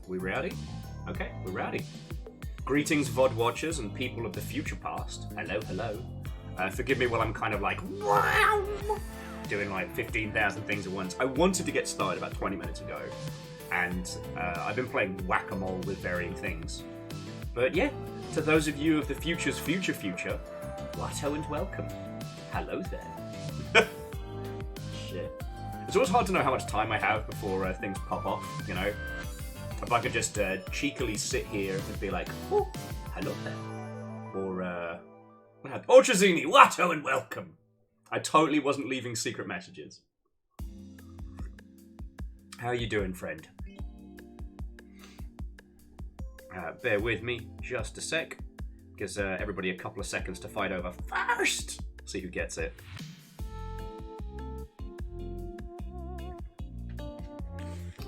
We rowdy? Okay, we're rowdy. Greetings, VOD watchers and people of the future past. Hello, hello. Forgive me while I'm kind of like, wow, doing like 15,000 things at once. I wanted to get started about 20 minutes ago, and I've been playing whack-a-mole with varying things. But yeah, to those of you of the future's future, Watto and welcome. Hello there. Shit. It's always hard to know how much time I have before things pop off, you know? If I could just cheekily sit here and be like, oh, hello there. Or, Orchazini, Watto and welcome. I totally wasn't leaving secret messages. How are you doing, friend? Bear with me just a sec. Gives everybody a couple of seconds to fight over first. See who gets it.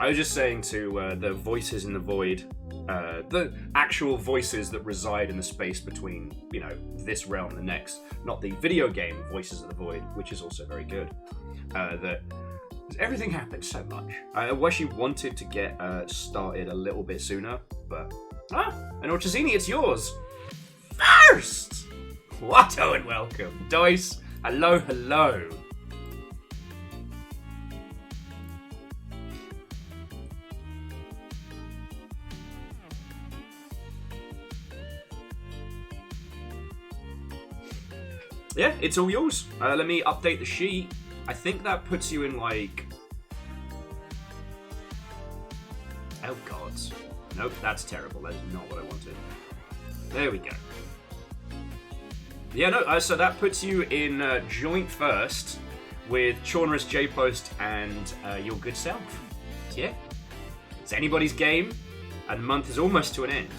I was just saying to the voices in the void, the actual voices that reside in the space between, you know, this realm and the next, not the video game Voices of the Void, which is also very good, that everything happened so much. I wish you wanted to get started a little bit sooner, but... and Orchazini, it's yours! First! Watto and welcome. Dice, hello, hello. Yeah, it's all yours. Let me update the sheet. I think that puts you in like... Oh god. Nope, that's terrible. That is not what I wanted. There we go. Yeah, no, so that puts you in joint first with Chaunerous J-Post and your good self. So yeah, it's anybody's game, and the month is almost to an end.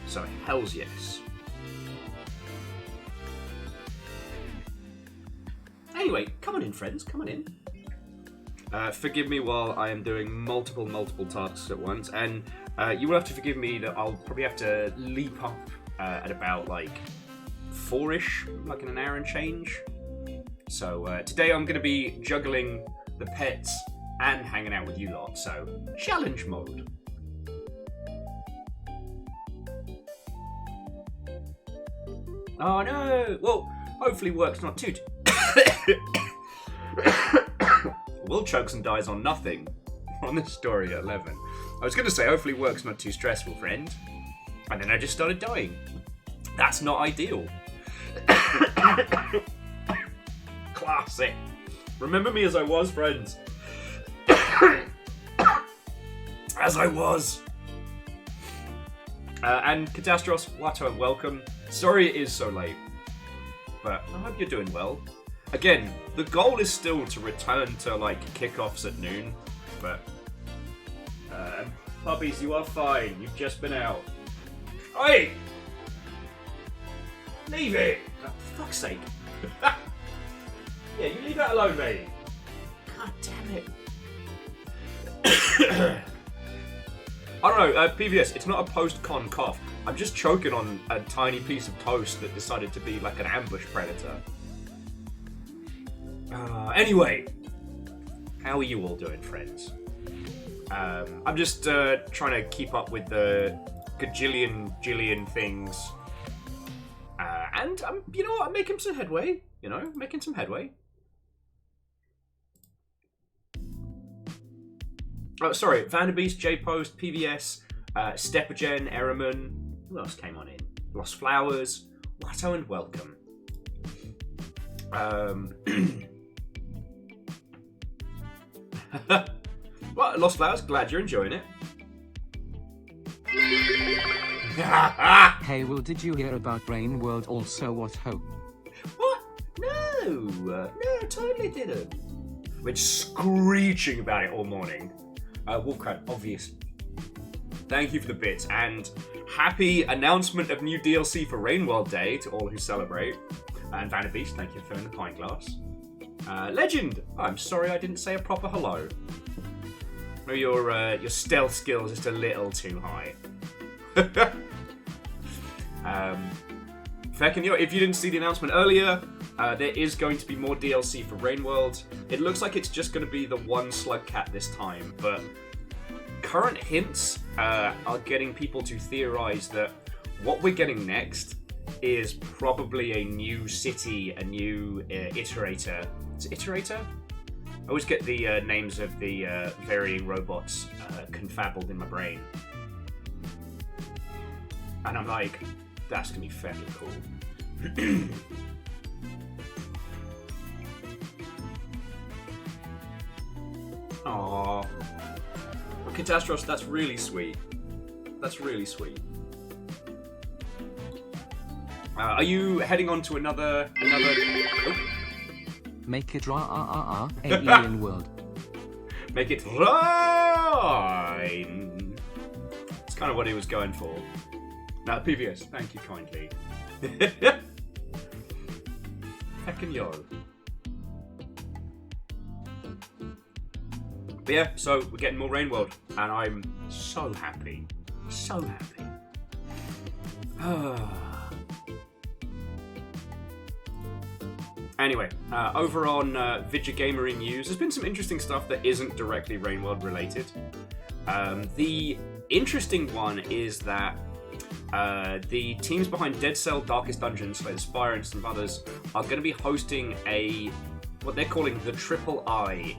So hells yes. Anyway, come on in, friends, come on in. Forgive me while I am doing multiple tasks at once, and you will have to forgive me that I'll probably have to leap up at about like 4-ish, like in an hour and change. So today I'm going to be juggling the pets and hanging out with you lot, so challenge mode. Oh no! Well, hopefully work's not too... Will chokes and dies on nothing on this story at 11. I was going to say, hopefully work's not too stressful, friend. And then I just started dying. That's not ideal. Classic. Remember me as I was, friends. As I was. And Catastros, Watto, and welcome. Sorry it is so late, but I hope you're doing well. Again, the goal is still to return to, like, kickoffs at noon, but... puppies, you are fine. You've just been out. Oi! Leave it! Oh, for fuck's sake. Yeah, you leave that alone, mate. God damn it. I don't know, PVS, it's not a post-con cough. I'm just choking on a tiny piece of toast that decided to be like an ambush predator. Anyway, how are you all doing, friends? I'm just trying to keep up with the gajillion things. And, you know what, I'm making some headway. You know, making some headway. Oh, sorry, Vanderbeest, J-Post, PVS, Stepagen, Eraman. Who else came on in? Lost Flowers, Watto and welcome. Well, Lost Flowers, glad you're enjoying it. Hey Will, did you hear about Brain World also? What hope? What? No, I totally didn't. I've been screeching about it all morning. Wolfcrad, obvious. Thank you for the bits, and happy announcement of new DLC for Rainworld Day to all who celebrate. And Vanderbeest, thank you for filling the pint glass. Legend, I'm sorry I didn't say a proper hello. Maybe your stealth skills just a little too high. Feckin', if you didn't see the announcement earlier, There is going to be more DLC for Rain World. It looks like it's just going to be the one slug cat this time, but current hints are getting people to theorize that what we're getting next is probably a new city, a new iterator. Is it iterator? I always get the names of the varying robots confabbled in my brain. And I'm like, that's going to be fairly cool. Aww. Catastrophe, that's really sweet. That's really sweet. Are you heading on to another... Oh. Make it alien world. Make it rain. It's kind of what he was going for. Now, PVS, thank you kindly. Heckin' yo. But yeah, so we're getting more Rain World, and I'm so happy. So happy. Anyway, over on Vidya News, there's been some interesting stuff that isn't directly Rain World related. The interesting one is that the teams behind Dead Cell, Darkest Dungeon, Slay the Spire, and some others are going to be hosting what they're calling the Triple I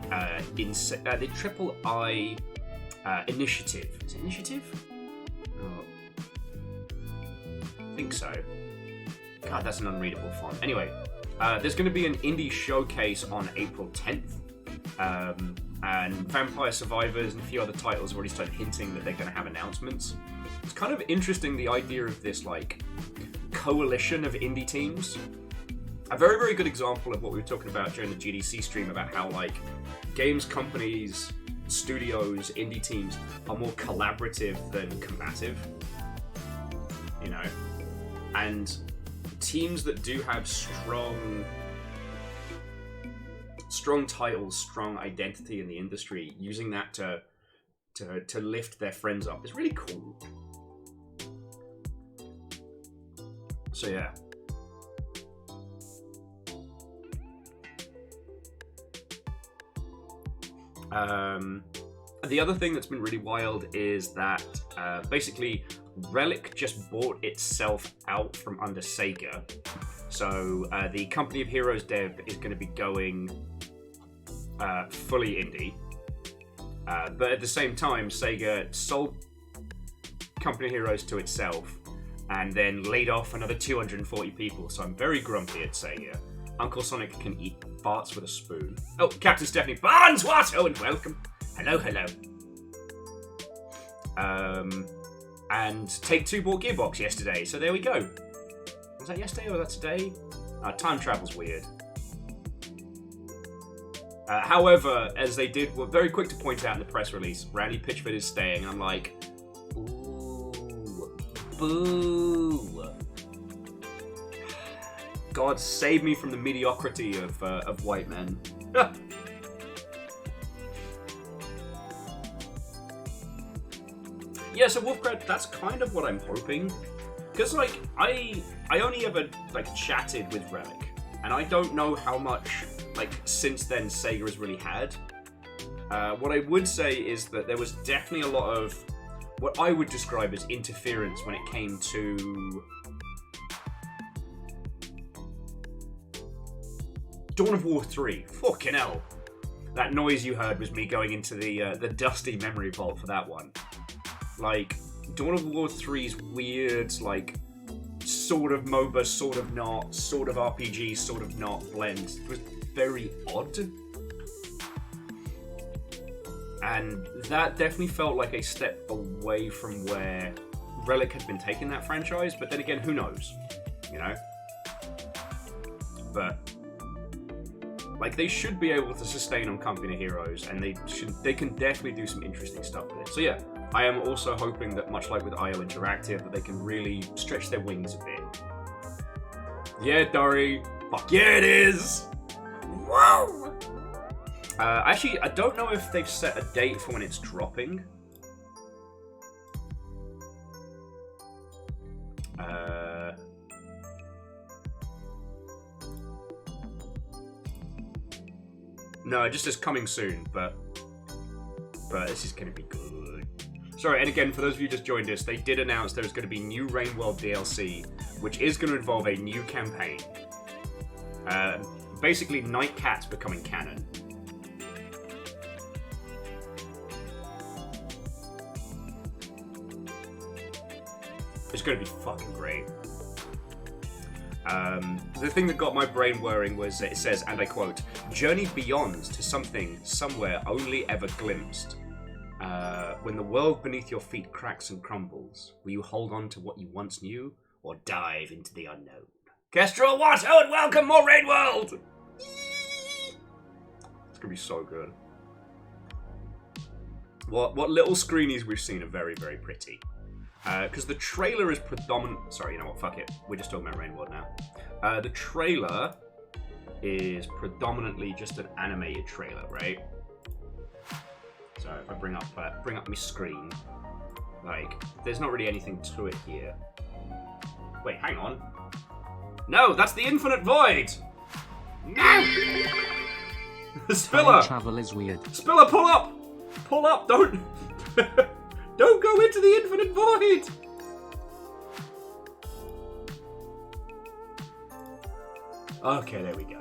initiative. Is it initiative? Oh. I think so. God, that's an unreadable font. Anyway, there's going to be an indie showcase on April 10th. And Vampire Survivors and a few other titles have already started hinting that they're going to have announcements. It's kind of interesting, the idea of this, like, coalition of indie teams. A very, very good example of what we were talking about during the GDC stream about how, like, games companies, studios, indie teams are more collaborative than combative. You know? And teams that do have strong titles, strong identity in the industry, using that to lift their friends up is really cool. So yeah. The other thing that's been really wild is that basically Relic just bought itself out from under Sega. So the Company of Heroes dev is going to be going fully indie. But at the same time, Sega sold Company of Heroes to itself and then laid off another 240 people. So I'm very grumpy at Sega. Uncle Sonic can eat farts with a spoon. Oh, Captain Stephanie Barnes, what? Oh, and welcome. Hello, hello. And Take-Two bought Gearbox yesterday, so there we go. Was that yesterday or was that today? Time travel's weird. However, as they were very quick to point out in the press release, Randy Pitchford is staying, and I'm like, ooh, boo. God save me from the mediocrity of white men. Yeah, so Wolfcrad, that's kind of what I'm hoping. Because, like, I only ever, like, chatted with Relic. And I don't know how much, like, since then Sega has really had. What I would say is that there was definitely a lot of what I would describe as interference when it came to Dawn of War 3. Fucking hell. That noise you heard was me going into the dusty memory vault for that one. Like, Dawn of War 3's weird, like, sort of MOBA, sort of not, sort of RPG, sort of not blend was very odd. And that definitely felt like a step away from where Relic had been taking that franchise, but then again, who knows? You know? But like, they should be able to sustain on Company of Heroes, and they can definitely do some interesting stuff with it. So yeah, I am also hoping that, much like with IO Interactive, that they can really stretch their wings a bit. Yeah, Dory. Fuck yeah, it is! Whoa! Actually, I don't know if they've set a date for when it's dropping. No, it just says coming soon, but this is going to be good. Sorry, and again, for those of you who just joined us, they did announce there was going to be new Rain World DLC, which is going to involve a new campaign. Basically, Night Cat's becoming canon. It's going to be fucking great. The thing that got my brain whirring was it says, and I quote, "Journey beyond to something somewhere only ever glimpsed. When the world beneath your feet cracks and crumbles, will you hold on to what you once knew or dive into the unknown?" Kestrel, Watto, and welcome, more Rain World! It's gonna be so good. What little screenies we've seen are very, very pretty. Because the trailer is predominant. Sorry, you know what? Fuck it. We're just talking about Rain World now. The trailer is predominantly just an animated trailer, right? So if I bring up my screen, like, there's not really anything to it here. Wait, hang on. No, that's the Infinite Void. No. Spiller. Time travel is weird. Spiller, pull up. Pull up. Don't. Don't go into the Infinite Void! Okay, there we go.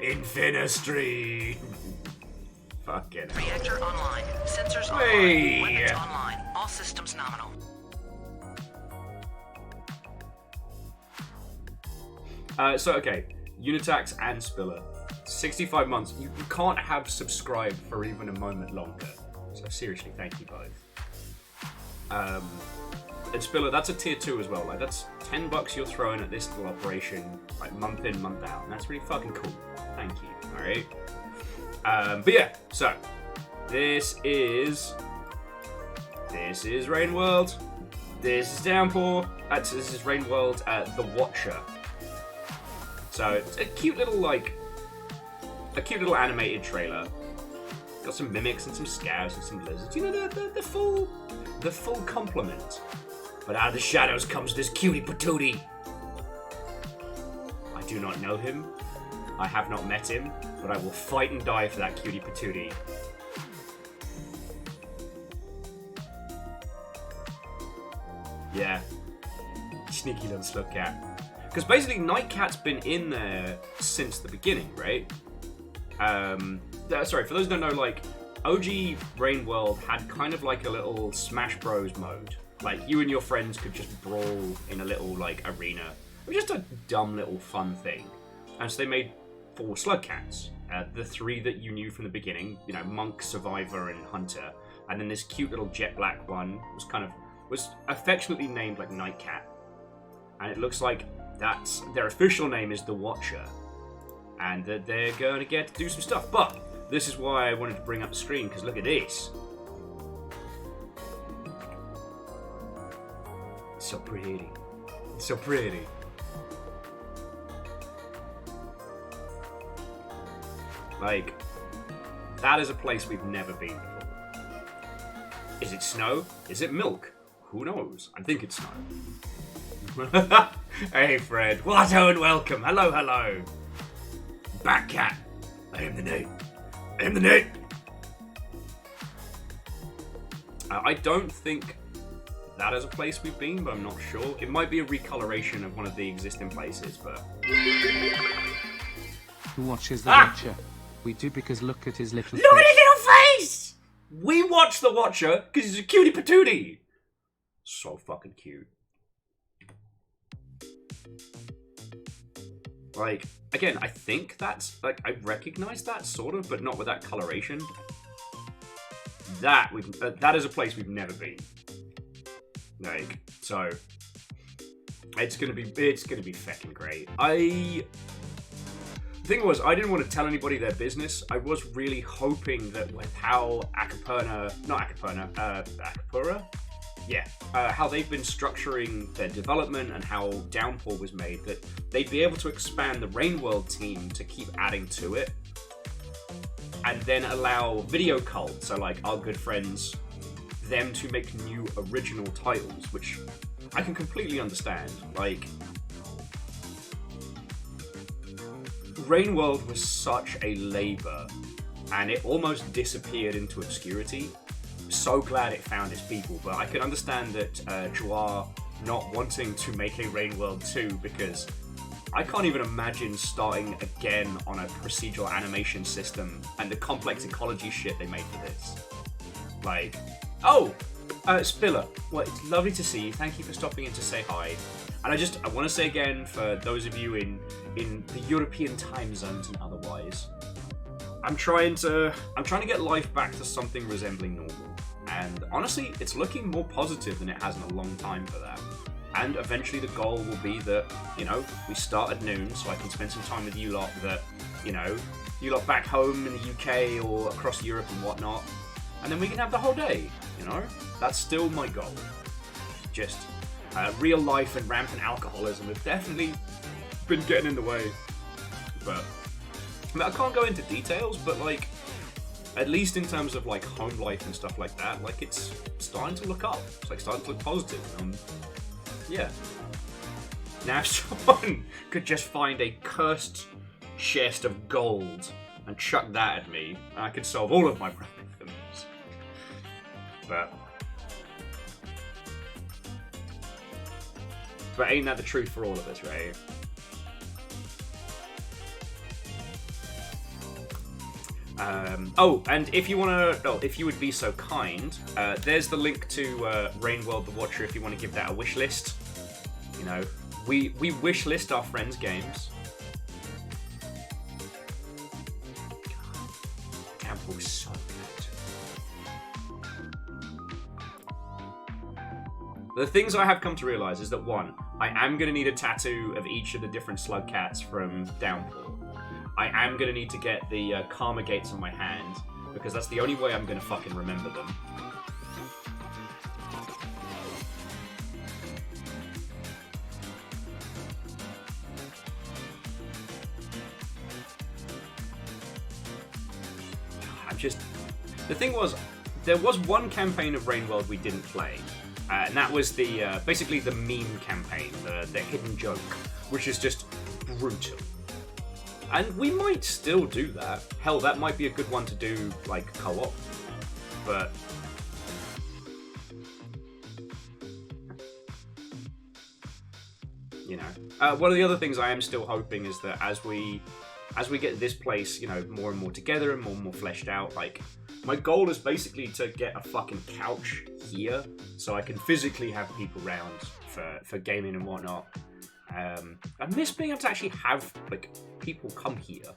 Infinistry! Fucking hell. Reactor online. Sensors Hey. online. Weapons online. All systems nominal. Okay. Unitax and Spiller. 65 months. You can't have subscribed for even a moment longer. So seriously, thank you both. And Spiller, that's a tier 2 as well. Like, that's $10 you're throwing at this little operation, like, month in, month out. And that's really fucking cool. Thank you. Alright? But yeah, so this is Rain World. This is Downpour. This is Rain World, The Watcher. So it's a cute little animated trailer. Got some mimics and some scouts and some lizards. You know, the full complement. But out of the shadows comes this cutie patootie. I do not know him. I have not met him, but I will fight and die for that cutie patootie. Yeah. Sneaky little slug cat. Because basically Night Cat's been in there since the beginning, right? Sorry, for those who don't know, like, OG Rain World had kind of like a little Smash Bros mode. Like, you and your friends could just brawl in a little, like, arena. It was just a dumb little fun thing. And so they made 4 slug cats. The 3 that you knew from the beginning, you know, Monk, Survivor, and Hunter. And then this cute little jet black one was affectionately named, like, Night Cat. And it looks like their official name is The Watcher. And that they're going to get to do some stuff. But this is why I wanted to bring up the screen, because look at this. It's so pretty. It's so pretty. Like, that is a place we've never been before. Is it snow? Is it milk? Who knows? I think it's snow. Hey, Fred. Watto and welcome. Hello, hello. Batcat. I am the name. I am the name. I don't think that is a place we've been, but I'm not sure. It might be a recoloration of one of the existing places, but... Who watches The Watcher? We do, because look at his little Look at face. his little face! We watch The Watcher because he's a cutie patootie. So fucking cute. Like, again, I think that's, like, I recognize that, sort of, but not with that coloration. That is a place we've never been. Like, so, it's gonna be fucking great. The thing was, I didn't want to tell anybody their business. I was really hoping that with how Acapura, how they've been structuring their development and how Downpour was made, that they'd be able to expand the Rain World team to keep adding to it, and then allow Video Cult, so like our good friends, them to make new original titles, which I can completely understand. Like, Rain World was such a labor, and it almost disappeared into obscurity. So glad it found its people, but I can understand that Joie not wanting to make a Rain World 2, because I can't even imagine starting again on a procedural animation system and the complex ecology shit they made for this. Like, oh, Spiller, well, it's lovely to see you. Thank you for stopping in to say hi. And I want to say again, for those of you in the European time zones and otherwise, I'm trying to get life back to something resembling normal. And honestly, it's looking more positive than it has in a long time for that. And eventually the goal will be that, you know, we start at noon so I can spend some time with you lot that, you know, you lot back home in the UK or across Europe and whatnot. And then we can have the whole day, you know? That's still my goal. Just real life and rampant alcoholism have definitely been getting in the way. But I mean, I can't go into details, but like, at least in terms of like home life and stuff like that, like it's starting to look up. It's like starting to look positive. Yeah. Now if someone could just find a cursed chest of gold and chuck that at me, I could solve all of my problems. But ain't that the truth for all of us, right? Oh, and if you if you would be so kind, there's the link to Rain World the Watcher if you want to give that a wish list. You know, we wish list our friends' games. Camp was so good. The things I have come to realise is that 1, I am going to need a tattoo of each of the different slug cats from Downpour. I am going to need to get the Karma Gates on my hand, because that's the only way I'm going to fucking remember them. The thing was, there was one campaign of Rain World we didn't play, and that was the basically the meme campaign, the hidden joke, which is just brutal. And we might still do that. Hell, that might be a good one to do, like, co-op. But you know, one of the other things I am still hoping is that as we get this place, you know, more and more together and more fleshed out, like, my goal is basically to get a fucking couch here so I can physically have people around for gaming and whatnot. I miss being able to actually have, like, people come here.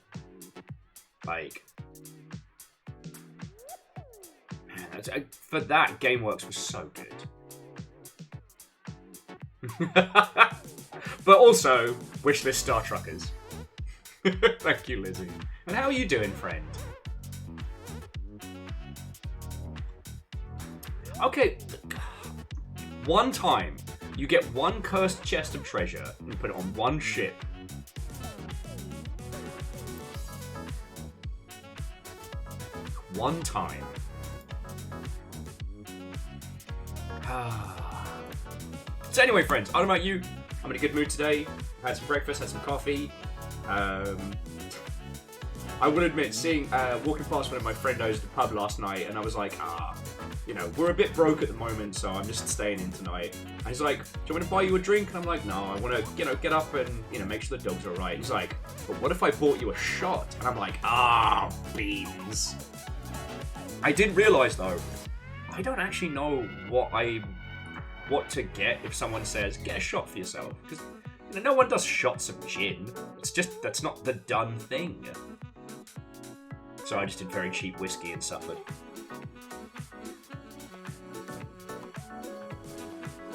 Like, man, for that, GameWorks was so good. But also, wishlist Star Truckers. Thank you, Lizzie. And how are you doing, friend? Okay, one time, you get one cursed chest of treasure and you put it on one ship. One time. So anyway, friends, I don't know about you. I'm in a good mood today. I had some breakfast, had some coffee. I will admit, walking past one of my friendos at the pub last night, and I was like, you know, we're a bit broke at the moment, so I'm just staying in tonight. And he's like, do you want me to buy you a drink? And I'm like, no, I want to, you know, get up and, you know, make sure the dog's alright. He's like, but what if I bought you a shot? And I'm like, beans. I didn't realise, though, I don't actually know what to get if someone says, get a shot for yourself. Because, you know, no one does shots of gin. It's just, that's not the done thing. So I just did very cheap whiskey and suffered.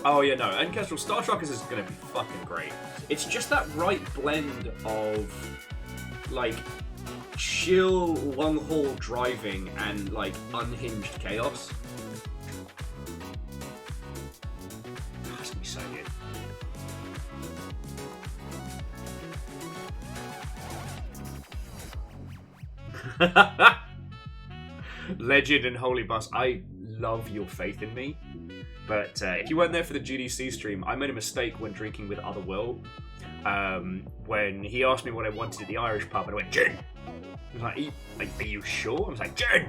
Oh yeah, no, and Kestrel, Star Truckers is going to be fucking great. It's just that right blend of, like, chill, long-haul driving and, like, unhinged chaos. Oh, it's going to be so good. Legend and Holy Bus, I love your faith in me. But if you weren't there for the GDC stream, I made a mistake when drinking with Otherworld. when he asked me what I wanted at the Irish pub, and I went, gin! He was like, are you sure? I was like, gin!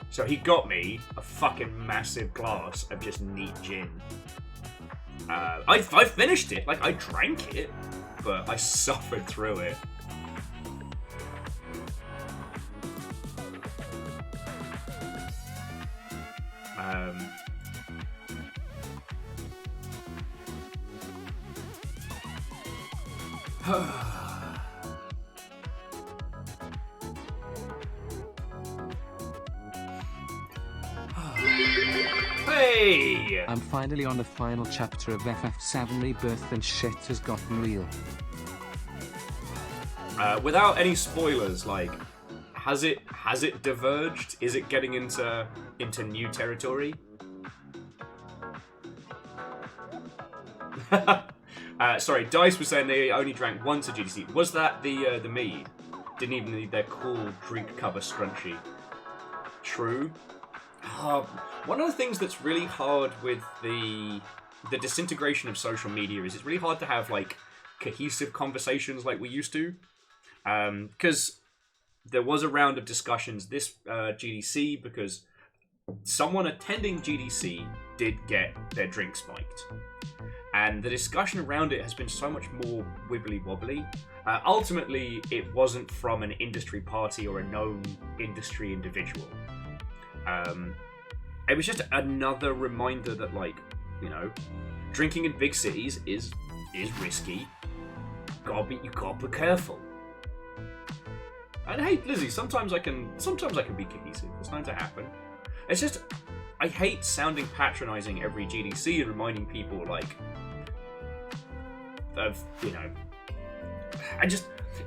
So he got me a fucking massive glass of just neat gin. I finished it, like I drank it, but I suffered through it. Hey! I'm finally on the final chapter of FF7 Rebirth and shit has gotten real. Without any spoilers, like, has it diverged? Is it getting into new territory? Sorry, Dice was saying they only drank once at GDC. Was that the mead? Didn't even need their cool drink cover scrunchie. True. One of the things that's really hard with the disintegration of social media is it's really hard to have like cohesive conversations like we used to. Because there was a round of discussions this GDC because someone attending GDC did get their drink spiked. And the discussion around it has been so much more wibbly-wobbly. Ultimately, it wasn't from an industry party or a known industry individual. It was just another reminder that, like, you know, drinking in big cities is risky. You gotta be careful. And hey, Lizzie, sometimes I can be cohesive. It's going to happen. It's just I hate sounding patronising every GDC and reminding people like of, you know,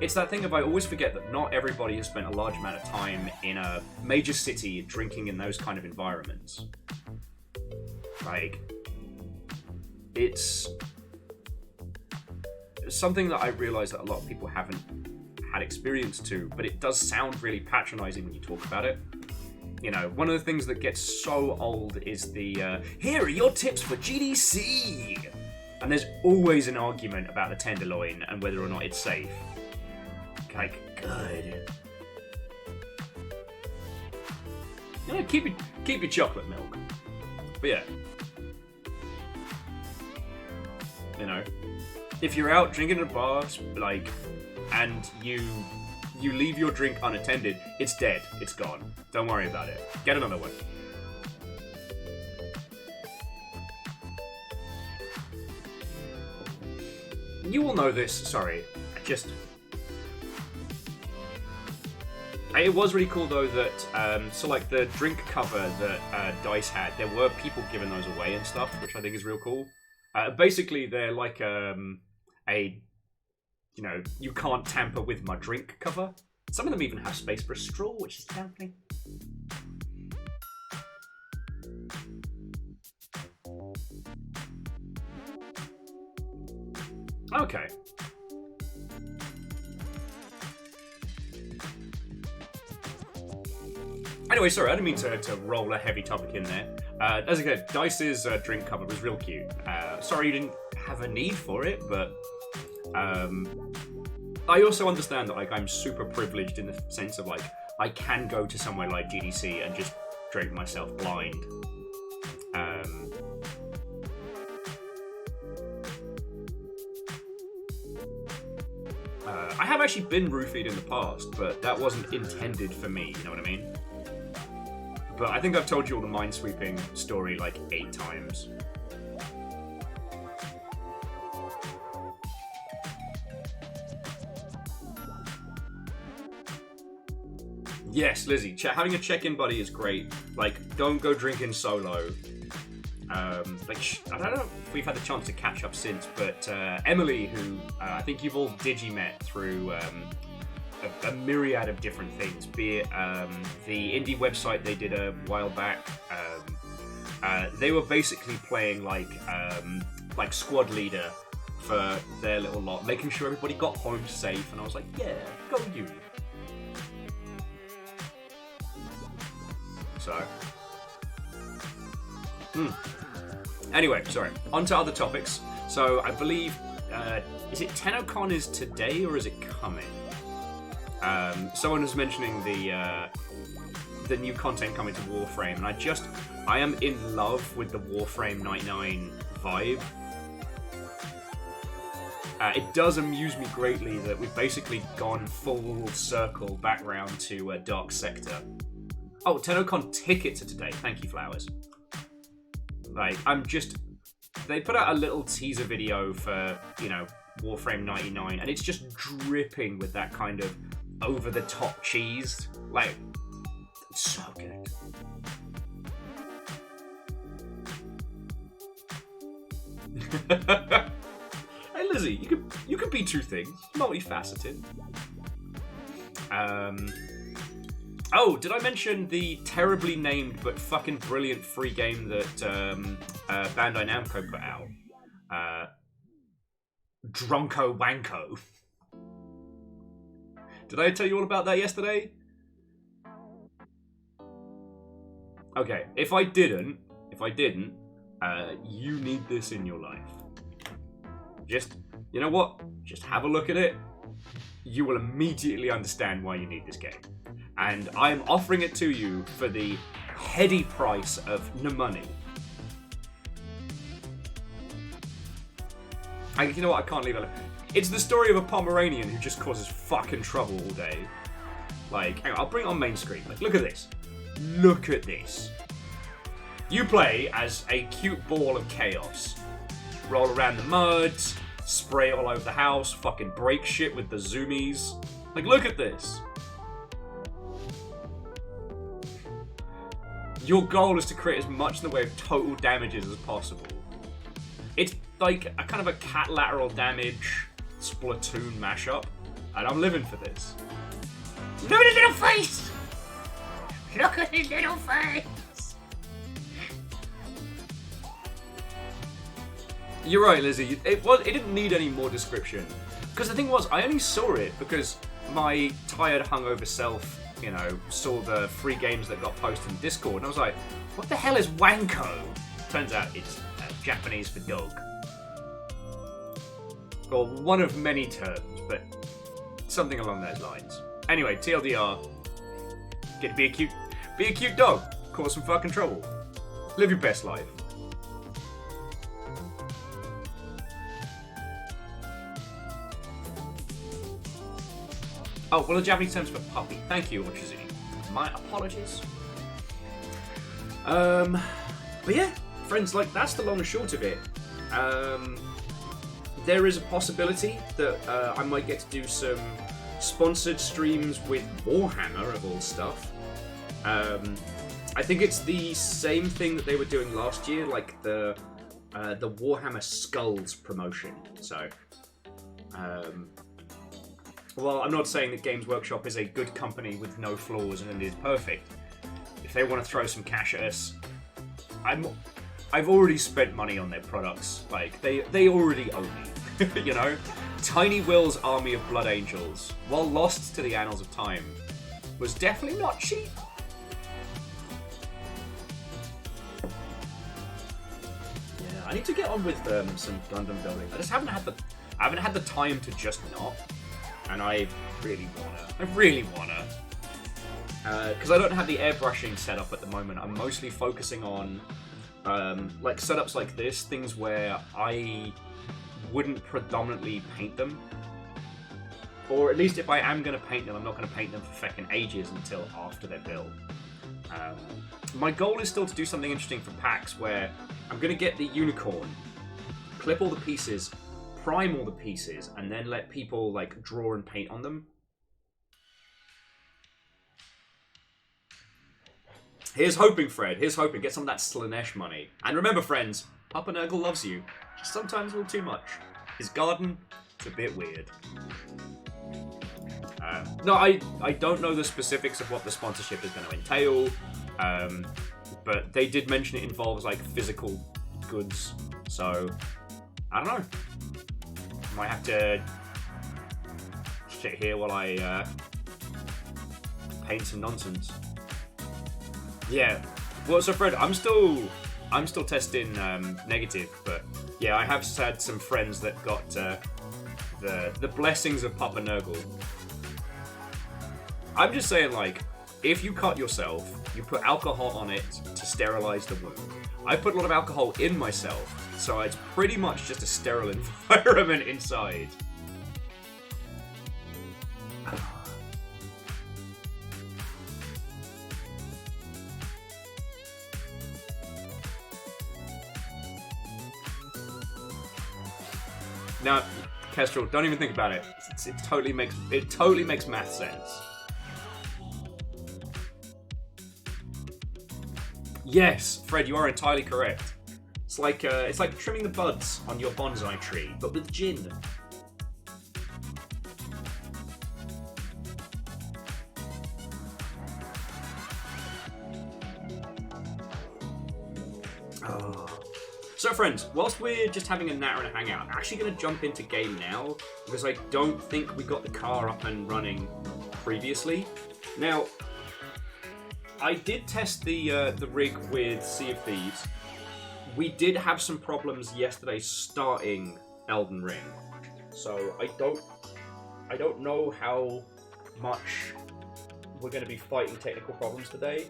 it's that thing of I always forget that not everybody has spent a large amount of time in a major city drinking in those kind of environments. Like, it's something that I realise that a lot of people haven't had experience to, but it does sound really patronising when you talk about it. You know, one of the things that gets so old is the, here are your tips for GDC! And there's always an argument about the tenderloin and whether or not it's safe. Like, good. You know, keep your chocolate milk. But yeah. You know, if you're out drinking at a bar, like, and you leave your drink unattended, it's dead. It's gone. Don't worry about it. Get another one. You will know this. Sorry. It was really cool though that, so like the drink cover that Dice had, there were people giving those away and stuff, which I think is real cool. Basically, they're like a, you know, you can't tamper with my drink cover. Some of them even have space for a straw, which is tempting. Okay. Anyway, sorry, I didn't mean to roll a heavy topic in there. As I said, Dice's drink cover was real cute. Sorry you didn't have a need for it, but I also understand that like I'm super privileged in the sense of like I can go to somewhere like GDC and just drink myself blind. I have actually been roofied in the past, but that wasn't intended for me, you know what I mean? But I think I've told you all the minesweeping story like 8 times. Yes, Lizzie, having a check-in buddy is great. Like, don't go drinking solo. I don't know if we've had the chance to catch up since, but Emily, who I think you've all digi-met through a myriad of different things, be it the indie website they did a while back. They were basically playing like squad leader for their little lot, making sure everybody got home safe, and I was like, yeah, go you. So, anyway, sorry. On to other topics. So I believe is it TennoCon is today or is it coming? Someone was mentioning the new content coming to Warframe, and I am in love with the Warframe 99 vibe. It does amuse me greatly that we've basically gone full circle back round to Dark Sector. Oh, TennoCon tickets are today. Thank you, Flowers. Like, they put out a little teaser video for, you know, Warframe 99, and it's just dripping with that kind of over-the-top cheese. Like, it's so good. Hey Lizzie, you could be two things, multifaceted. Oh, did I mention the terribly named but fucking brilliant free game that Bandai Namco put out? Drunko Wanko. Did I tell you all about that yesterday? Okay, if I didn't, you need this in your life. Just, you know what? Just have a look at it. You will immediately understand why you need this game. And I am offering it to you for the heady price of no money. You know what? I can't leave it. It's the story of a Pomeranian who just causes fucking trouble all day. Like, hang on, I'll bring it on main screen. Like, look at this. Look at this. You play as a cute ball of chaos. Roll around the mud, spray it all over the house, fucking break shit with the zoomies. Like, look at this. Your goal is to create as much in the way of total damages as possible. It's like a kind of a cat lateral damage Splatoon mashup, and I'm living for this. Look at his little face! Look at his little face! You're right, Lizzie. It didn't need any more description. Because the thing was, I only saw it because my tired, hungover self, you know, saw the free games that got posted in Discord, and I was like, what the hell is Wanko? Turns out it's Japanese for dog. Or one of many terms, but something along those lines. Anyway, TLDR, get to be a cute dog, cause some fucking trouble. Live your best life. Oh, well, the Japanese terms for puppy. Thank you, Ochizuni. My apologies. But yeah, friends, like, that's the long and short of it. There is a possibility that I might get to do some sponsored streams with Warhammer, of all stuff. I think it's the same thing that they were doing last year, like the Warhammer Skulls promotion. So, well, I'm not saying that Games Workshop is a good company with no flaws and it is perfect. If they want to throw some cash at us, I've already spent money on their products. Like, they already own me, you know? Tiny Will's Army of Blood Angels, while lost to the annals of time, was definitely not cheap. Yeah, I need to get on with some Gundam building. I just haven't had the time to just not. And I really wanna. Because I don't have the airbrushing set up at the moment. I'm mostly focusing on like setups like this, things where I wouldn't predominantly paint them. Or at least if I am going to paint them, I'm not going to paint them for fucking ages until after they're built. My goal is still to do something interesting for packs where I'm going to get the unicorn, clip all the pieces, prime all the pieces, and then let people like draw and paint on them. Here's hoping, Fred. Here's hoping. Get some of that Slanesh money. And remember, friends, Papa Nurgle loves you. Just sometimes a little too much. His garden, it's a bit weird. No, I don't know the specifics of what the sponsorship is going to entail. But they did mention it involves like physical goods. So, I don't know. Might have to sit here while I paint some nonsense. Yeah. Well, so Fred, I'm still testing negative, but Yeah, I have had some friends that got the blessings of Papa Nurgle. I'm just saying, like, if you cut yourself, you put alcohol on it to sterilize the wound. I put a lot of alcohol in myself, so it's pretty much just a sterile environment inside. Now, Kestrel, don't even think about it. It totally makes math sense. Yes, Fred, you are entirely correct. It's like trimming the buds on your bonsai tree, but with gin. Oh. So friends, whilst we're just having a natter and a hangout, I'm actually going to jump into game now, because I don't think we got the car up and running previously. Now, I did test the rig with Sea of Thieves. We did have some problems yesterday starting Elden Ring, so I don't know how much we're going to be fighting technical problems today.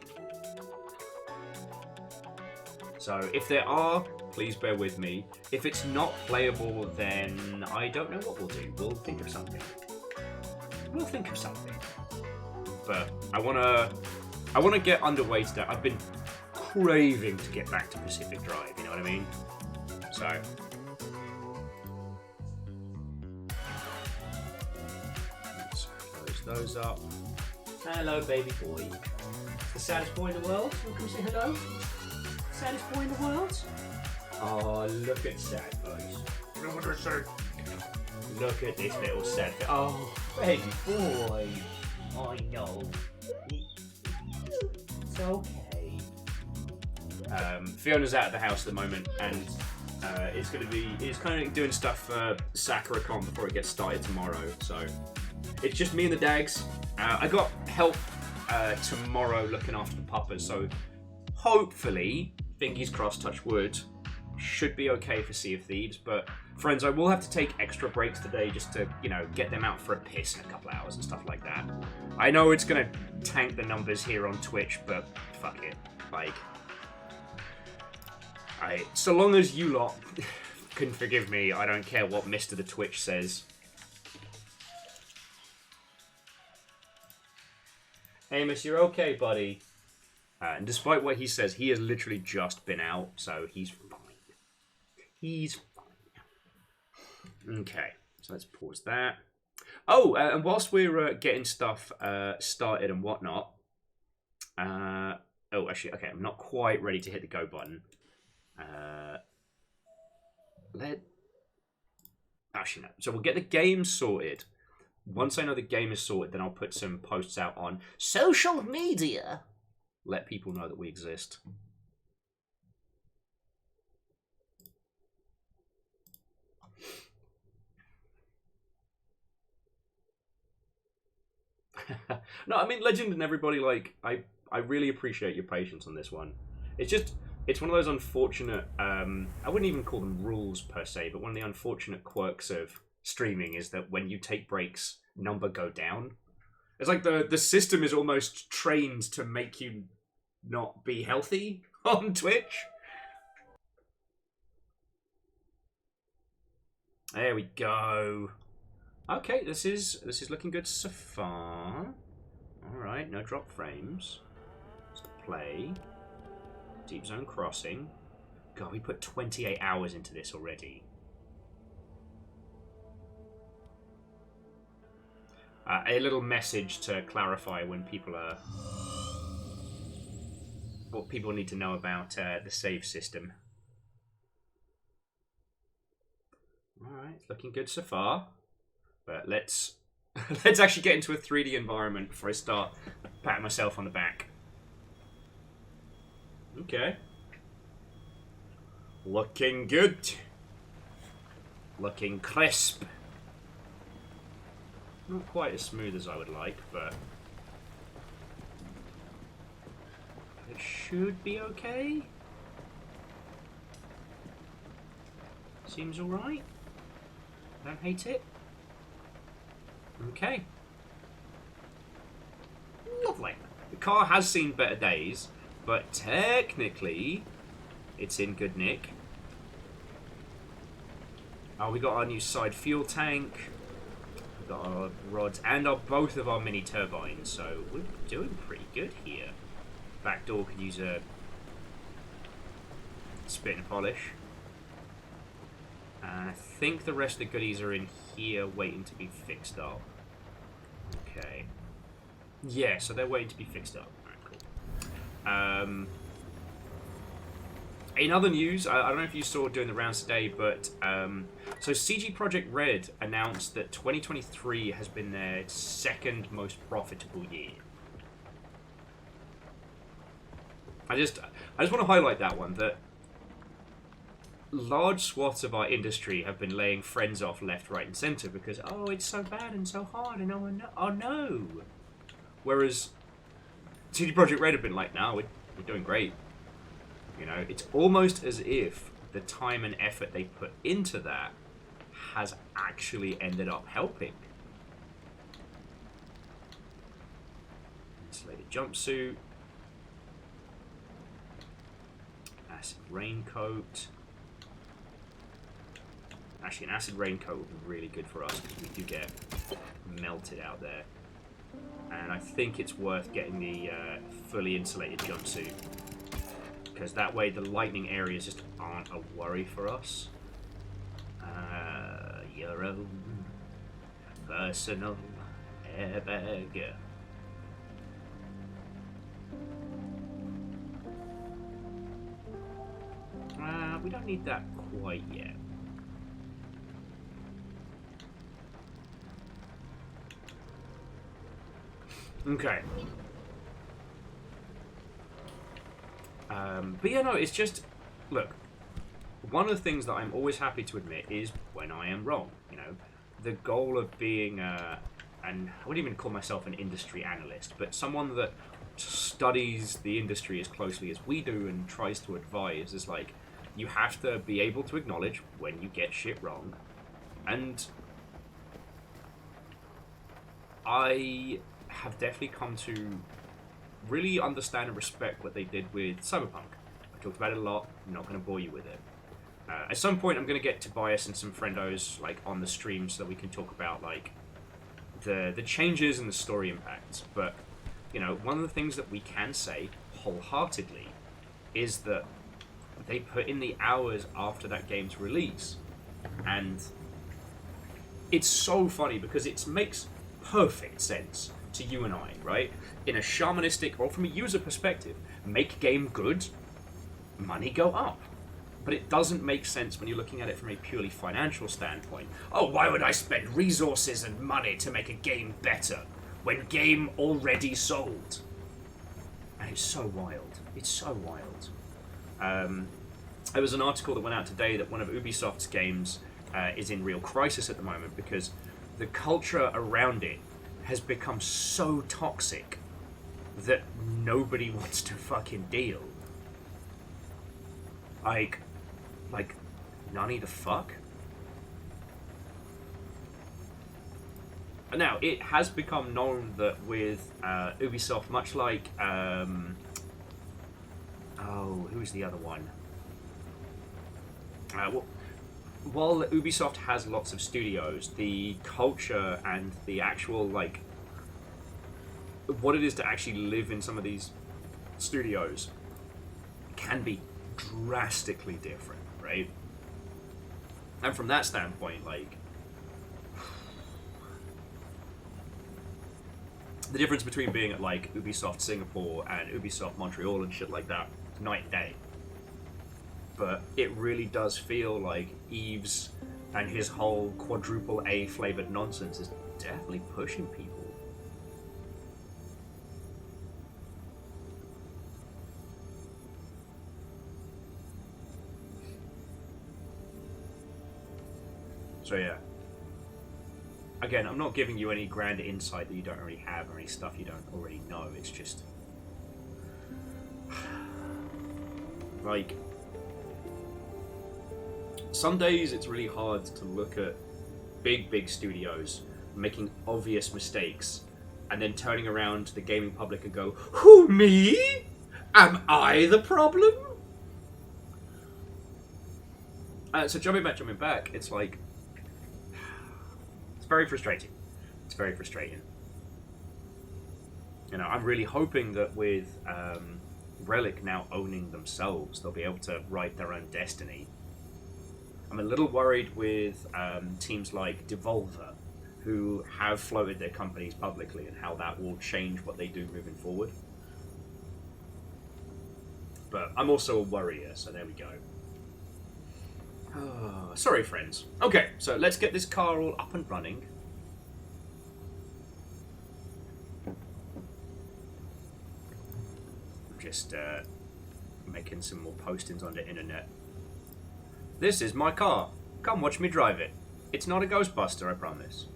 So if there are, please bear with me. If it's not playable, then I don't know what we'll do. We'll think of something. But I wanna get underway today. I've been craving to get back to Pacific Drive, you know what I mean? So let's close those up. Hello, baby boy. The saddest boy in the world. You come say hello? Saddest boy in the world? Oh, look at sad face. Look at sad. Look at this little sad face. Oh, baby boy. I know. It's okay. Fiona's out of the house at the moment, and it's kind of doing stuff for SakuraCon before it gets started tomorrow. So it's just me and the dags. I got help tomorrow looking after the puppers, so hopefully, fingers crossed, touch wood, should be okay for Sea of Thieves. But friends, I will have to take extra breaks today just to, get them out for a piss in a couple hours and stuff like that. I know it's gonna tank the numbers here on Twitch, but fuck it. Like, so long as you lot can forgive me, I don't care what Mr. the Twitch says. Amos, you're okay, buddy. And despite what he says, he has literally just been out, so he's fine. He's fine. Okay, so let's pause that. Oh, and whilst we're getting stuff started and whatnot, actually, okay, I'm not quite ready to hit the go button. Actually, no. So we'll get the game sorted. Once I know the game is sorted, then I'll put some posts out on social media. Let people know that we exist. No, I mean, Legend and everybody, like, I really appreciate your patience on this one. It's one of those unfortunate, I wouldn't even call them rules per se, but one of the unfortunate quirks of streaming is that when you take breaks, number go down. It's like the system is almost trained to make you not be healthy on Twitch. There we go. Okay, this is looking good so far. Alright, no drop frames. Let's play. Deep Zone Crossing. God, we put 28 hours into this already. A little message to clarify when people are... what people need to know about the save system. Alright, it's looking good so far. But let's actually get into a 3D environment before I start patting myself on the back. Okay. Looking good. Looking crisp. Not quite as smooth as I would like, but it should be okay. Seems alright. Don't hate it. Okay. Lovely. The car has seen better days, but technically, it's in good nick. Oh, we got our new side fuel tank. We got our rods and both of our mini turbines, so we're doing pretty good here. Back door could use a spit and polish. I think the rest of the goodies are in here waiting to be fixed up. Okay. Yeah, so they're waiting to be fixed up. Alright, cool. In other news, I don't know if you saw during the rounds today, but so CG Projekt Red announced that 2023 has been their second most profitable year. I just want to highlight that one, that large swaths of our industry have been laying friends off left, right, and centre because, oh, it's so bad and so hard, and oh no. Whereas CD Projekt Red have been like, no, we're doing great. You know, it's almost as if the time and effort they put into that has actually ended up helping. Insulated jumpsuit. Acid raincoat. Actually, an acid raincoat would be really good for us because we do get melted out there. And I think it's worth getting the fully insulated jumpsuit, because that way the lightning areas just aren't a worry for us. Your own personal airbag. We don't need that quite yet. Okay. But yeah, no, it's just, look, one of the things that I'm always happy to admit is when I am wrong. You know, the goal of being, and I wouldn't even call myself an industry analyst, but someone that studies the industry as closely as we do and tries to advise is like, you have to be able to acknowledge when you get shit wrong. And I have definitely come to really understand and respect what they did with Cyberpunk. I talked about it a lot. I'm not going to bore you with it. At some point, I'm going to get Tobias and some friendos like on the stream so that we can talk about like the changes and the story impacts. But you know, one of the things that we can say wholeheartedly is that they put in the hours after that game's release, and it's so funny because it makes perfect sense to you and I, right? In a shamanistic, or from a user perspective, make game good, money go up. But it doesn't make sense when you're looking at it from a purely financial standpoint. Oh, why would I spend resources and money to make a game better when game already sold? And it's so wild. It's so wild. There was an article that went out today that one of Ubisoft's games is in real crisis at the moment because the culture around it has become so toxic that nobody wants to fucking deal. Like, none the fuck? Now, it has become known that with Ubisoft, much like, who's the other one? While Ubisoft has lots of studios, the culture and the actual, like, what it is to actually live in some of these studios can be drastically different, right? And from that standpoint, like, the difference between being at, like, Ubisoft Singapore and Ubisoft Montreal and shit like that, night and day. But it really does feel like Yves and his whole quadruple A flavored nonsense is definitely pushing people. So yeah. Again, I'm not giving you any grand insight that you don't already have or any stuff you don't already know. It's just like, some days it's really hard to look at big studios making obvious mistakes and then turning around to the gaming public and go, "Who, me? Am I the problem?" So jumping back, it's like, it's very frustrating. It's very frustrating. You know, I'm really hoping that with Relic now owning themselves, they'll be able to write their own destiny. I'm a little worried with teams like Devolver, who have floated their companies publicly, and how that will change what they do moving forward. But I'm also a worrier, so there we go. Sorry, friends. Okay, so let's get this car all up and running. Just making some more postings on the internet. This is my car. Come watch me drive it. It's not a Ghostbuster, I promise.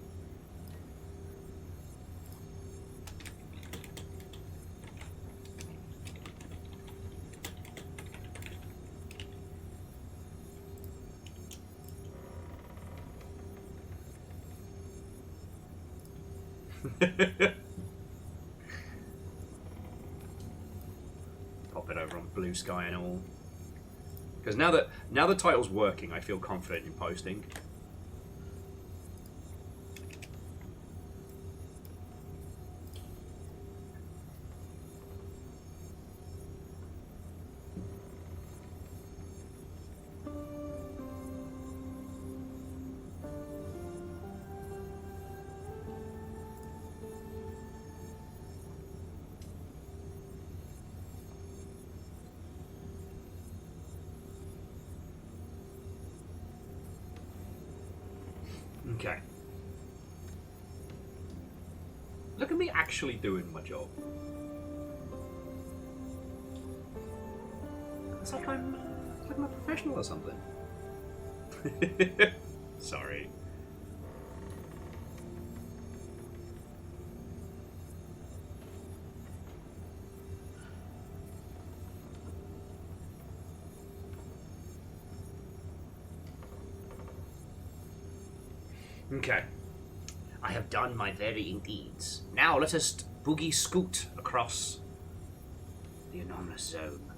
Pop it over on Blue Sky and all. Because now the title's working, I feel confident in posting. Okay. Look at me actually doing my job. It's like I'm a professional or something. Sorry. Okay. I have done my varying deeds. Now let us boogie scoot across the anomalous zone.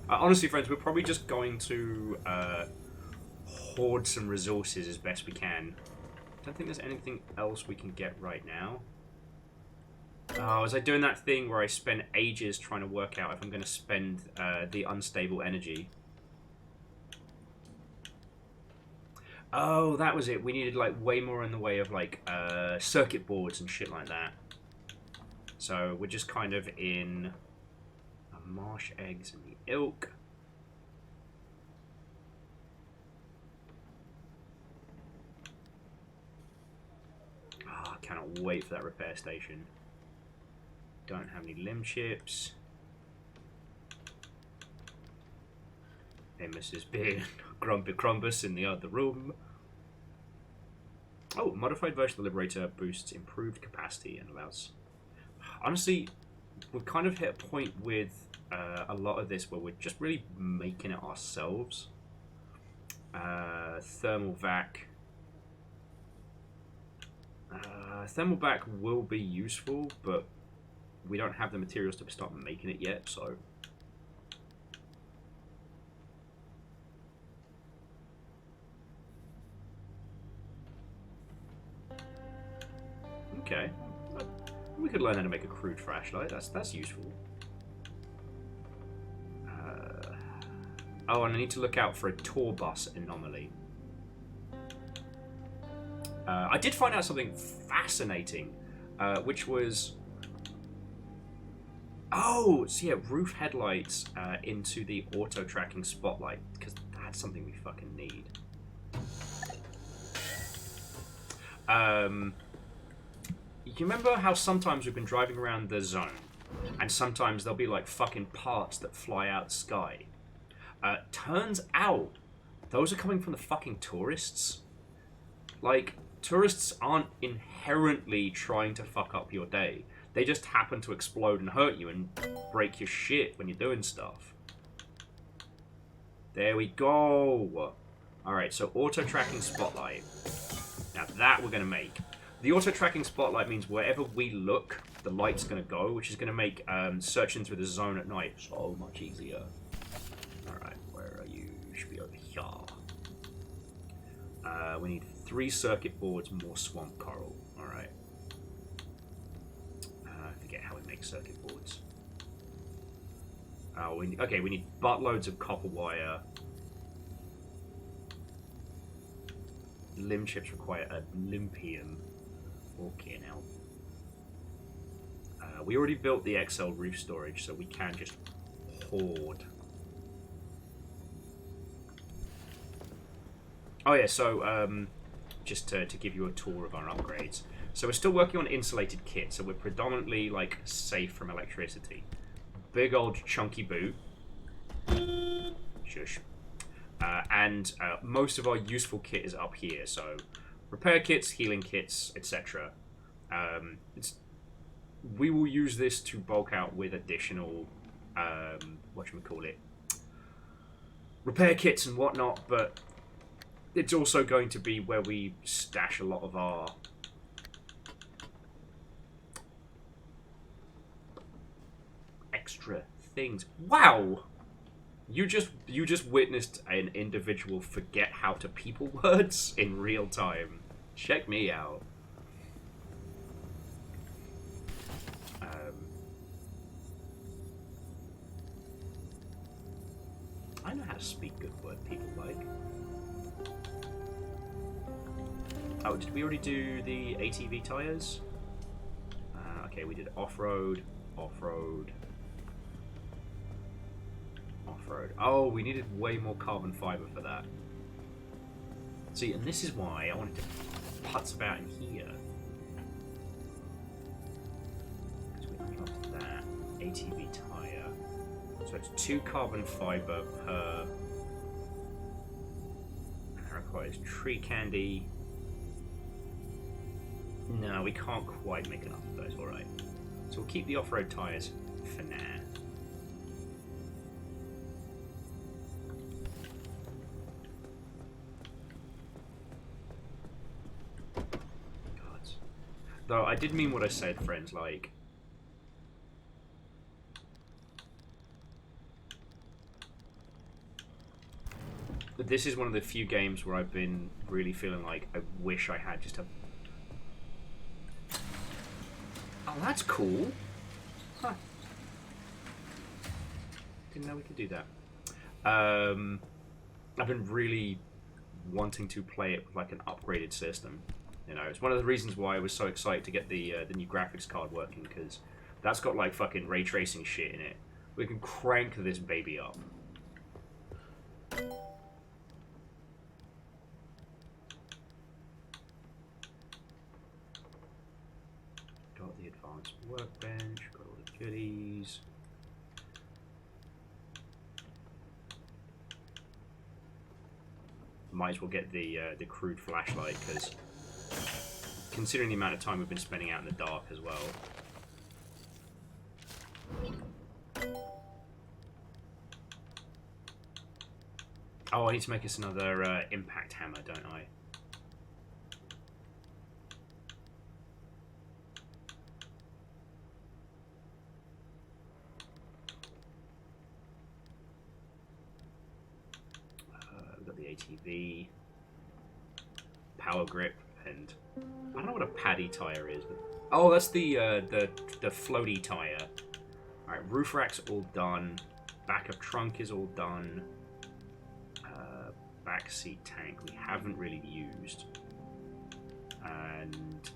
Honestly, friends, we're probably just going to hoard some resources as best we can. I don't think there's anything else we can get right now. Oh, was I doing that thing where I spend ages trying to work out if I'm going to spend the unstable energy? Oh, that was it. We needed like way more in the way of like circuit boards and shit like that. So we're just kind of in marsh eggs and the ilk. Ah, I cannot wait for that repair station. Don't have any limb chips. There must have been Grumpy Crumbus in the other room. Oh, modified version of the Liberator boosts improved capacity and allows... Honestly, we've kind of hit a point with a lot of this where we're just really making it ourselves. Thermal vac. Thermal vac will be useful, but we don't have the materials to start making it yet, so... Okay. We could learn how to make a crude flashlight. That's useful. Oh, and I need to look out for a tour bus anomaly. I did find out something fascinating, which was... Oh, so yeah, roof headlights into the auto-tracking spotlight, because that's something we fucking need. You remember how sometimes we've been driving around the zone, and sometimes there'll be like fucking parts that fly out the sky? Turns out, those are coming from the fucking tourists. Like, tourists aren't inherently trying to fuck up your day. They just happen to explode and hurt you and break your shit when you're doing stuff. There we go. Alright, so auto-tracking spotlight. Now that we're going to make. The auto-tracking spotlight means wherever we look, the light's going to go, which is going to make searching through the zone at night so much easier. Alright, where are you? You should be over here. We need 3 circuit boards, more swamp coral. Alright. I forget how we make circuit boards. We need buttloads of copper wire. Limb chips require a limpium. Okay, now. We already built the XL roof storage, so we can just hoard. Oh yeah, so just to give you a tour of our upgrades. So we're still working on insulated kit, so we're predominantly like safe from electricity. Big old chunky boot. Shush. And most of our useful kit is up here, so repair kits, healing kits, etc. We will use this to bulk out with additional, whatchamacallit, repair kits and whatnot, but it's also going to be where we stash a lot of our extra things. Wow! You just witnessed an individual forget how to people words in real time. Check me out. I know how to speak good word people like. Oh, did we already do the ATV tires? Okay, we did off-road, off-road, off-road. Oh, we needed way more carbon fiber for that. See, and this is why I wanted to putz about in here. So we unlocked that ATV tire. So it's 2 carbon fiber per. And that requires tree candy. No, we can't quite make enough of those, alright. So we'll keep the off-road tyres for now. God. Though I did mean what I said, friends, like... This is one of the few games where I've been really feeling like I wish I had just a... Oh, that's cool. Huh. Didn't know we could do that. I've been really wanting to play it with like an upgraded system. You know, it's one of the reasons why I was so excited to get the new graphics card working, because that's got like fucking ray tracing shit in it. We can crank this baby up. Got the advanced workbench, got all the goodies. Might as well get the crude flashlight, because considering the amount of time we've been spending out in the dark as well. Oh, I need to make us another impact hammer, don't I? We've got the ATV, power grip, and I don't know what a paddy tire is. But... Oh, that's the floaty tire. All right, roof rack's all done. Back of trunk is all done. Back seat tank we haven't really used, and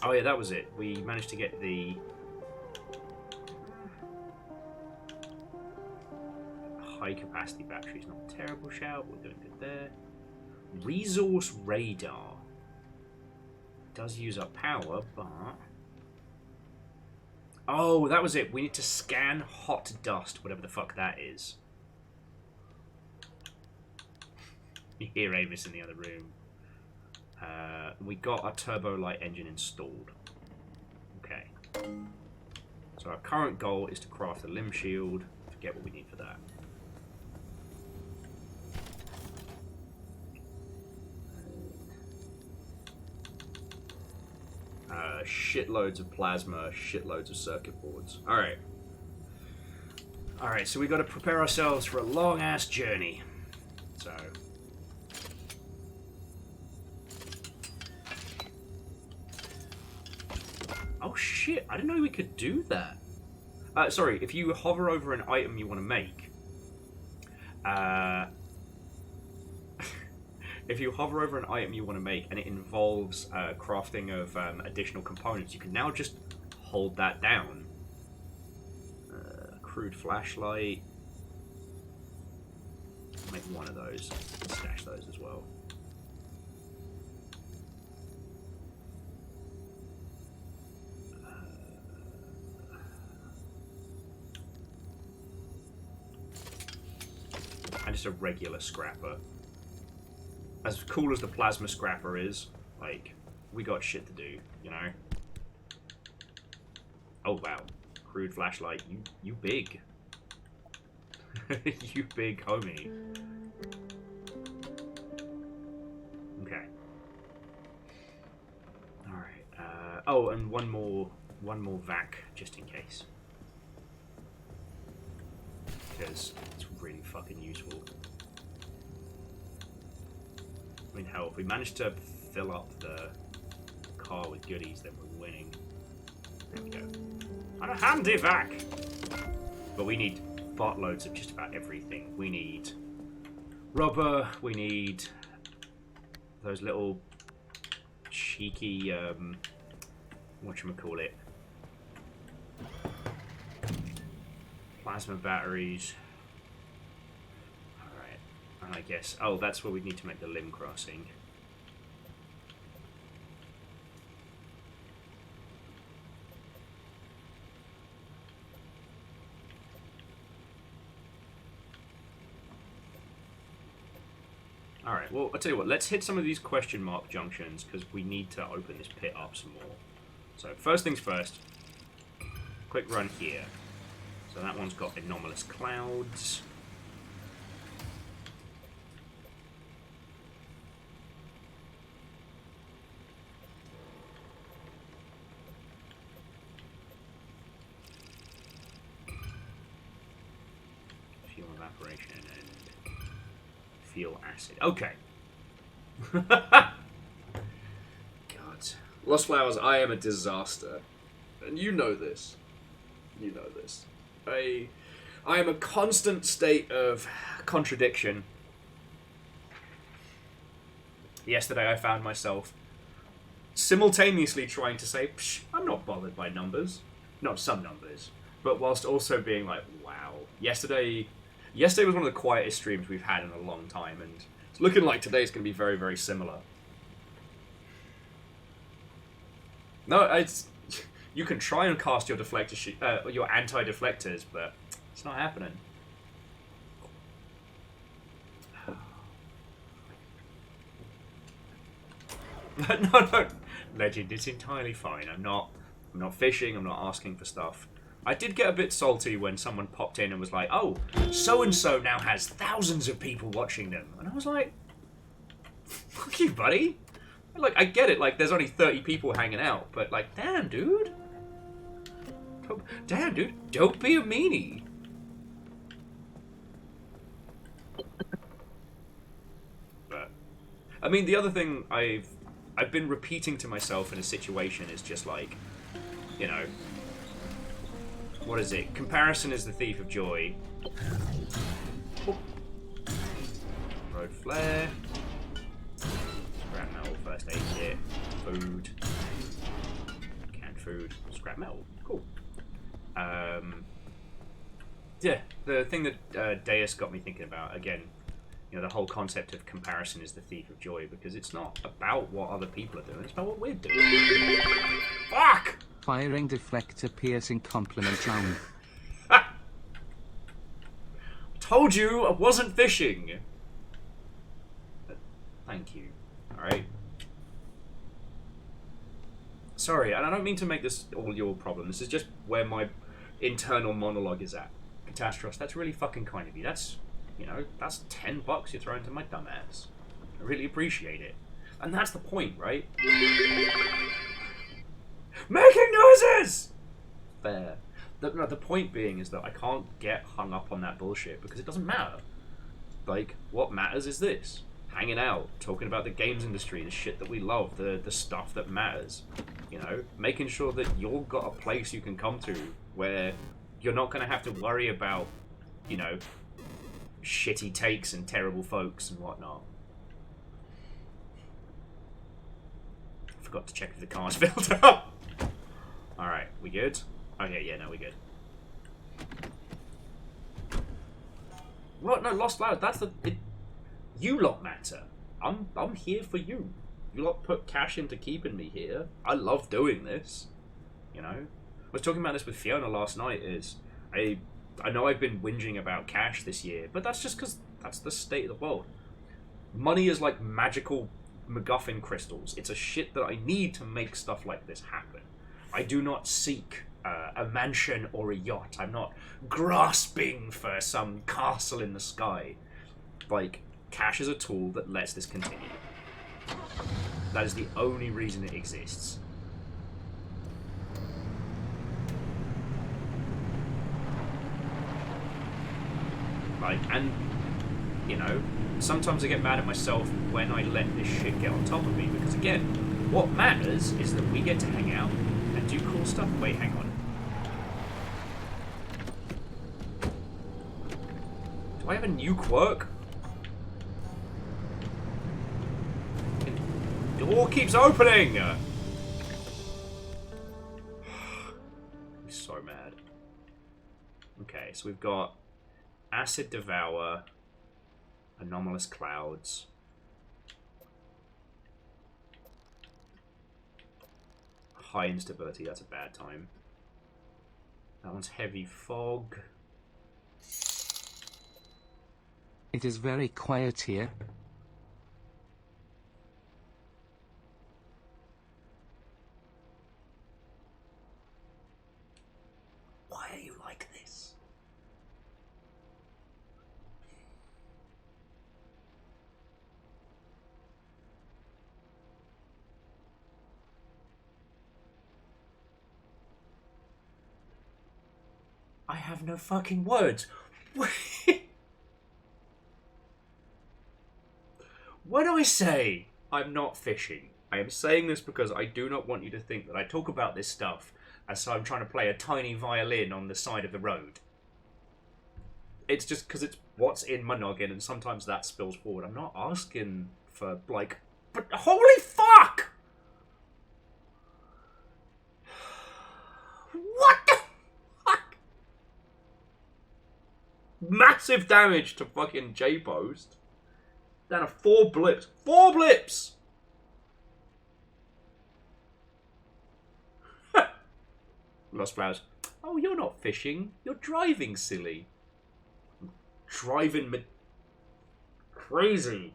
oh yeah, that was it. We managed to get the high capacity batteries. Not a terrible shout. We're doing good there. Resource radar does use up power, but oh, that was it. We need to scan hot dust, whatever the fuck that is. You hear Amos in the other room. We got our turbo light engine installed. Okay. So our current goal is to craft a limb shield. Forget what we need for that. shitloads of plasma, shitloads of circuit boards. Alright. Alright, so we got to prepare ourselves for a long-ass journey. So... Oh shit, I didn't know we could do that. Sorry, if you hover over an item you want to make... if you hover over an item you want to make and it involves crafting of additional components, you can now just hold that down. Crude flashlight. Make one of those. Stash those as well. And just a regular scrapper. As cool as the plasma scrapper is, like, we got shit to do, you know? Oh wow. Crude flashlight, you big. You big homie. Okay. Alright. Oh, and one more vac, just in case. Because it's really fucking useful. I mean, hell, if we manage to fill up the car with goodies, then we're winning. There we go. And a handy vac! But we need buttloads of just about everything. We need rubber, we need those little cheeky, whatchamacallit, plasma batteries. Alright, and I guess, oh, that's where we need to make the limb crossing. Alright, well, I'll tell you what, let's hit some of these question mark junctions, because we need to open this pit up some more. So, first things first, quick run here. So that one's got anomalous clouds. Fuel evaporation and fuel acid. Okay. God. Lost Flowers, I am a disaster. And you know this. You know this. I am a constant state of contradiction. Yesterday I found myself simultaneously trying to say, psh, I'm not bothered by numbers. Not some numbers. But whilst also being like, wow. Yesterday was one of the quietest streams we've had in a long time, and it's looking like today's going to be very, very similar. No, it's... You can try and cast your deflector, your anti-deflectors, but it's not happening. No, Legend, it's entirely fine. I'm not fishing. I'm not asking for stuff. I did get a bit salty when someone popped in and was like, "Oh, so and so now has thousands of people watching them," and I was like, "Fuck you, buddy." Like, I get it. Like, there's only 30 people hanging out, but like, damn, dude. Damn, dude, don't be a meanie. But, I mean, the other thing I've been repeating to myself in a situation is just like, you know, what is it? Comparison is the thief of joy. Oh. Road flare. Scrap metal, first aid kit, food, canned food, scrap metal. Cool. Yeah, the thing that Deus got me thinking about, again, you know, the whole concept of comparison is the thief of joy, because it's not about what other people are doing, it's about what we're doing. Fuck! Firing deflector piercing compliment down. Told you I wasn't fishing! Thank you. Alright? Sorry, and I don't mean to make this all your problem. This is just where my internal monologue is at. Catastrophe, that's really fucking kind of you. That's, you know, that's $10 you're throwing to my dumb ass. I really appreciate it. And that's the point, right? Making noises! Fair. The point being is that I can't get hung up on that bullshit because it doesn't matter. Like, what matters is this. Hanging out, talking about the games industry, the shit that we love, the stuff that matters. You know, making sure that you've got a place you can come to where you're not going to have to worry about, you know, shitty takes and terrible folks and whatnot. Forgot to check if the car's filled up. Alright, we good? Okay, yeah, no, we good. What? No, Lost Loud, that's the... you lot matter. I'm here for you. You lot put cash into keeping me here. I love doing this. You know? I was talking about this with Fiona last night, I know I've been whinging about cash this year, but that's just because that's the state of the world. Money is like magical MacGuffin crystals. It's a shit that I need to make stuff like this happen. I do not seek a mansion or a yacht. I'm not grasping for some castle in the sky. Like, cash is a tool that lets this continue. That is the only reason it exists. Like, and, you know, sometimes I get mad at myself when I let this shit get on top of me, because again, what matters is that we get to hang out and do cool stuff. Wait, hang on. Do I have a new quirk? The door keeps opening! I'm so mad. Okay, so we've got Acid Devour, Anomalous Clouds, High Instability, that's a bad time. That one's Heavy Fog. It is very quiet here. Why are you like this? I have no fucking words. When I say I'm not fishing, I am saying this because I do not want you to think that I talk about this stuff as so I'm trying to play a tiny violin on the side of the road. It's just because it's what's in my noggin, and sometimes that spills forward. I'm not asking for, like... But holy fuck! What the fuck? Massive damage to fucking J-Post. Down to 4 blips. 4 blips! Lost Flowers. Oh, you're not fishing. You're driving, silly. Driving me crazy.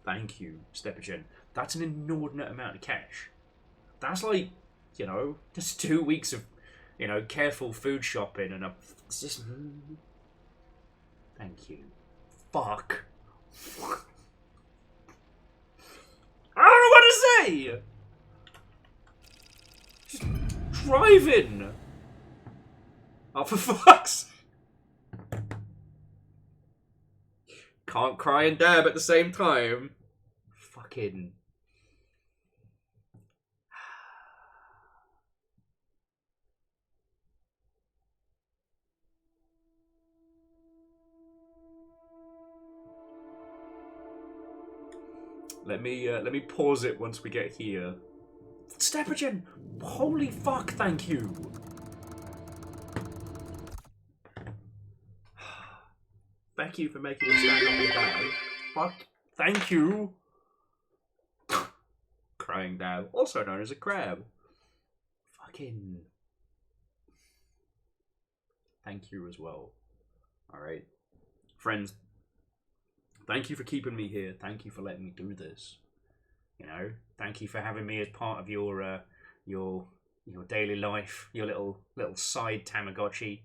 Thank you, Steppagen. That's an inordinate amount of cash. That's like, you know, just 2 weeks of, you know, careful food shopping and it's just... Thank you. Fuck. I don't know what to say! Just driving! Oh, for fuck's sake. Can't cry and dab at the same time. Fucking... Let me pause it once we get here. Steppagen! Holy fuck, thank you! Thank you for making me stand up and down. Fuck, thank you! Crying down, also known as a crab. Fucking... Thank you as well. Alright. Friends, thank you for keeping me here. Thank you for letting me do this. You know, thank you for having me as part of your daily life, your little side Tamagotchi.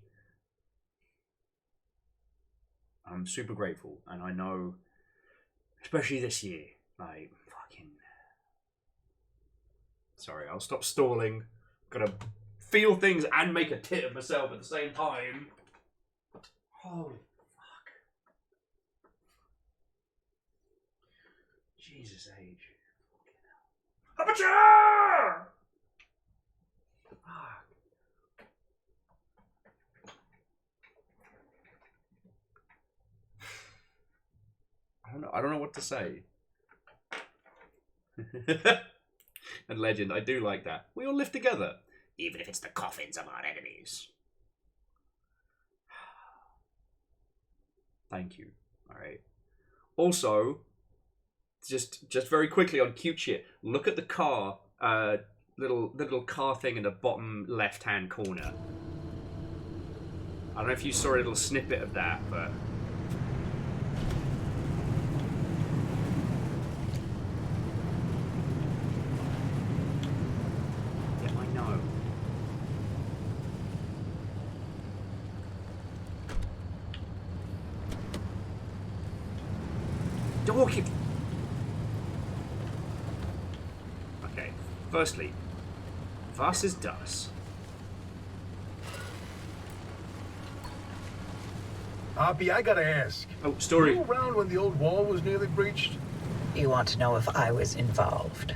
I'm super grateful, and I know, especially this year, like, fucking Sorry, I'll stop stalling. Gotta feel things and make a tit of myself at the same time. Holy fuck. Jesus age. Aperture! Fuck. I don't know what to say. And Legend, I do like that. We all live together, even if it's the coffins of our enemies. Thank you. All right. Also, just very quickly on cute shit. Look at the car, little car thing in the bottom left-hand corner. I don't know if you saw a little snippet of that, but. Walking. Okay. Firstly, was ist das? Hoppy, I gotta ask. Oh, story. Were you around when the old wall was nearly breached? You want to know if I was involved?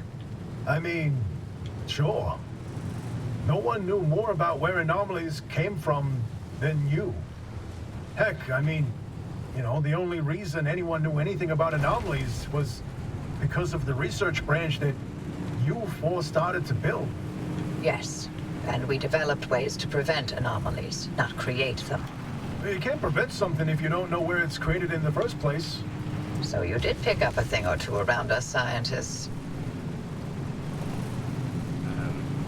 I mean, sure. No one knew more about where anomalies came from than you. Heck, I mean, you know, the only reason anyone knew anything about anomalies was because of the research branch that you four started to build. Yes, and we developed ways to prevent anomalies, not create them. You can't prevent something if you don't know where it's created in the first place. So you did pick up a thing or two around us scientists.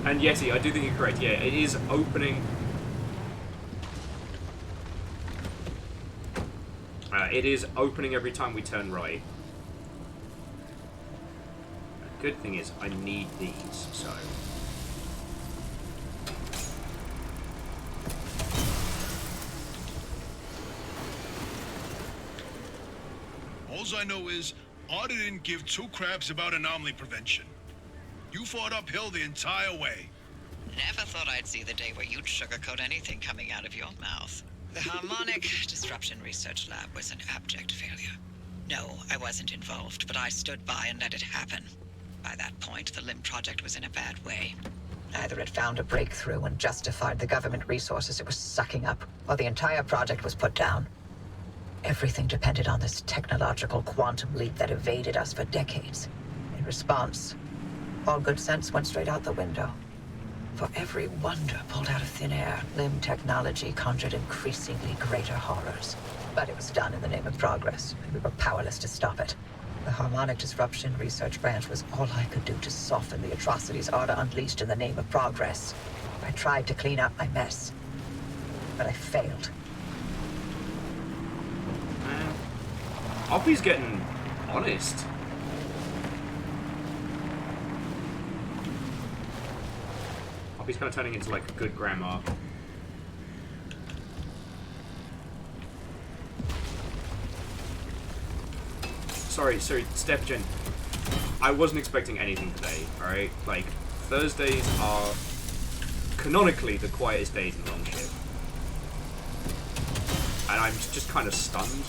And Yeti, I do think you're correct. Yeah, it is opening. It is opening every time we turn right. The good thing is I need these, so. Alls I know is, Arda didn't give two craps about anomaly prevention. You fought uphill the entire way. Never thought I'd see the day where you'd sugarcoat anything coming out of your mouth. The Harmonic Disruption Research Lab was an abject failure. No, I wasn't involved, but I stood by and let it happen. By that point, the LIM project was in a bad way. Either it found a breakthrough and justified the government resources it was sucking up, or the entire project was put down. Everything depended on this technological quantum leap that evaded us for decades. In response, all good sense went straight out the window. For every wonder pulled out of thin air, LIM technology conjured increasingly greater horrors. But it was done in the name of progress, and we were powerless to stop it. The Harmonic Disruption Research Branch was all I could do to soften the atrocities Arda unleashed in the name of progress. I tried to clean up my mess, but I failed. Oppie's getting honest. Oppie's kind of turning into like a good grandma. Sorry, Stepgen. I wasn't expecting anything today, alright? Like, Thursdays are canonically the quietest days in Longship. And I'm just kind of stunned.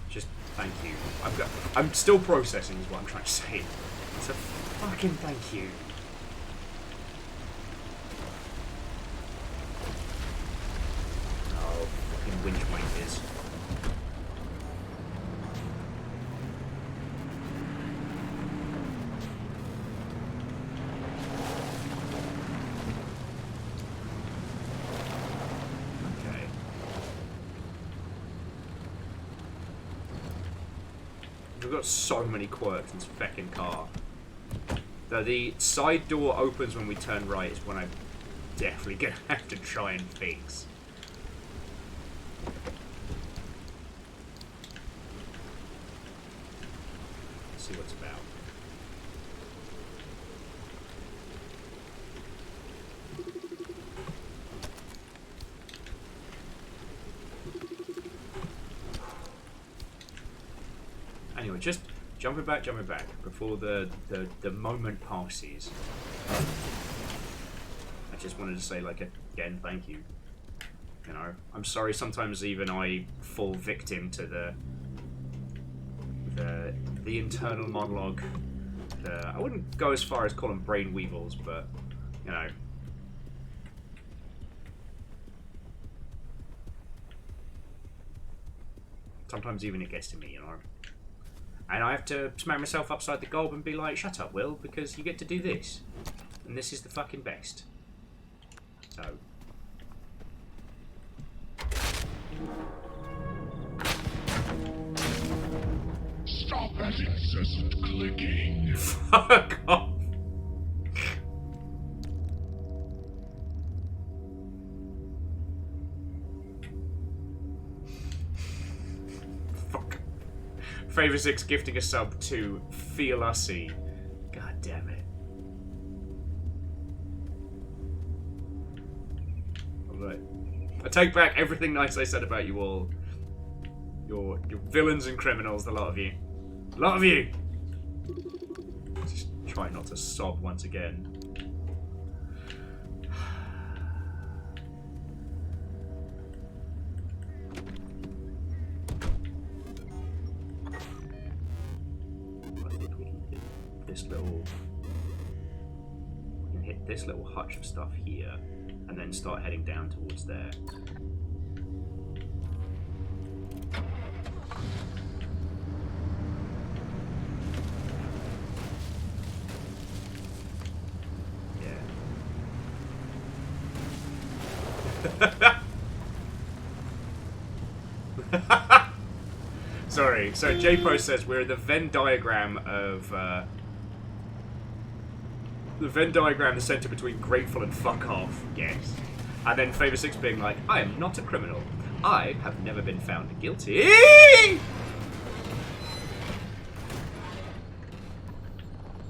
Just thank you. I'm still processing is what I'm trying to say. It's a fucking thank you. Oh, fucking winch wankers. We've got so many quirks in this feckin' car. The side door opens when we turn right is when I'm definitely gonna have to try and fix. Let's see what's about. just jumping back before the moment passes. I just wanted to say, like, again, thank you. You know, I'm sorry sometimes even I fall victim to the internal monologue. I wouldn't go as far as call them brain weevils, but, you know. Sometimes even it gets to me, you know. And I have to smack myself upside the gob and be like, shut up, Will, because you get to do this. And this is the fucking best. So. Stop that incessant clicking. Fuck off. Fuck. Favor 6 gifting a sub to Feel Ussy. God damn it. Alright. I take back everything nice I said about you all. You're villains and criminals, the lot of you. A lot of you! Just try not to sob once again. This little... We can hit this little hutch of stuff here, and then start heading down towards there. Sorry, so JPO says we're the Venn diagram of the Venn diagram, the center between grateful and fuck off. Yes. And then Favor 6 being like, I am not a criminal. I have never been found guilty.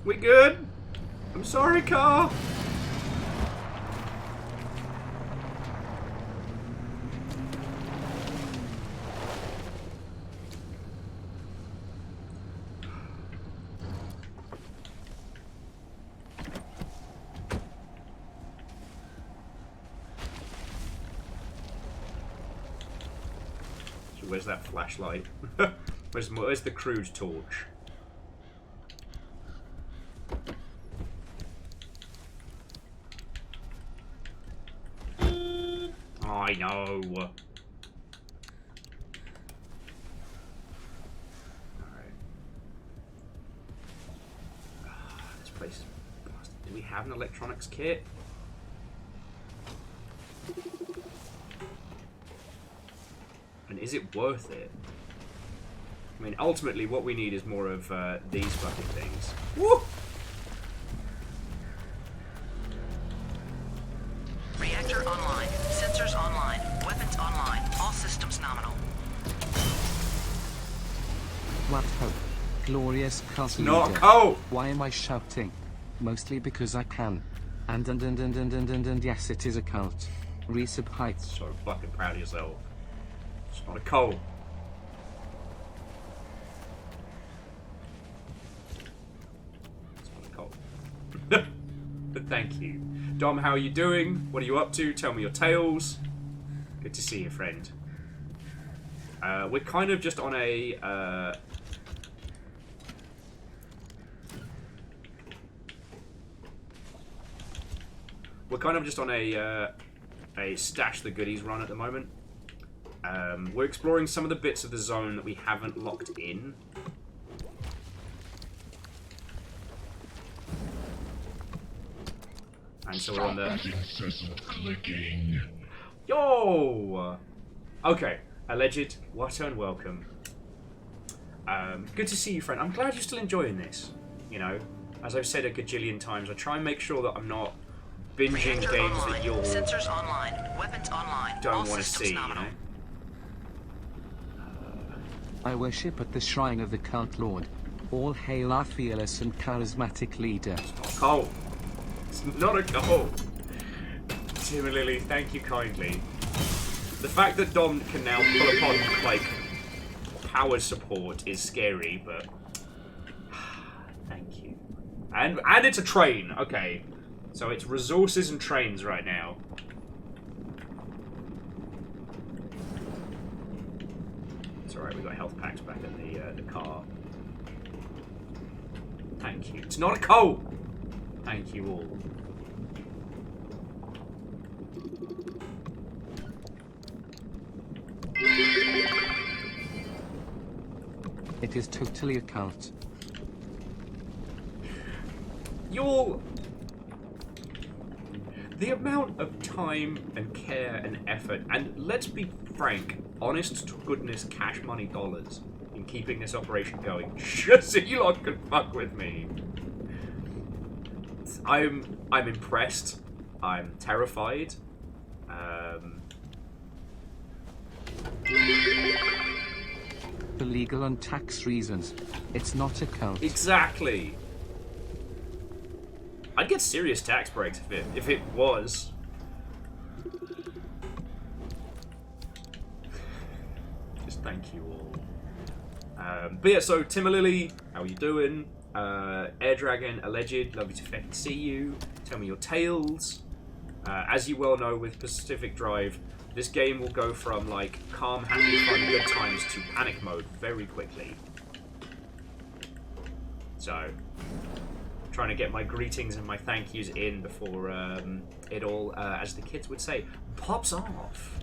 We good? I'm sorry, car. Where's that flashlight? Where's the crude torch? I know. Alright. This place is... Do we have an electronics kit? And is it worth it? I mean, ultimately, what we need is more of these fucking things. Woo! Reactor online. Sensors online. Weapons online. All systems nominal. What hope? Glorious cult leader. Not a cult! Why am I shouting? Mostly because I can. And yes, it is a cult. Resub heights. So fucking proud of yourself. It's not a cult. It's not a cult. But thank you. Dom, how are you doing? What are you up to? Tell me your tales. Good to see you, friend. We're kind of just on a... We're kind of just on a stash the goodies run at the moment. We're exploring some of the bits of the zone that we haven't locked in. And so we're on the... incessant clicking. Yo! Okay, alleged, what and welcome. Good to see you, friend. I'm glad you're still enjoying this. You know, as I've said a gajillion times, I try and make sure that I'm not binging Reactor games online. that you Sensors online. Weapons online. All don't want to systems see, you nominal. know? I worship at the shrine of the cult lord. All hail our fearless and charismatic leader. It's not a cult. It's not a cult. Tim and Lily, thank you kindly. The fact that Dom can now pull upon, like, power support is scary, but thank you. And it's a train. Okay, so it's resources and trains right now. It's alright. We got health packs back in the car. Thank you. It's not a coal. Thank you all. It is totally a cult. The amount of time and care and effort, and let's be frank, honest to goodness cash money dollars in keeping this operation going, just so you lot can fuck with me. I'm impressed. I'm terrified. For legal and tax reasons, it's not a cult. Exactly. I'd get serious tax breaks if it was. Just thank you all. But yeah, so Timberlily, how are you doing? Air Dragon, Alleged, lovely to fucking see you. Tell me your tales. As you well know, with Pacific Drive, this game will go from like calm, happy, fun, good times to panic mode very quickly. So, trying to get my greetings and my thank yous in before it all, as the kids would say, pops off.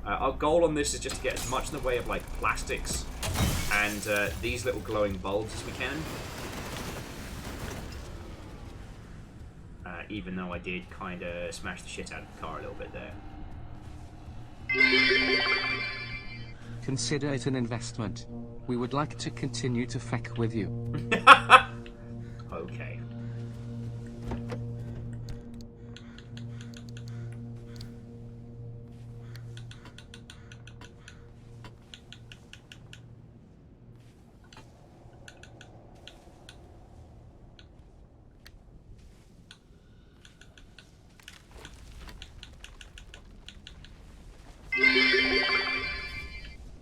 Our goal on this is just to get as much in the way of like plastics and these little glowing bulbs as we can. Even though I did kind of smash the shit out of the car a little bit there. Consider it an investment. We would like to continue to feck with you. Okay.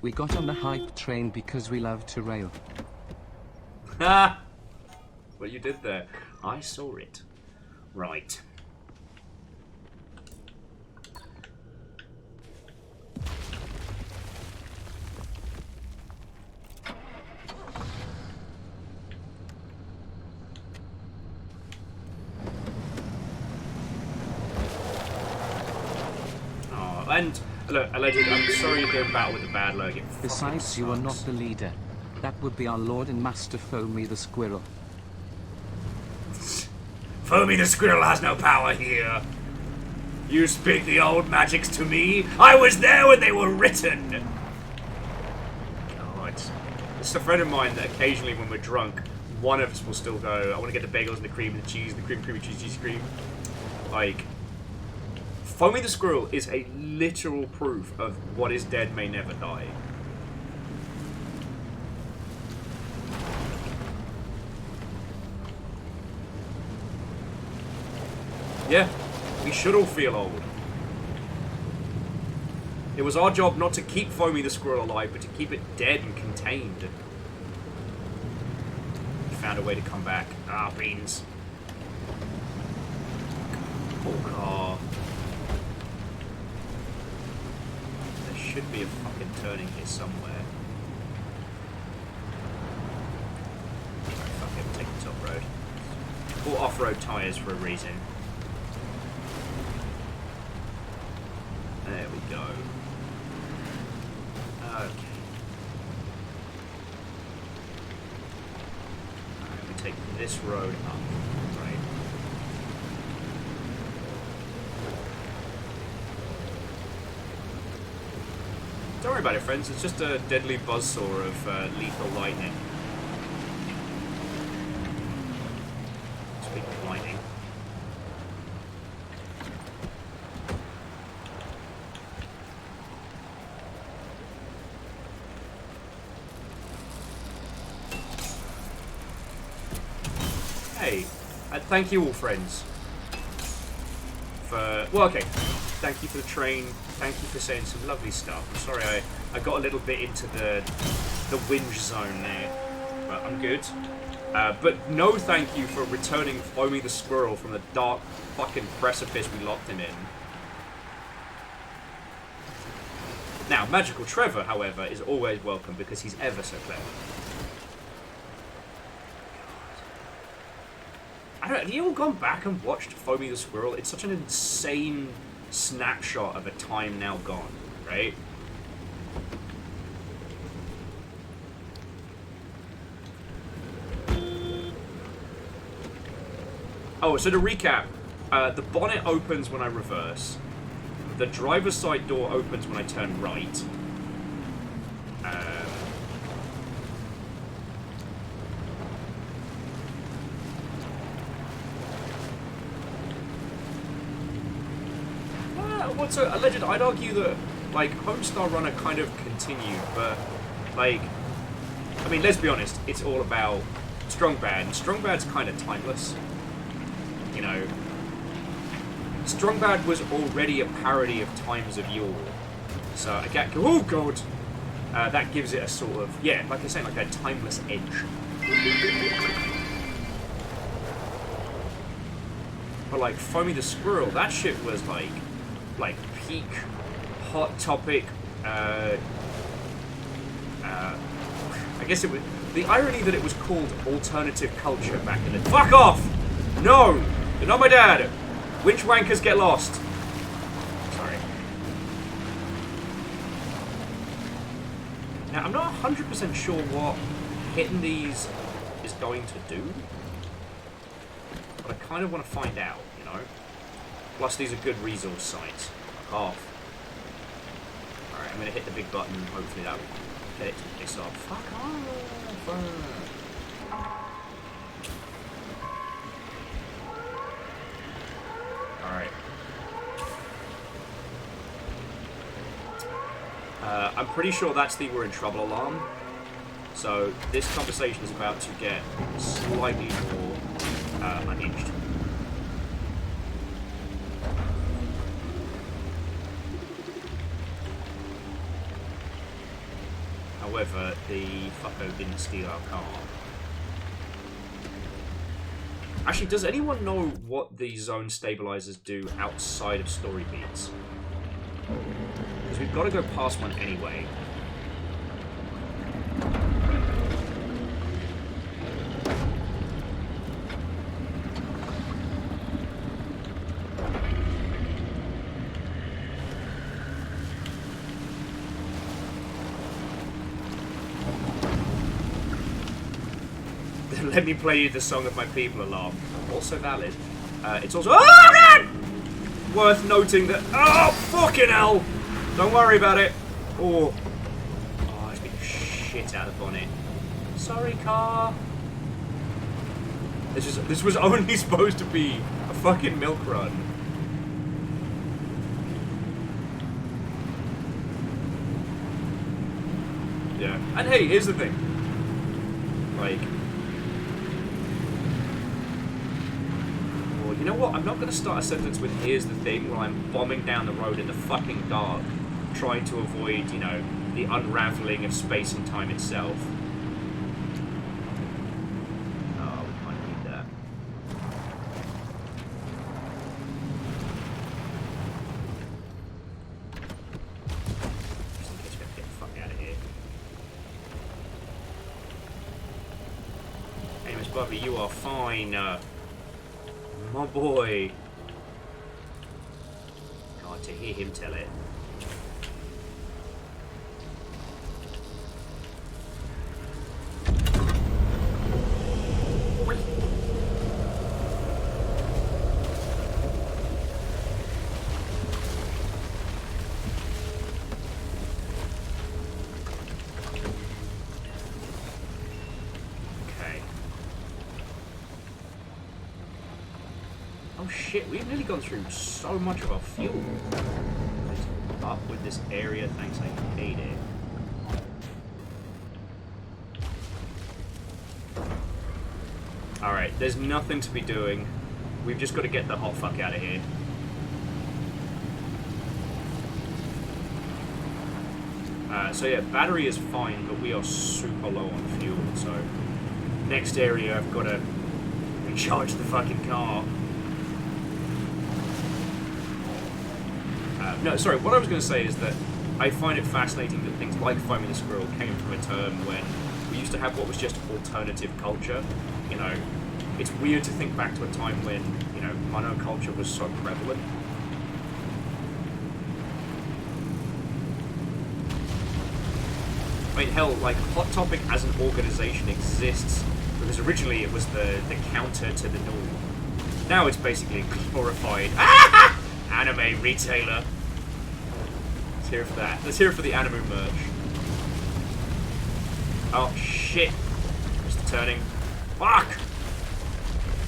We got on the hype train because we love to rail. Ha! What you did there. I saw it. Right. Oh, and look, Alleged, I'm sorry you're doing battle with the bad lurg. Besides, you are not the leader. That would be our Lord and Master Foamy the Squirrel. Foamy the Squirrel has no power here. You speak the old magics to me? I was there when they were written! God. It's a friend of mine that occasionally when we're drunk, one of us will still go, I want to get the bagels and the cream and the cheese, the cream, creamy cheese, cheese, cream. Like, Foamy the Squirrel is a literal proof of what is dead may never die. Yeah, we should all feel old. It was our job not to keep Foamy the Squirrel alive, but to keep it dead and contained. We found a way to come back. Ah, beans. Poor car. There should be a fucking turning here somewhere. Alright, fuck it, we'll take the top road. Bought off-road tyres for a reason. There we go. Okay. Alright, we take this road up, right? Don't worry about it, friends. It's just a deadly buzzsaw of lethal lightning. Speaking of lightning. Hey, thank you all, friends, for... Well, okay. Thank you for the train. Thank you for saying some lovely stuff. I'm sorry I got a little bit into the whinge zone there. But I'm good. But no thank you for returning Foamy the Squirrel from the dark fucking precipice we locked him in. Now, Magical Trevor, however, is always welcome because he's ever so clever. I don't know, have you all gone back and watched Foamy the Squirrel? It's such an insane snapshot of a time now gone, right? Oh, so to recap, the bonnet opens when I reverse. The driver's side door opens when I turn right. What's alleged? I'd argue that, like, Homestar Runner kind of continued, but, like, I mean, let's be honest, it's all about Strong Bad, and Strong Bad's kind of timeless. You know, Strong Bad was already a parody of Times of Yore, so I get, oh god, that gives it a sort of, yeah, like I say, like a timeless edge. But like Foamy the Squirrel, that shit was like peak hot topic. I guess it was the irony that it was called alternative culture back in the. Fuck off! No, you're not my dad. Winch wankers get lost. Sorry. Now I'm not 100% sure what hitting these is going to do, but I kind of want to find out. You know. Plus, these are good resource sites. Fuck off. Alright, I'm going to hit the big button. Hopefully that will get it to piss off. Fuck off! Alright. I'm pretty sure that's the we're in trouble alarm. So, this conversation is about to get slightly more unhinged. However, the fucko didn't steal our car. Actually, does anyone know what the zone stabilizers do outside of story beats? Because we've got to go past one anyway. Let me play you the Song of My People alarm. Also valid. It's also worth noting that. Oh, fucking hell! Don't worry about it. Oh, it's been shit out of the bonnet. Sorry, car. This was only supposed to be a fucking milk run. Yeah. And hey, here's the thing. Like. You know what? I'm not going to start a sentence with "here's the thing" while I'm bombing down the road in the fucking dark, trying to avoid, you know, the unraveling of space and time itself. Oh, we might need that. Just in case we have to get the fuck out of here. Hey, Miss Bobby, you are fine. My boy. God, to hear him tell it. Shit, we've nearly gone through so much of our fuel. Just up with this area, thanks, I hate it. Alright, there's nothing to be doing. We've just got to get the hot fuck out of here. So yeah, battery is fine, but we are super low on fuel, so next area I've got to recharge the fucking car. No, sorry, what I was going to say is that I find it fascinating that things like Fighting the Squirrel came from a turn when we used to have what was just alternative culture. You know, it's weird to think back to a time when, you know, monoculture was so prevalent. I mean, hell, like, Hot Topic as an organization exists because originally it was the counter to the norm. Now it's basically a glorified anime retailer. Let's hear it for that. Let's hear it for the anime merch. Oh, shit. Just turning. Fuck!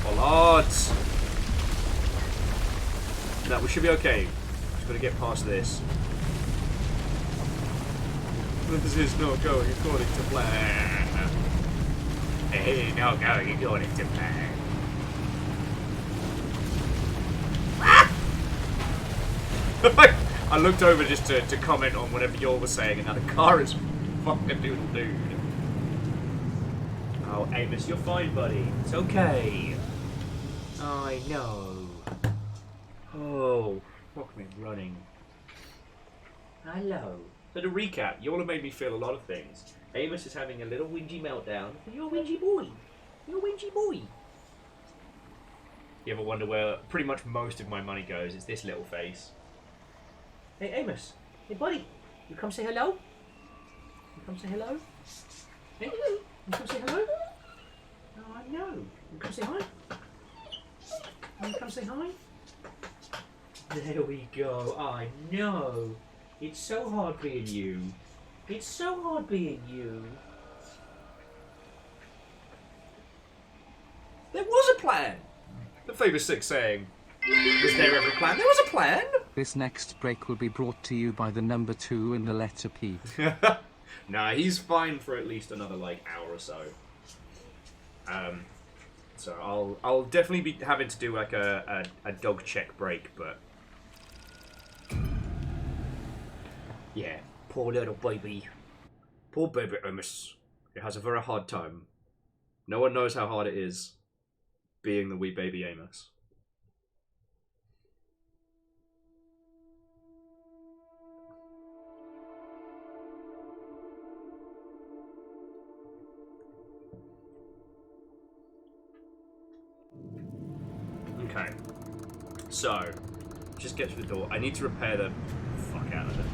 Bollards! No, we should be okay. Just gotta get past this. This is not going according to plan. Hey, not going according to plan. Ah! I looked over just to comment on whatever you all were saying, and now the car is fucking doodle dude. Oh, Amos, you're fine, buddy. It's okay. I know. Oh, fuck me, running. Hello. So to recap, you all have made me feel a lot of things. Amos is having a little whingy meltdown. You're a whingy boy. You're a whingy boy. You ever wonder where pretty much most of my money goes? It's this little face. Hey, Amos. Hey, buddy. You come say hello? You come say hello? Hey, you come say hello? Oh, I know. You come say hi? Oh, you come say hi? There we go. I know. It's so hard being you. It's so hard being you. There was a plan. The famous six saying, was there ever a plan? There was a plan. This next break will be brought to you by the number 2 and the letter P. Nah, he's fine for at least another like hour or so. So I'll definitely be having to do like a dog check break, but yeah, poor little baby. Poor baby Amos. It has a very hard time. No one knows how hard it is being the wee baby Amos. Okay. So, just get through the door. I need to repair the fuck out of the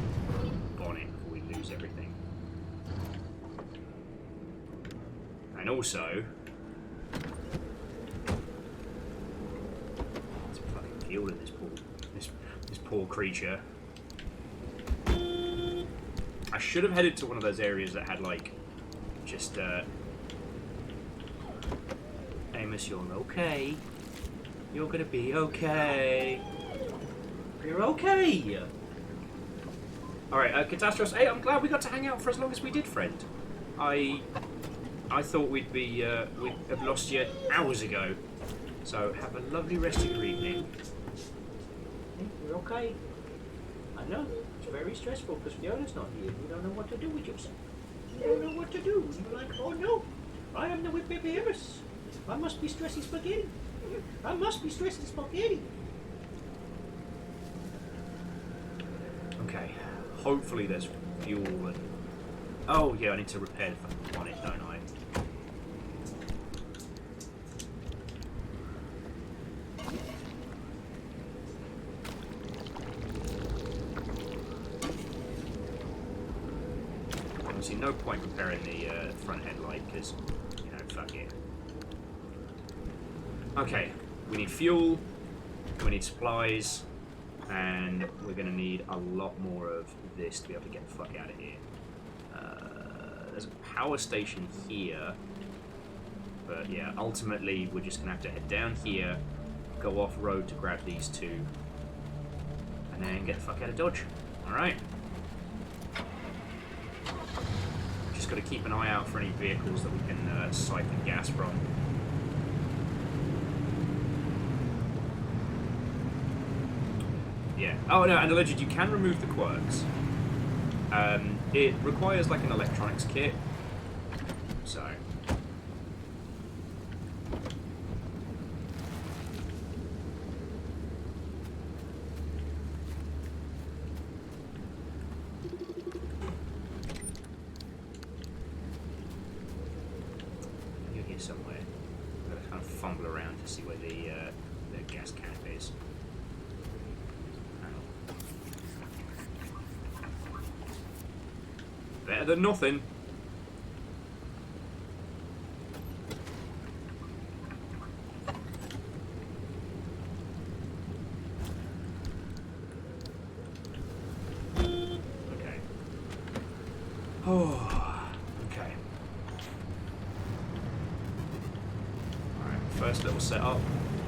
bonnet before we lose everything. And also, it's fucking fuel in this poor creature. I should have headed to one of those areas that had like just Amos, you're okay. You're gonna be okay. You're okay. Alright, Catastrophe. Hey, I'm glad we got to hang out for as long as we did, friend. I thought we'd have lost you hours ago. So have a lovely rest of your evening. You're okay. I know, it's very stressful because Fiona's not here. You don't know what to do with yourself. You don't know what to do. You're like, oh no, I am the whip baby Amos. I must be stressing spaghetti. I must be stressing spaghetti. Okay, hopefully there's fuel and... Oh yeah, I need to repair the fucking bonnet, don't I? Obviously no point repairing the front headlight because, you know, fuck it. Okay, we need fuel, we need supplies, and we're going to need a lot more of this to be able to get the fuck out of here. There's a power station here, but yeah, ultimately we're just going to have to head down here, go off-road to grab these two, and then get the fuck out of Dodge. Alright. Just got to keep an eye out for any vehicles that we can siphon gas from. Yeah. Oh no, and alleged you can remove the quirks. It requires like an electronics kit, so. You're here somewhere. I'm gonna kind of fumble around to see where the gas cap is. Better than nothing. Okay. Oh, okay. Alright, first little setup.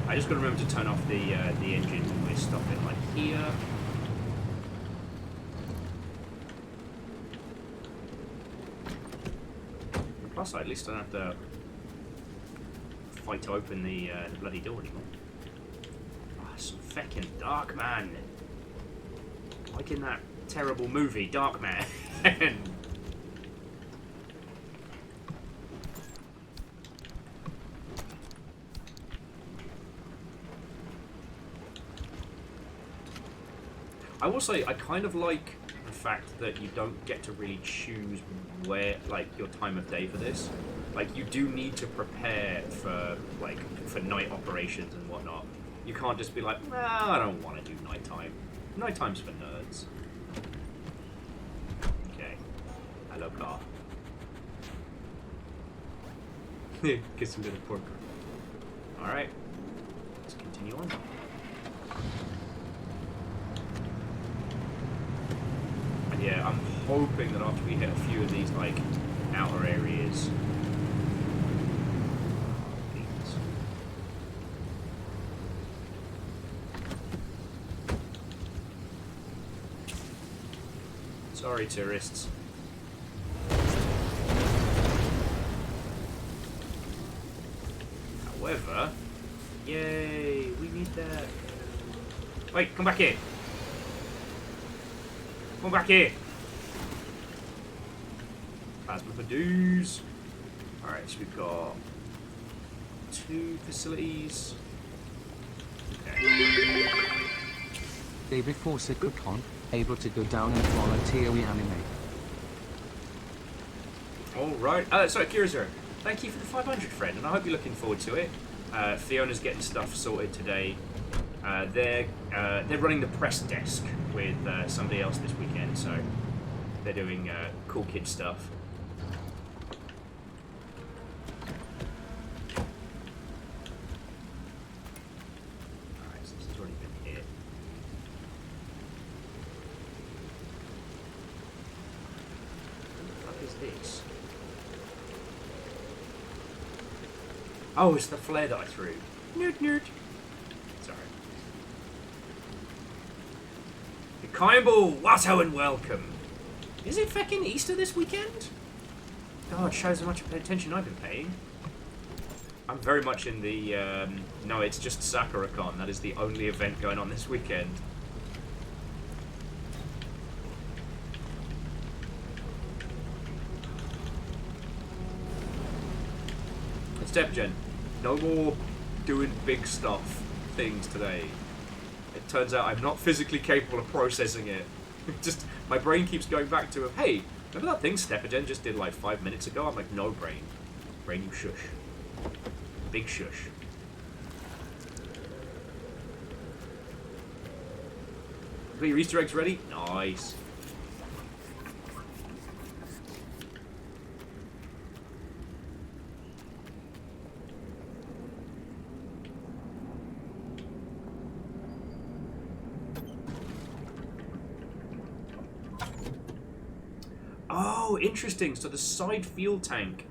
I just gotta remember to turn off the engine when we're stopping like here. Plus, at least I don't have to fight to open the bloody door anymore. Oh, it's so feckin' dark, man. Like in that terrible movie, Dark Man. I will say, I kind of like the fact that you don't get to really choose where, like, your time of day for this. Like, you do need to prepare for, like, for night operations and whatnot. You can't just be like, nah, I don't want to do nighttime. Nighttime's for nerds. Okay. Hello, car. Get some bit of pork. Alright. Let's continue on. Yeah, I'm hoping that after we hit a few of these, like, outer areas... Sorry, tourists. However... Yay! We need that! Wait, come back here! Come back here! Plasma for dues. Alright, so we've got 2 facilities. Okay. Day before Cyclocon, able to go down and volunteer reanimate. Alright. Sorry, Kirizer. Thank you for the 500, friend, and I hope you're looking forward to it. Fiona's getting stuff sorted today. They're running the press desk with somebody else this weekend, so they're doing cool kid stuff. Alright, so this has already been hit. What the fuck is this? Oh, it's the flare that I threw. Nerd. Sorry. Kimball, Watto and welcome. Is it fucking Easter this weekend? God, shows how much attention I've been paying. I'm very much in the, no, it's just SakuraCon. That is the only event going on this weekend. Stepgen, no more doing big stuff things today. It turns out I'm not physically capable of processing it. Just, my brain keeps going back to, hey, remember that thing Stepgen just did like 5 minutes ago? I'm like, no, brain. Brain, you shush. Big shush. Got your Easter eggs ready? Nice. Oh, interesting. So the side fuel tank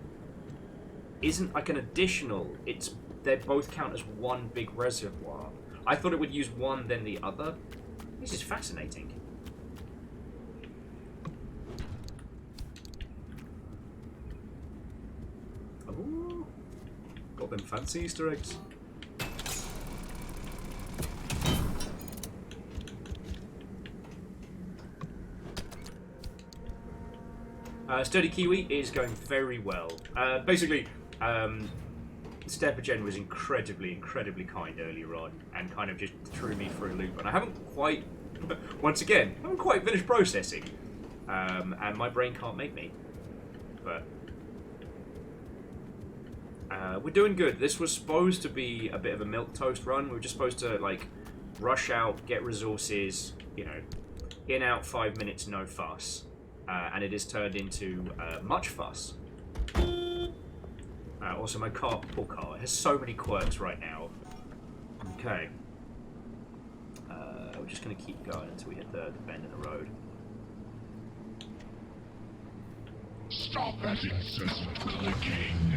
isn't like an additional. They both count as one big reservoir. I thought it would use one then the other. This is fascinating. Ooh, got them fancy Easter eggs. Sturdy Kiwi is going very well. Basically, Stepagen was incredibly kind earlier on, and kind of just threw me for a loop. And I haven't quite, once again, finished processing. And my brain can't make me. But we're doing good. This was supposed to be a bit of a milquetoast run. We were just supposed to, like, rush out, get resources, you know, in, out, 5 minutes, no fuss. And it has turned into much fuss. Also, my car, poor car, it has so many quirks right now. Okay. We're just going to keep going until we hit the bend in the road. Stop that incessant clicking.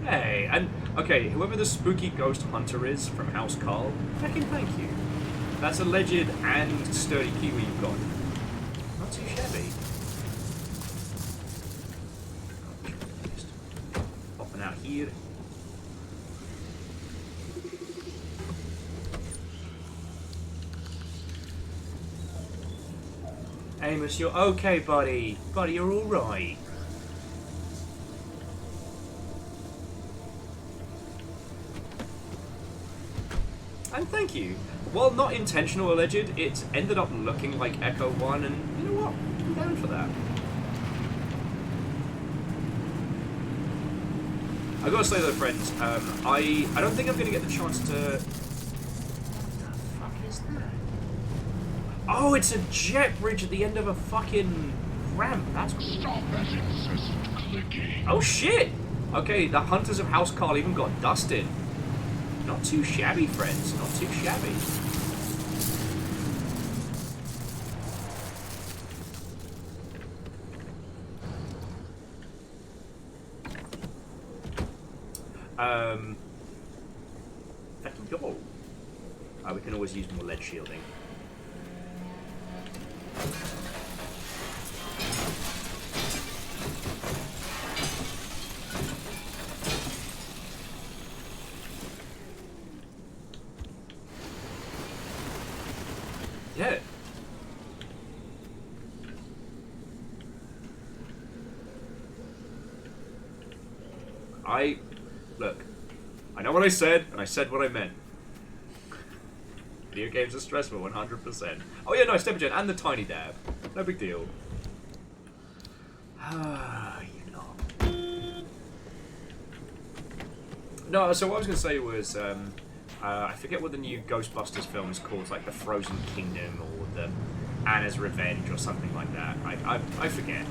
Hey, and, okay, whoever the spooky ghost hunter is from House Carl, fucking thank you. That's alleged and Sturdy Kiwi you've got. Not too shabby. Just popping out here. Amos, you're okay, buddy. Buddy, you're alright. And thank you. While not intentional, alleged, it ended up looking like Echo 1, and you know what? I'm down for that. I gotta say though, friends, I don't think I'm gonna get the chance to... What the fuck is that? Oh, it's a jet bridge at the end of a fucking ramp. That's cool. Stop that incessant clicking. Oh shit! Okay, the Hunters of House Carl even got dusted. Not too shabby, friends. Not too shabby. Fucking go. We can always use more lead shielding. Yeah. Look, I know what I said, and I said what I meant. Video games are stressful, 100%. Oh yeah, no, Stepagen and the Tiny Dab. No big deal. You know. No, so what I was going to say was, I forget what the new Ghostbusters film is called, like the Frozen Kingdom or the Anna's Revenge or something like that. I forget.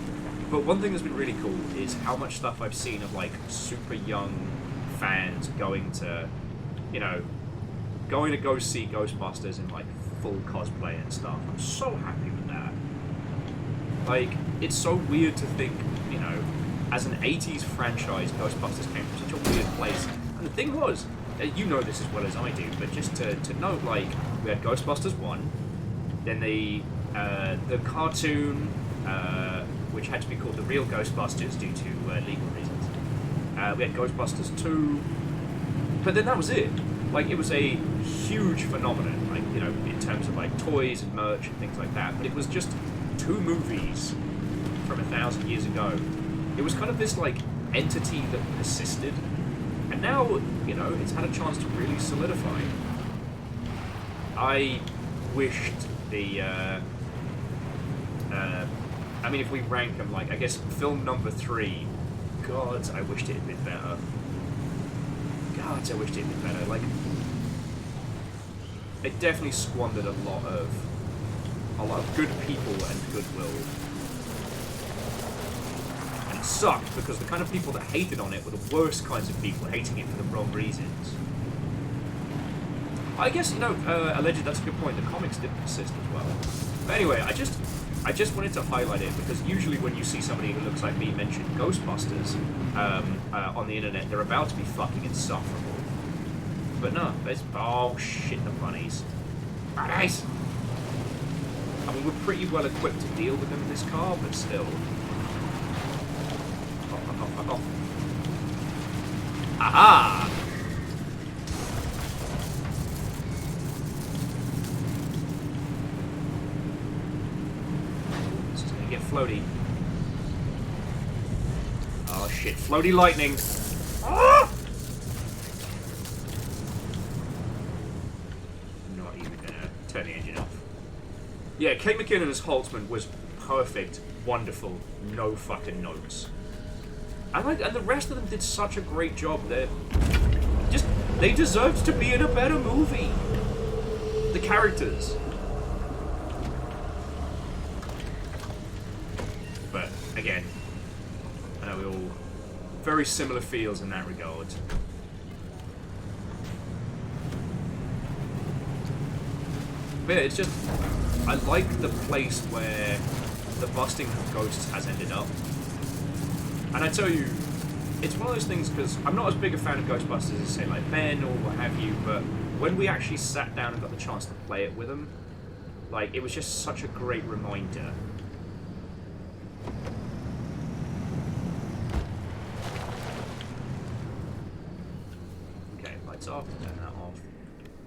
But one thing that's been really cool is how much stuff I've seen of like super young fans going to, you know, going to go see Ghostbusters in like full cosplay and stuff. I'm so happy with that. Like, it's so weird to think, you know, as an 80s franchise, Ghostbusters came from such a weird place. And the thing was, you know this as well as I do, but just to note, like, we had Ghostbusters 1, then the cartoon, which had to be called The Real Ghostbusters due to legal reasons. We had Ghostbusters 2, but then that was it. Like, it was a huge phenomenon, like, you know, in terms of, like, toys and merch and things like that, but it was just 2 movies from 1,000 years ago. It was kind of this, like, entity that persisted, and now, you know, it's had a chance to really solidify. I wished the, I mean, if we rank them, like, I guess film number 3, God, I wished it had been better. God, I wished it had been better. Like, it definitely squandered a lot of good people and goodwill. And it sucked because the kind of people that hated on it were the worst kinds of people, hating it for the wrong reasons. I guess, you know, alleged, that's a good point. The comics did persist as well. But anyway, I just wanted to highlight it because usually when you see somebody who looks like me mention Ghostbusters on the internet, they're about to be fucking insufferable. But no, there's... Oh, shit, the bunnies. Bunnies! I mean, we're pretty well equipped to deal with them in this car, but still. Fuck off, fuck off. Aha! This is gonna get floaty. shit. Floaty lightning. Ah! Not even gonna turn the engine off. Yeah, Kate McKinnon as Holtzman was perfect, wonderful, no fucking notes. And the rest of them did such a great job. They deserved to be in a better movie. The characters. But again, I know we all very similar feels in that regard. But yeah, it's just I like the place where the busting of ghosts has ended up. And I tell you, it's one of those things, because I'm not as big a fan of Ghostbusters as, say, like Ben or what have you, but when we actually sat down and got the chance to play it with them, like, it was just such a great reminder. Okay, lights off, turn that off,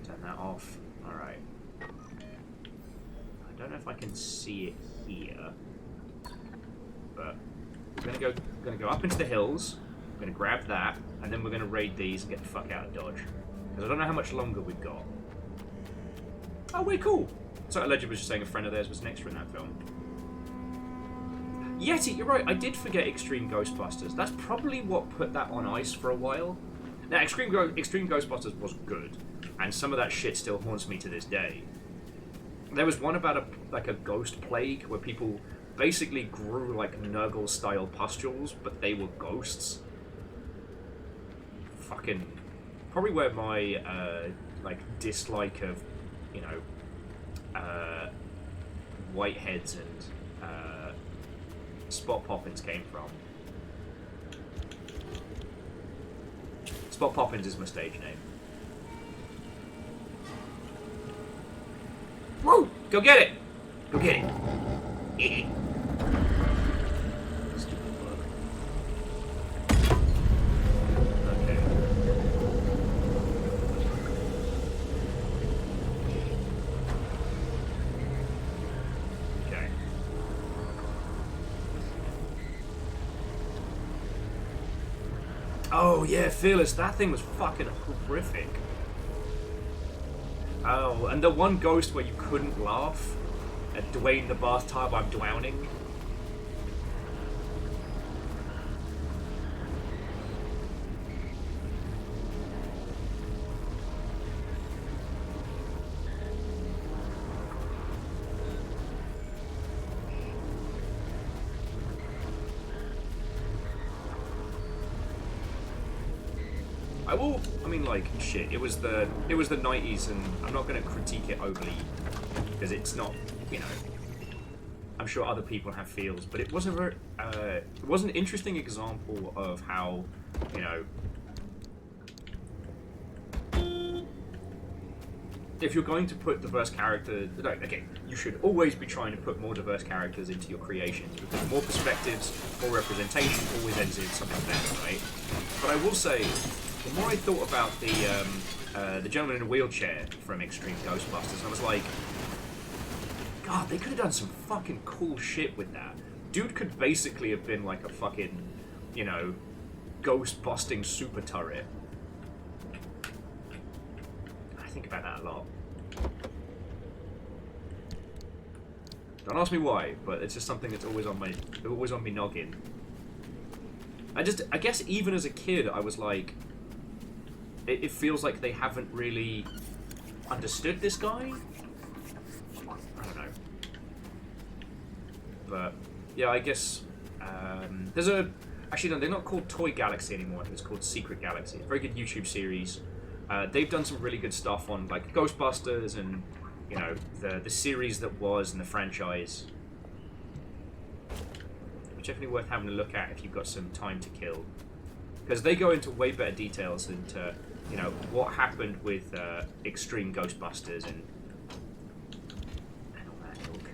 turn that off. Alright. I don't know if I can see it here, but we're gonna go up into the hills. We're gonna grab that, and then we're gonna raid these and get the fuck out of Dodge. Because I don't know how much longer we've got. Oh, wait, cool. So Alleged was just saying a friend of theirs was an extra in that film. Yeti, you're right. I did forget Extreme Ghostbusters. That's probably what put that on ice for a while. Now, Extreme Ghostbusters was good, and some of that shit still haunts me to this day. There was one about a ghost plague where people basically grew like Nurgle-style pustules, but they were ghosts. Fucking, probably where my like dislike of, you know, whiteheads and spot poppins came from. Spot Poppins is my stage name. Woo! Go get it! Go get it! Stupid bug. Okay. Okay. Oh yeah, Fearless, that thing was fucking horrific. Oh, and the one ghost where you couldn't laugh at Dwayne the bathtub, I'm drowning. I mean, like, shit. It was the 90s, and I'm not going to critique it overly because it's not, you know. I'm sure other people have feels, but it was it was an interesting example of how, you know, if you're going to put diverse characters, okay, you should always be trying to put more diverse characters into your creations, because more perspectives, more representation always ends in something better, right? But I will say, the more I thought about the gentleman in a wheelchair from Extreme Ghostbusters, I was like, God, they could have done some fucking cool shit with that. Dude could basically have been like a fucking, you know, ghost-busting super turret. I think about that a lot. Don't ask me why, but it's just something that's always on me noggin. I guess even as a kid, I was like, it feels like they haven't really understood this guy. I don't know. But yeah, I guess there's actually no, they're not called Toy Galaxy anymore. I think it's called Secret Galaxy. It's a very good YouTube series. They've done some really good stuff on like Ghostbusters and, you know, the series that was and the franchise. It's definitely worth having a look at if you've got some time to kill, because they go into way better details into, you know, what happened with Extreme Ghostbusters and all that ilk.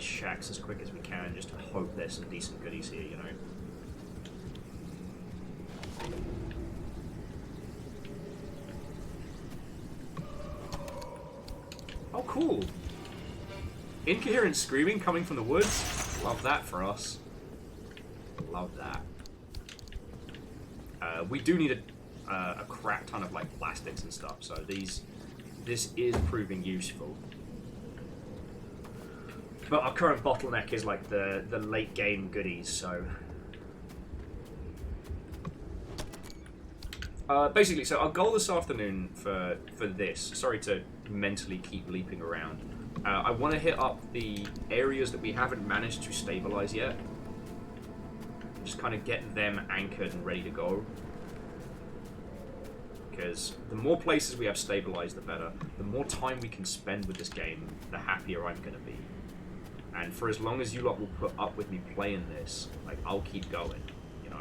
these shacks as quick as we can, just to hope there's some decent goodies here, you know. Oh, cool. Incoherent screaming coming from the woods. Love that for us. Love that. We do need a crap ton of like plastics and stuff, so this is proving useful. But our current bottleneck is like the late game goodies, so basically, so our goal this afternoon for this, sorry to mentally keep leaping around, I want to hit up the areas that we haven't managed to stabilize yet. Just kind of get them anchored and ready to go. Because the more places we have stabilized, the better. The more time we can spend with this game, the happier I'm going to be. And for as long as you lot will put up with me playing this, like, I'll keep going, you know?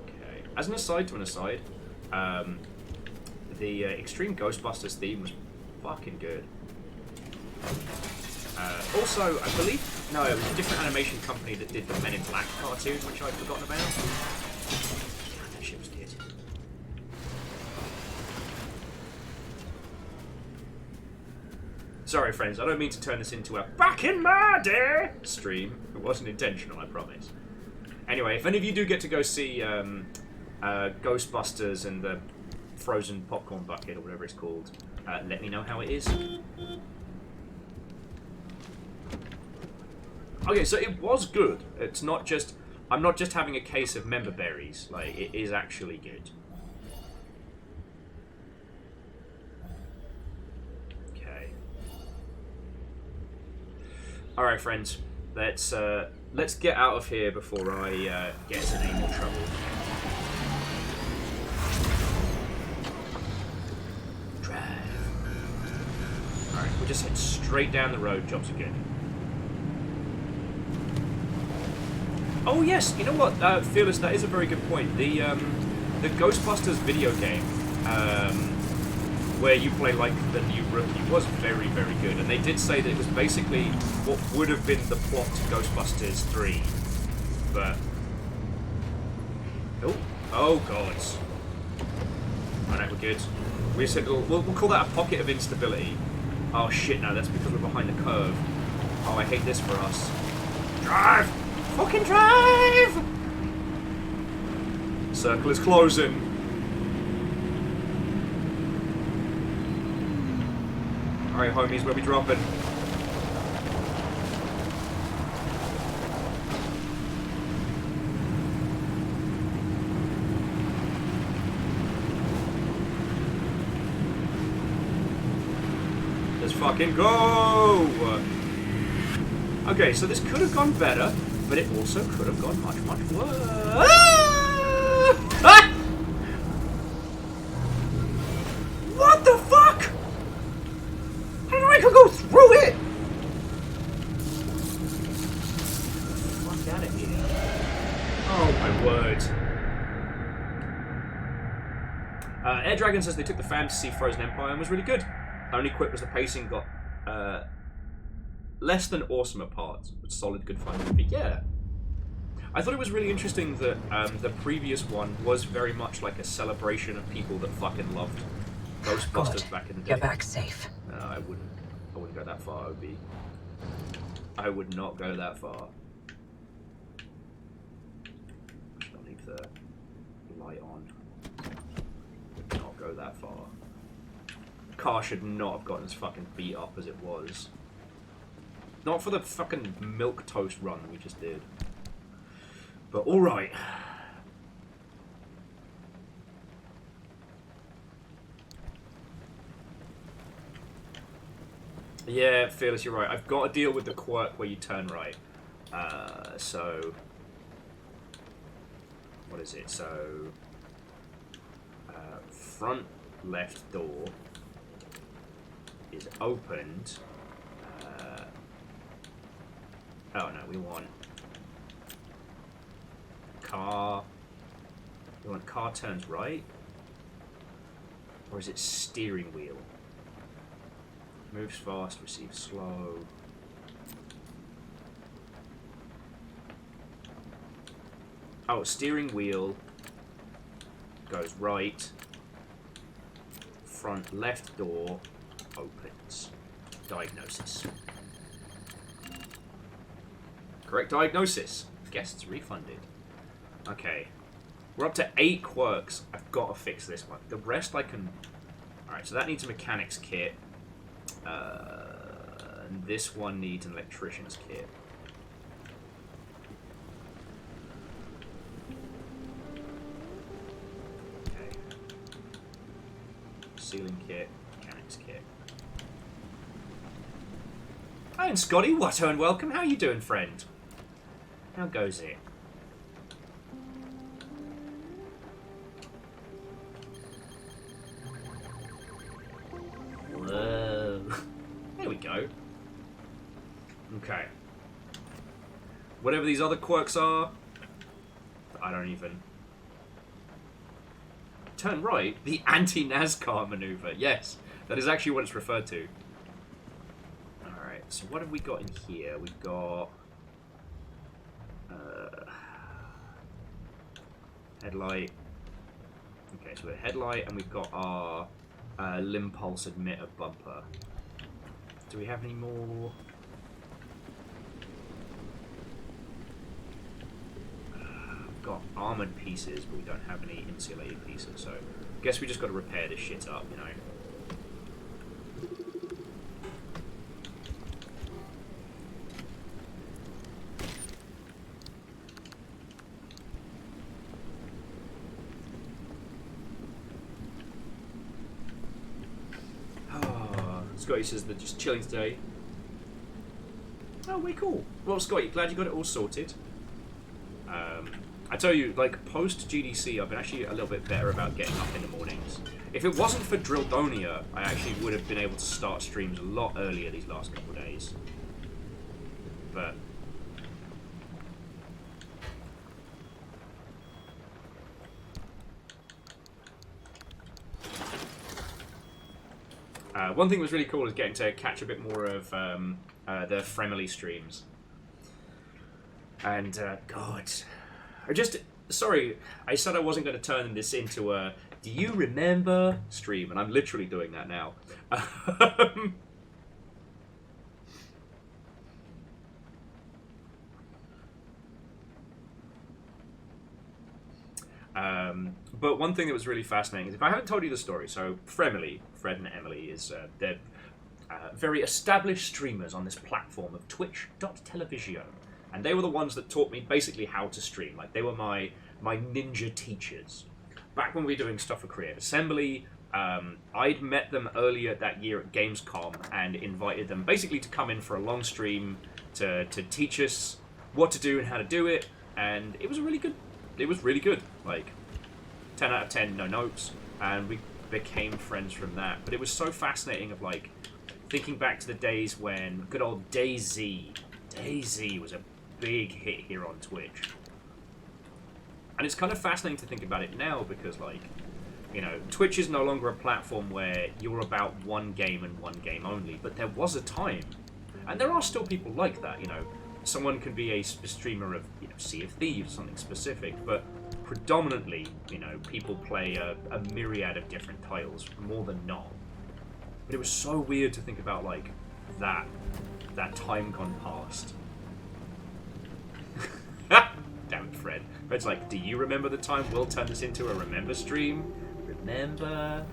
Okay. As an aside to an aside, the Extreme Ghostbusters theme was fucking good. Also, I believe... No, it was a different animation company that did the Men in Black cartoon, which I'd forgotten about. God, that shit was good. Sorry, friends, I don't mean to turn this into a back in my day stream. It wasn't intentional, I promise. Anyway, if any of you do get to go see Ghostbusters and the frozen popcorn bucket, or whatever it's called, let me know how it is. Okay, so it was good. It's not just... I'm not just having a case of member berries. Like, it is actually good. Okay. Alright, friends. Let's get out of here before I get into any more trouble. Drive. Alright, we'll just head straight down the road. Jobs are good. Oh yes, you know what, Fearless, that is a very good point. The Ghostbusters video game, where you play like the new rookie, was very, very good. And they did say that it was basically what would have been the plot to Ghostbusters 3. But... Oh god. Alright, we're good. We said we'll call that a pocket of instability. Oh shit, no, that's because we're behind the curve. Oh, I hate this for us. Drive! Fucking drive! Circle is closing. Alright, homies, where we dropping? Let's fucking go! Okay, so this could have gone better. But it also could have gone much, much worse. Ah! What the fuck? How do I go through it? Fuck out of here. Oh my word. Air Dragon says they took the fans to see Frozen Empire and was really good. Only quit was the pacing got less than awesome at parts, but solid, good fun movie. Yeah. I thought it was really interesting that the previous one was very much like a celebration of people that fucking loved Ghostbusters back in the day. You're back safe. No, I wouldn't go that far, OB. I would not go that far. I'll leave the light on. Would not go that far. Car should not have gotten as fucking beat up as it was. Not for the fucking milk toast run we just did. But alright. Yeah, Fearless, you're right. I've got to deal with the quirk where you turn right. So... What is it? So... front left door is opened. Oh no, we want car turns right? Or is it steering wheel? Moves fast, receives slow. Oh, steering wheel goes right. Front left door opens. Diagnosis. Correct diagnosis. Guests refunded. Okay. We're up to 8 quirks. I've got to fix this one. The rest I can... Alright, so that needs a mechanic's kit. And this one needs an electrician's kit. Okay. Sealing kit, mechanic's kit. Hi, and Scotty, what and welcome. How you doing, friend? How goes it? Whoa. There we go. Okay. Whatever these other quirks are, I don't even... Turn right? The anti-NASCAR maneuver. Yes, that is actually what it's referred to. Alright, so what have we got in here? We've got... headlight. Okay, so we've got headlight, and we've got our limb pulse emitter bumper. Do we have any more? We've got armored pieces, but we don't have any insulated pieces, so I guess we just got to repair this shit up, you know. Scotty says they're just chilling today. Oh, way cool. Well, Scotty, glad you got it all sorted. I tell you, like, post GDC, I've been actually a little bit better about getting up in the mornings. If it wasn't for Drilldonia, I actually would have been able to start streams a lot earlier these last couple of days. But... one thing that was really cool is getting to catch a bit more of the Fremily streams. And, God... Sorry, I said I wasn't going to turn this into a do you remember stream, and I'm literally doing that now. But one thing that was really fascinating is, if I haven't told you the story, so Fremily, Fred and Emily, is they're very established streamers on this platform of Twitch.television. And they were the ones that taught me basically how to stream. Like, they were my ninja teachers. Back when we were doing stuff for Creative Assembly, I'd met them earlier that year at Gamescom and invited them basically to come in for a long stream to teach us what to do and how to do it. And it was really good. It was really good. Like, 10 out of 10, no notes. And we became friends from that. But it was so fascinating of, like, thinking back to the days when good old DayZ was a big hit here on Twitch. And it's kind of fascinating to think about it now because, like, you know, Twitch is no longer a platform where you're about one game and one game only, but there was a time. And there are still people like that, you know. Someone can be a streamer of, you know, Sea of Thieves, something specific, but predominantly, you know, people play a myriad of different titles, more than not. But it was so weird to think about, like, that time gone past. Damn it, Fred. Fred's like, do you remember the time? We'll turn this into a remember stream. Remember?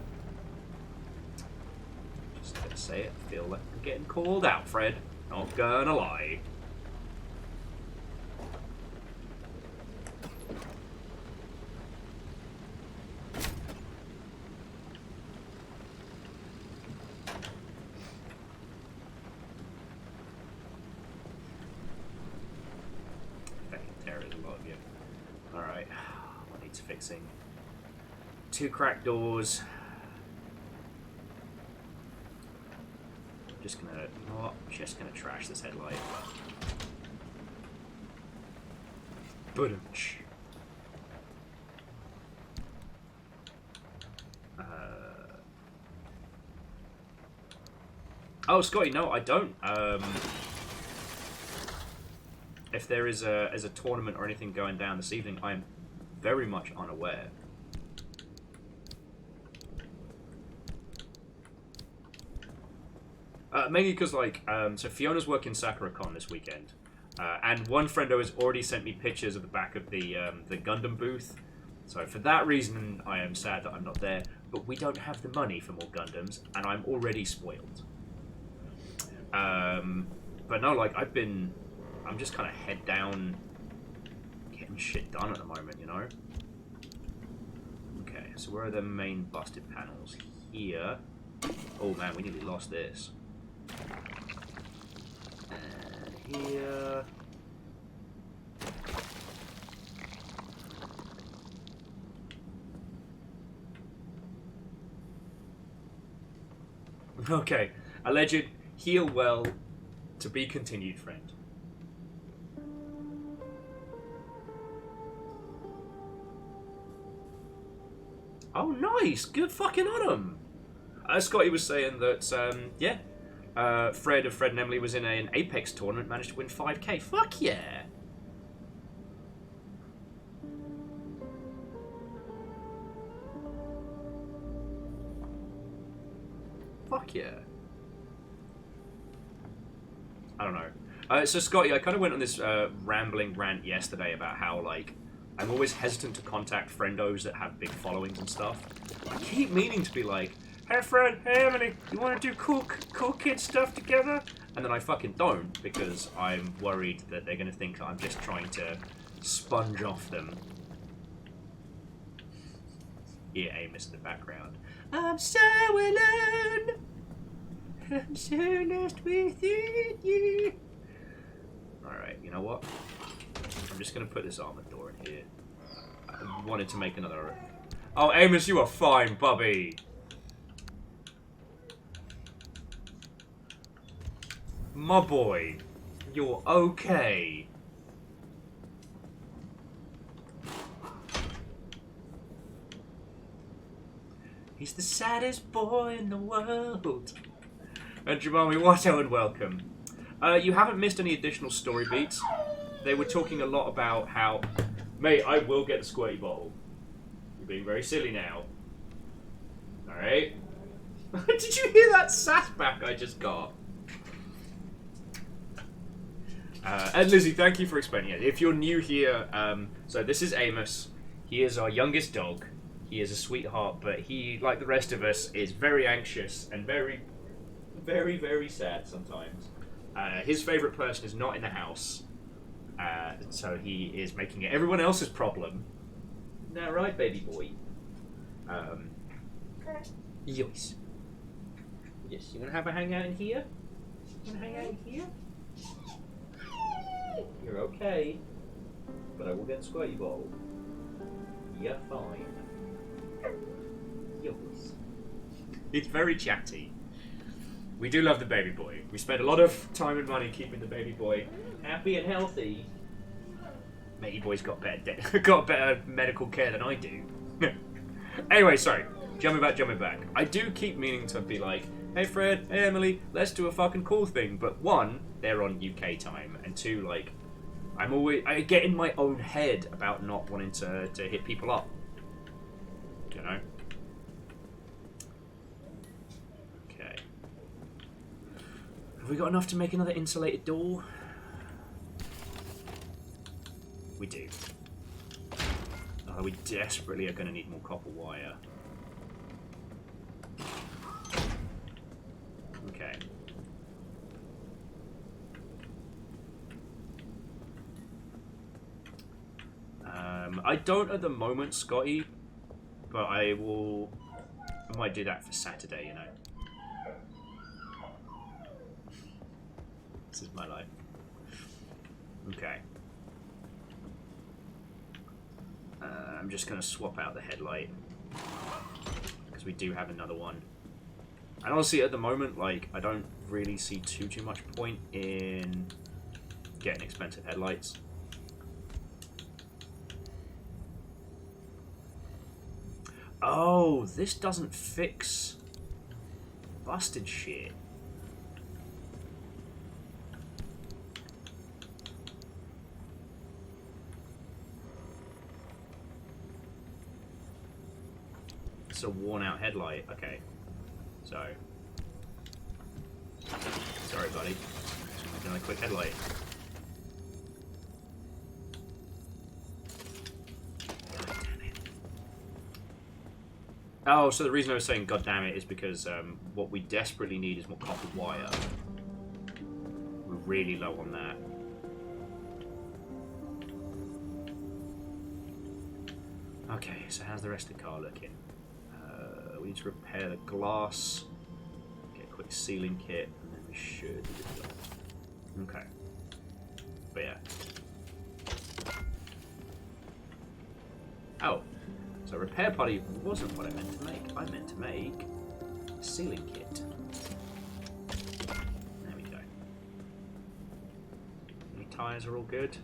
Just gonna say it. I feel like I'm getting called out, Fred. Not gonna lie. Alright, what needs fixing? 2 cracked doors. Just gonna, you know what? Just gonna trash this headlight. Budunch. Oh, Scotty, no, I don't. If there is a tournament or anything going down this evening, I'm very much unaware. Mainly because, like, so Fiona's working SakuraCon this weekend, and one friendo has already sent me pictures of the back of the Gundam booth. So for that reason, I am sad that I'm not there. But we don't have the money for more Gundams, and I'm already spoiled. But no, like, I'm just kind of head down, getting shit done at the moment, you know? Okay, so where are the main busted panels? Here. Oh man, we nearly lost this. And here. Okay, alleged, heal well, to be continued, friend. Oh, nice! Good fucking on him! Scotty was saying that, yeah, Fred of Fred and Emily was in an Apex tournament, managed to win 5k. Fuck yeah! Fuck yeah. I don't know. So Scotty, I kind of went on this rambling rant yesterday about how, like, I'm always hesitant to contact friendos that have big followings and stuff. I keep meaning to be like, hey Fred, hey Emily, you want to do cool kid stuff together? And then I fucking don't, because I'm worried that they're going to think I'm just trying to sponge off them. Yeah, Amos in the background. I'm so alone. I'm so lost within you. Alright, you know what? I'm just going to put this armored door in here. I wanted to make another... Oh, Amos, you are fine, Bubby. My boy, you're okay. He's the saddest boy in the world. And Jamami, what and welcome. You haven't missed any additional story beats. They were talking a lot about how... Mate, I will get the squirty bottle. You're being very silly now. Alright? Did you hear that sass back I just got? And Lizzie, thank you for explaining it. If you're new here, so this is Amos. He is our youngest dog. He is a sweetheart, but he, like the rest of us, is very anxious and very, very, very sad sometimes. His favourite person is not in the house, so he is making it everyone else's problem. Isn't that right, baby boy? Yes. Yes, you want to have a hangout in here? You want to hang out in here? You're okay, but I will get a squirty bottle. You're fine. Yes. It's very chatty. We do love the baby boy. We spend a lot of time and money keeping the baby boy happy and healthy. Baby boy's got better medical care than I do. Anyway, sorry. Jumping back. I do keep meaning to be like, hey Fred, hey Emily, let's do a fucking cool thing. But one, they're on UK time, and two, like, I get in my own head about not wanting to hit people up. You know? Okay. Have we got enough to make another insulated door? We do. We desperately are going to need more copper wire. Okay. I don't at the moment, Scotty, but I might do that for Saturday, you know. This is my life. Okay. I'm just going to swap out the headlight, because we do have another one. And honestly, at the moment, like, I don't really see too much point in getting expensive headlights. Oh, this doesn't fix busted shit. It's a worn-out headlight. Okay. So. Sorry, buddy. Just another quick headlight. God damn it. Oh, so the reason I was saying God damn it is because what we desperately need is more copper wire. We're really low on that. Okay, so how's the rest of the car looking? We need to repair the glass, get a quick sealing kit, and then we should be done. Okay. But yeah. Oh, so repair party wasn't what I meant to make. I meant to make a sealing kit. There we go. The tyres are all good.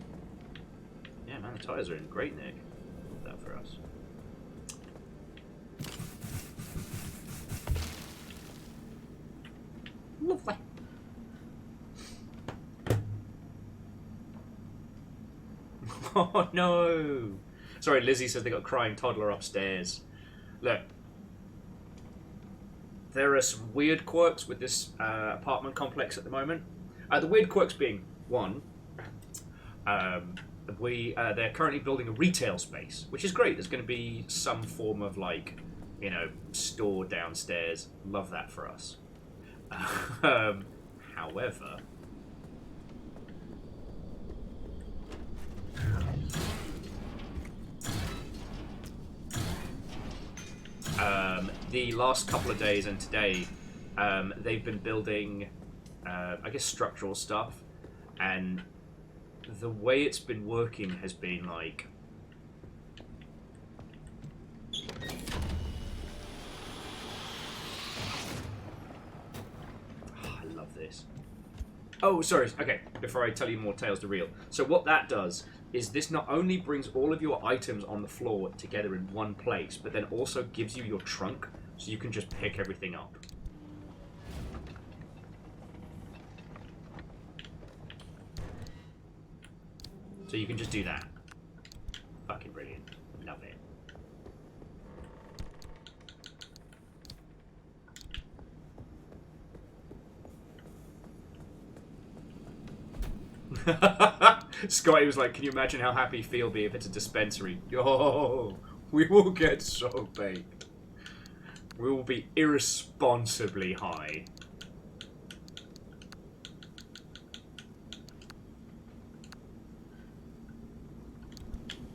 Yeah, man, the tyres are in great nick. Love that for us. Lovely. Oh no! Sorry, Lizzie says they got a crying toddler upstairs. Look, there are some weird quirks with this apartment complex at the moment. The weird quirks being, one, they're currently building a retail space, which is great. There's going to be some form of, like, you know, store downstairs. Love that for us. However, the last couple of days and today, they've been building, I guess, structural stuff, and the way it's been working has been like, I love this. Oh, sorry. Okay, before I tell you more tales to reel. So what that does is this not only brings all of your items on the floor together in one place, but then also gives you your trunk, so you can just pick everything up. So you can just do that. Fucking brilliant. Love it. Scotty was like, can you imagine how happy Phil be if it's a dispensary? Yo, we will get so big. We will be irresponsibly high.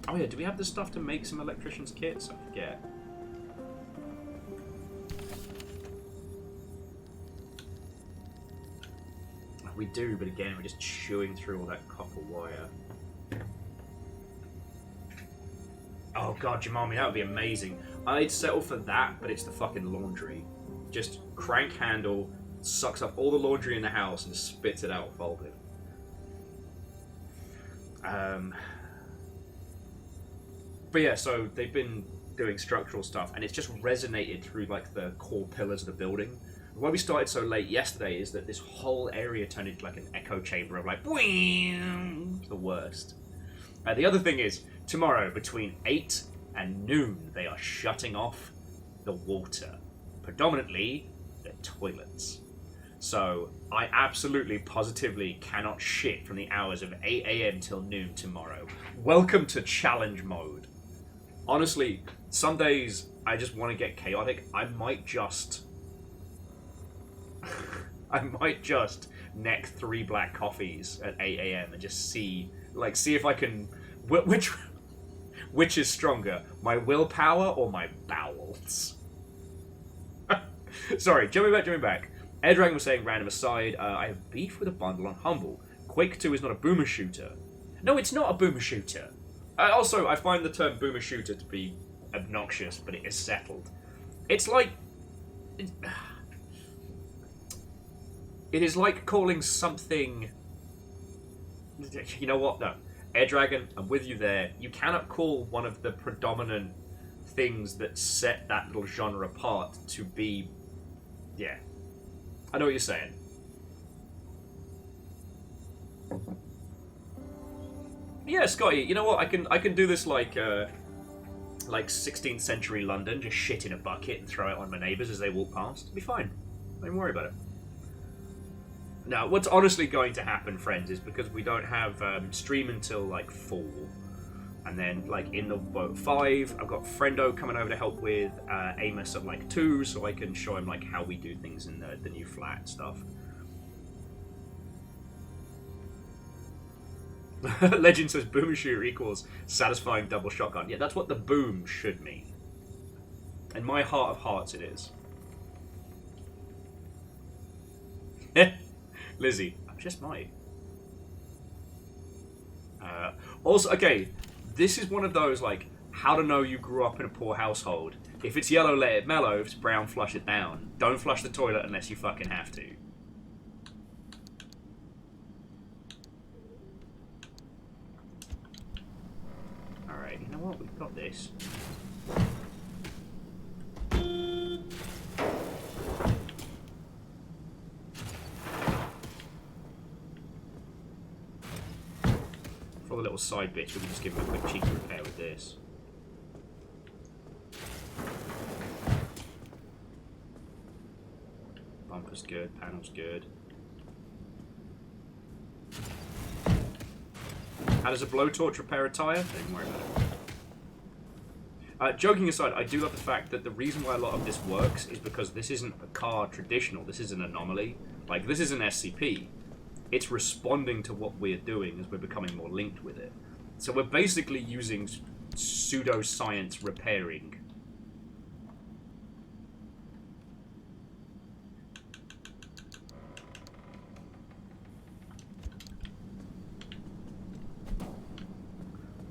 Oh yeah, do we have the stuff to make some electrician's kits? I forget. We do, but again, we're just chewing through all that copper wire. Oh god, Jamami, that would be amazing. I'd settle for that, but it's the fucking laundry. Just crank handle, sucks up all the laundry in the house and spits it out folded. But yeah, so they've been doing structural stuff, and it's just resonated through like the core pillars of the building. Why we started so late yesterday is that this whole area turned into like an echo chamber of like, it's the worst. The other thing is, tomorrow between 8 and noon, they are shutting off the water, predominantly the toilets. So I absolutely, positively cannot shit from the hours of 8 AM till noon tomorrow. Welcome to challenge mode. Honestly, some days I just want to get chaotic. I might just neck 3 black coffees at 8 AM and just see if I can, which is stronger, my willpower or my bowels. Sorry, jumping back. Air Dragon was saying, random aside, I have beef with a bundle on Humble. Quake 2 is not a boomer shooter. No, it's not a boomer shooter. Also, I find the term boomer shooter to be obnoxious, but it is settled. It's like... It is like calling something... You know what? No. Air Dragon, I'm with you there. You cannot call one of the predominant things that set that little genre apart to be... Yeah. I know what you're saying. Yeah, Scotty, you know what? I can do this like like 16th century London, just shit in a bucket and throw it on my neighbours as they walk past. It'll be fine. Don't even worry about it. Now, what's honestly going to happen, friends, is because we don't have stream until like 4, and then like in the boat 5, I've got Friendo coming over to help with Amos at like 2, so I can show him like how we do things in the new flat stuff. Legend says boomer shooter equals satisfying double shotgun. Yeah, that's what the boom should mean. In my heart of hearts, it is. Lizzie, I just might. Also, okay, this is one of those, like, how to know you grew up in a poor household. If it's yellow, let it mellow. If it's brown, flush it down. Don't flush the toilet unless you fucking have to. Alright, you know what? We've got this. For the little side bits, we can just give him a quick cheeky repair with this. Bumper's good, panel's good. How does a blowtorch repair a tyre? Don't worry about it. Joking aside, I do love the fact that the reason why a lot of this works is because this isn't a car traditional, this is an anomaly. Like, this is an SCP. It's responding to what we're doing as we're becoming more linked with it. So we're basically using pseudoscience repairing.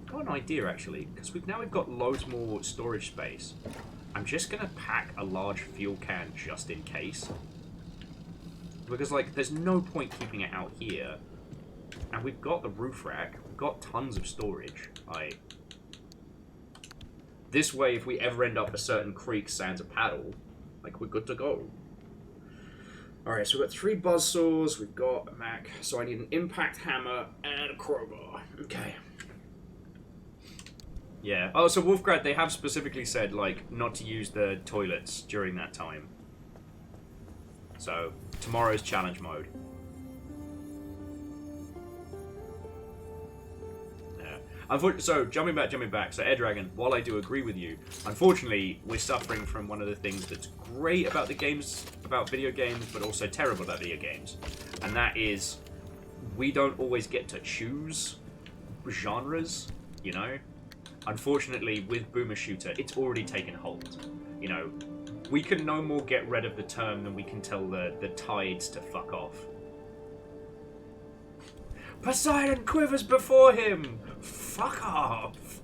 I've got an idea actually, because we've got loads more storage space. I'm just gonna pack a large fuel can just in case. Because, like, there's no point keeping it out here. And we've got the roof rack. We've got tons of storage. This way, if we ever end up a certain creek sans a paddle, like, we're good to go. Alright, so we've got 3 buzzsaws. We've got a Mac. So I need an impact hammer and a crowbar. Okay. Yeah. Oh, so Wolfgrad, they have specifically said, like, not to use the toilets during that time. So, tomorrow's challenge mode. Yeah. So, jumping back. So, Air Dragon, while I do agree with you, unfortunately, we're suffering from one of the things that's great about video games, but also terrible about video games. And that is, we don't always get to choose genres, you know? Unfortunately, with Boomer Shooter, it's already taken hold. You know, we can no more get rid of the term than we can tell the tides to fuck off. Poseidon quivers before him! Fuck off!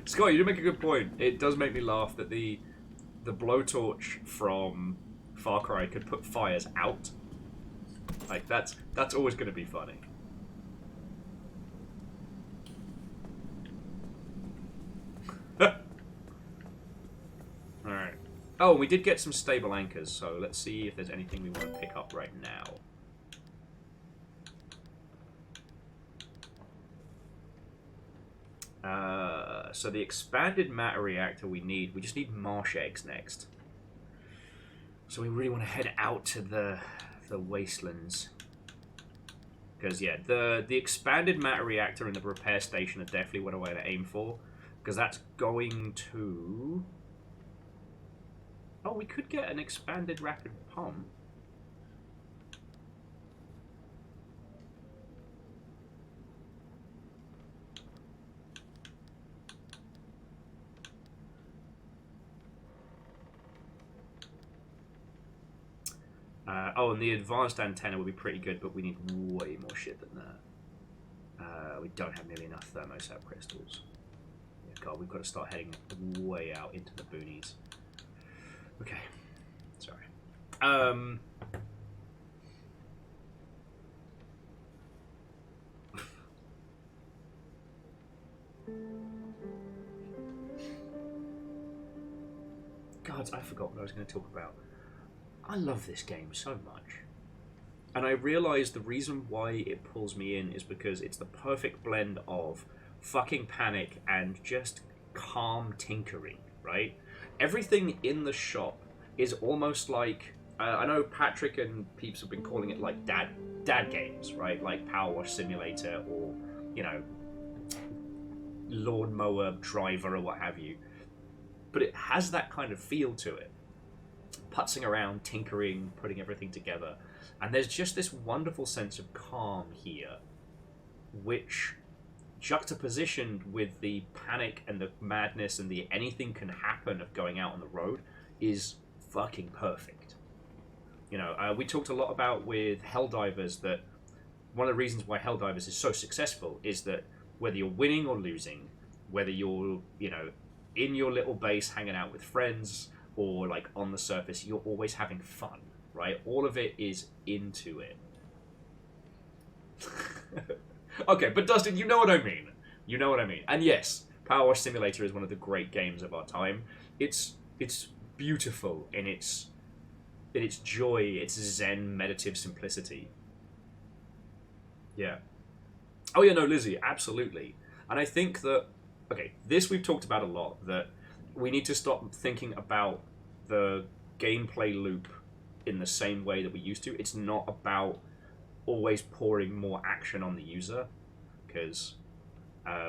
Scott, you do make a good point. It does make me laugh that the blowtorch from Far Cry could put fires out. Like, that's always going to be funny. Alright. Oh, we did get some stable anchors, so let's see if there's anything we want to pick up right now. So the expanded matter reactor we just need marsh eggs next. So we really want to head out to the wastelands. Because, yeah, the expanded matter reactor and the repair station are definitely what I want to aim for. Because that's going to... Oh, we could get an expanded rapid pump. Oh, and the advanced antenna would be pretty good, but we need way more shit than that. We don't have nearly enough thermostat crystals. Yeah, God, we've got to start heading way out into the boonies. Okay. Sorry. God, I forgot what I was going to talk about. I love this game so much. And I realise the reason why it pulls me in is because it's the perfect blend of fucking panic and just calm tinkering, right? Everything in the shop is almost like... I know Patrick and Peeps have been calling it like dad games, right? Like Power Wash Simulator or, you know, Lawnmower Driver or what have you. But it has that kind of feel to it. Putzing around, tinkering, putting everything together. And there's just this wonderful sense of calm here, which, juxtapositioned with the panic and the madness and the anything can happen of going out on the road, is fucking perfect. You know, we talked a lot about with Helldivers that one of the reasons why Helldivers is so successful is that whether you're winning or losing, whether you're, you know, in your little base hanging out with friends or like on the surface, you're always having fun, right? All of it is into it. Okay, but Dustin, you know what I mean. You know what I mean. And yes, Power Wash Simulator is one of the great games of our time. It's beautiful in its joy, its zen meditative simplicity. Yeah. Oh yeah, no, Lizzie, absolutely. And I think that, okay, this we've talked about a lot, that we need to stop thinking about the gameplay loop in the same way that we used to. It's not about always pouring more action on the user, because...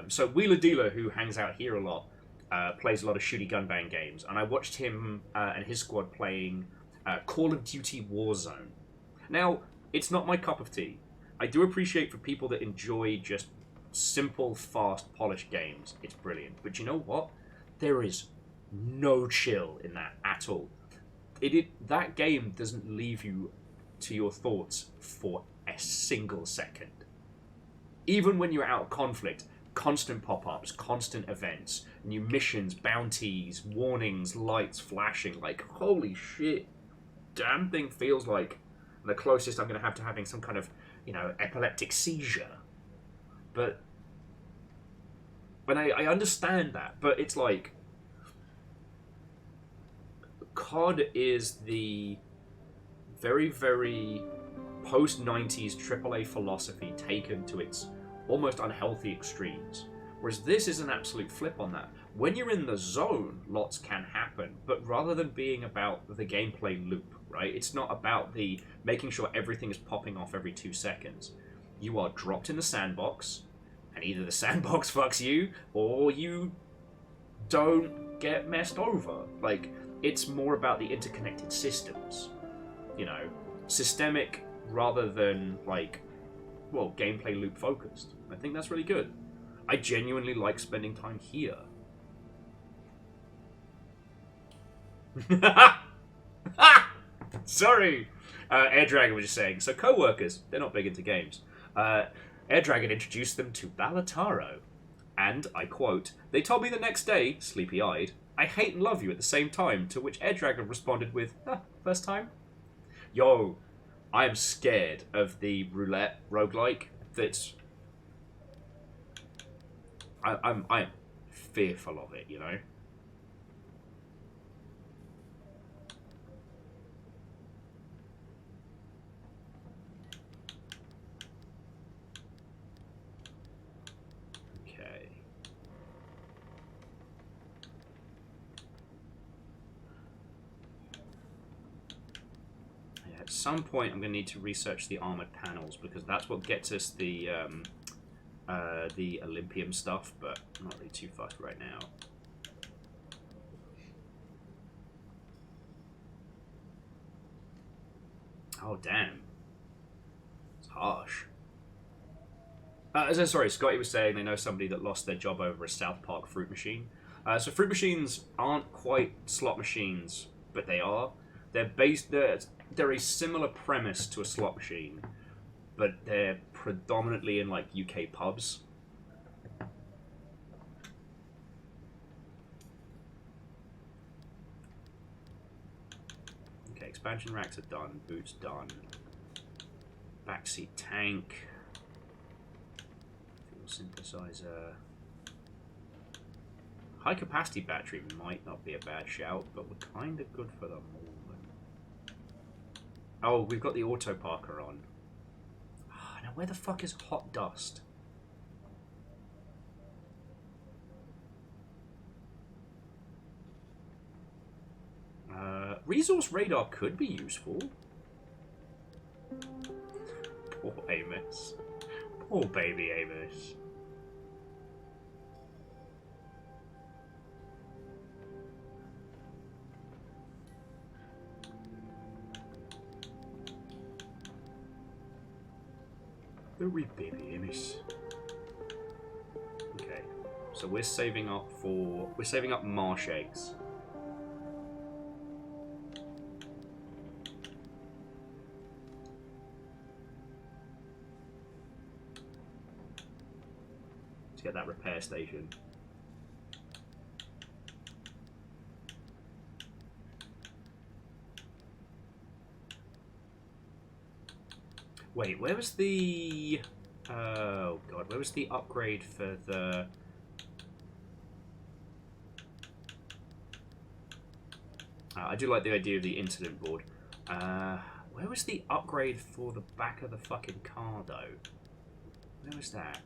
so Wheeler Dealer, who hangs out here a lot, plays a lot of shooty gunbang games, and I watched him and his squad playing Call of Duty Warzone. Now, it's not my cup of tea. I do appreciate for people that enjoy just simple, fast, polished games, it's brilliant. But you know what? There is no chill in that at all. That game doesn't leave you to your thoughts for a single second. Even when you're out of conflict, constant pop-ups, constant events, new missions, bounties, warnings, lights flashing, like, holy shit. Damn thing feels like the closest I'm going to have to having some kind of, you know, epileptic seizure. But when I understand that, but it's like COD is the very, very post-90s AAA philosophy taken to its almost unhealthy extremes. Whereas this is an absolute flip on that. When you're in the zone, lots can happen, but rather than being about the gameplay loop, right? It's not about the making sure everything is popping off every 2 seconds. You are dropped in the sandbox, and either the sandbox fucks you, or you don't get messed over. Like, it's more about the interconnected systems. You know, systemic rather than, like, well, gameplay loop focused. I think that's really good. I genuinely like spending time here. Sorry! Air Dragon was just saying, so co-workers, they're not big into games. Air Dragon introduced them to Balataro. And, I quote, they told me the next day, sleepy-eyed, I hate and love you at the same time, to which Air Dragon responded with, first time? Yo, I am scared of the roulette roguelike that's... I'm fearful of it, you know? Okay. Yeah, at some point I'm going to need to research the armored panels, because that's what gets us the Olympium stuff, but I'm not really too fussed right now. Oh, damn. It's harsh. Sorry, Scotty was saying they know somebody that lost their job over a South Park fruit machine. So fruit machines aren't quite slot machines, but they are. They're a similar premise to a slot machine, but they're predominantly in, like, UK pubs. Okay, expansion racks are done. Boots done. Backseat tank. Fuel synthesizer. High capacity battery might not be a bad shout, but we're kind of good for the moment. Oh, we've got the auto parker on. Now where the fuck is hot dust? Resource radar could be useful. Poor Amos. Poor baby Amos. The wee baby Amos. Okay, so we're saving up marsh eggs. To get that repair station. Wait, where was the... oh god, where was the upgrade for the... I do like the idea of the incident board. Where was the upgrade for the back of the fucking car, though? Where was that?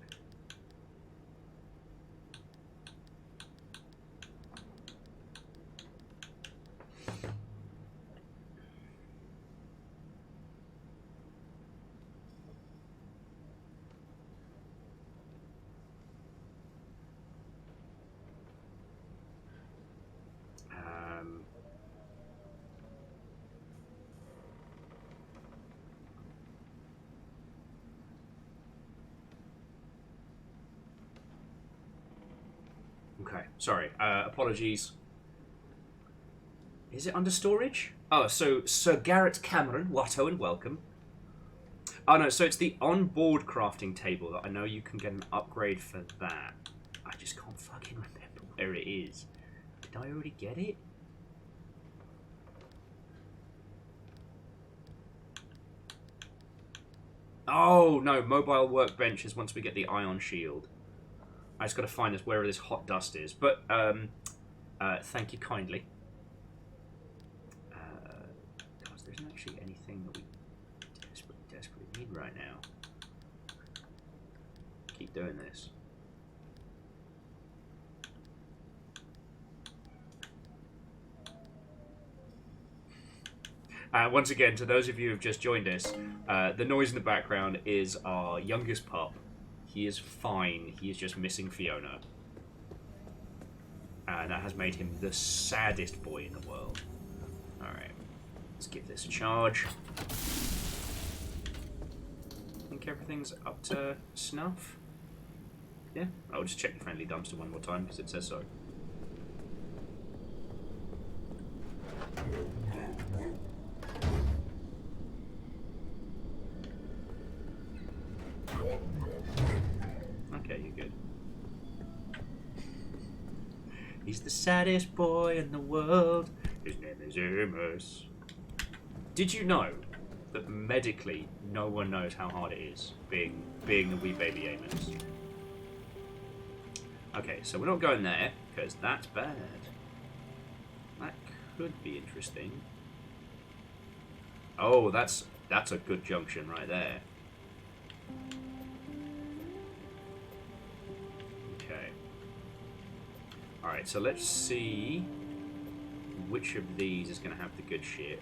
Okay, sorry. Apologies. Is it under storage? Oh, so Sir Garrett Cameron, Watto and welcome. Oh no, so it's the on-board crafting table that I know you can get an upgrade for that. I just can't fucking remember where it is. Did I already get it? Oh no, mobile workbench is once we get the ion shield. I just got to find us where this hot dust is. But thank you kindly. Because there isn't actually anything that we desperately need right now. Keep doing this. Once again, to those of you who have just joined us, the noise in the background is our youngest pup. He is fine. He is just missing Fiona. And that has made him the saddest boy in the world. Alright. Let's give this a charge. I think everything's up to snuff. Yeah? I'll just check the friendly dumpster one more time because it says so. Okay, you're good. He's the saddest boy in the world. His name is Amos. Did you know that medically no one knows how hard it is being a wee baby Amos? Okay, so we're not going there because that's bad. That could be interesting. Oh, that's a good junction right there. Okay. Alright, so let's see which of these is going to have the good shit.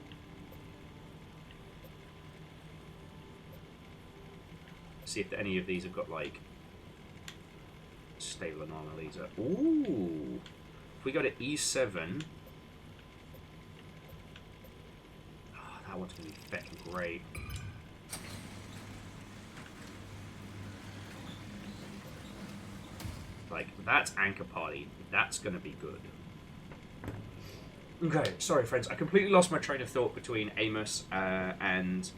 See if any of these have got, like, stable anomalies. Ooh! If we go to E7... Oh, that one's going to be feckin' great. Like, that's Anchor Party. That's going to be good. Okay, sorry friends. I completely lost my train of thought between Amos and...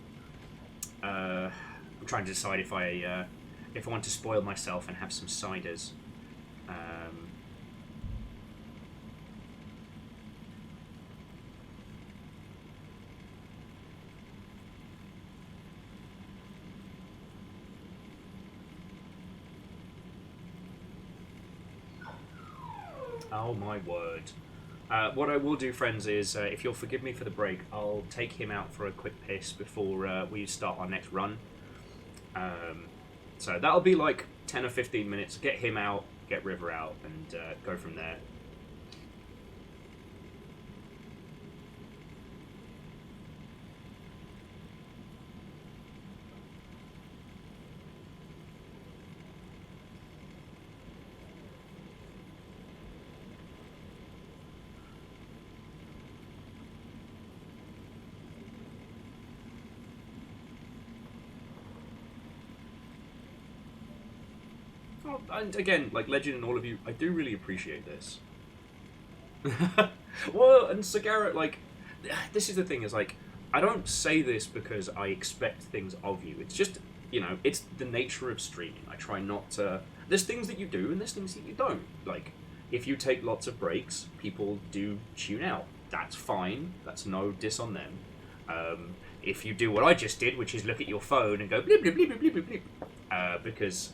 I'm trying to decide if I want to spoil myself and have some ciders. Oh my word. What I will do, friends, is if you'll forgive me for the break, I'll take him out for a quick piss before we start our next run. So that'll be like 10 or 15 minutes. Get him out, get River out, and go from there. Oh, and again, like Legend and all of you, I do really appreciate this. Well, and Sagara, like, this is the thing, is like, I don't say this because I expect things of you. It's just, you know, it's the nature of streaming. I try not to... There's things that you do and there's things that you don't. Like, if you take lots of breaks, people do tune out. That's fine. That's no diss on them. If you do what I just did, which is look at your phone and go bleep, bleep, bleep, bleep, bleep, bleep, because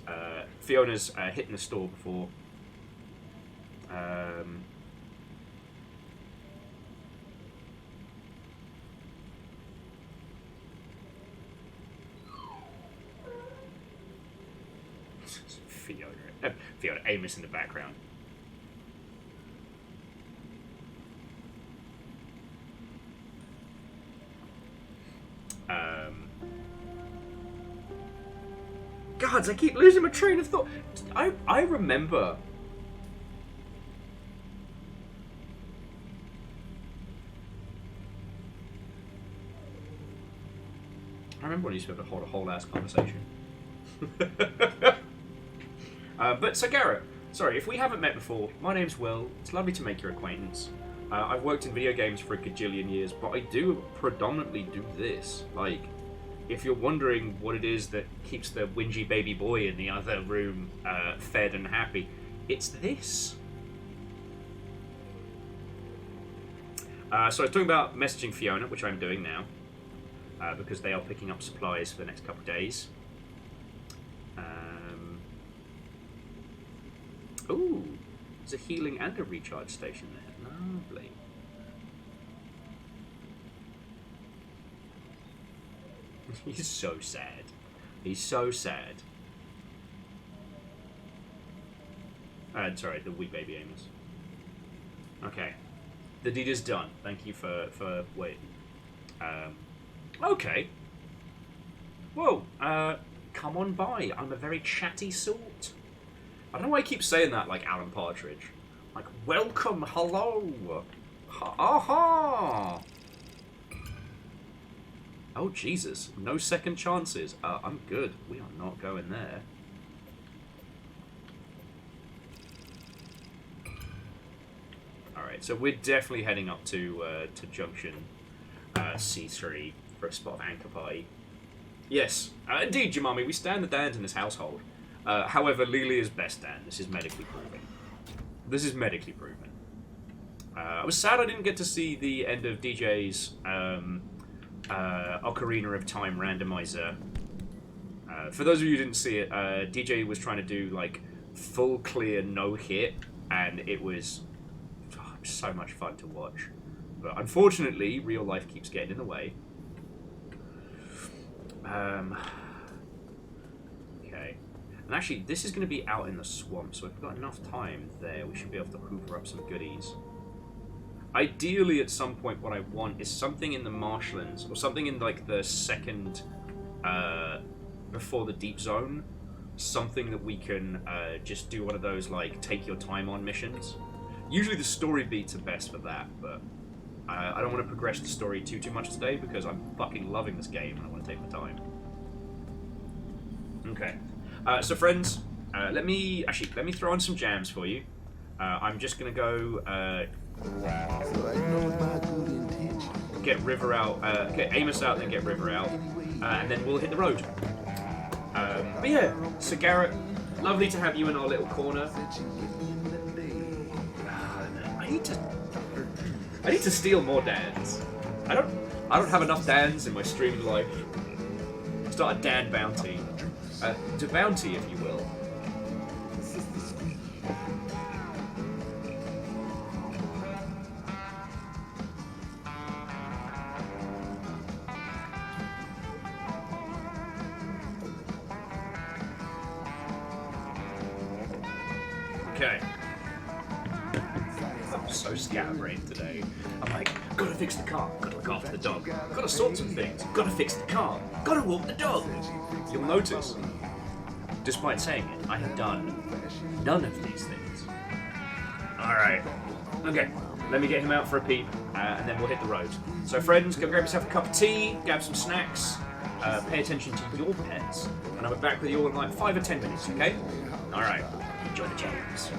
Fiona's hitting the store before. Fiona, Amos in the background. Gods, I keep losing my train of thought. I remember. I remember when you used to have to hold a whole ass conversation. But so Garrett, sorry, if we haven't met before, my name's Will. It's lovely to make your acquaintance. I've worked in video games for a gajillion years, but I do predominantly do this. Like, if you're wondering what it is that keeps the whingy baby boy in the other room fed and happy, it's this. So I was talking about messaging Fiona, which I'm doing now, because they are picking up supplies for the next couple of days. Ooh, there's a healing and a recharge station there. Lovely. He's so sad. He's so sad. Sorry, the wee baby Amos. Okay. The deed is done. Thank you for waiting. Okay. Whoa. Come on by. I'm a very chatty sort. I don't know why I keep saying that like Alan Partridge. Like, welcome, hello. Aha. Oh, Jesus. No second chances. I'm good. We are not going there. Alright, so we're definitely heading up to Junction C3 for a spot of anchor pie. Yes, indeed, Jamami, we stand the Dans in this household. However, Lilia's best Dan. This is medically proven. This is medically proven. I was sad I didn't get to see the end of DJ's Ocarina of Time randomizer. For those of you who didn't see it, DJ was trying to do like full clear no hit, and it was so much fun to watch. But unfortunately, real life keeps getting in the way. Okay. And actually, this is going to be out in the swamp, so if we've got enough time there, we should be able to hoover up some goodies. Ideally, at some point, what I want is something in the marshlands, or something in, like, the second, before the deep zone. Something that we can just do one of those, like, take your time on missions. Usually the story beats are best for that, but I don't want to progress the story too much today, because I'm fucking loving this game, and I want to take my time. Okay. So friends, let me throw on some jams for you. I'm just gonna go get River out, get Amos out, then get River out, and then we'll hit the road. But yeah, so Garrett, lovely to have you in our little corner. I need to steal more Dans. I don't have enough Dans in my streaming life. Start a Dan bounty. To bounty, if you will. Okay. I'm so scatterbrained today. I'm like, gotta fix the car, gotta look after the dog, gotta sort some things, gotta fix the car, gotta walk the dog. You'll notice, despite saying it, I have done none of these things. Alright. Okay, let me get him out for a peep, and then we'll hit the road. So friends, go grab yourself a cup of tea, grab some snacks, pay attention to your pets, and I'll be back with you all in like 5 or 10 minutes, okay? Alright, enjoy the jams.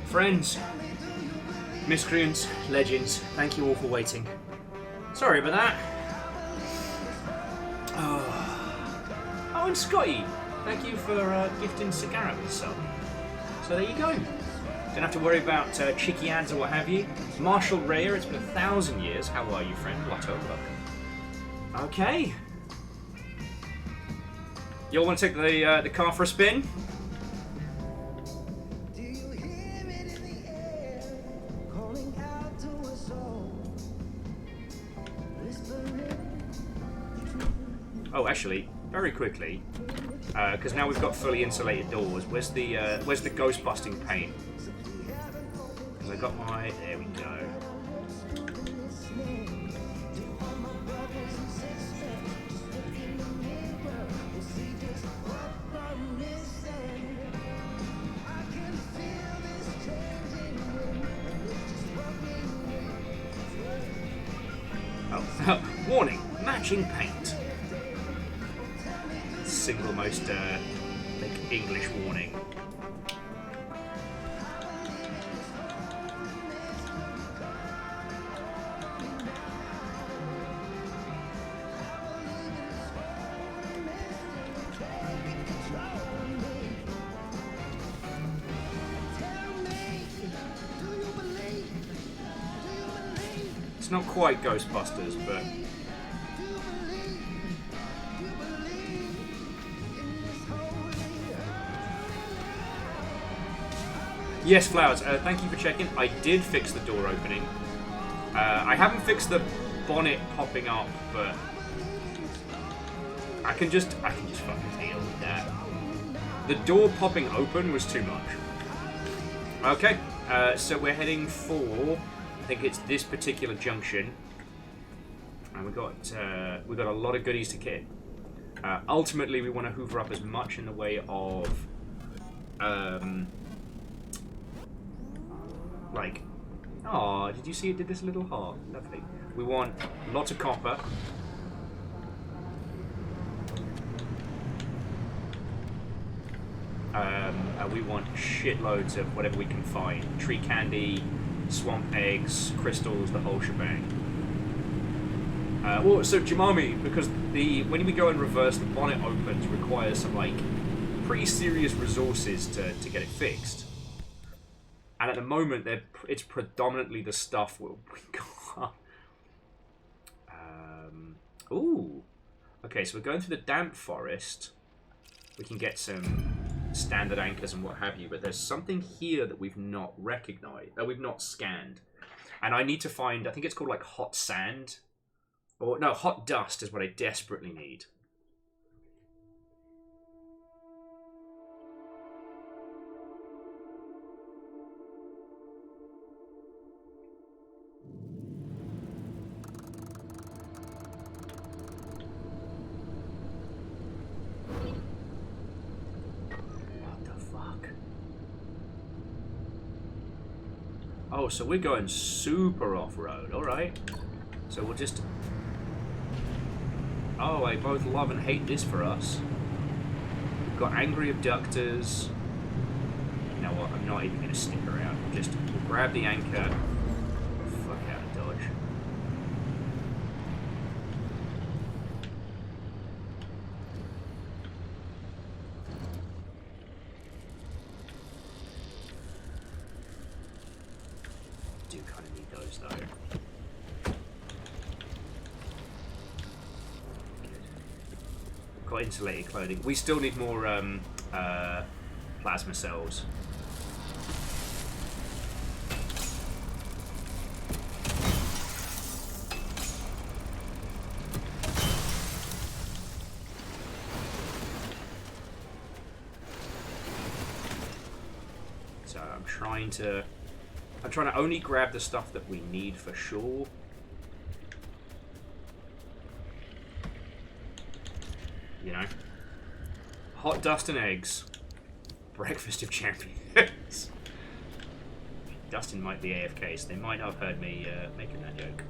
Friends, miscreants, legends, thank you all for waiting. Sorry about that. Oh, and Scotty, thank you for gifting Cigar with some. So there you go. Don't have to worry about chicky ads or what have you. Marshall Rayer, it's been 1,000 years. How are you, friend? Lotto, welcome. Okay. You all want to take the car for a spin? Oh, actually, very quickly, because now we've got fully insulated doors. Where's the ghost busting paint? Because I got my. There we go. Oh, warning! Matching paint. Single most English warning. It's not quite Ghostbusters, but yes, Flowers, thank you for checking. I did fix the door opening. I haven't fixed the bonnet popping up, but I can just fucking deal with that. The door popping open was too much. Okay, so we're heading for, I think it's this particular junction, and we've got a lot of goodies to kit. Ultimately, we want to hoover up as much in the way of like, oh, did you see it did this little heart? Lovely. We want lots of copper. And We want shitloads of whatever we can find. Tree candy, swamp eggs, crystals, the whole shebang. Well, so Jimami, because when we go and reverse, the bonnet opens, requires some like pretty serious resources to get it fixed. And at the moment, it's predominantly the stuff we got. Ooh. Okay, so we're going through the damp forest. We can get some standard anchors and what have you, but there's something here that we've not recognized, that we've not scanned. And I need to find, I think it's called like hot sand. Or, no, hot dust is what I desperately need. Oh, so we're going super off-road. Alright. So we'll just... Oh, I both love and hate this for us. We've got angry abductors. You know what? I'm not even going to stick around. We'll grab the anchor. Fuck out of Dodge. Do kind of need those though. Got insulated clothing. We still need more plasma cells. So I'm trying to only grab the stuff that we need for sure. You know? Hot dust and eggs. Breakfast of champions. Dustin might be AFK, so they might not have heard me making that joke.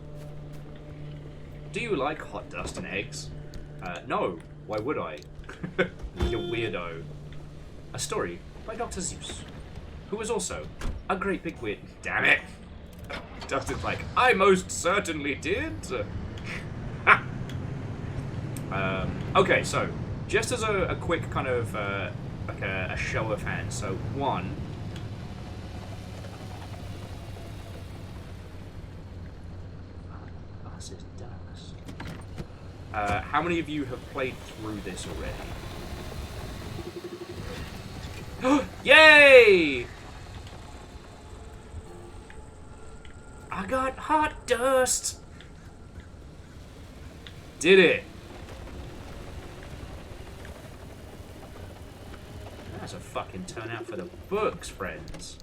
Do you like hot dust and eggs? No. Why would I? You weirdo. A story by Dr. Zeus, who was also a great big weird. Damn it! Dustin's like, I most certainly did. Okay, so just as a quick kind of like a show of hands. So one. How many of you have played through this already? Yay! I got hot dust! Did it! That's a fucking turnout for the books, friends.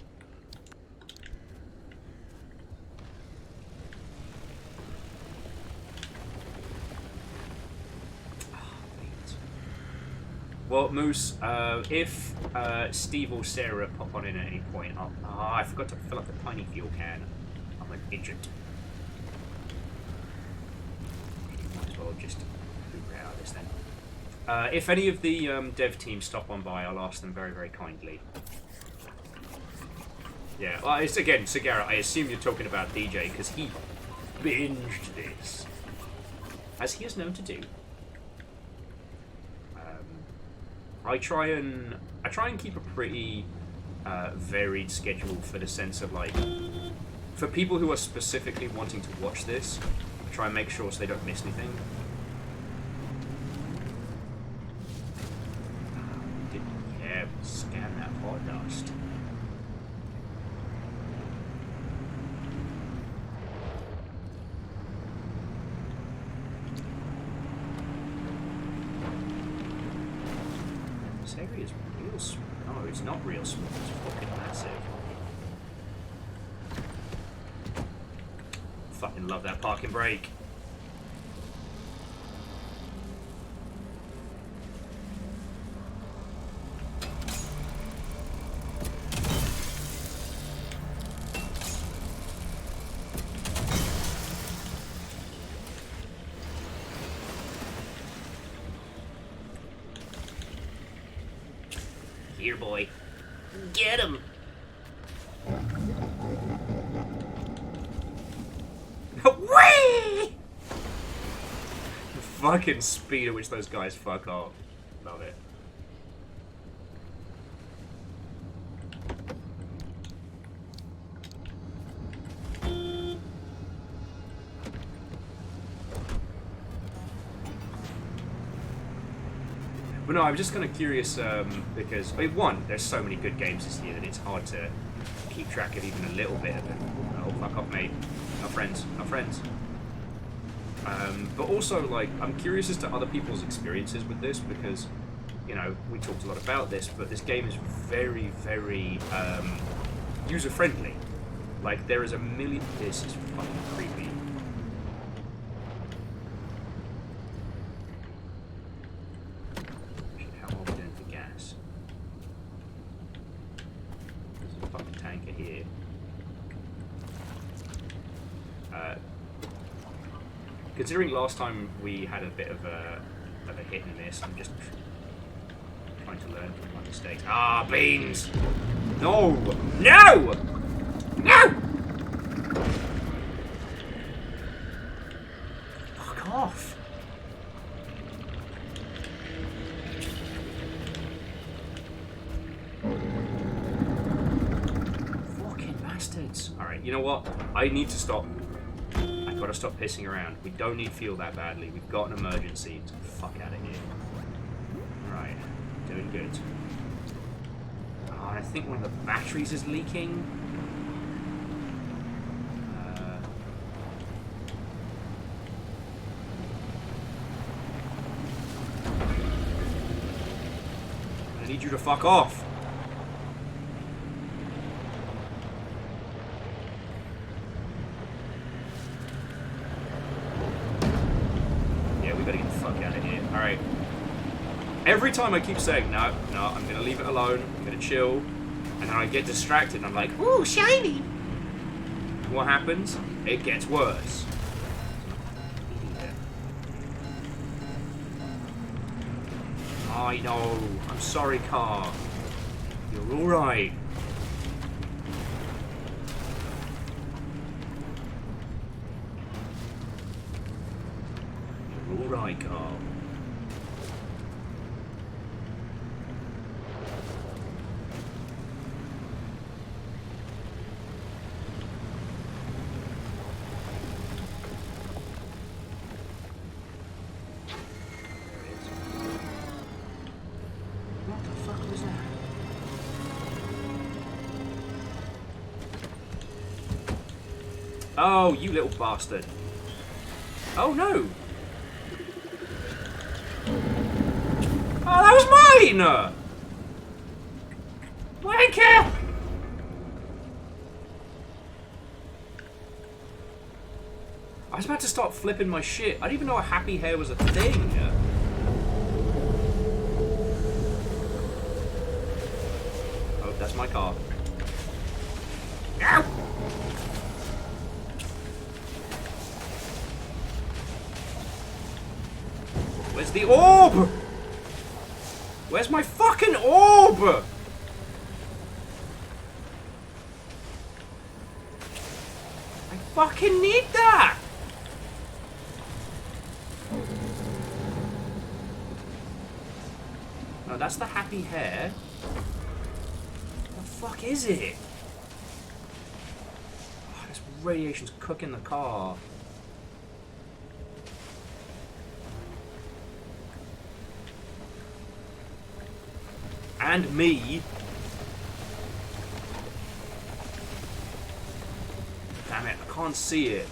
Well, Moose, if Steve or Sarah pop on in at any point, I forgot to fill up the tiny fuel can. I'm an idiot. Might as well just figure out this then. If any of the dev team stop on by, I'll ask them very, very kindly. Yeah, well, it's again, Sagara, I assume you're talking about DJ, because he binged this. As he is known to do. I try and keep a pretty varied schedule for the sense of like, for people who are specifically wanting to watch this, I try and make sure so they don't miss anything. Yeah, scan that hot dust. This area is real small. No, it's not real small. It's fucking massive. Fucking love that parking brake. Here, boy. Get him! Whee! The fucking speed at which those guys fuck off. Love it. But no, I'm just kind of curious because, I mean, one, there's so many good games this year that it's hard to keep track of even a little bit of it. Oh, fuck off, mate. Not friends. Not friends. But also, like, I'm curious as to other people's experiences with this because, you know, we talked a lot about this, but this game is very, very user-friendly. Like, there is a million... This is fucking creepy. How are we doing for gas? There's a fucking tanker here. Considering last time we had a bit of a hit and miss, I'm just trying to learn from my mistakes. Ah, beans! No! No! No! Fuck off! Fucking bastards! Alright, you know what? I need to stop. I've got to stop pissing around. We don't need fuel that badly. We've got an emergency. Get the fuck out of here. Right. Doing good. Oh, I think one of the batteries is leaking. I need you to fuck off. Alright. Every time I keep saying, no, I'm going to leave it alone, I'm going to chill, and then I get distracted and I'm like, ooh, shiny! What happens? It gets worse. I know. I'm sorry, car. You're alright. You're alright, car. Oh, you little bastard. Oh, no. Oh, that was mine! Wanker! I was about to start flipping my shit. I didn't even know a happy hair was a thing. Oh, that's my car. Ow! Where's the orb? Where's my fucking orb? I fucking need that! No, that's the happy hair. What the fuck is it? Oh, this radiation's cooking the car. And me. Damn it, I can't see it.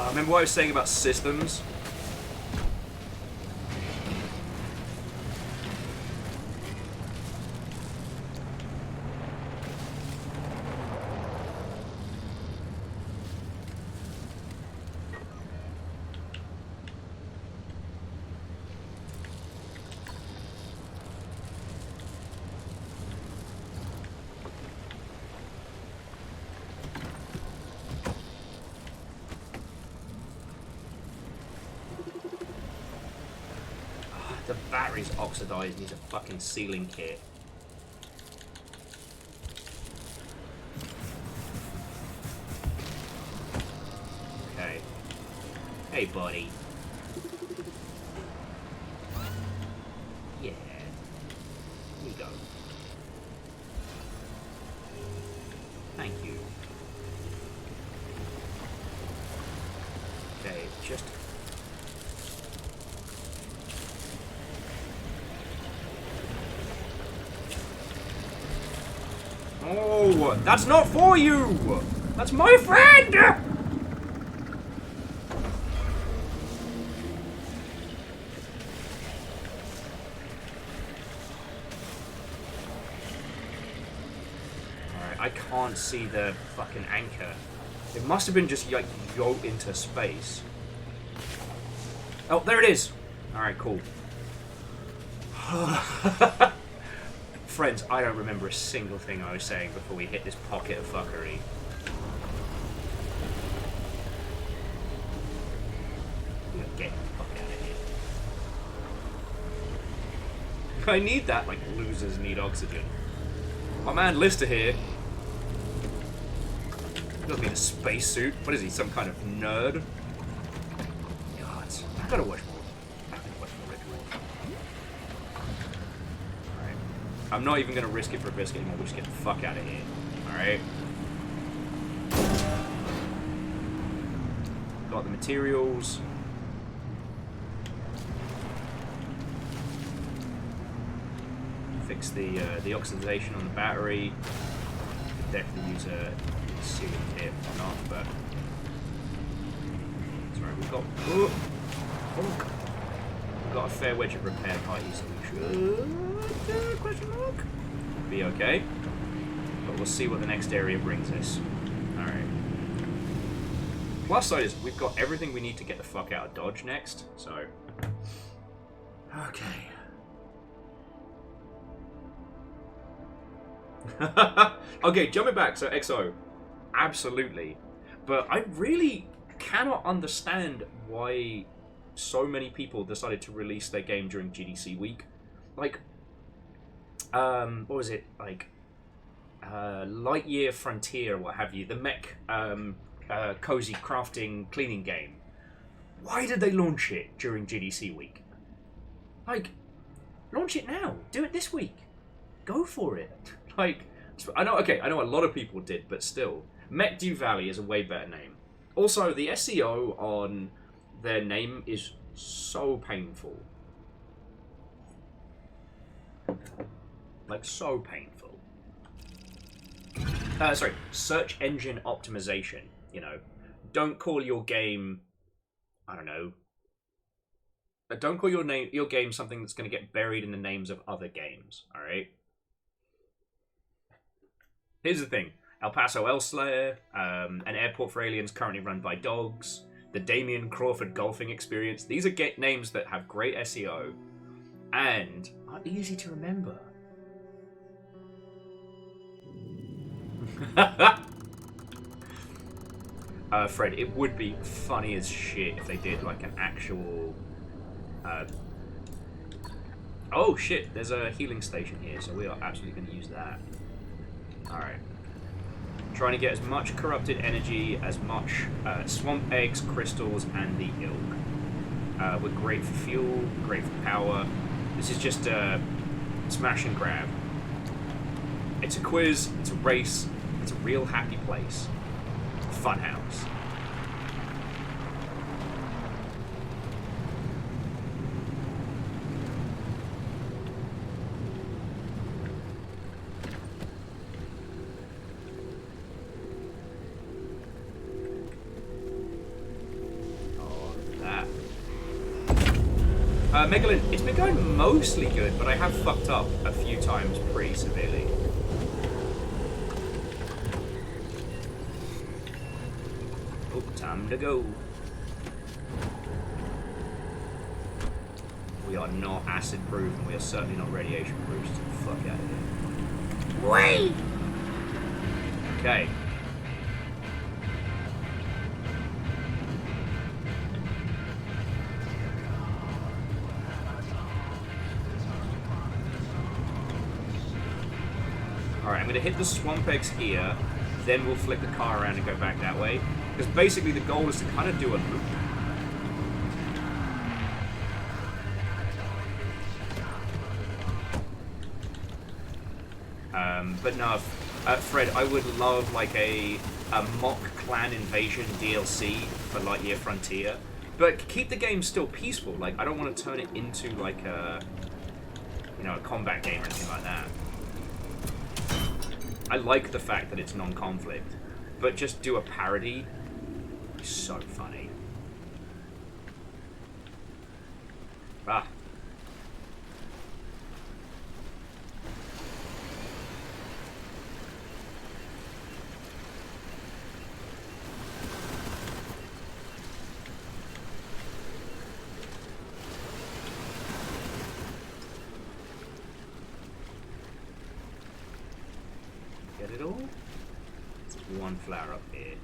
Remember what I was saying about systems? battery's oxidized. Needs a fucking sealing kit. Okay. Hey, buddy. Yeah. Here you go. Thank you. Okay, just... Oh, that's not for you! That's my friend! Alright, I can't see the fucking anchor. It must have been just like yo into space. Oh, there it is! Alright, cool. Friends, I don't remember a single thing I was saying before we hit this pocket of fuckery. We are getting the fuck out of here. I need that, like, losers need oxygen. My man Lister here. He doesn't need a spacesuit. What is he, some kind of nerd? God, I gotta watch more. I'm not even going to risk it for a biscuit anymore. We'll just get the fuck out of here. Alright? Got the materials. Fix the oxidation on the battery. Could definitely use a sealing kit or not, but... Sorry, we've got... Oh, fuck. We've got a fair wedge of repair parties, so we should... question mark? Be okay. But we'll see what the next area brings us. Alright. Plus side is, we've got everything we need to get the fuck out of Dodge next, so... Okay. Okay, jumping back, so XO. Absolutely. But I really cannot understand why so many people decided to release their game during GDC week. Like, what was it? Like, Lightyear Frontier, what have you. The mech, cozy crafting cleaning game. Why did they launch it during GDC week? Like, launch it now. Do it this week. Go for it. Like, I know a lot of people did, but still. Mech Dew Valley is a way better name. Also, the SEO on their name is so painful. Like, so painful. Sorry, search engine optimization. You know, don't call your game, I don't know. Don't call your game something that's going to get buried in the names of other games. All right. Here's the thing: El Paso Elslayer, an airport for aliens currently run by dogs, the Damian Crawford golfing experience. These are names that have great SEO and are easy to remember. Fred, it would be funny as shit if they did like an actual... Oh shit, there's a healing station here, so we are absolutely going to use that. Alright. Trying to get as much corrupted energy, as much swamp eggs, crystals, and the ilk. We're great for fuel, great for power. This is just a smash and grab. It's a quiz, it's a race, it's a real happy place. Funhouse. Megalyn, it's been going mostly good, but I have fucked up a few times pretty severely. Oh, time to go. We are not acid proof, and we are certainly not radiation proof, so get the fuck out of here. Wait! Okay. Alright, I'm going to hit the swamp eggs here, then we'll flip the car around and go back that way. Because basically the goal is to kind of do a loop. But no, Fred, I would love like a mock clan invasion DLC for Lightyear Frontier. But keep the game still peaceful. Like, I don't want to turn it into like a, you know, a combat game or anything like that. I like the fact that it's non-conflict, but just do a parody. It's so funny. Ah. Get it all? It's one flower up here.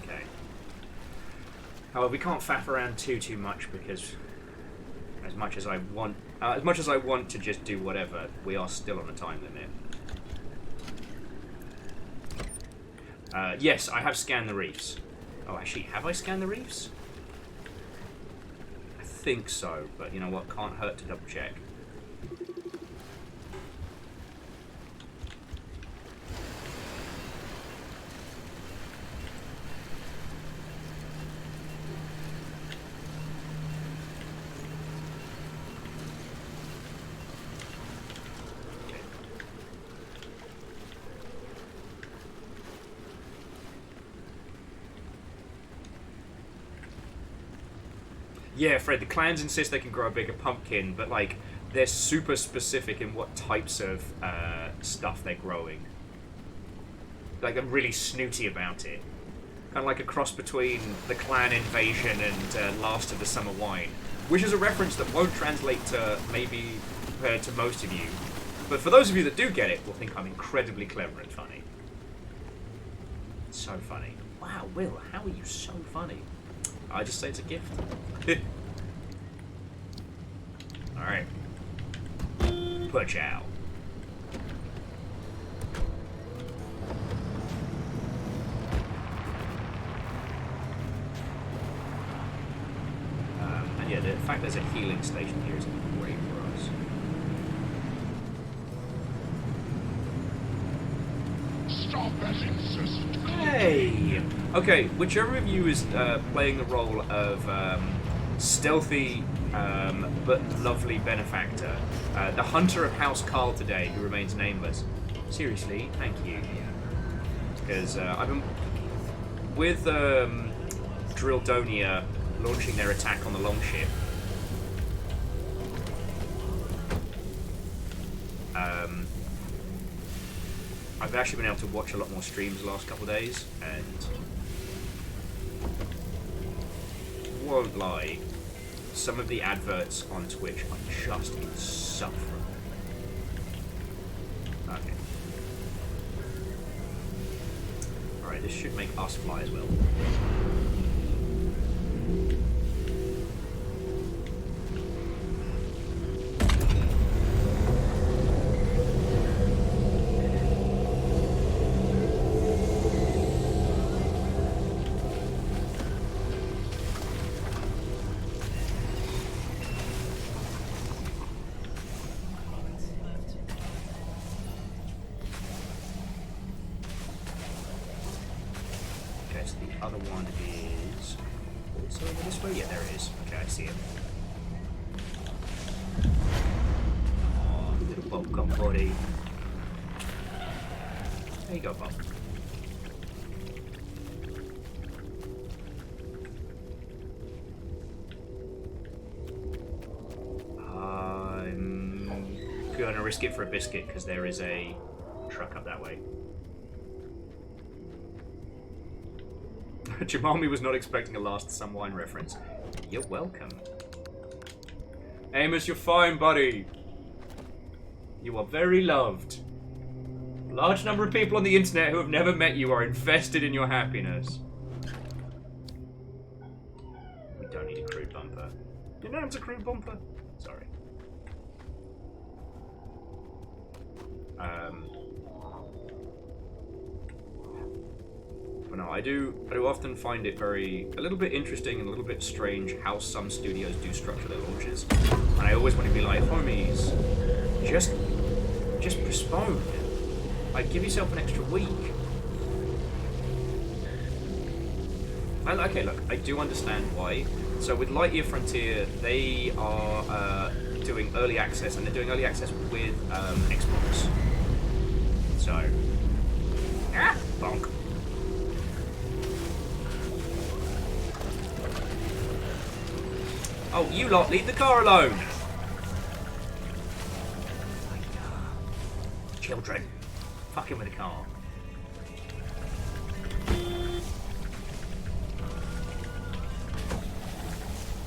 Okay. However, we can't faff around too much because as much as I want to just do whatever, we are still on a time limit. Yes, I have scanned the reefs. Oh, actually, have I scanned the reefs? I think so, but you know what? Can't hurt to double check. Yeah, Fred, the clans insist they can grow a bigger pumpkin, but, like, they're super specific in what types of stuff they're growing. Like, they're really snooty about it. Kind of like a cross between the clan invasion and Last of the Summer Wine, which is a reference that won't translate to maybe to most of you. But for those of you that do get it, will think I'm incredibly clever and funny. So funny. Wow, Will, how are you so funny? I just say it's a gift. Alright. Push out. And yeah, the fact there's a healing station here is great for us. Stop that incessant clicking. Hey! Okay, whichever of you is playing the role of stealthy but lovely benefactor, the hunter of House Carl today, who remains nameless. Seriously, thank you. Because I've been with Drilldonia launching their attack on the Longship. I've actually been able to watch a lot more streams the last couple of days, and won't lie, some of the adverts on Twitch are just insufferable. Okay. Alright, this should make us fly as well. Other one is also over this way. Yeah, there it is. Okay, I see it. Oh, little bubblegum body. There you go, Bob. I'm gonna risk it for a biscuit because there is a truck up that way. Jamami was not expecting a Last Some Wine reference. You're welcome. Amos, you're fine, buddy. You are very loved. A large number of people on the internet who have never met you are invested in your happiness. We don't need a crude bumper. You know it's a crude bumper? Sorry. I do often find it a little bit interesting and a little bit strange how some studios do structure their launches. And I always want to be like, homies, just postpone. Like, give yourself an extra week. And okay, look, I do understand why. So with Lightyear Frontier, they are doing early access, and they're doing early access with Xbox. So, bonk. Oh, you lot, leave the car alone! Children, fucking with the car.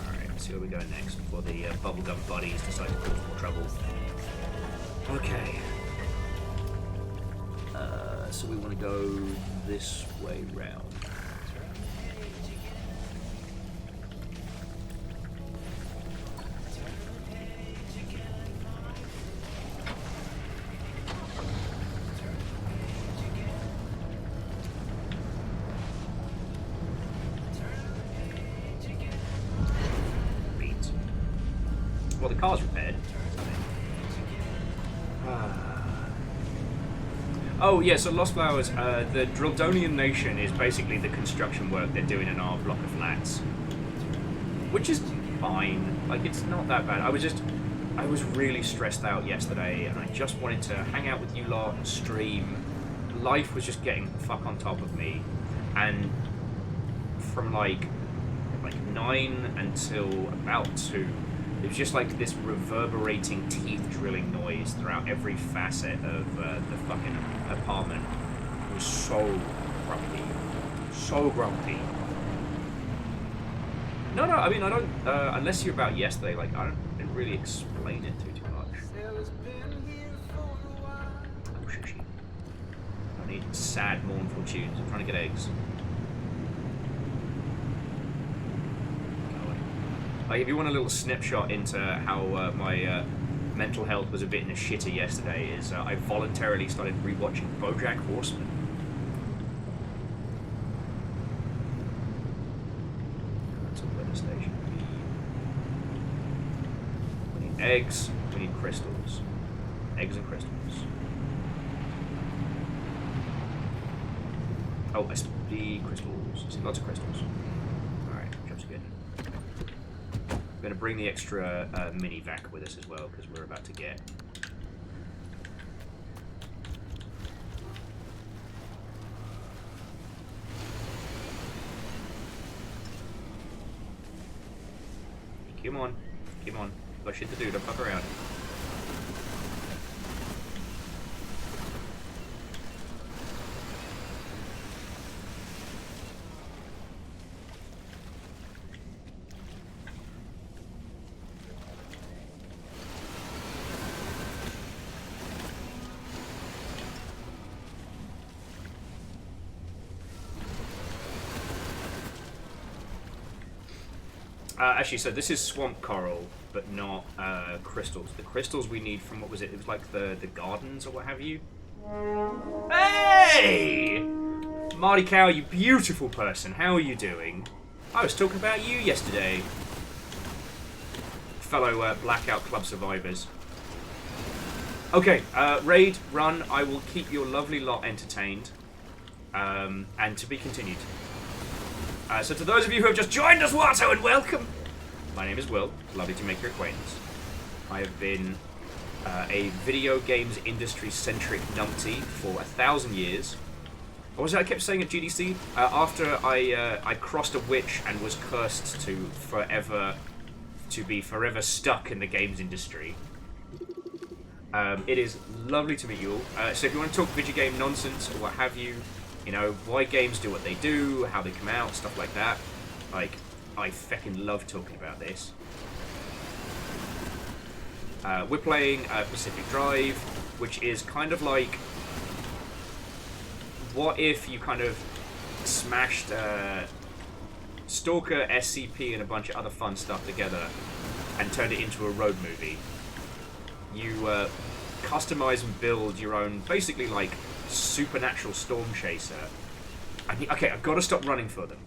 Alright, let's see where we're going next before the bubblegum buddies decide to cause more trouble. Okay. So we want to go this way round. Well, the car's repaired. Oh, yeah, so Lost Flowers, the Drildonian Nation is basically the construction work they're doing in our block of flats. Which is fine. Like, it's not that bad. I was really stressed out yesterday, and I just wanted to hang out with you lot, stream. Life was just getting the fuck on top of me. And from, like 9 until about 2, it was just like this reverberating, teeth-drilling noise throughout every facet of the fucking apartment. It was so grumpy. So grumpy. No, I mean, I don't... unless you're about yesterday, like, I didn't really explain it too much. Oh, shit. I need sad, mournful tunes. I'm trying to get eggs. Like, if you want a little snapshot into how my mental health was a bit in a shitter yesterday, is I voluntarily started rewatching BoJack Horseman. That's a weather station. We need eggs. We need crystals. Eggs and crystals. Oh, SP crystals. See, lots of crystals. Alright, job's good. I'm going to bring the extra mini vac with us as well, because we're about to get... Come on. Come on. Got shit to do, don't fuck around. Actually, so this is swamp coral, but not crystals. The crystals we need from, what was it? It was like the gardens or what have you. Hey! Marty Cow, you beautiful person. How are you doing? I was talking about you yesterday. Fellow Blackout Club survivors. Okay, raid, run. I will keep your lovely lot entertained. And to be continued. So to those of you who have just joined us, Watto, and welcome! My name is Will. Lovely to make your acquaintance. I have been a video games industry-centric numpty for 1,000 years. What was it I kept saying at GDC? After I crossed a witch and was cursed to be forever stuck in the games industry. It is lovely to meet you all. So if you want to talk video game nonsense or what have you, you know, why games do what they do, how they come out, stuff like that. Like, I feckin' love talking about this. We're playing Pacific Drive, which is kind of like... What if you kind of smashed Stalker, SCP, and a bunch of other fun stuff together and turned it into a road movie? You customize and build your own, basically like, supernatural storm chaser, Okay, I've got to stop running for them.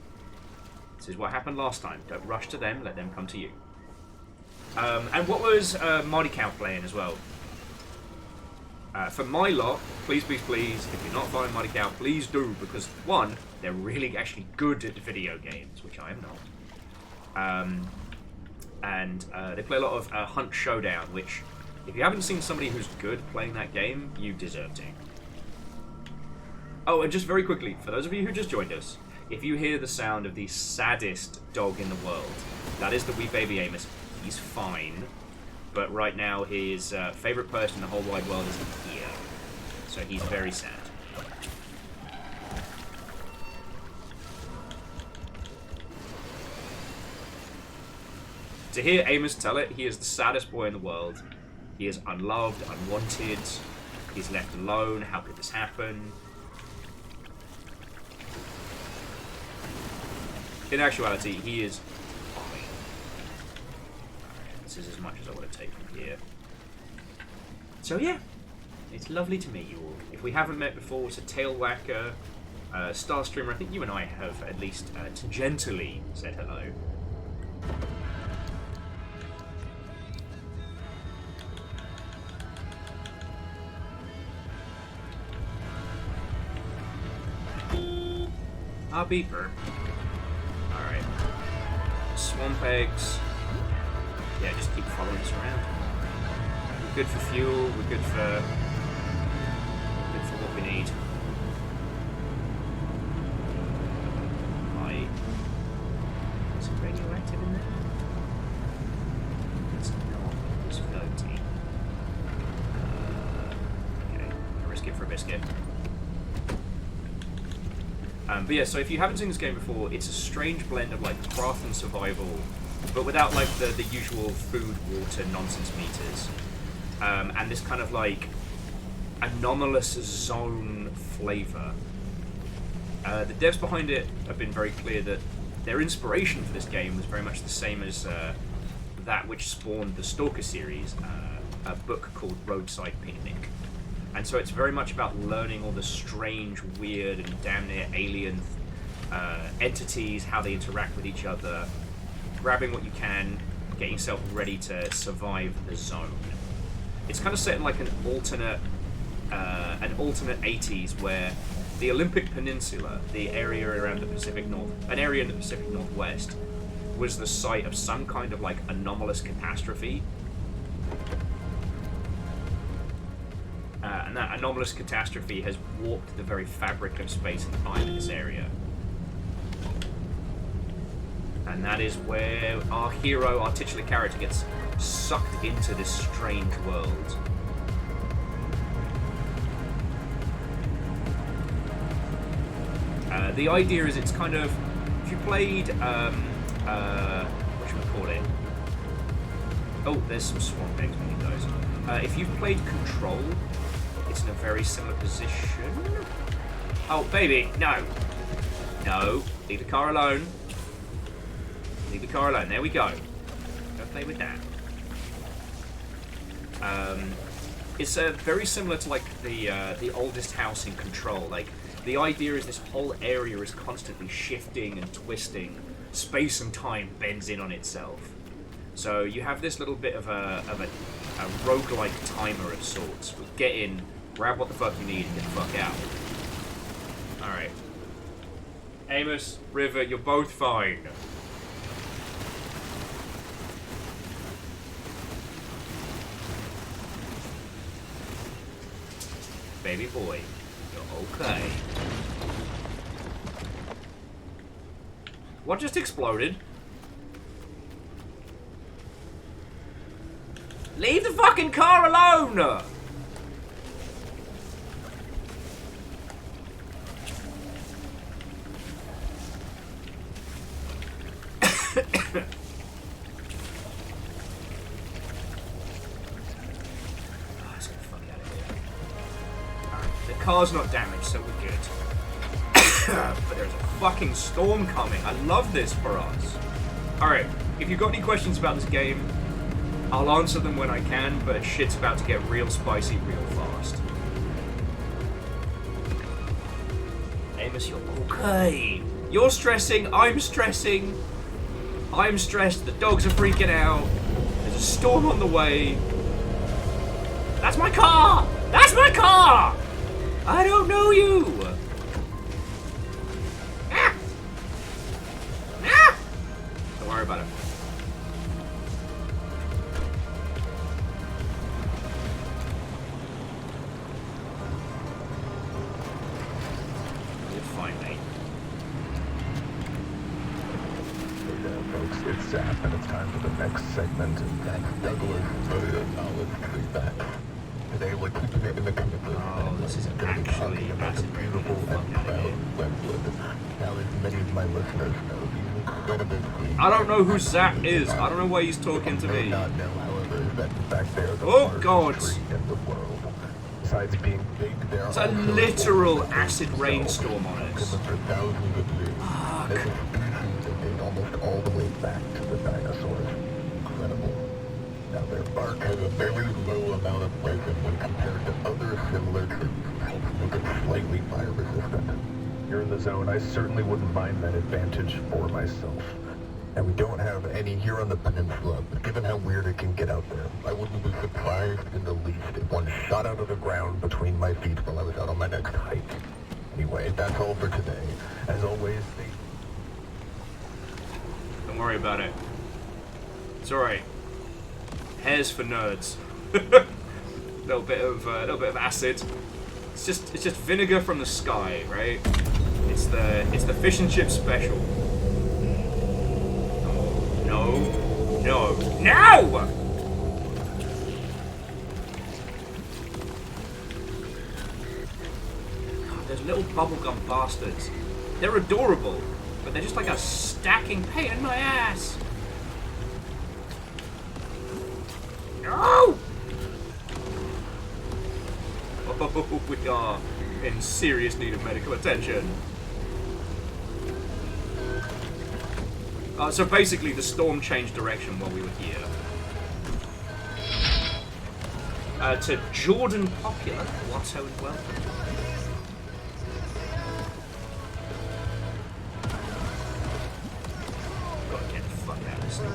This is what happened last time. Don't rush to them, let them come to you. And what was Marty Cow playing as well? For my lot, please, please, please, if you're not following Marty Cow, please do, because one, they're really actually good at video games, which I am not. And they play a lot of Hunt Showdown, which, if you haven't seen somebody who's good playing that game, you deserve to. Oh, and just very quickly, for those of you who just joined us, if you hear the sound of the saddest dog in the world, that is the wee baby Amos. He's fine, but right now his favourite person in the whole wide world isn't here, so he's very sad. To hear Amos tell it, he is the saddest boy in the world. He is unloved, unwanted, he's left alone. How could this happen? In actuality, he is fine. This is as much as I want to take from here. So yeah, it's lovely to meet you all. If we haven't met before, it's a Tailwhacker, Star Streamer. I think you and I have at least tangentially said hello. Our beeper. Alright. Swamp eggs. Yeah, just keep following us around. We're good for fuel, we're good for what we need. Is it radioactive in there? It's not. It's floaty. Okay, I'll risk it for a biscuit. But yeah, so if you haven't seen this game before, it's a strange blend of like craft and survival, but without like the usual food, water, nonsense meters. And this kind of like anomalous zone flavor. The devs behind it have been very clear that their inspiration for this game was very much the same as that which spawned the Stalker series, a book called Roadside Picnic. And so it's very much about learning all the strange, weird, and damn near alien entities, how they interact with each other, grabbing what you can, getting yourself ready to survive the zone. It's kind of set in like an alternate 80s where the Olympic Peninsula, the area around the Pacific an area in the Pacific Northwest, was the site of some kind of like anomalous catastrophe. And that anomalous catastrophe has warped the very fabric of space and time in this area. And that is where our hero, our titular character, gets sucked into this strange world. The idea is it's kind of, if you played, what should we call it? Oh, there's some swamp eggs, we need those. If you've played Control, it's in a very similar position. Oh, baby, no. No, leave the car alone. Leave the car alone, there we go. Don't play with that. It's very similar to like the oldest house in Control. Like, the idea is this whole area is constantly shifting and twisting. Space and time bends in on itself. So you have this little bit of a roguelike timer of sorts. Get in, grab what the fuck you need, and get the fuck out. Alright. Amos, River, you're both fine. Baby boy, you're okay. What just exploded? Leave the fucking car alone! Car's not damaged, so we're good. But there's a fucking storm coming. I love this for us. Alright, if you've got any questions about this game, I'll answer them when I can, but shit's about to get real spicy real fast. Amos, you're okay. You're stressing, I'm stressing. I'm stressed, the dogs are freaking out. There's a storm on the way. That's my car! That's my car! I don't know you! Ah! Ah! Don't worry about it. You're fine, mate. Folks, it's Zap, and it's time for the next segment. Thanks, Douglas, for your knowledge feedback. Today, we're keeping it in the commitment. Oh, this is actually a beautiful and proud Westwood. Now, as many of my listeners know, the incredible queen. I don't know who Zap is. I don't know why he's talking to may me. not know, however, that in fact they are the Oh, largest God. tree in the world. Besides being big, they are It's a also literal affordable acid themselves. rainstorm on us. For thousands of years. As a species, they date almost all the way back to the dinosaurs. Incredible. Now, their bark has a very low amount of poison when compared to other similar trees, which helps make it slightly fire resistant. Here in the zone, I certainly wouldn't mind that advantage for myself. And we don't have any here on the peninsula, but given how weird it can get out there, I wouldn't be surprised in the least if one shot out of the ground between my feet while I was out on my next hike. Anyway, that's all for today. As always, stay... Don't worry about it. It's alright. Hair's for nerds. little bit of acid. It's just vinegar from the sky, right? It's the fish and chip special. No, no, no! God, those little bubblegum bastards. They're adorable, but they're just like a stacking pain in my ass. No! Oh, we are in serious need of medical attention. So basically, the storm changed direction while we were here. To Jordan Popular, Watto and welcome. Gotta get the fuck out of this storm.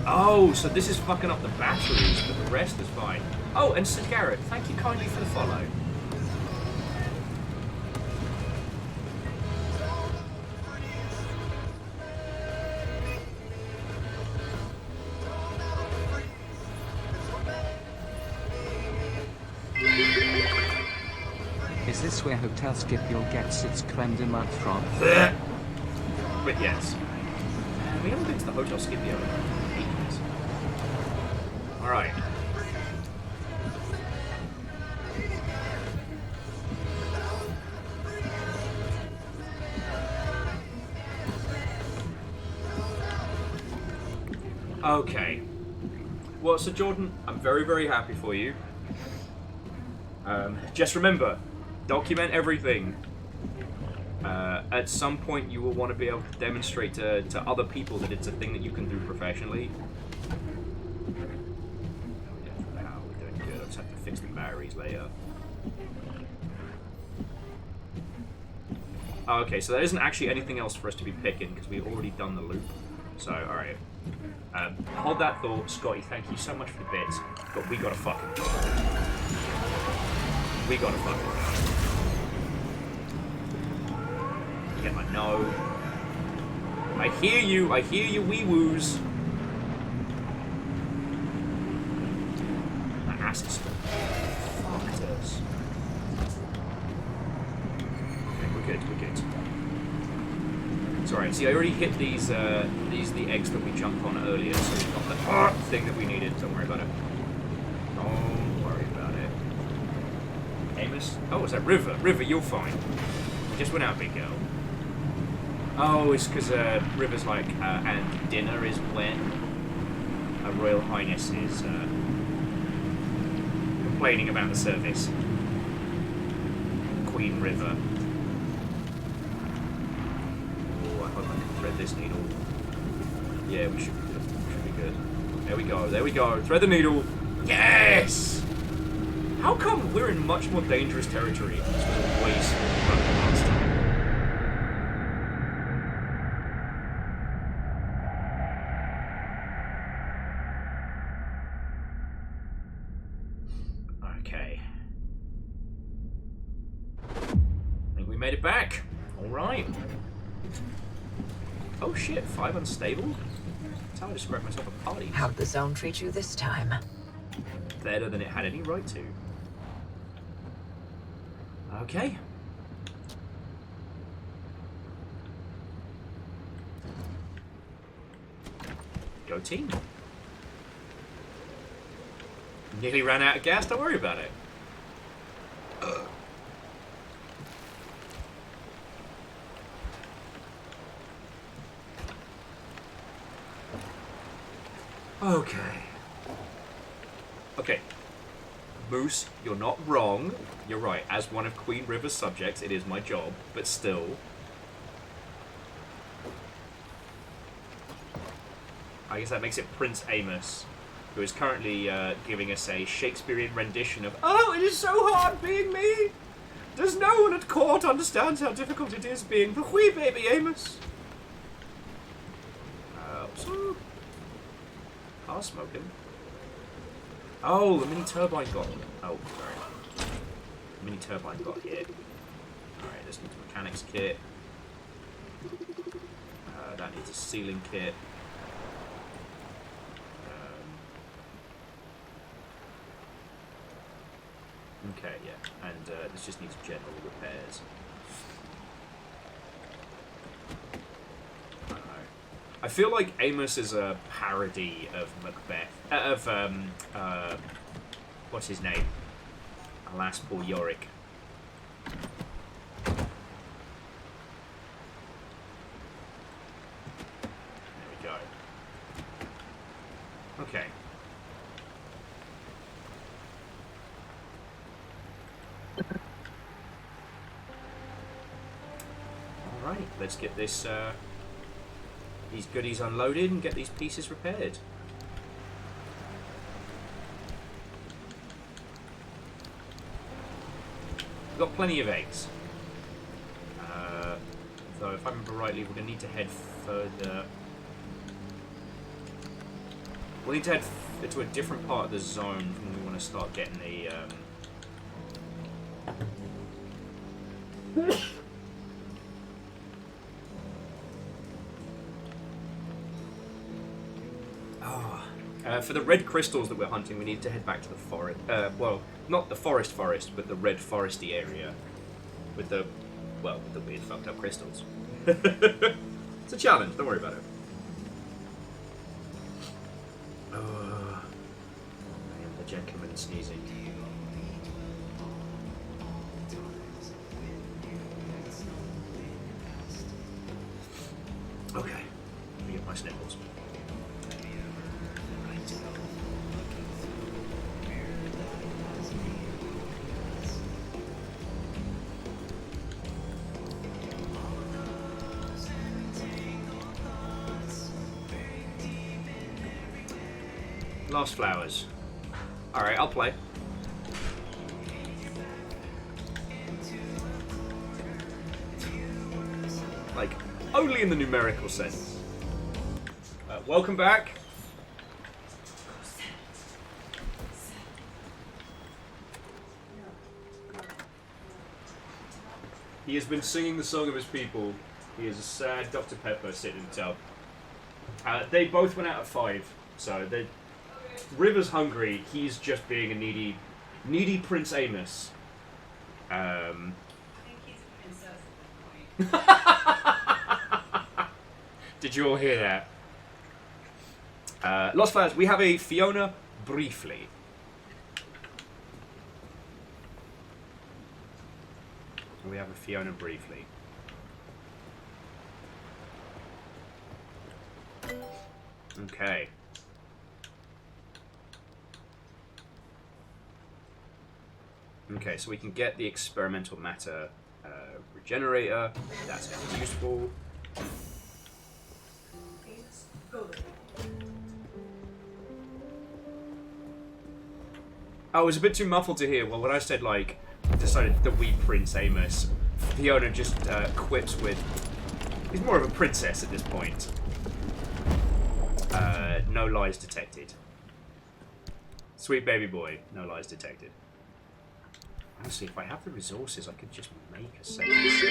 Oh, so this is fucking up the batteries, but the rest is fine. Oh, and Sid Garrett, thank you kindly for the follow. Is this where Hotel Scipio gets its creme de menthe from? But yes. We haven't been to the Hotel Scipio in ages. Alright. Okay. Well, so Jordan, I'm very, very happy for you. Just remember, document everything. At some point, you will want to be able to demonstrate to other people that it's a thing that you can do professionally. Yeah, now we're doing good. I'll just have to fix the batteries later. Oh, okay, so there isn't actually anything else for us to be picking because we've already done the loop. So, alright. Hold that thought, Scotty. Thank you so much for the bits, but we gotta fucking go. We gotta fucking go. Get my no. I hear you wee-woos. My ass is fucked us. Okay, we're good. It's alright, see I already hit these are the eggs that we jumped on earlier, so we got the thing that we needed. Don't worry about it. Don't worry about it. Amos? Oh, is that River? River, you're fine. Just went out, big girl. Oh, it's because River's like, and dinner is when Her Royal Highness is complaining about the service. Queen River. Oh, I hope I can thread this needle. Yeah, we should be good. Should be good. There we go. There we go. Thread the needle. Yes! How come we're in much more dangerous territory? This was a way smaller than last time. Okay. I think we made it back. Alright. Oh shit, 5 unstable? That's how I describe myself at parties. How'd the zone treat you this time? Better than it had any right to. Okay. Go team. Nearly ran out of gas, don't worry about it. Okay. Okay. Moose, you're not wrong. You're right. As one of Queen River's subjects, it is my job. But still. I guess that makes it Prince Amos, who is currently giving us a Shakespearean rendition of "Oh, it is so hard being me! Does no one at court understands how difficult it is being the wee baby Amos?" So... car smoking. Oh, the mini turbine got... Oh, sorry. The mini turbine got hit. Alright, this needs a mechanics kit. That needs a sealing kit. Okay, yeah. And this just needs general repairs. I don't know. I feel like Amos is a parody of Macbeth. What's his name? Alas, poor Yorick. There we go. Okay. Alright, let's get this, these goodies unloaded and get these pieces repaired. We've got plenty of eggs. Though, if I remember rightly, we're going to need to head further. We'll need to head to a different part of the zone when we want to start getting the... for the red crystals that we're hunting, we need to head back to the forest. Well, not the forest, but the red foresty area with the, well, with the weird fucked up crystals. It's a challenge. Don't worry about it. I am the gentleman sneezing. Okay, let me get my sniffles. Lost flowers. Alright, I'll play. Like, only in the numerical sense. Welcome back. He has been singing the song of his people. He is a sad Dr. Pepper sitting in the tub. They both went out at 5, so they... River's hungry, he's just being a needy Prince Amos. I think he's a princess at this point. Did you all hear that? Lost Flowers, we have a Fiona briefly. We have a Fiona briefly. Okay. Okay, so we can get the experimental matter regenerator. That's going to be useful. Oh, it was a bit too muffled to hear. Well, when I said, like, decided the wee Prince Amos, Fiona just quips with, he's more of a princess at this point. No lies detected. Sweet baby boy, no lies detected. Honestly, if I have the resources, I could just make a sentence.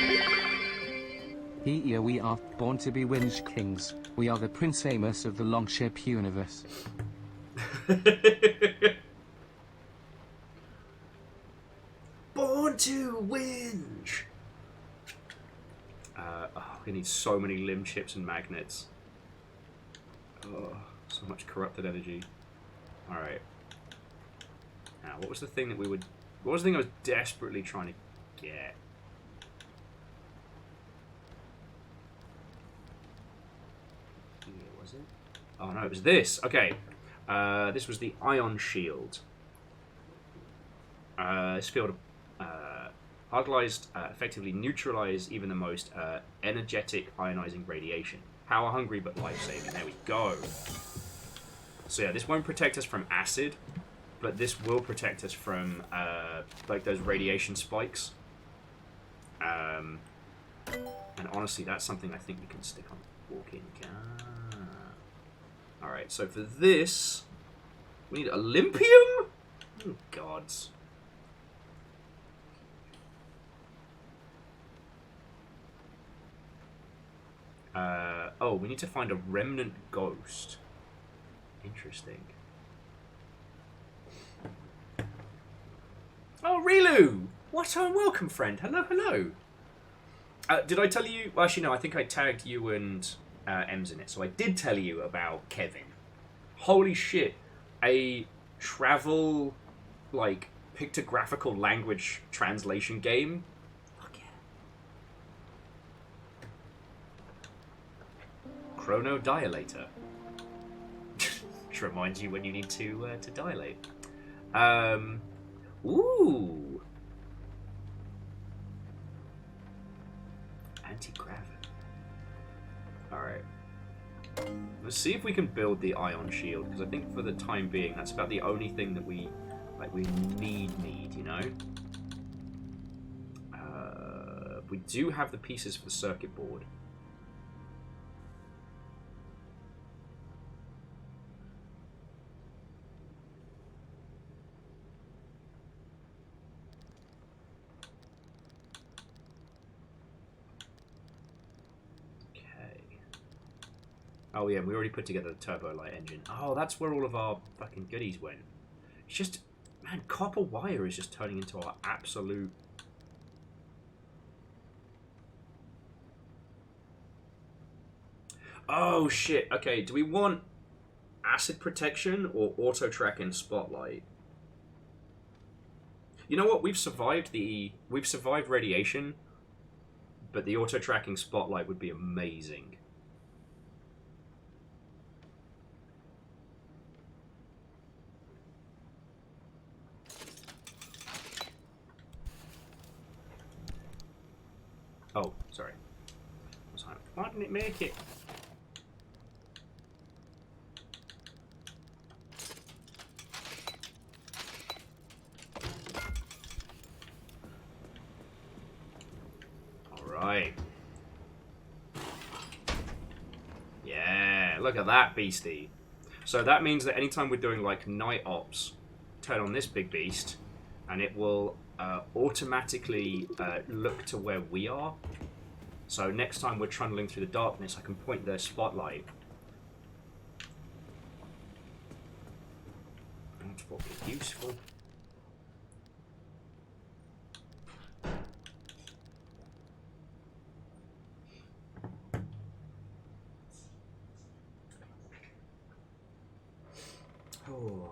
Here we are, born to be Winch Kings. We are the Prince Amos of the Longship universe. Born to whinge! We need so many limb chips and magnets. Oh, so much corrupted energy. Alright. Now, what was the thing that we would... What was the thing I was desperately trying to get? Here, was it? Oh no, it was this. Okay. This was the ion shield. This field Alkalized effectively neutralize even the most energetic ionizing radiation. Power hungry but life saving. There we go. So yeah, this won't protect us from acid, but this will protect us from like those radiation spikes. And honestly, that's something I think we can stick on walking. Alright, so for this, we need Olympium? Oh, gods. Oh, we need to find a remnant ghost. Interesting. Oh, Rilu! What a welcome, friend. Hello, hello. Did I tell you... Well, actually, no, I think I tagged you and Ems in it. So I did tell you about Kevin. Holy shit. A travel, like, pictographical language translation game. Fuck yeah. Chronodilator. Which reminds you when you need to dilate. Ooh. Anti-gravity. Alright. Let's see if we can build the ion shield, because I think for the time being, that's about the only thing that we need, you know? We do have the pieces for the circuit board. Oh yeah, we already put together the turbo light engine. Oh, that's where all of our fucking goodies went. It's just, man, copper wire is just turning into our absolute... Oh shit, okay, do we want acid protection or auto track and spotlight? You know what, we've survived radiation, but the auto tracking spotlight would be amazing. Oh, sorry. Why didn't it make it? Alright. Yeah, look at that beastie. So that means that anytime we're doing like night ops, turn on this big beast, and it will automatically look to where we are. So next time we're trundling through the darkness, I can point the spotlight. That's what would be useful. Oh.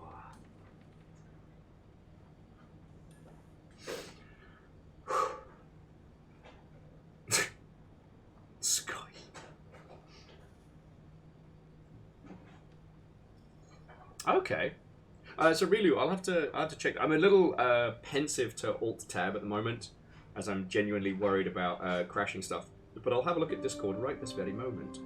Sky. Okay. So really, I'll have to check. I'm a little pensive to Alt Tab at the moment, as I'm genuinely worried about crashing stuff. But I'll have a look at Discord right this very moment.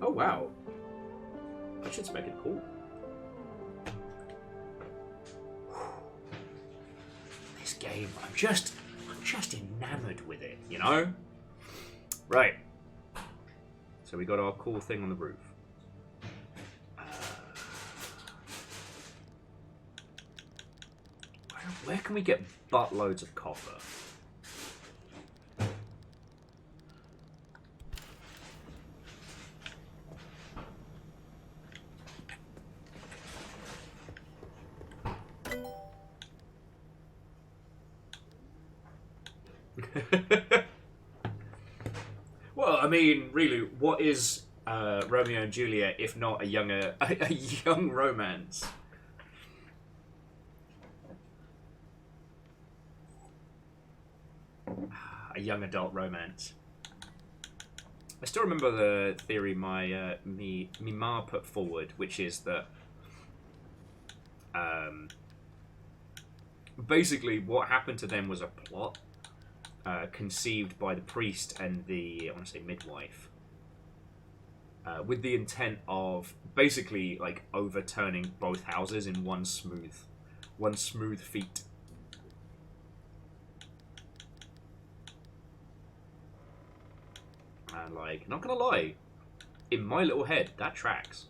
Oh wow. That should make it cool. This game, I'm just enamored with it, you know? Right. So we got our cool thing on the roof. Where can we get buttloads of copper? Well, I mean, really, what is Romeo and Juliet if not a young romance? A young adult romance. I still remember the theory my ma put forward, which is that basically what happened to them was a plot conceived by the priest and the, I want to say, midwife, with the intent of basically like overturning both houses in one smooth feat. And like, not gonna lie, in my little head, that tracks.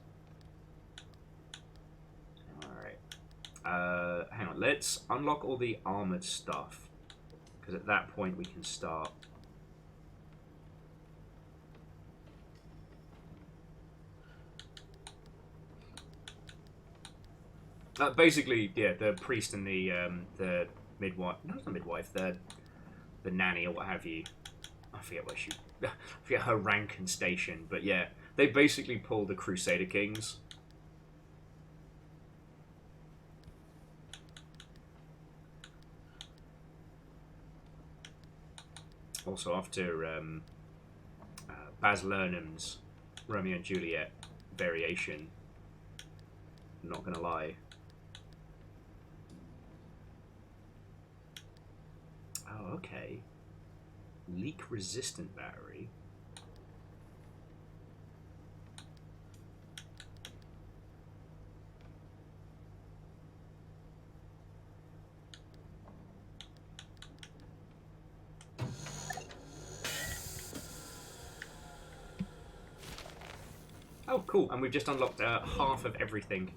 Alright. Hang on, let's unlock all the armored stuff. Because at that point we can start. Basically, yeah, the priest and the midwife, no, it's not midwife, the nanny or what have you. I forget what she, I forget her rank and station, but yeah, they basically pulled the Crusader Kings. Also, after Baz Luhrmann's Romeo and Juliet variation, I'm not gonna lie. Oh, okay. Leak-resistant battery. Oh, cool. And we've just unlocked half of everything.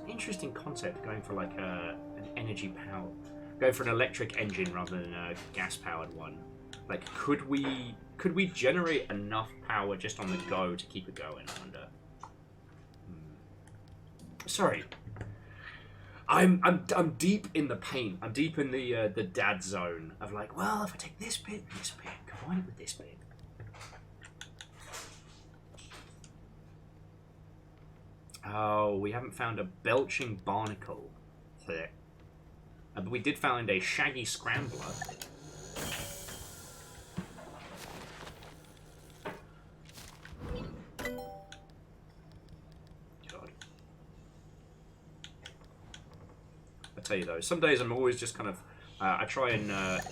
Interesting concept, going for like an energy power, going for an electric engine rather than a gas powered one. Like, could we generate enough power just on the go to keep it going? I wonder. Sorry, I'm deep in the pain. I'm deep in the dad zone of like, well, if I take this bit, combine it with this bit. Oh, we haven't found a belching barnacle there. But we did find a shaggy scrambler. God. I tell you though, some days I'm always just kind of... I try and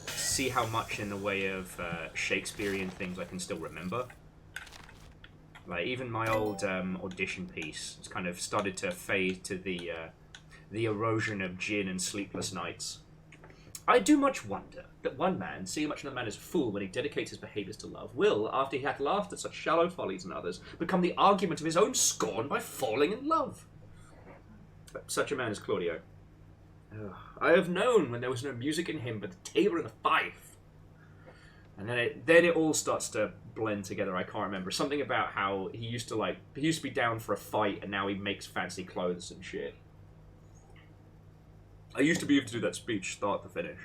see how much in the way of Shakespearean things I can still remember. Like, even my old audition piece has kind of started to fade to the erosion of gin and sleepless nights. I do much wonder that one man, seeing much another man as a fool when he dedicates his behaviours to love, will, after he hath laughed at such shallow follies in others, become the argument of his own scorn by falling in love. But such a man is Claudio. Ugh. I have known when there was no music in him but the tabor and the fife. And then it all starts to blend together. I can't remember. Something about how he used to be down for a fight and now he makes fancy clothes and shit. I used to be able to do that speech start to finish.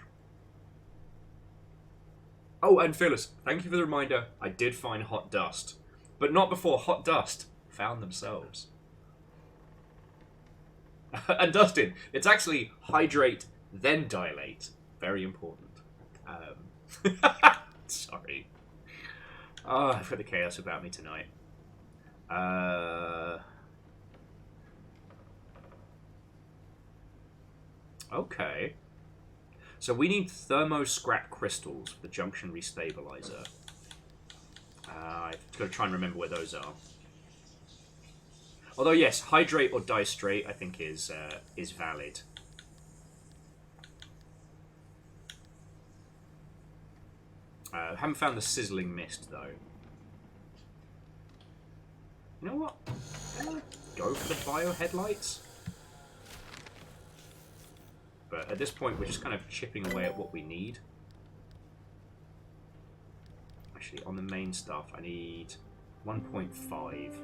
Oh, and Phyllis, thank you for the reminder. I did find hot dust. But not before hot dust found themselves. And Dustin, it's actually hydrate, then dilate. Very important. Sorry. Oh, I've got the chaos about me tonight. Okay. So we need thermo-scrap crystals for the junction restabilizer. I've got to try and remember where those are. Although yes, hydrate or die straight, I think is valid. Haven't found the sizzling mist though. You know what? Go for the bio headlights. But at this point, we're just kind of chipping away at what we need. Actually, on the main stuff, I need 1.5.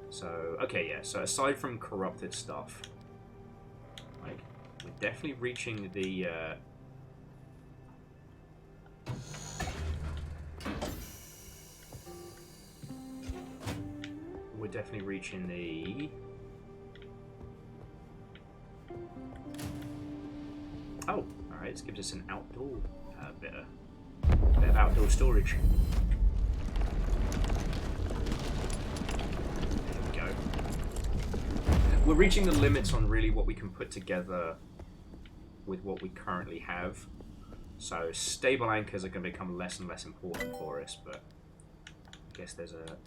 So, okay, yeah. So aside from corrupted stuff, like, we're definitely reaching the... We're definitely reaching the... Oh, alright, this gives us an outdoor bit of outdoor storage. There we go. We're reaching the limits on really what we can put together with what we currently have. So stable anchors are going to become less and less important for us, but I guess there's a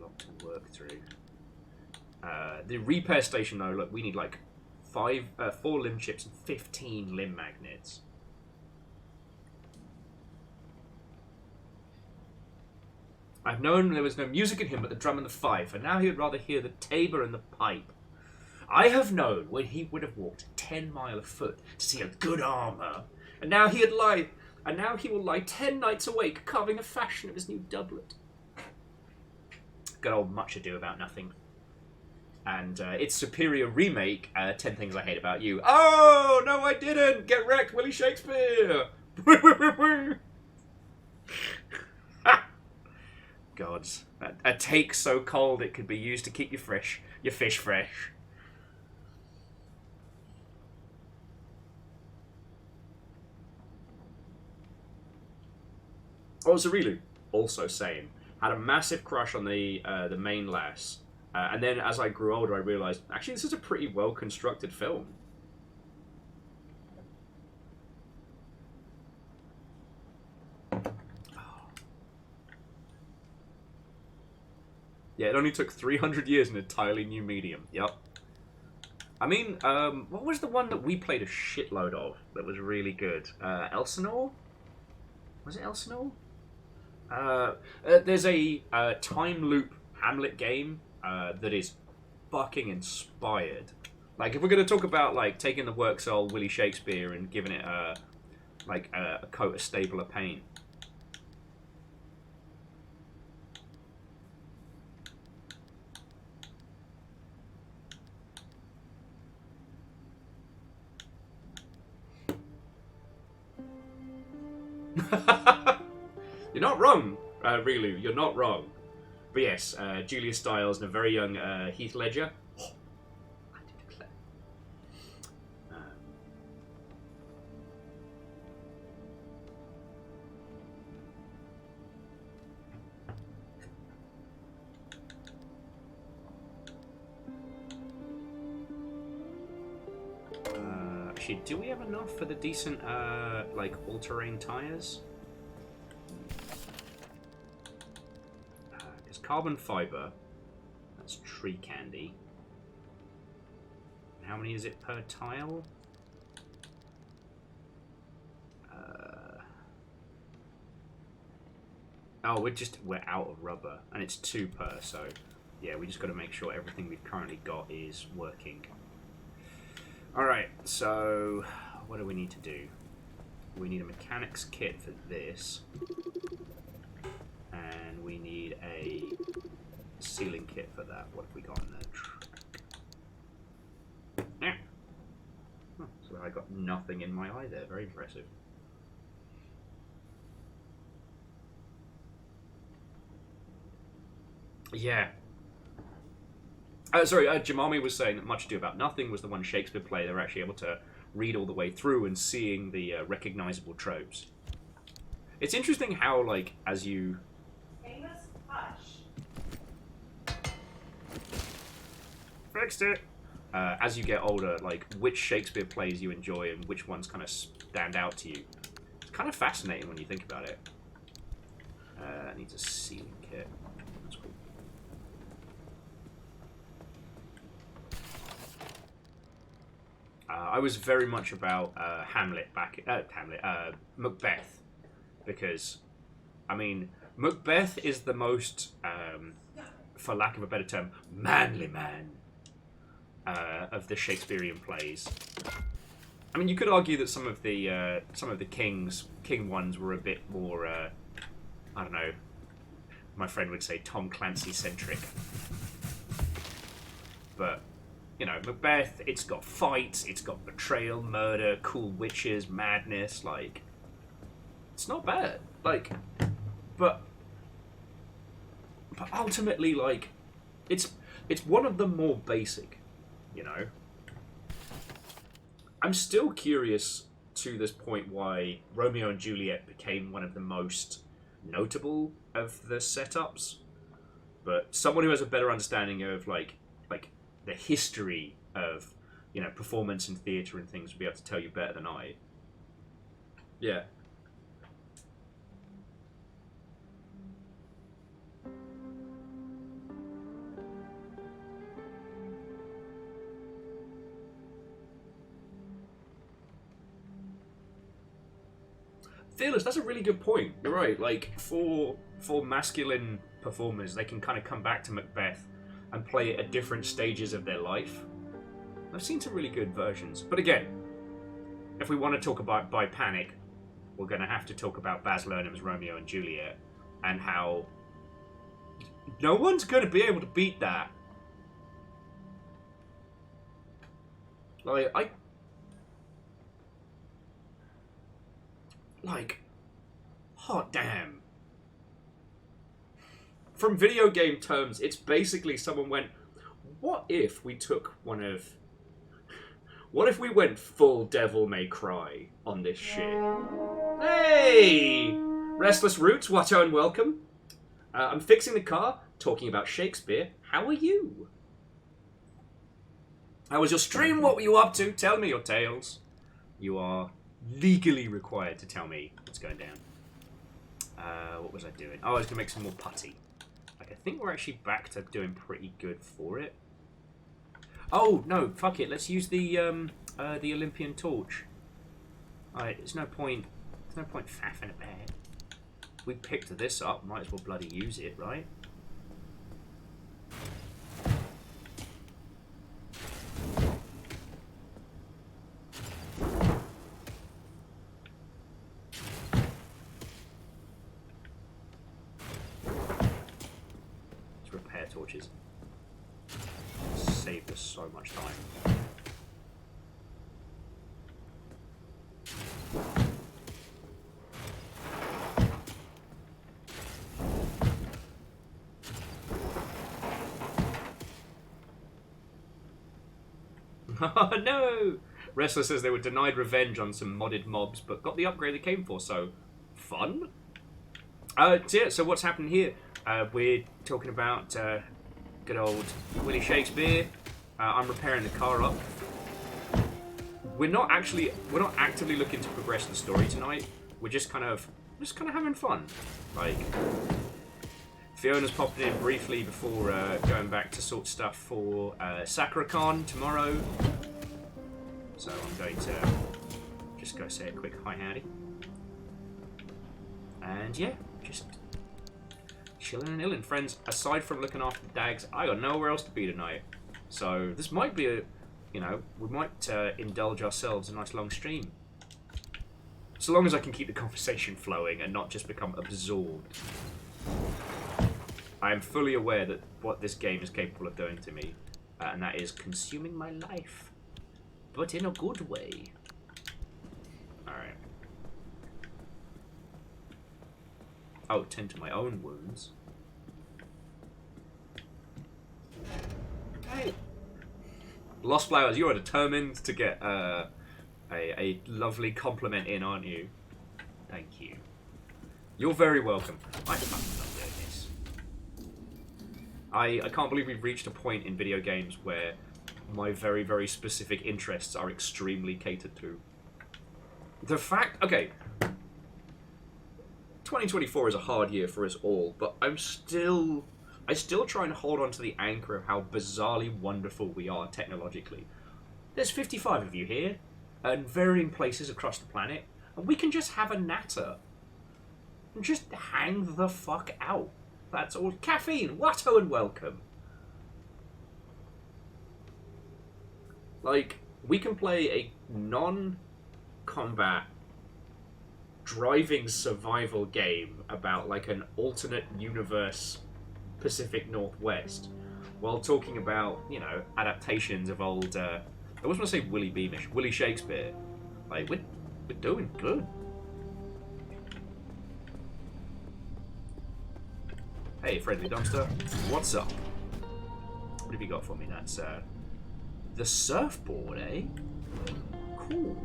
lot to work through. The repair station though, look, we need like 4 limb chips and 15 limb magnets. I've known there was no music in him but the drum and the fife, and now he would rather hear the tabor and the pipe. I have known when he would have walked 10 miles afoot to see a good armour, and now he will lie 10 nights awake carving a fashion of his new doublet. Good old Much Ado About Nothing. And its superior remake, 10 Things I Hate About You. Oh, no I didn't! Get wrecked, Willie Shakespeare! Gods. A take so cold it could be used to keep your fish fresh. Oh, Zarilu, also same. Had a massive crush on the main lass. And then as I grew older, I realised, actually, this is a pretty well-constructed film. Yeah, it only took 300 years in an entirely new medium. Yep. I mean, what was the one that we played a shitload of that was really good? Elsinore? Was it Elsinore? There's a time loop Hamlet game that is fucking inspired. Like, if we're going to talk about, like, taking the work soul Willie Shakespeare and giving it a coat of stabler paint. You're not wrong, Rilu. You're not wrong. But yes, Julia Stiles and a very young Heath Ledger. Oh, I do declare. Actually, do we have enough for the decent, like, all-terrain tires? It's carbon fiber. That's tree candy. How many is it per tile? Oh, we're out of rubber, and it's 2 per. So, yeah, we just got to make sure everything we've currently got is working. Alright, so what do we need to do? We need a mechanics kit for this. And we need a sealing kit for that. What have we got in there? Yeah. I got nothing in my eye there. Very impressive. Yeah. Sorry, Jamami was saying that Much Ado About Nothing was the one Shakespeare play they were actually able to read all the way through and seeing the recognizable tropes. It's interesting how, like, as you... Famous hush. Fixed it! As you get older, like, which Shakespeare plays you enjoy and which ones kind of stand out to you. It's kind of fascinating when you think about it. Needs a ceiling kit. That's cool. I was very much about Macbeth, because, I mean, Macbeth is the most, for lack of a better term, manly man of the Shakespearean plays. I mean, you could argue that some of the king ones were a bit more, I don't know, my friend would say Tom Clancy centric, but. You know, Macbeth, it's got fights, it's got betrayal, murder, cool witches, madness, like... It's not bad. Like, but ultimately, like, it's one of the more basic, you know? I'm still curious to this point why Romeo and Juliet became one of the most notable of the setups, but someone who has a better understanding of, like the history of, you know, performance and theatre and things would be able to tell you better than I. Yeah. Fearless, that's a really good point. You're right. Like, for masculine performers, they can kind of come back to Macbeth and play it at different stages of their life. I've seen some really good versions. But again, if we want to talk about By Panic, we're going to have to talk about Baz Luhrmann's Romeo and Juliet, and how no one's going to be able to beat that. Hot damn. From video game terms, it's basically someone went, what if we went full Devil May Cry on this shit? Hey! Restless Roots, Watto and welcome. I'm fixing the car, talking about Shakespeare. How are you? How was your stream? What were you up to? Tell me your tales. You are legally required to tell me what's going down. What was I doing? Oh, I was going to make some more putty. Like, I think we're actually back to doing pretty good for it. Oh, no, fuck it. Let's use the Olympian torch. Alright, there's no point faffing about. We picked this up, might as well bloody use it, right? Let's repair torches. Saved us so much time. Oh no! Restless says they were denied revenge on some modded mobs, but got the upgrade they came for, so fun? So what's happened here? We're talking about good old Willie Shakespeare. I'm repairing the car up. We're not actively looking to progress the story tonight. We're just kind of having fun. Like, Fiona's popping in briefly before going back to sort stuff for SakuraCon tomorrow. So I'm going to just go say a quick hi howdy. And yeah, just chilling and illin'. Friends, aside from looking after the dags, I got nowhere else to be tonight. So this might be a, you know, we might indulge ourselves a nice long stream. So long as I can keep the conversation flowing and not just become absorbed. I am fully aware that what this game is capable of doing to me, and that is consuming my life, but in a good way. Oh, tend to my own wounds. Hey. Lost Flowers, you are determined to get a lovely compliment in, aren't you? Thank you. You're very welcome. I fucking love doing this. I can't believe we've reached a point in video games where my very, very specific interests are extremely catered to. The fact... Okay. 2024 is a hard year for us all, but I still try and hold on to the anchor of how bizarrely wonderful we are technologically. There's 55 of you here, and varying places across the planet, and we can just have a natter. And just hang the fuck out. That's all. Caffeine, Watto, and welcome. Like, we can play a non-combat driving survival game about like an alternate universe Pacific Northwest while talking about, you know, adaptations of old I was going to say Willie Beamish, Willie Shakespeare. Like, we're doing good. Hey, friendly dumpster, what's up? What have you got for me? That's the surfboard, eh? Cool.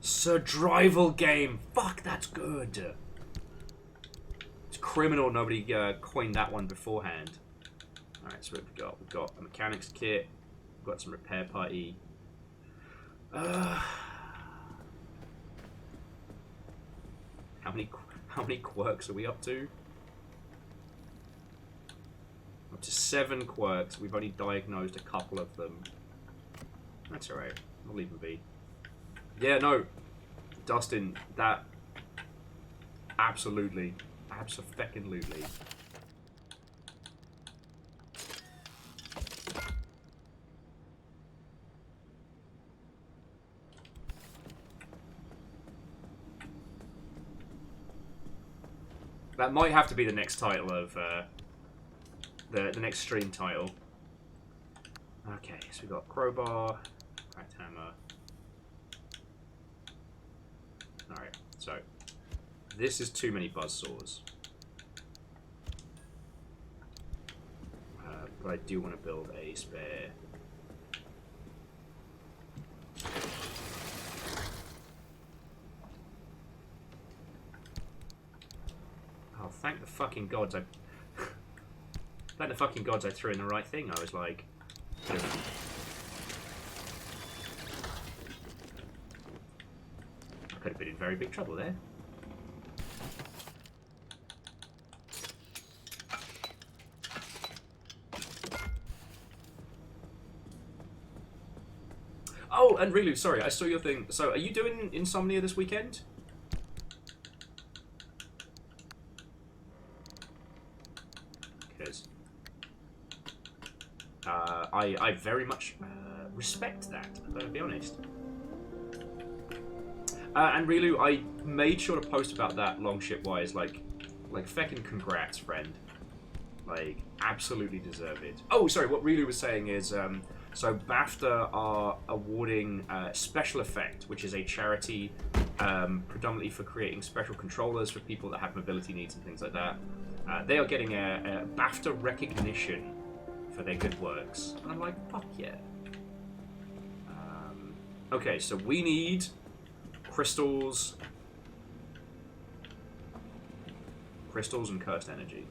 Survival game. Fuck, that's good. It's criminal nobody coined that one beforehand. Alright, so what have we got? We've got a mechanics kit. We've got some repair party. How many quirks are we up to? Up to 7 quirks. We've only diagnosed a couple of them. That's alright. We'll leave them be. Yeah, no. Dustin, that... Absolutely. Abso-feckin-lutely. That might have to be the next title of... the next stream title. Okay, so we've got crowbar, cracked hammer. Alright, so this is too many buzzsaws. But I do want to build a spare. Oh, thank the fucking gods I... thank the fucking gods I threw in the right thing. I was like... Could have been in very big trouble there. Oh, and Rilu, sorry, I saw your thing. So, are you doing Insomnia this weekend? Because I very much respect that, I'm going to be honest. And Rilu, I made sure to post about that Longship wise, like feckin' congrats, friend. Like, absolutely deserve it. Oh, sorry, what Rilu was saying is, so BAFTA are awarding Special Effect, which is a charity predominantly for creating special controllers for people that have mobility needs and things like that. They are getting a BAFTA recognition for their good works. And I'm like, fuck yeah. Okay, so we need... crystals and cursed energy.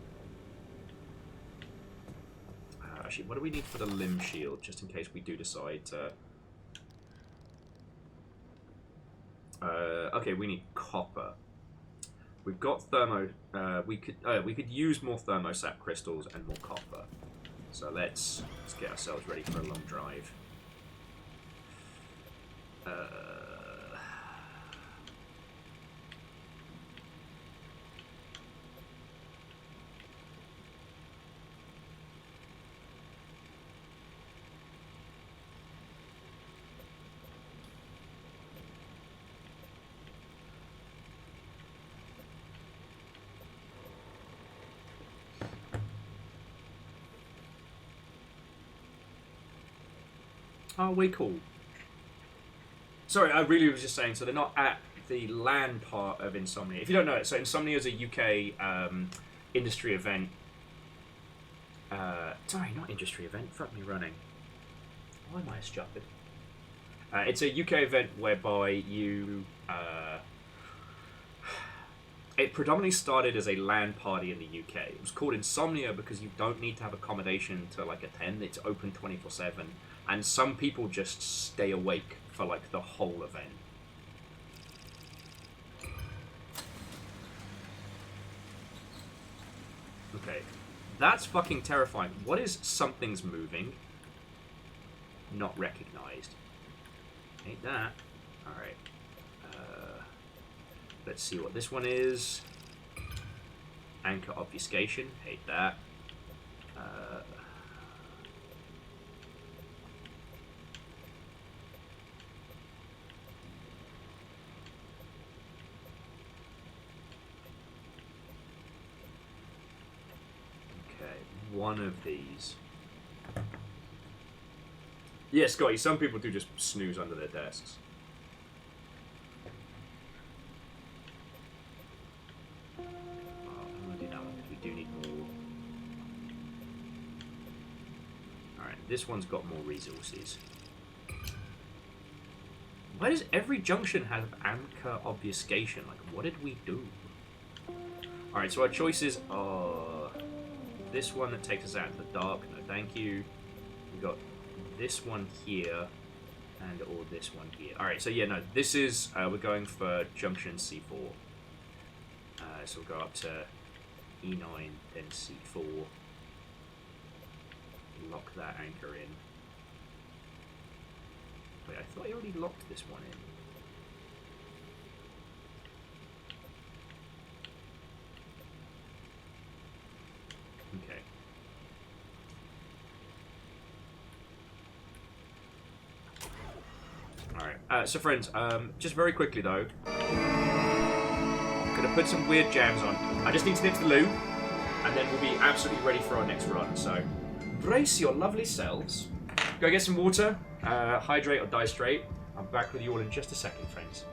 Actually, what do we need for the limb shield, just in case we do decide to... okay, we need copper. We've got thermo... we could use more thermosap crystals and more copper. So let's get ourselves ready for a long drive. Oh, way cool. Sorry, I really was just saying, so they're not at the LAN part of Insomnia. If you don't know it, so Insomnia is a UK industry event. Sorry, not industry event. Fuck me running. Why am I stupid? It's a UK event whereby you... it predominantly started as a LAN party in the UK. It was called Insomnia because you don't need to have accommodation to like attend. It's open 24/7, and some people just stay awake for like the whole event. Okay, that's fucking terrifying. What is something's moving? Not recognized. Ain't that? Alright. Let's see what this one is. Anchor obfuscation. Hate that. Okay, one of these. Yeah, Scotty, some people do just snooze under their desks. I'm going to do that one because we do need more. Alright, this one's got more resources. Why does every junction have anchor obfuscation? Like, what did we do? Alright, so our choices are this one that takes us out into the dark. No, thank you. We've got this one here and or this one here. Alright, so yeah, no, this is, we're going for junction C4. So we'll go up to E9, then C4. Lock that anchor in. Wait, I thought I already locked this one in. Okay. Alright, so friends, just very quickly though, I'm gonna put some weird jams on. I just need to nip to the loo, and then we'll be absolutely ready for our next run, so brace your lovely selves. Go get some water, hydrate or die straight. I'm back with you all in just a second, friends.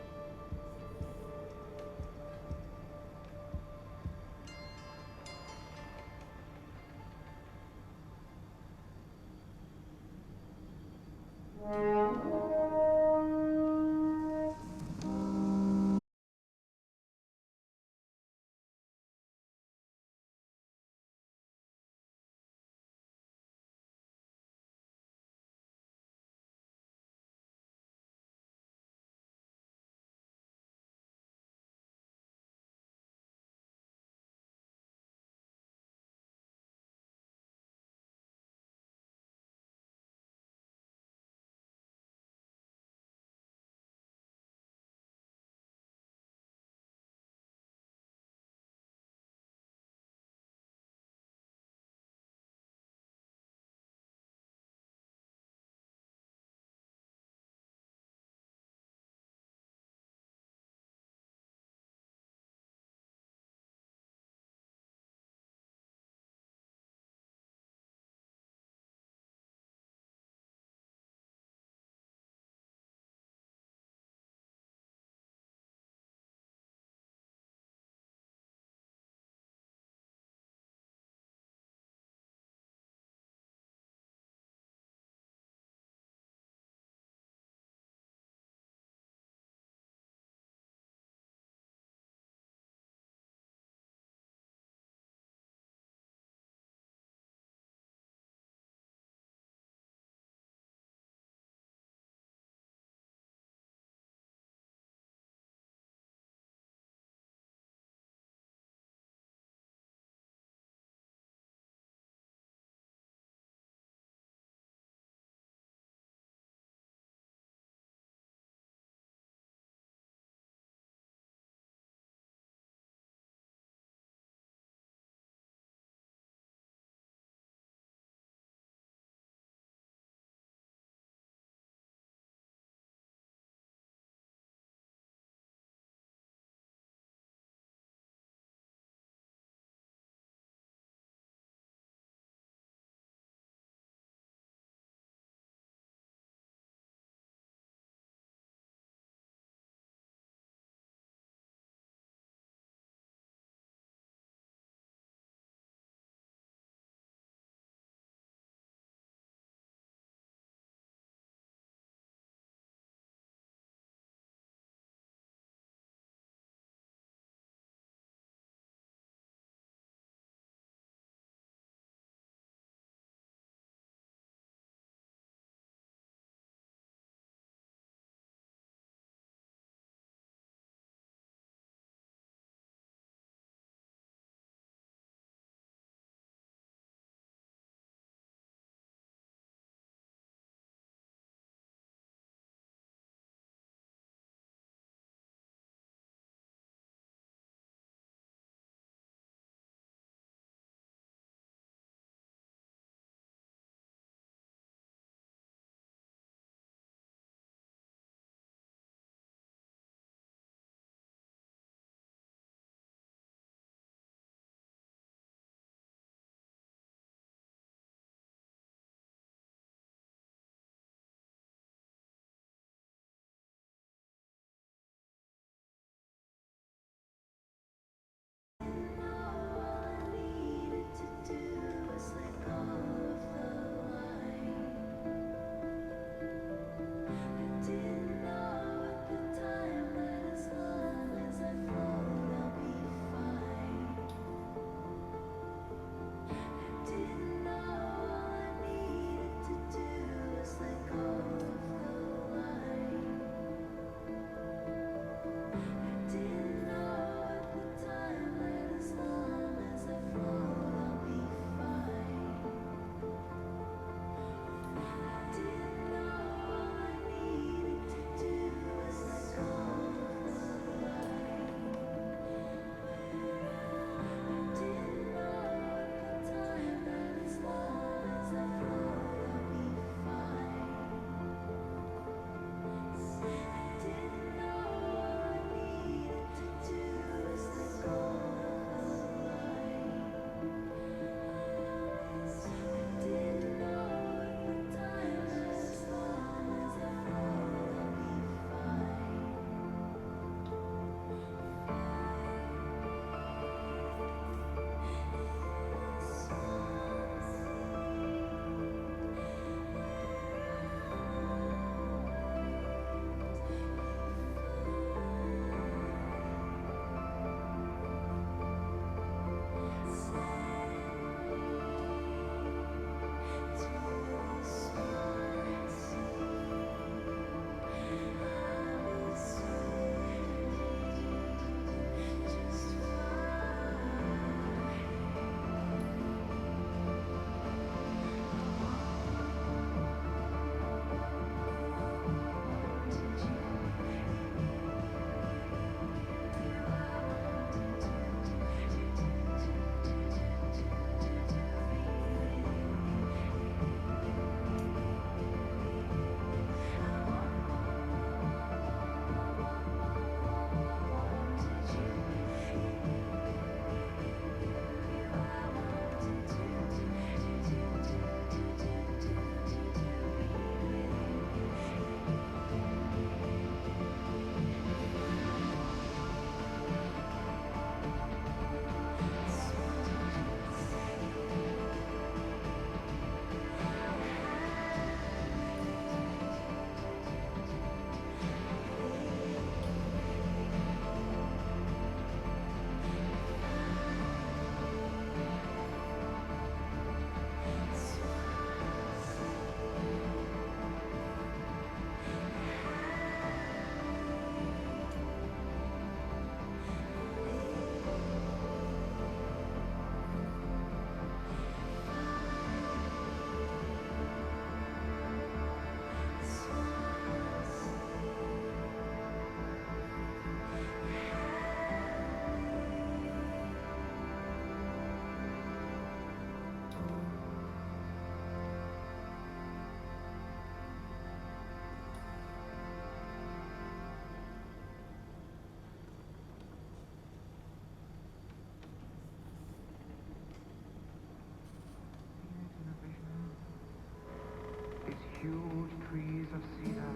huge trees of cedar,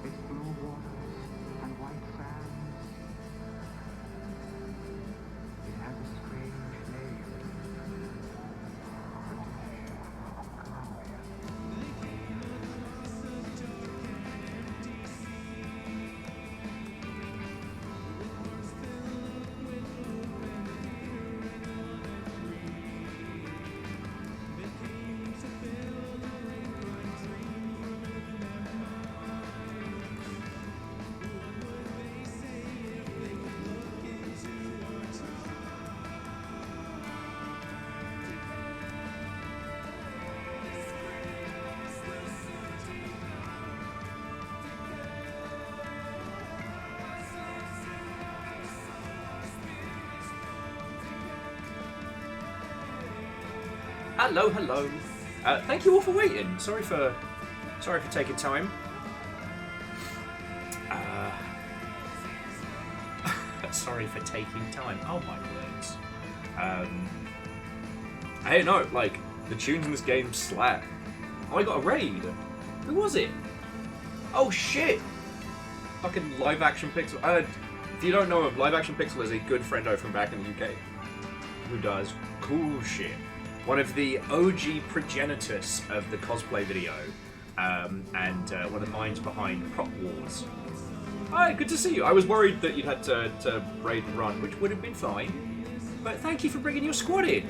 its blue waters and white sands. It has a strange name. Hello, hello. Thank you all for waiting. Sorry for taking time. Sorry for taking time. Oh my words. Hey, no, like the tunes in this game slap. Oh, I got a raid. Who was it? Oh shit! Fucking Live Action Pixel. If you don't know him, Live Action Pixel is a good friendo from back in the UK who does cool shit. One of the OG progenitors of the cosplay video, and one of the minds behind Prop Wars. Hi, good to see you. I was worried that you'd had to raid and run, which would have been fine, but thank you for bringing your squad in.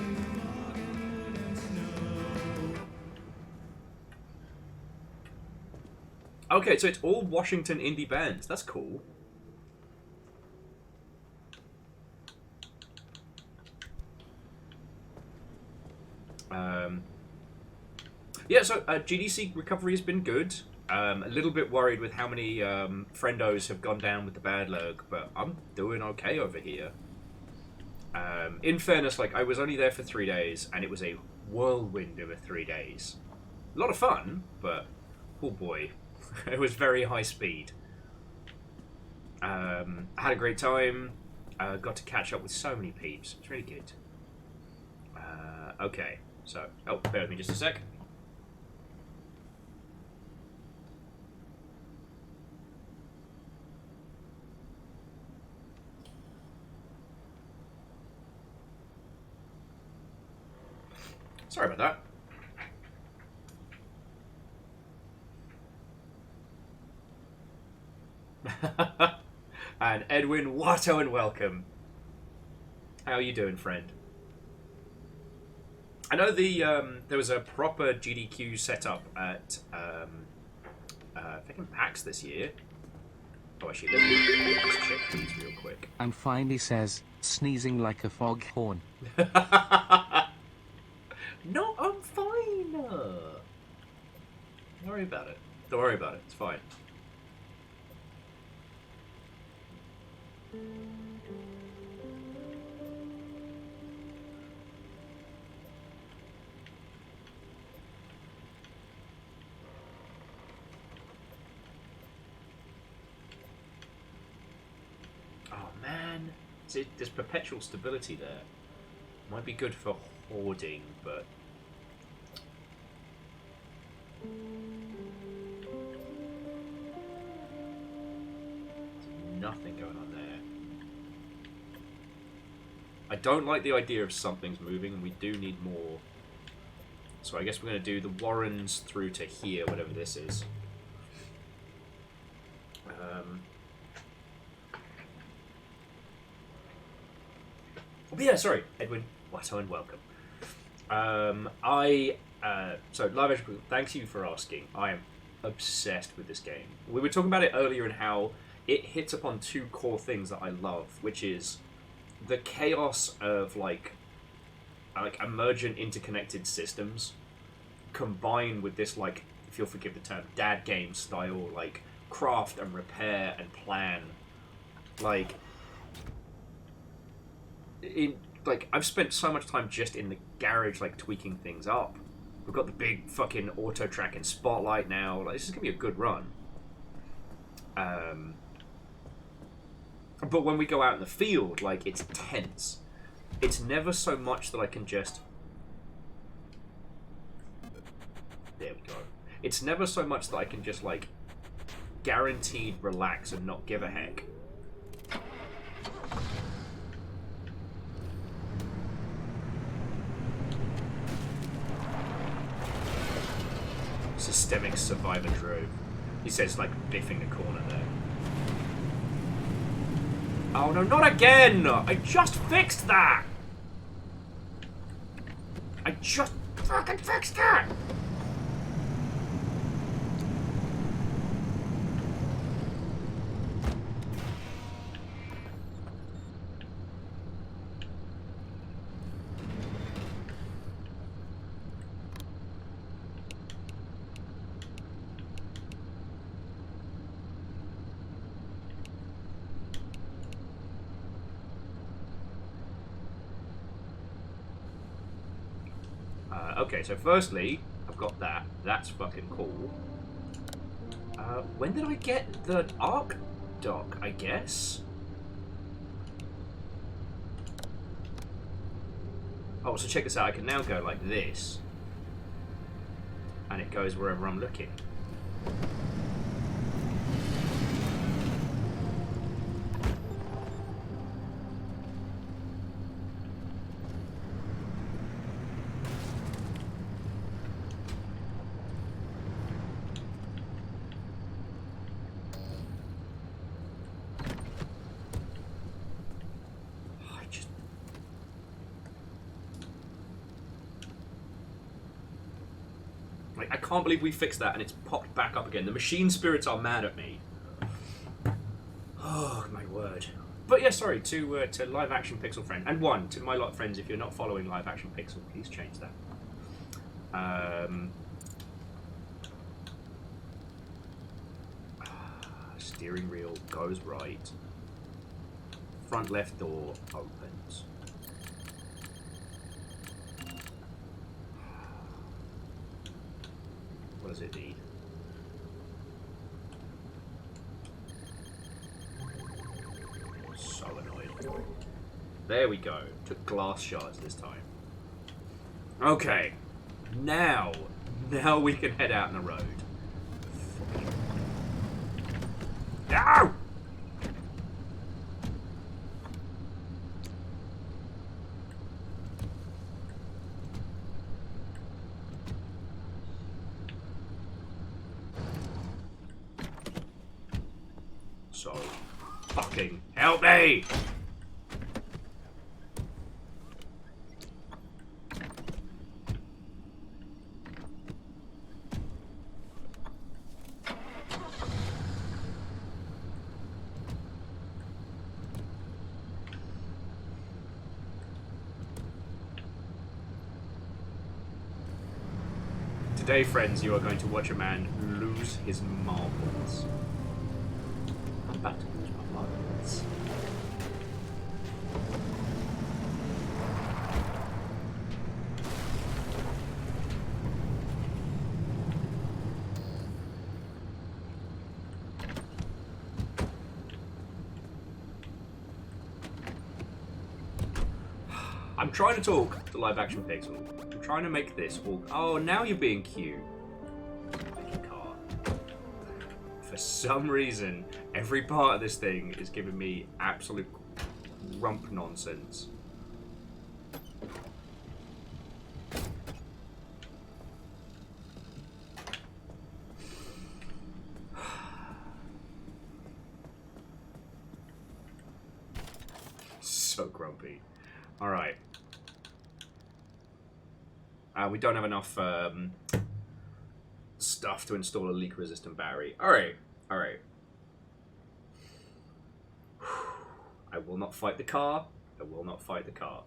Okay, so it's all Washington indie bands. That's cool. Yeah, so GDC recovery has been good. A little bit worried with how many friendos have gone down with the bad luck, but I'm doing okay over here. In fairness, like I was only there for 3 days, and it was a whirlwind of 3 days. A lot of fun, but oh boy, it was very high speed. I had a great time. Got to catch up with so many peeps. It's really good. Okay, so bear with me just a sec. Sorry about that. And Edwin, Watto, and welcome. How are you doing, friend? I know there was a proper GDQ setup at fucking PAX this year. Oh, actually, let me just check these real quick. And finally says, sneezing like a foghorn. No, I'm fine. Don't worry about it. Don't worry about it. It's fine. Oh man, see, there's perpetual stability there. Might be good for hoarding, but there's nothing going on there. I don't like the idea of something's moving, and we do need more. So I guess we're going to do the Warrens through to here, whatever this is. But yeah, sorry, Edwin. Watto and welcome. So Live Action, thanks you for asking. I am obsessed with this game. We were talking about it earlier and how it hits upon two core things that I love, which is the chaos of like emergent interconnected systems combined with this, like, if you'll forgive the term, dad game style, like craft and repair and plan. Like I've spent so much time just in the garage, like tweaking things up. We've got the big fucking auto track and spotlight now. Like, this is gonna be a good run. But when we go out in the field, like, it's tense. It's never so much that I can just... There we go. It's never so much that I can just, like, guaranteed relax and not give a heck. Systemic survivor drove. He says, like, biffing the corner there. Oh no, not again! I just fixed that! I just fucking fixed that! Okay, so firstly, I've got that. That's fucking cool. When did I get the arc dock, I guess? Oh, so check this out. I can now go like this. And it goes wherever I'm looking. Like, I can't believe we fixed that and it's popped back up again. The machine spirits are mad at me. Oh, my word. But yeah, sorry, to Live Action Pixel Friend. And one, to my lot of friends, if you're not following Live Action Pixel, please change that. Steering wheel goes right. Front left door opens. What does it need? So annoying. There we go. Took glass shards this time. Okay. Now we can head out on the road. No! So, fucking help me! Today, friends, you are going to watch a man lose his marbles. I'm about to lose my marbles. I'm trying to talk to Live Action Pixel. I'm trying to make this all... Oh, now you're being cute. Fucking car. For some reason, every part of this thing is giving me absolute rump nonsense. So grumpy. Alright. We don't have enough stuff to install a leak-resistant battery. Alright, alright. I will not fight the car. I will not fight the car.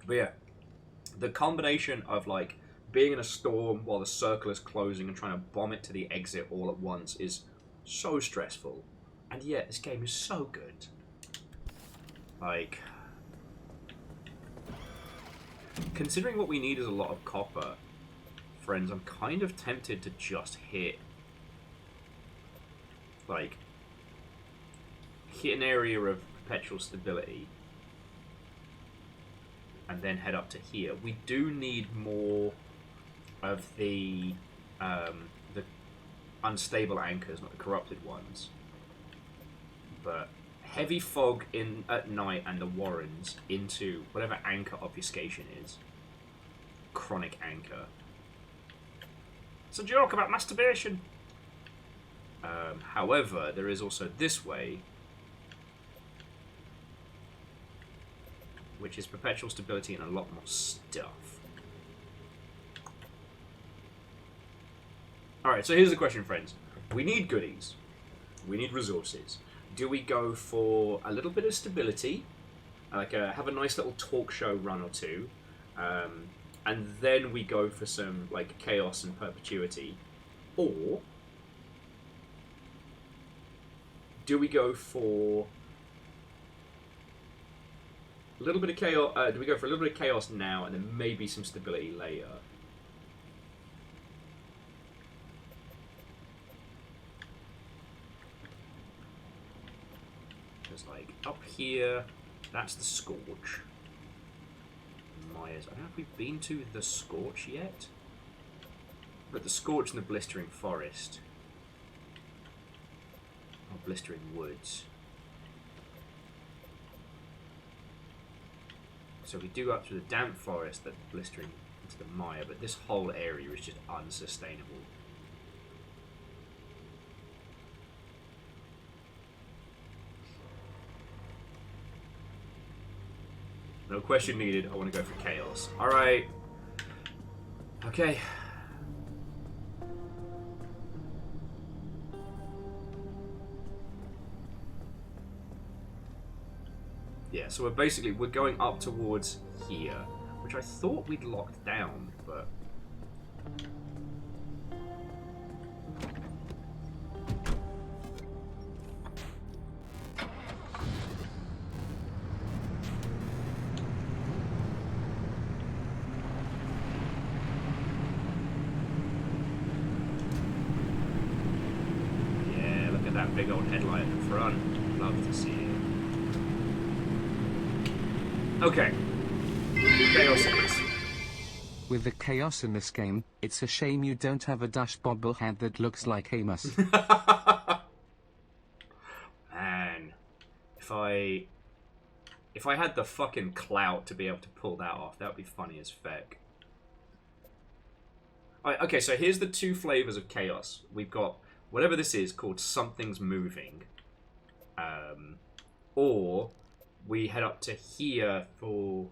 But yeah, the combination of, like, being in a storm while the circle is closing and trying to bomb it to the exit all at once is so stressful. And yet, this game is so good. Like, considering what we need is a lot of copper, friends, I'm kind of tempted to just hit an area of perpetual stability and then head up to here. We do need more of the unstable anchors, not the corrupted ones. But heavy fog in at night and the warrens into whatever anchor obfuscation is. Chronic anchor. It's a joke about masturbation. However, there is also this way, which is perpetual stability and a lot more stuff. Alright, so here's the question, friends. We need goodies. We need resources. Do we go for a little bit of stability, like have a nice little talk show run or two, and then we go for some like chaos and perpetuity, or do we go for a little bit of chaos? Do we go for a little bit of chaos now and then maybe some stability later? Just like up here, that's the Scorch. Myers. I don't know if we've been to the Scorch yet, but the Scorch and the Blistering Forest. Or Blistering Woods. So we do go up to the Damp Forest, the Blistering into the Mire, but this whole area is just unsustainable. No question needed, I want to go for chaos. Alright. Okay. Yeah, so we're going up towards here, which I thought we'd locked down, but yeah, look at that big old headlight in front. Love to see it. Okay. Chaos it is. With the chaos in this game, it's a shame you don't have a Dash bobblehead that looks like Amos. Man. If I had the fucking clout to be able to pull that off, that would be funny as feck. Alright, okay, so here's the two flavors of chaos. We've got whatever this is called Something's Moving. Or we head up to here for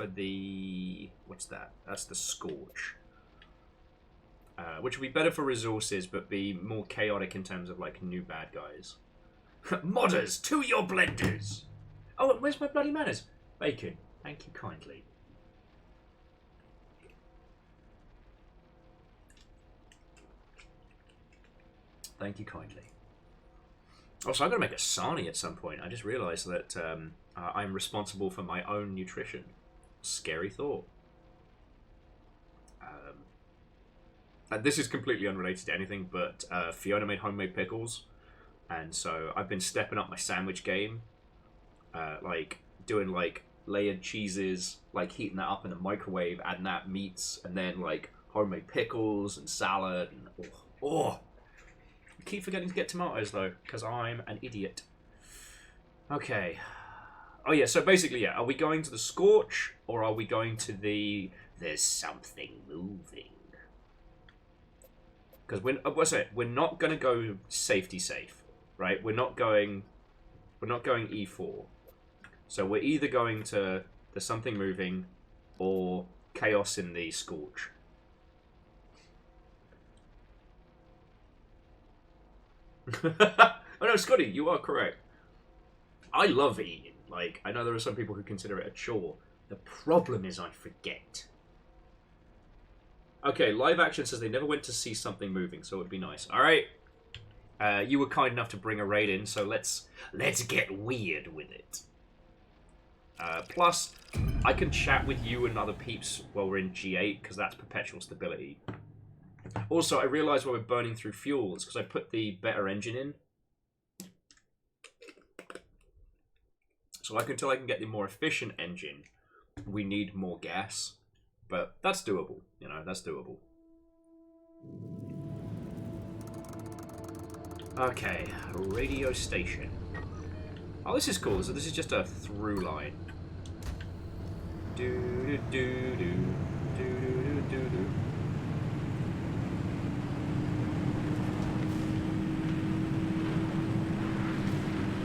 the, what's that? That's the Scorch. Which would be better for resources, but be more chaotic in terms of like new bad guys. Modders, to your blenders! Oh, where's my bloody manners? Bacon, thank you kindly. Thank you kindly. Also, I'm going to make a sarnie at some point. I just realised that I'm responsible for my own nutrition. Scary thought. And this is completely unrelated to anything, but Fiona made homemade pickles. And so I've been stepping up my sandwich game. Like, doing, like, layered cheeses, like, heating that up in the microwave, adding that meats, and then, like, homemade pickles and salad. And, oh. I keep forgetting to get tomatoes, though, because I'm an idiot. Okay. Oh, yeah, so basically, yeah, are we going to the Scorch, or are we going to the There's Something Moving? Because we're not going to go safety safe, right? We're not going E4. So we're either going to There's Something Moving or Chaos in the Scorch. Oh no, Scotty, you are correct. I love eating. Like, I know there are some people who consider it a chore. The problem is I forget. Okay, live action says they never went to see Something Moving, so it would be nice. Alright. You were kind enough to bring a raid in, so let's get weird with it. Plus, I can chat with you and other peeps while we're in G8, because that's perpetual stability. Also, I realised while we're burning through fuels, because I put the better engine in. So until I can get the more efficient engine, we need more gas, but that's doable. You know, that's doable. Okay, radio station. Oh, this is cool. So this is just a through line. Do do do do do do do do.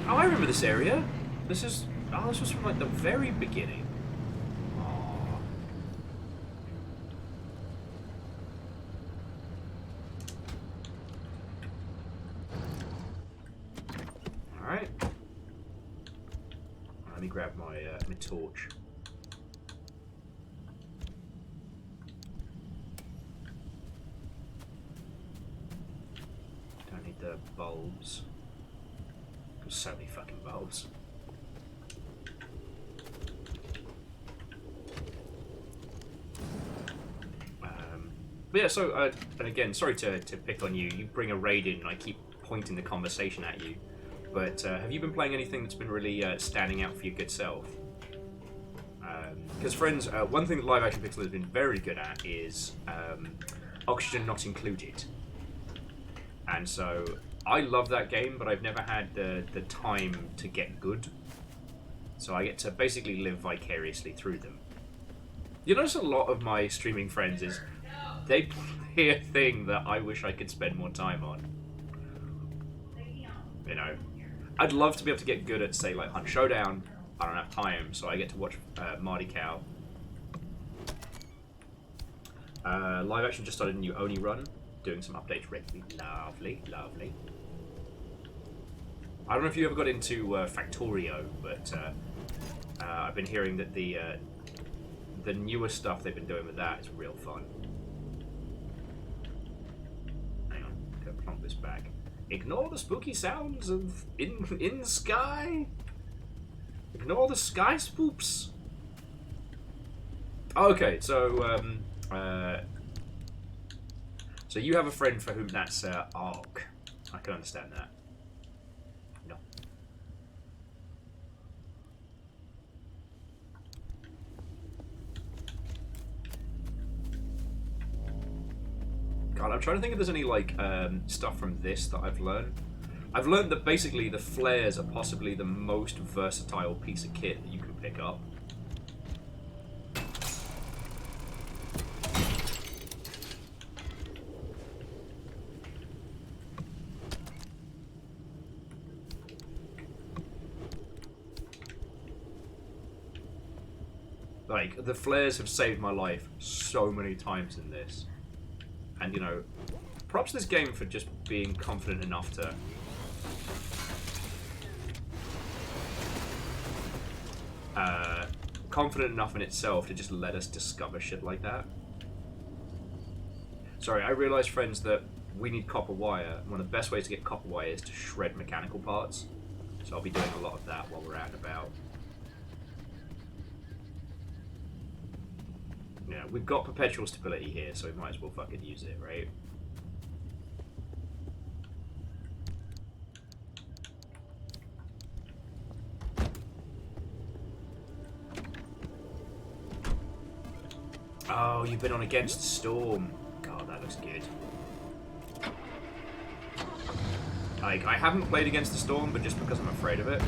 Oh, I remember this area. This is this was from like the very beginning. Oh. All right. Let me grab my my torch. Don't need the bulbs. There's so many fucking bulbs. But yeah, so, and again, sorry to pick on you. You bring a raid in and I keep pointing the conversation at you. But have you been playing anything that's been really standing out for your good self? Because friends, one thing that Live Action Pixel has been very good at is oxygen not included. And so I love that game, but I've never had the time to get good. So I get to basically live vicariously through them. You notice a lot of my streaming friends is they play a thing that I wish I could spend more time on. You know, I'd love to be able to get good at, say, like Hunt Showdown. I don't have time, so I get to watch Marty Cow. Live Action just started a new Oni run, doing some updates regularly. Lovely, lovely. I don't know if you ever got into Factorio, but I've been hearing that the newer stuff they've been doing with that is real fun. Hang on, go plonk this back. Ignore the spooky sounds of in the sky. Ignore the sky spoops. Okay, so so you have a friend for whom that's arc. I can understand that. No. God, I'm trying to think if there's any like stuff from this that I've learned. I've learned that basically the flares are possibly the most versatile piece of kit that you can pick up. Like, the flares have saved my life so many times in this. And, you know, props to this game for just being confident enough to... confident enough in itself to just let us discover shit like that. Sorry, I realised, friends, that we need copper wire. One of the best ways to get copper wire is to shred mechanical parts. So I'll be doing a lot of that while we're out and about. Yeah, we've got perpetual stability here, so we might as well fucking use it, right? Oh, you've been on Against the Storm. God, that looks good. Like, I haven't played Against the Storm, but just because I'm afraid of it.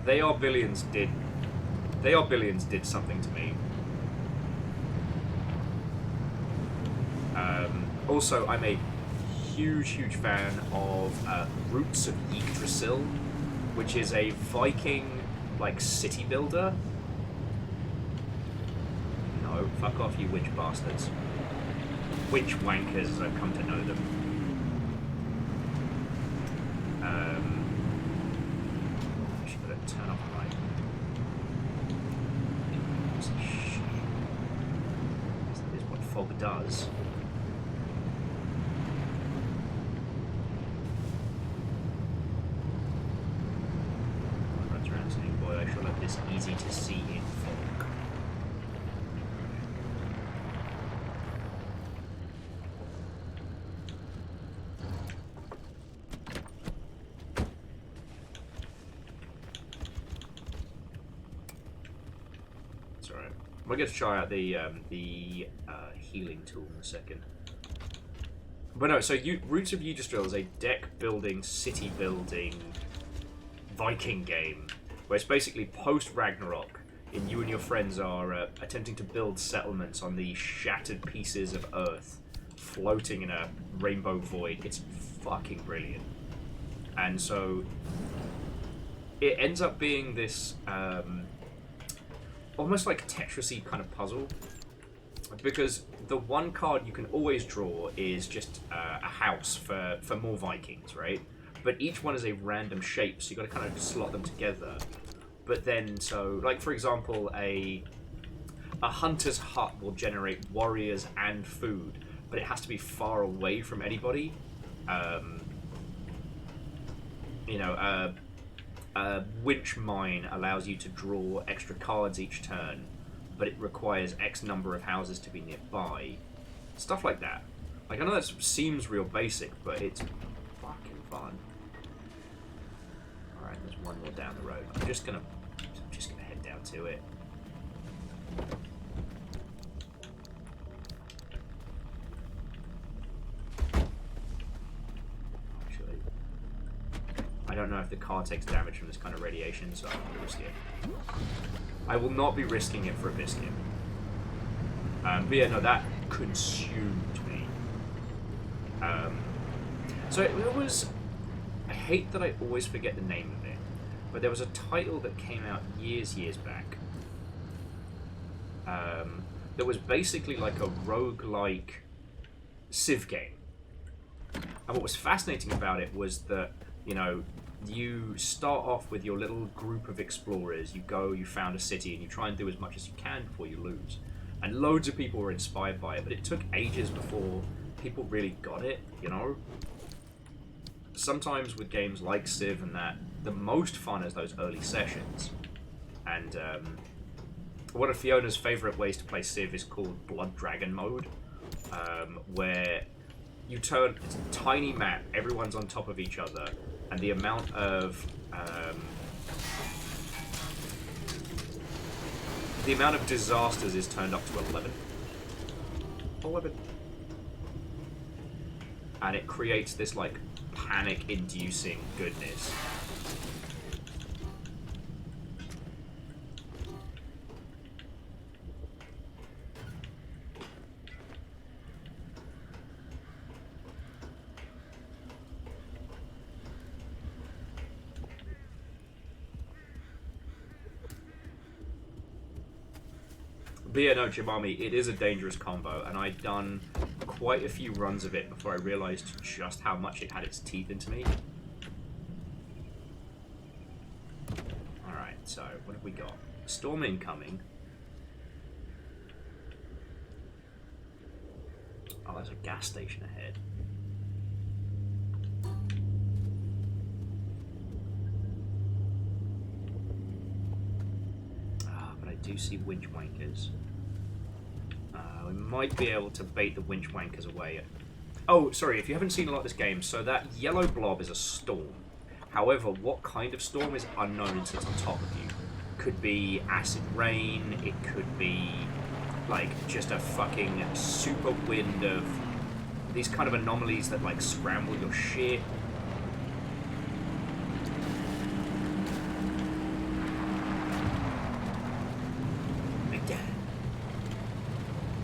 They Are Billions did something to me. Also, I'm a huge fan of Roots of Yggdrasil, which is a Viking, like, city builder. No, fuck off, you witch bastards. Witch wankers, as I've come to know them. I should better turn off my... This is what fog does. This easy to see in fog. alright. We'll get to try out the healing tool in a second. But no, so Roots of Yggdrasil is a deck-building, city-building Viking game, where it's basically post-Ragnarok, and you and your friends are attempting to build settlements on the shattered pieces of Earth, floating in a rainbow void. It's fucking brilliant. And so it ends up being this almost like Tetris-y kind of puzzle, because the one card you can always draw is just a house for more Vikings, right? But each one is a random shape, so you got to kind of slot them together. But then, so like for example, a hunter's hut will generate warriors and food, but it has to be far away from anybody. A winch mine allows you to draw extra cards each turn, but it requires X number of houses to be nearby. Stuff like that. Like, I know that seems real basic, but it's fucking fun. Alright, there's one more down the road. I'm just gonna head down to it. Actually, I don't know if the car takes damage from this kind of radiation, so I'm gonna risk it. I will not be risking it for a biscuit. But yeah, no, that consumed me. So it was... I hate that I always forget the name of it, but there was a title that came out years back that was basically like a roguelike Civ game. And what was fascinating about it was that, you know, you start off with your little group of explorers, you go, you found a city, and you try and do as much as you can before you lose. And loads of people were inspired by it, but it took ages before people really got it, you know? Sometimes with games like Civ and that, the most fun is those early sessions. And one of Fiona's favourite ways to play Civ is called Blood Dragon mode, where you turn, it's a tiny map, everyone's on top of each other, and the amount of disasters is turned up to 11. And it creates this like panic-inducing goodness. But yeah, no, Jimami, it is a dangerous combo, and I'd done quite a few runs of it before I realised just how much it had its teeth into me. Alright, so what have we got? Storm incoming. Oh, there's a gas station ahead. But I do see winch wankers. We might be able to bait the winch wankers away. Oh, sorry, if you haven't seen a lot of this game, so that yellow blob is a storm. However, what kind of storm is unknown and sits on top of you. Could be acid rain, it could be like just a fucking super wind of these kind of anomalies that like scramble your shit. Big Dan.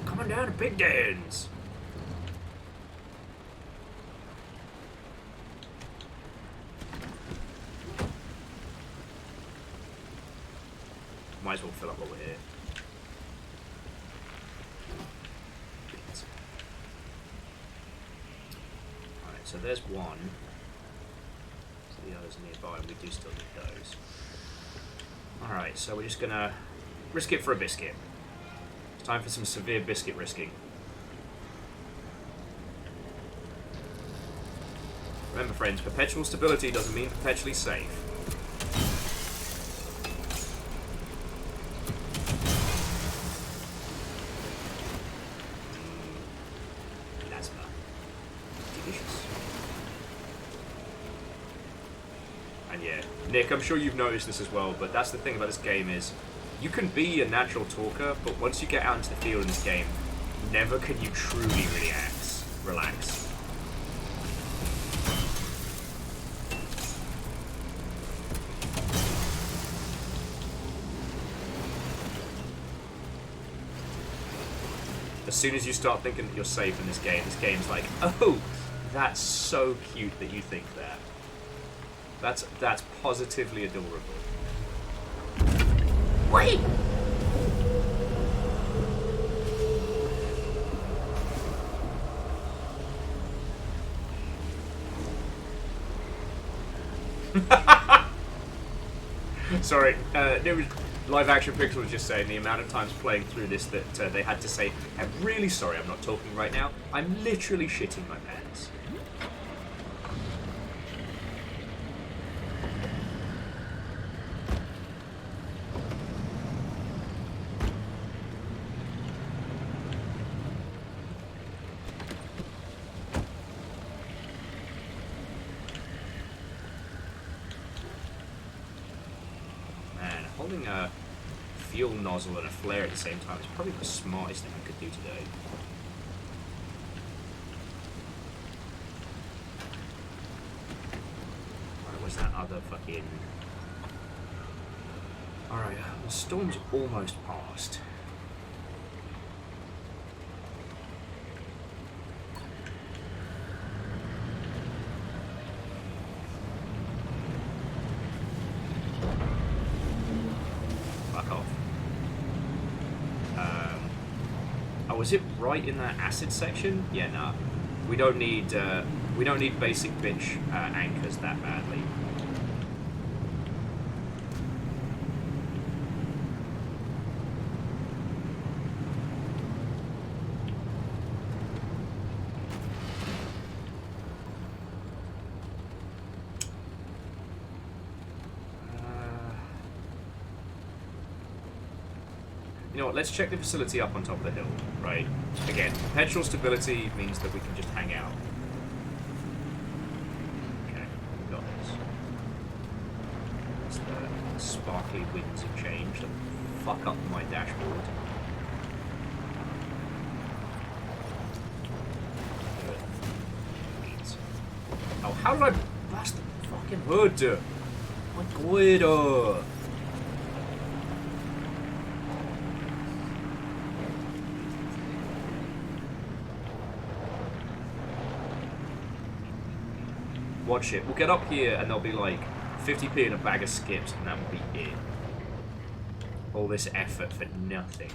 Coming down to Big Dan's. Might as well fill up while we're here. Alright, so there's one. So the others are nearby, and we do still need those. Alright, so we're just gonna risk it for a biscuit. It's time for some severe biscuit risking. Remember, friends, perpetual stability doesn't mean perpetually safe. Nick, I'm sure you've noticed this as well, but that's the thing about this game is You can be a natural talker, but once you get out into the field in this game, never can you truly relax. As soon as you start thinking that you're safe in this game's like, oh, that's so cute that you think that. That's positively adorable. Wait! Sorry, Live Action Pixel was just saying the amount of times playing through this that they had to say, I'm really sorry I'm not talking right now. I'm literally shitting my pants. Holding a fuel nozzle and a flare at the same time is probably the smartest thing I could do today. Alright, where's that other fucking... Alright, the storm's almost passed. Was it right in that acid section? Yeah, nah. We don't need basic bitch anchors that badly. You know what, let's check the facility up on top of the hill, right? Again, perpetual stability means that we can just hang out. Okay, we got this. As the sparkly winds have changed and fuck up my dashboard. Oh, how did I blast the fucking hood? My god! Watch it. We'll get up here and there'll be like 50p in a bag of skips and that will be it. All this effort for nothing.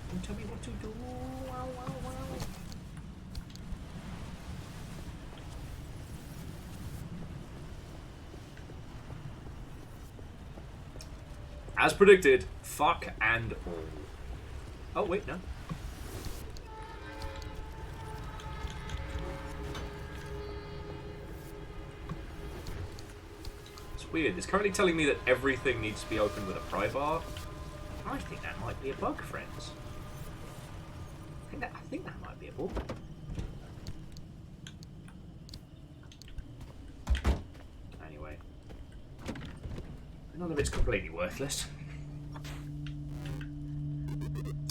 Don't tell me what to do. Wow, wow, wow. As predicted, fuck and all. Oh, wait, no. It's weird. It's currently telling me that everything needs to be opened with a pry bar. I think that might be a bug, friends. I think that might be a bug. Anyway. None of it's completely worthless.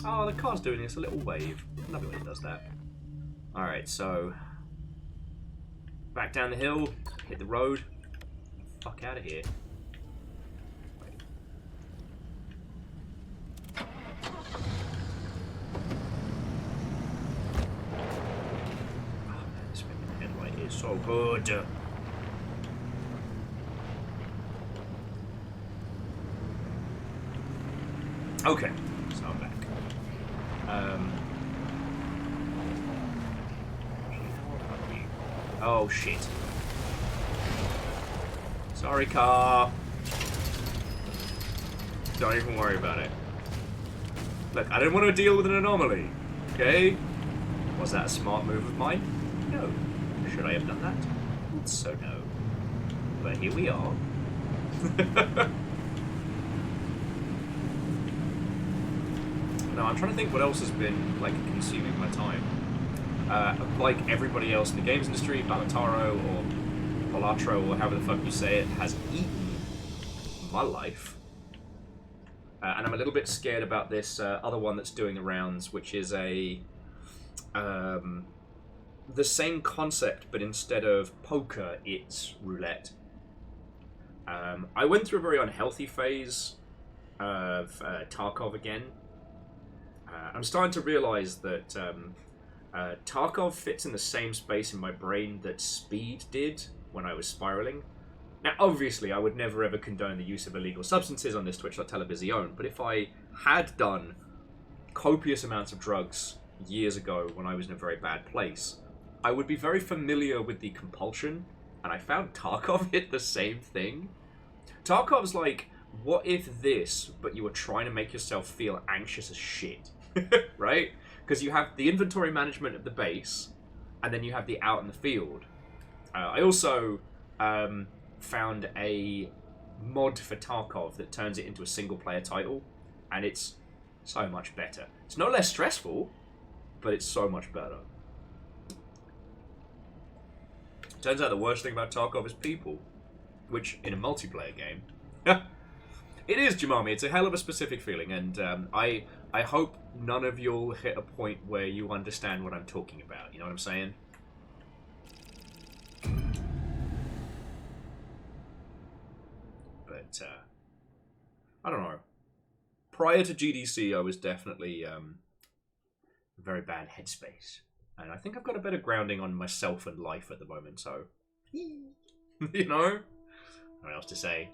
Oh, the car's doing this, a little wave. Love it when it does that. Alright, so... back down the hill, hit the road. Fuck out of here. Wait. Oh man, this headlight is so good. Okay, so I'm back. Oh shit. Sorry, car. Don't even worry about it. Look, I didn't want to deal with an anomaly. Okay? Was that a smart move of mine? No. Should I have done that? So no. But here we are. No, I'm trying to think what else has been like consuming my time. Like everybody else in the games industry, Balataro or Balatro or however the fuck you say it, has eaten my life. And I'm a little bit scared about this other one that's doing the rounds, which is a the same concept, but instead of poker, it's roulette. I went through a very unhealthy phase of Tarkov again. I'm starting to realize that Tarkov fits in the same space in my brain that Speed did when I was spiraling. Now, obviously, I would never ever condone the use of illegal substances on this Twitch.Television, but if I had done copious amounts of drugs years ago when I was in a very bad place, I would be very familiar with the compulsion, and I found Tarkov hit the same thing. Tarkov's like, what if this, but you were trying to make yourself feel anxious as shit, right? Because you have the inventory management of the base, and then you have the out in the field. I also found a mod for Tarkov that turns it into a single-player title, and it's so much better. It's no less stressful, but it's so much better. Turns out the worst thing about Tarkov is people, which, in a multiplayer game, it is, Jamami. It's a hell of a specific feeling, and I hope none of you'll hit a point where you understand what I'm talking about. You know what I'm saying? But, I don't know. Prior to GDC, I was definitely a very bad headspace. And I think I've got a better grounding on myself and life at the moment, so... you know? What else to say?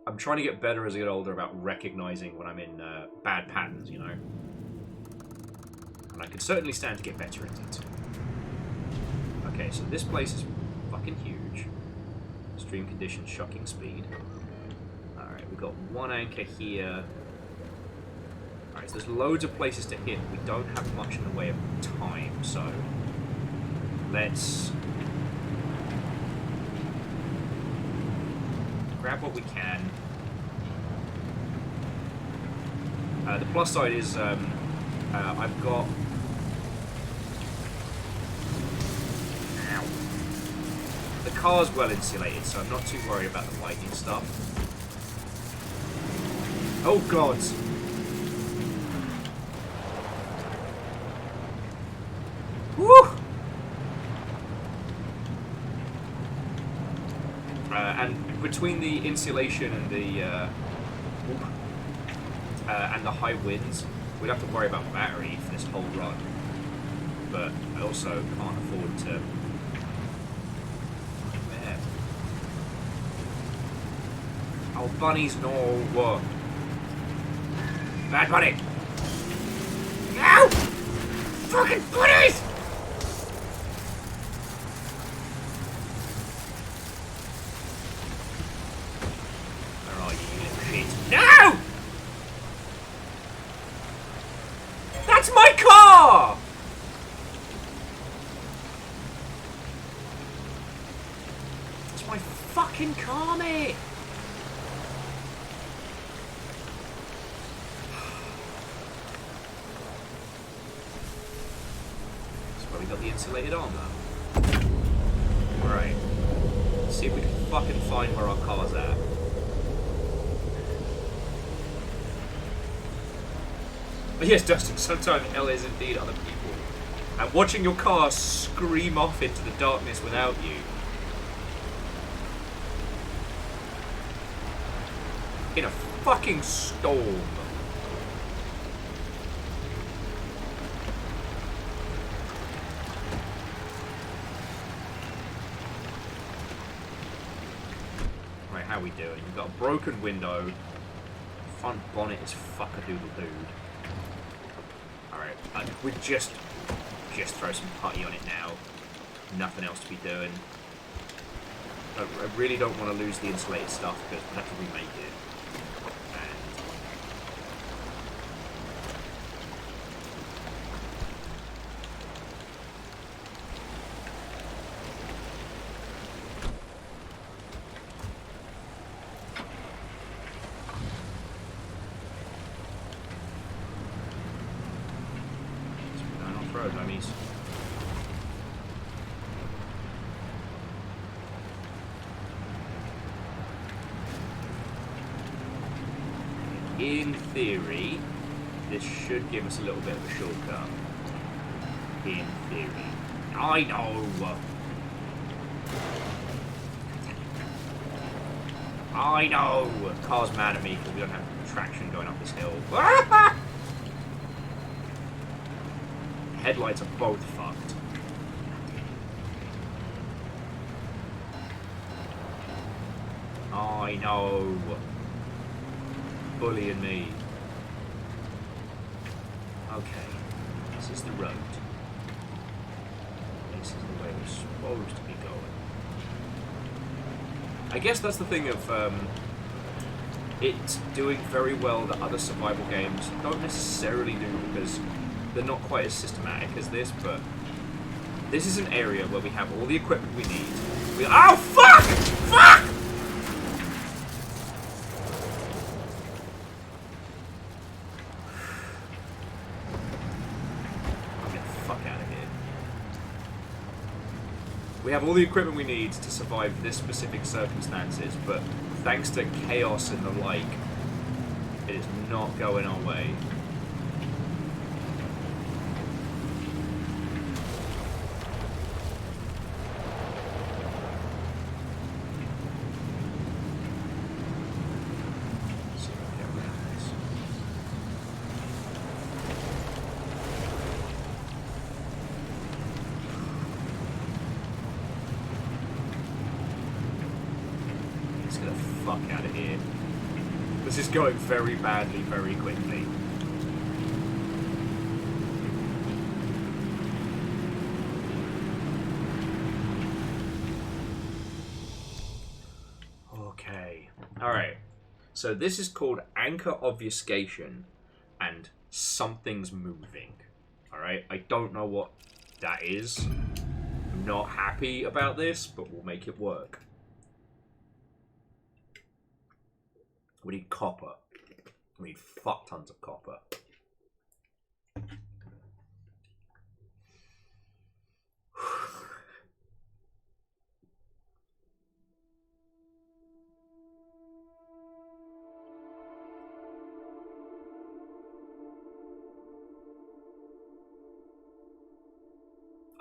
I'm trying to get better as I get older about recognizing when I'm in bad patterns, you know? And I could certainly stand to get better at it. Okay, so this place is fucking huge. Stream conditions, shocking speed. Alright, we've got one anchor here. Alright, so there's loads of places to hit. We don't have much in the way of time, so... let's... grab what we can. The plus side is I've got... Ow. The car's well insulated, so I'm not too worried about the lightning stuff. Oh god! Woo! And between the insulation and the high winds, we'd have to worry about battery for this whole run. But I also can't afford to... Oh, bunnies, no! Bad bunny! No! Fucking bunnies! Where are you, you little shit? No! That's my car! It's my fucking car, mate! We got the insulated armor. Right. Let's see if we can fucking find where our car's at. But yes, Dustin, sometimes hell is indeed other people. And watching your car scream off into the darkness without you. In a fucking storm. How we doing? We've got a broken window. Front bonnet is fuck-a-doodle-dood. Alright, we just throw some putty on it now. Nothing else to be doing. I really don't want to lose the insulated stuff because we'll have to remake it. And road, homies. In theory, this should give us a little bit of a shortcut. In theory. I know! I know! Car's mad at me because we don't have traction going up this hill. Headlights are both fucked. I know. Bullying me. Okay. This is the road. This is the way we're supposed to be going. I guess that's the thing of it doing very well that other survival games don't necessarily do, because they're not quite as systematic as this, but this is an area where we have all the equipment we need. Oh, fuck! Fuck! I'm getting the fuck out of here. We have all the equipment we need to survive this specific circumstances, but thanks to chaos and the like, it is not going our way. Out of here. This is going very badly, very quickly. Okay. Alright. So this is called anchor obfuscation, and something's moving. Alright? I don't know what that is. I'm not happy about this, but we'll make it work. We need copper. We need fuck tons of copper.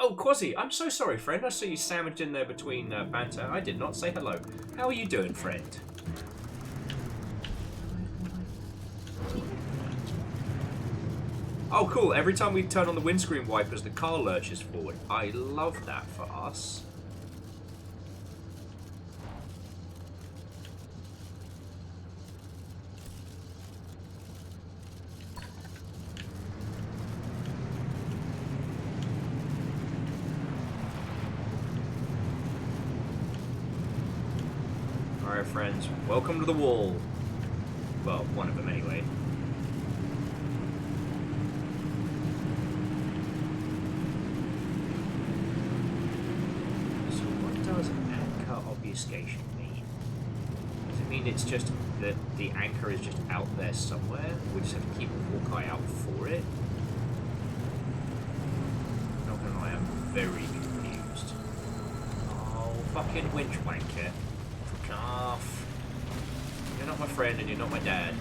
Oh, Quasi, I'm so sorry, friend. I saw you sandwiched in there between banter. I did not say hello. How are you doing, friend? Oh, cool. Every time we turn on the windscreen wipers, the car lurches forward. I love that for us. Alright, friends. Welcome to the wall. Well, one of them anyway. Obfuscation mean? Does it mean it's just that the anchor is just out there somewhere? We just have to keep a hawk eye out for it? Not gonna lie, I'm very confused. Oh, fucking winch wanker. Fuck off. You're not my friend and you're not my dad.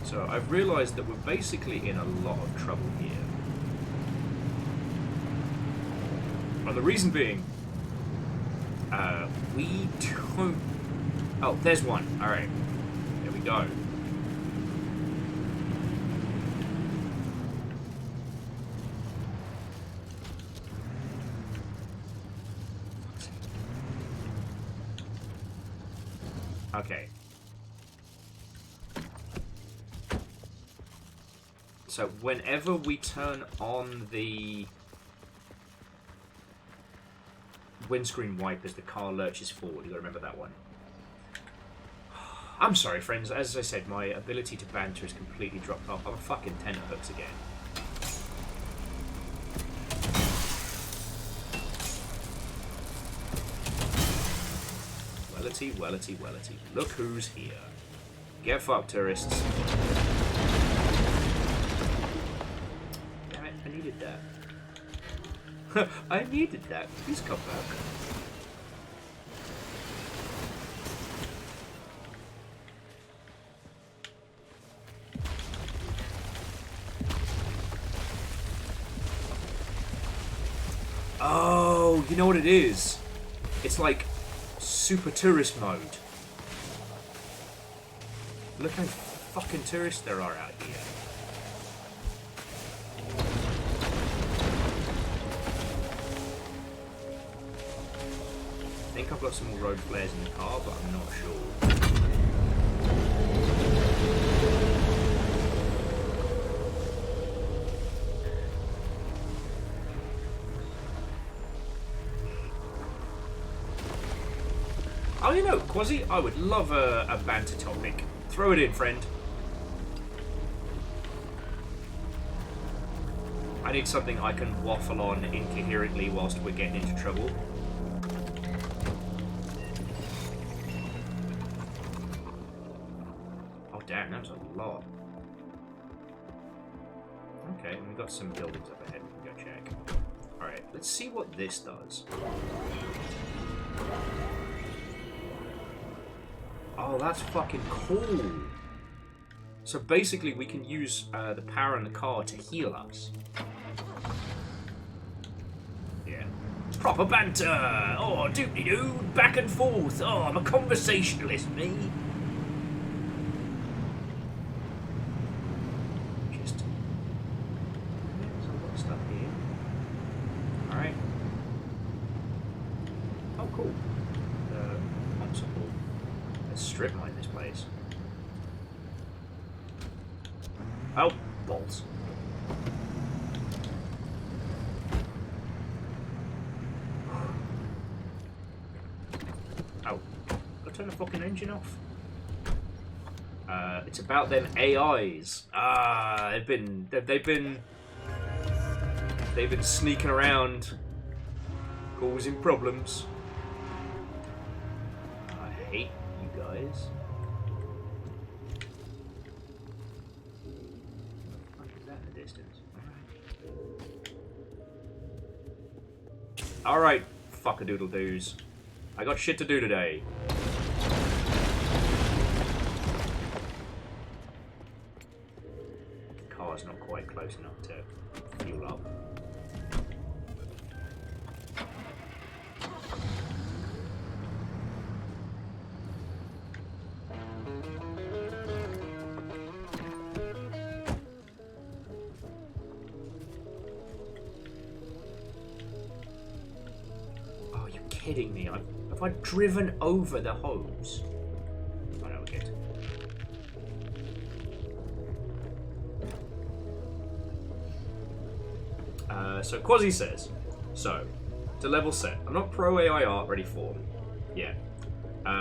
So I've realised that we're basically in a lot of trouble here. And the reason being, we don't... Oh, there's one. Alright. There we go. Okay. So whenever we turn on the windscreen wipe as the car lurches forward. You gotta remember that one. I'm sorry, friends. As I said, my ability to banter has completely dropped off. I'm a fucking tenterhooks again. Wellity, wellity, wellity. Look who's here. Get fucked, tourists. Damn it, I needed that. I needed that. Please come back. Oh, you know what it is? It's like super tourist mode. Look how fucking tourists there are out here. I think I've got some more road flares in the car, but I'm not sure. Oh, you know, Quasi, I would love a banter topic. Throw it in, friend. I need something I can waffle on incoherently whilst we're getting into trouble. Oh, damn, that was a lot. Okay, and we've got some buildings up ahead we can go check. Alright, let's see what this does. Oh, that's fucking cool. So basically we can use the power in the car to heal us. Yeah. Proper banter! Oh, doopty-doo, back and forth. Oh, I'm a conversationalist, me. Just... There's a lot of stuff here. Alright. Oh, cool. Possible. Let's strip mine this place. Oh, balls. Oh, I turn the fucking engine off. It's about them AIs. They've been sneaking around, causing problems. I hate you guys. What the fuck is that in the distance? Alright, fuck-a-doodle-doos. I got shit to do today. The car's not quite close enough to fuel up. Kidding me? Have I driven over the hose? Oh no, we're good. So Quasi says, so to level set, I'm not pro AI art ready for yet. But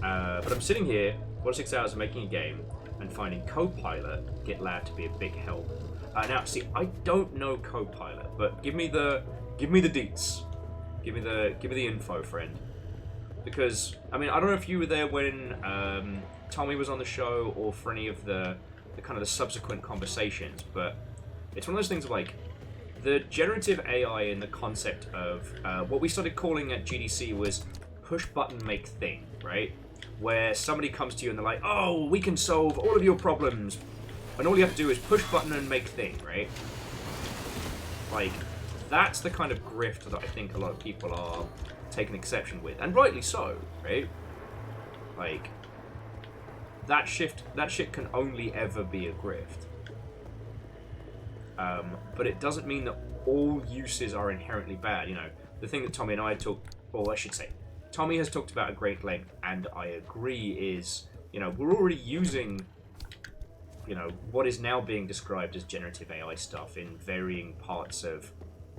I'm sitting here 4 to 6 hours making a game and finding Copilot GitLab to be a big help. Now, see, I don't know Copilot, but give me the deets. Give me the info, friend. Because I mean, I don't know if you were there when Tommy was on the show or for any of the kind of the subsequent conversations, but it's one of those things of like the generative AI and the concept of what we started calling at GDC was push button make thing, right? Where somebody comes to you and they're like, oh, we can solve all of your problems, and all you have to do is push button and make thing, right? Like, that's the kind of grift that I think a lot of people are taking exception with, and rightly so, right? Like, that shit can only ever be a grift. But it doesn't mean that all uses are inherently bad. You know, the thing that Tommy and I talked, or I should say, Tommy has talked about at great length, and I agree, is, you know, we're already using, you know, what is now being described as generative AI stuff in varying parts of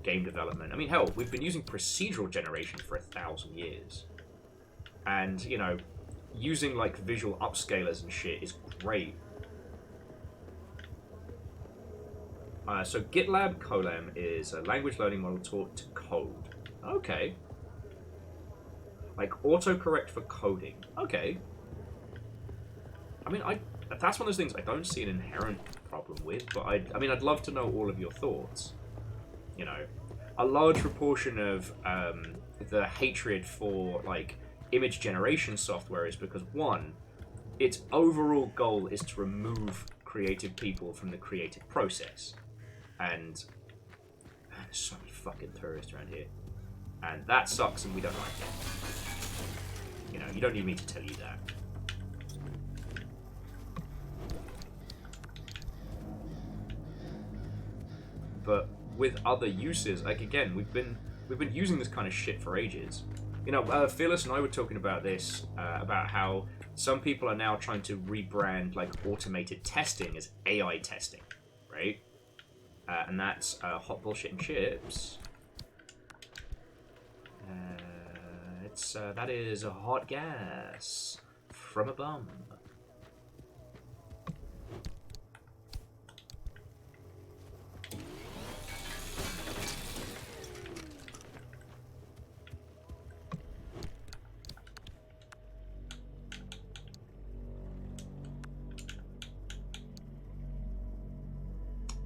game development. I mean, hell, we've been using procedural generation for 1,000 years. And, you know, using, like, visual upscalers and shit is great. So GitLab Colem is a language learning model taught to code. Okay. Like, autocorrect for coding. Okay. I mean, that's one of those things I don't see an inherent problem with, but I mean, I'd love to know all of your thoughts. You know, a large proportion of the hatred for, like, image generation software is because, one, its overall goal is to remove creative people from the creative process. And man, there's so many fucking tourists around here. And that sucks and we don't like it. You know, you don't need me to tell you that. But with other uses, like, again, we've been using this kind of shit for ages. You know, Fearless and I were talking about this, about how some people are now trying to rebrand, like, automated testing as AI testing, right? And that's hot bullshit and chips. That is a hot gas from a bum.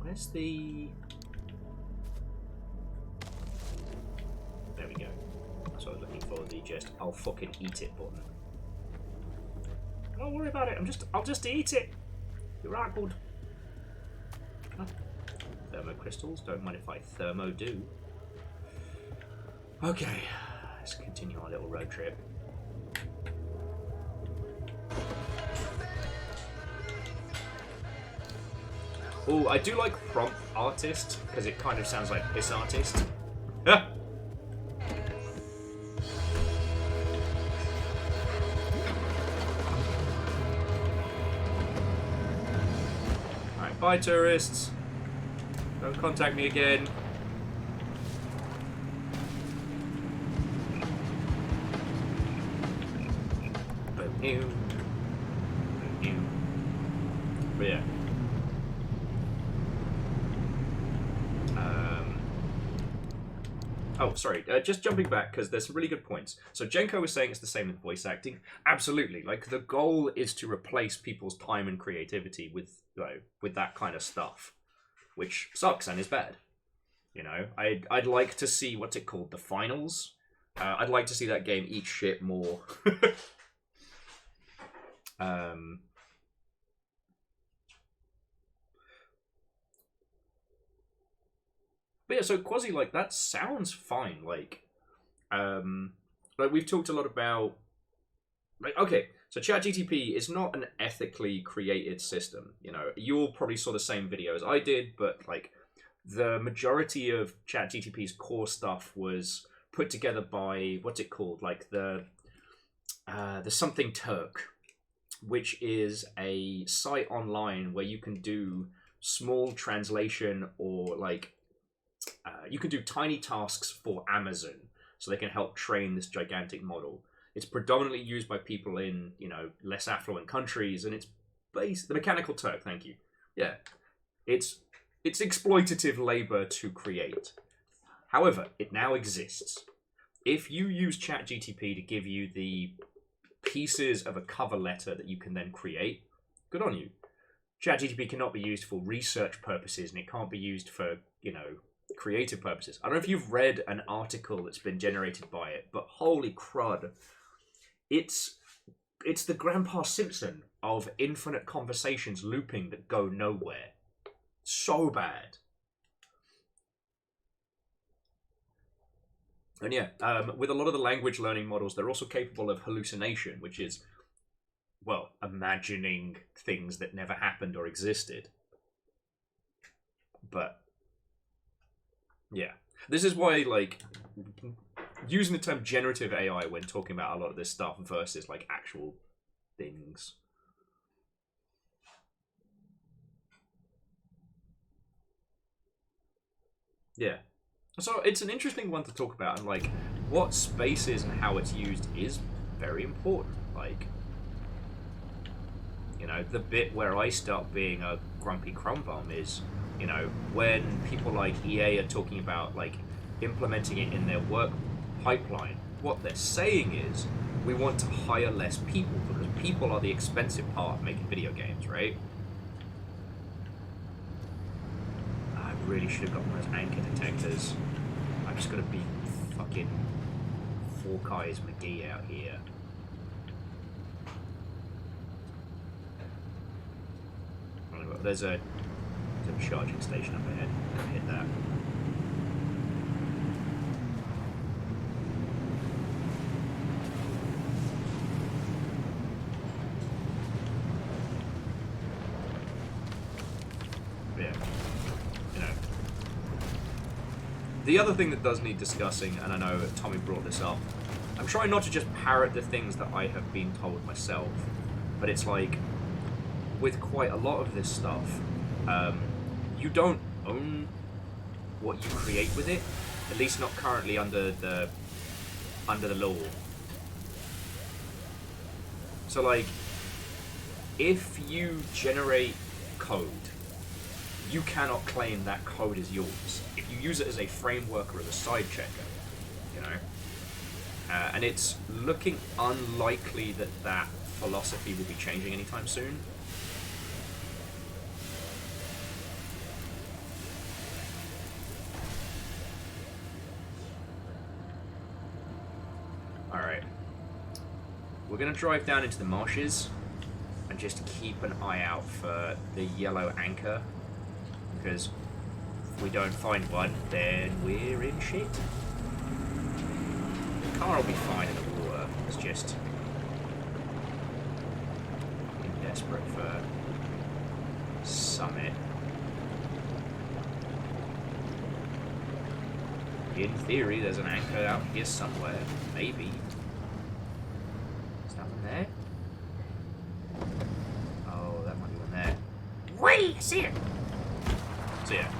Where's the... There we go. That's what I was looking for, the just I'll fucking eat it button. Don't worry about it, I'll just eat it. You're right, good. Oh. Thermo crystals, don't mind if I thermo do. Okay, let's continue our little road trip. Oh, I do like prompt artist, because it kind of sounds like piss artist. Ah! Alright, bye tourists. Don't contact me again. But yeah. Oh, sorry, just jumping back, because there's some really good points. So Jenko was saying it's the same with voice acting. Absolutely. Like, the goal is to replace people's time and creativity with, you know, with that kind of stuff. Which sucks and is bad. You know, I'd like to see, what's it called, the finals? I'd like to see that game eat shit more. But yeah, so Quasi, like, that sounds fine. Like we've talked a lot about, like, okay, so ChatGTP is not an ethically created system. You know, you all probably saw the same videos I did, but, like, the majority of ChatGTP's core stuff was put together by, what's it called, like the Something Turk, which is a site online where you can do small translation or, like, you can do tiny tasks for Amazon, so they can help train this gigantic model. It's predominantly used by people in, you know, less affluent countries, and it's based... The Mechanical Turk, thank you. Yeah. It's exploitative labor to create. However, it now exists. If you use ChatGTP to give you the pieces of a cover letter that you can then create, good on you. ChatGTP cannot be used for research purposes, and it can't be used for, you know, creative purposes. I don't know if you've read an article that's been generated by it, but holy crud, it's the Grandpa Simpson of infinite conversations looping that go nowhere. So bad. And yeah, with a lot of the language learning models, they're also capable of hallucination, which is, well, imagining things that never happened or existed. But yeah, this is why, like, using the term generative AI when talking about a lot of this stuff versus, like, actual things. Yeah. So it's an interesting one to talk about, and like what space is and how it's used is very important. Like, you know, the bit where I start being a grumpy crumb bum is, you know, when people like EA are talking about like implementing it in their work pipeline. What they're saying is, we want to hire less people because people are the expensive part of making video games, right? I really should have got one of those anchor detectors. I'm just gonna be fucking Hawkeye's McGee out here. There's a charging station up ahead. Go hit that. Yeah. You know. The other thing that does need discussing, and I know Tommy brought this up, I'm trying not to just parrot the things that I have been told myself, but it's like, with quite a lot of this stuff, you don't own what you create with it, at least not currently under the law. So like, if you generate code, you cannot claim that code is yours. If you use it as a framework or as a side checker, you know, and it's looking unlikely that that philosophy will be changing anytime soon. Alright. We're going to drive down into the marshes and just keep an eye out for the yellow anchor, because if we don't find one, then we're in shit. The car will be fine in the water. It's just I'm desperate for summit. In theory, there's an anchor out here somewhere. Maybe. Is that one there? Oh, that might be one there. Wait! I see it! So yeah.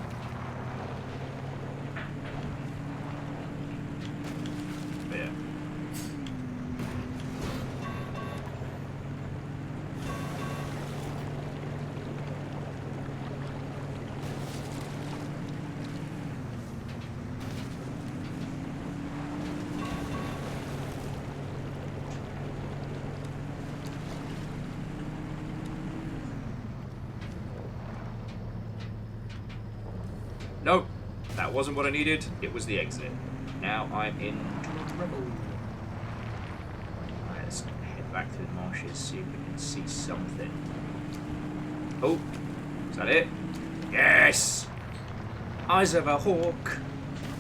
But yeah. Nope, that wasn't what I needed. It was the exit. Now I'm in trouble. Alright, let's head back to the marshes, see if we can see something. Oh, is that it? Yes! Eyes of a hawk,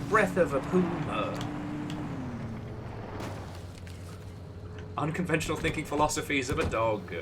breath of a puma. Unconventional thinking philosophies of a dog.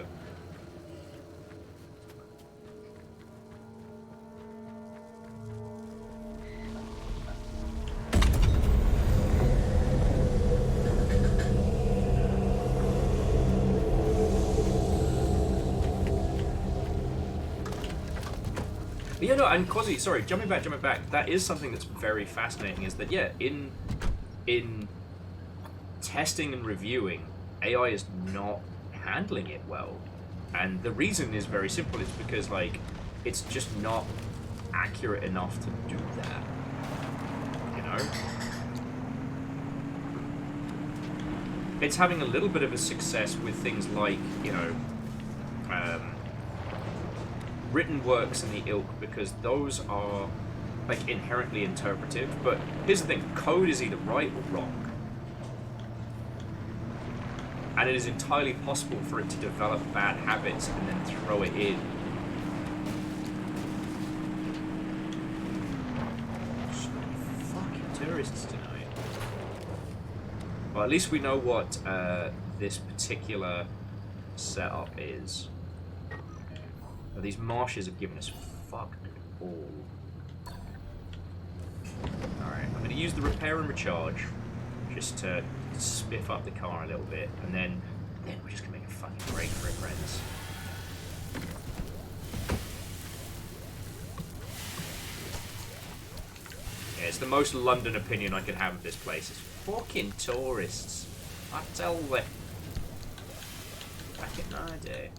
Yeah, no, and Quasi, sorry, jumping back, that is something that's very fascinating, is that, yeah, in testing and reviewing, AI is not handling it well. And the reason is very simple, it's because, like, it's just not accurate enough to do that, you know? It's having a little bit of a success with things like, you know, written works in the ilk, because those are like inherently interpretive. But here's the thing, code is either right or wrong, and it is entirely possible for it to develop bad habits and then throw it in. Fucking tourists tonight. Well, at least we know what this particular setup is. These marshes have given us fuck all. Alright, I'm going to use the repair and recharge just to spiff up the car a little bit, and then we're just going to make a fucking break for it, friends. Yeah, it's the most London opinion I could have of this place. It's fucking tourists. I tell you. Back in my day.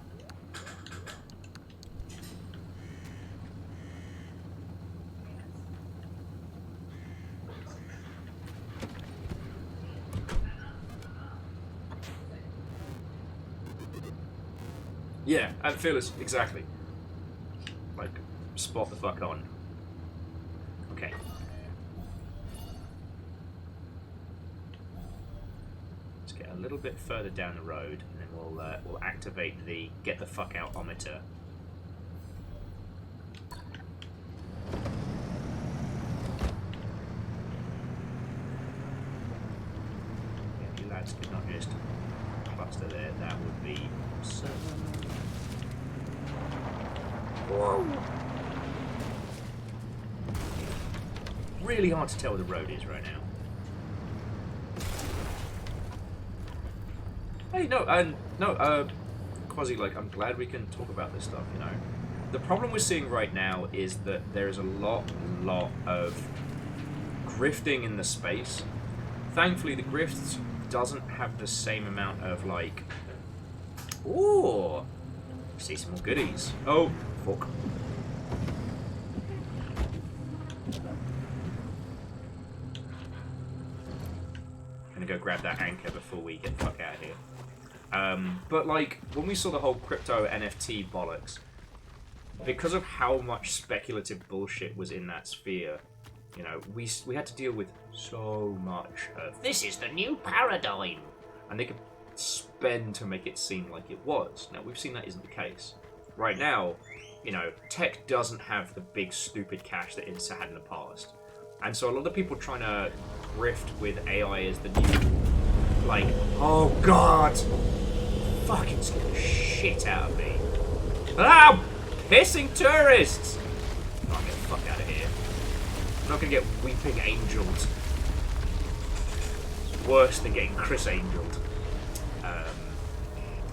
Yeah, and Fearless, exactly. Like, spot the fuck on. Okay. Let's get a little bit further down the road, and then we'll activate the get the fuck out-ometer. Yeah, you lads could not just cluster there. That would be so. Whoa! Really hard to tell where the road is right now. Hey, Quasi, like, I'm glad we can talk about this stuff, you know. The problem we're seeing right now is that there's a lot of grifting in the space. Thankfully, the grift doesn't have the same amount of, like... Ooh! See some more goodies. Oh, fuck. Gonna go grab that anchor before we get the fuck out of here. But like, when we saw the whole crypto NFT bollocks, because of how much speculative bullshit was in that sphere, you know, we had to deal with so much of, this is the new paradigm! And they could spend to make it seem like it was. Now, we've seen that isn't the case. Right now, you know, tech doesn't have the big stupid cash that it had in the past. And so a lot of people trying to grift with AI as the new, like, oh god! Fucking scare the shit out of me. Ah! Pissing tourists! Oh, get the fuck out of here. I'm not gonna get weeping angels. It's worse than getting Chris angeled.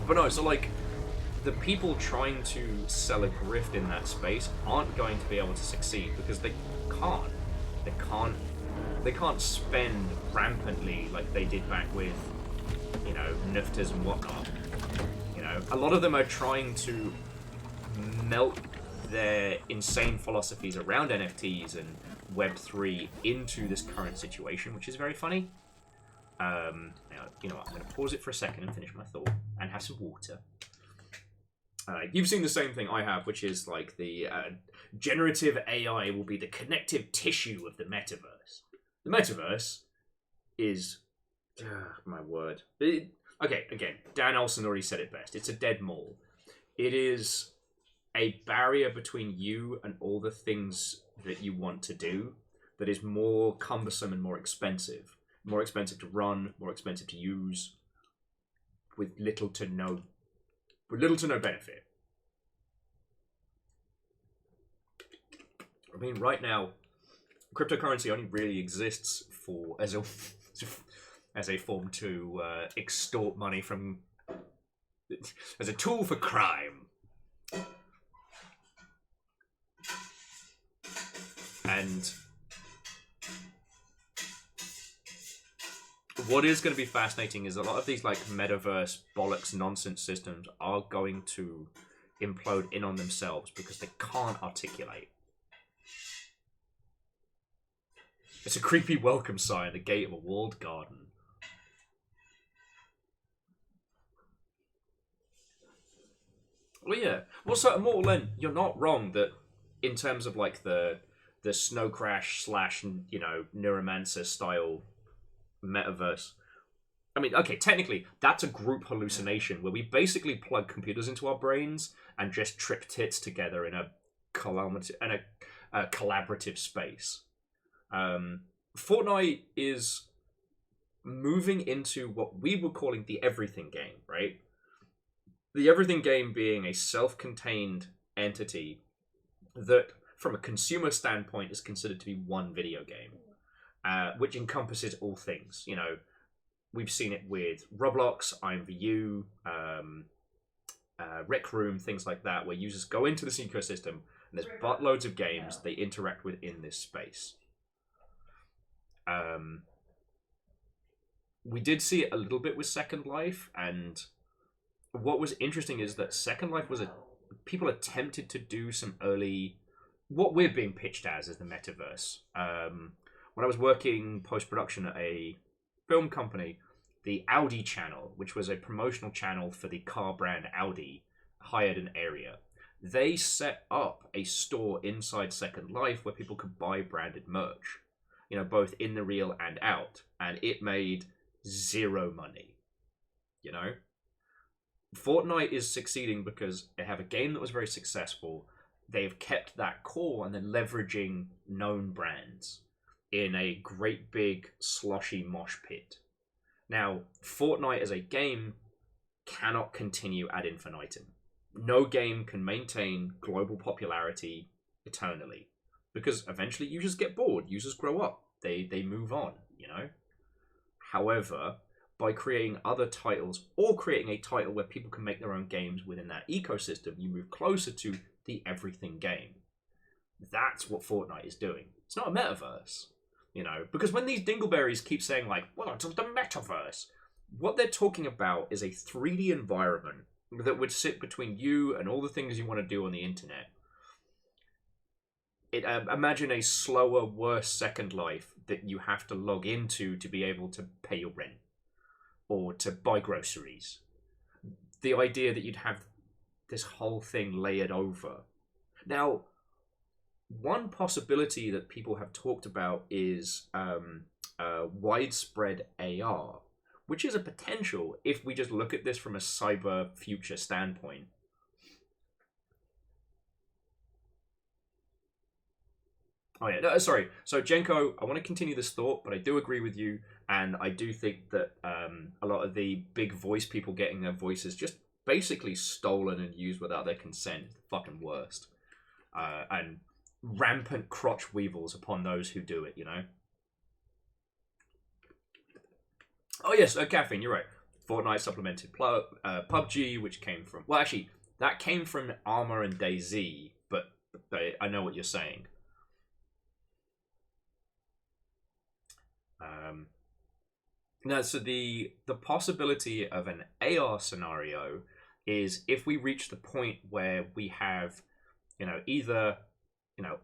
But no, so like, the people trying to sell a grift in that space aren't going to be able to succeed because they can't. They can't spend rampantly like they did back with, you know, NFTs and whatnot. You know, a lot of them are trying to melt their insane philosophies around NFTs and Web3 into this current situation, which is very funny. Now, you know what, I'm going to pause it for a second and finish my thought and have some water. You've seen the same thing I have, which is like the generative AI will be the connective tissue of the metaverse. The metaverse is, my word. Okay, again, Dan Olsen already said it best. It's a dead mall. It is a barrier between you and all the things that you want to do that is more cumbersome and more expensive. More expensive to run, more expensive to use, with little to no benefit. I mean, right now, cryptocurrency only really exists for as a form to extort money from, as a tool for crime. And what is going to be fascinating is a lot of these like metaverse bollocks nonsense systems are going to implode in on themselves because they can't articulate. It's a creepy welcome sign, the gate of a walled garden. Well, yeah. Well, so more Len, you're not wrong that in terms of like the Snow Crash / you know, Neuromancer style metaverse. I mean, okay, technically, that's a group hallucination where we basically plug computers into our brains and just trip tits together in a collaborative space. Fortnite is moving into what we were calling the everything game, right? The everything game being a self-contained entity that, from a consumer standpoint, is considered to be one video game. Which encompasses all things. You know, we've seen it with Roblox, IMVU, Rec Room, things like that, where users go into this ecosystem and there's buttloads of games they interact with in this space. We did see it a little bit with Second Life, and what was interesting is that Second Life was people attempted to do some early, what we're being pitched as the metaverse. When I was working post-production at a film company, the Audi channel, which was a promotional channel for the car brand Audi, hired an area. They set up a store inside Second Life where people could buy branded merch, both in the real and out, and it made zero money. Fortnite is succeeding because they have a game that was very successful. They've kept that core and then leveraging known brands in a great big sloshy mosh pit. Now, Fortnite as a game cannot continue ad infinitum. No game can maintain global popularity eternally, because eventually users get bored, users grow up, they move on, However, by creating other titles or creating a title where people can make their own games within that ecosystem, you move closer to the everything game. That's what Fortnite is doing. It's not a metaverse, because when these dingleberries keep saying well, it's the metaverse, what they're talking about is a 3D environment that would sit between you and all the things you want to do on the internet. Imagine a slower, worse Second Life that you have to log into to be able to pay your rent or to buy groceries. The idea that you'd have this whole thing layered over. Now, one possibility that people have talked about is widespread AR, which is a potential if we just look at this from a cyber future standpoint. Oh yeah, no, sorry. So Jenko, I want to continue this thought, but I do agree with you, and I do think that a lot of the big voice people getting their voices just basically stolen and used without their consent is the fucking worst. And rampant crotch weevils upon those who do it, Oh yes, Caffeine, you're right. Fortnite supplemented PUBG, which came from... Well, actually, that came from Armor and DayZ, but I know what you're saying. Now, so the possibility of an AR scenario is if we reach the point where we have, either,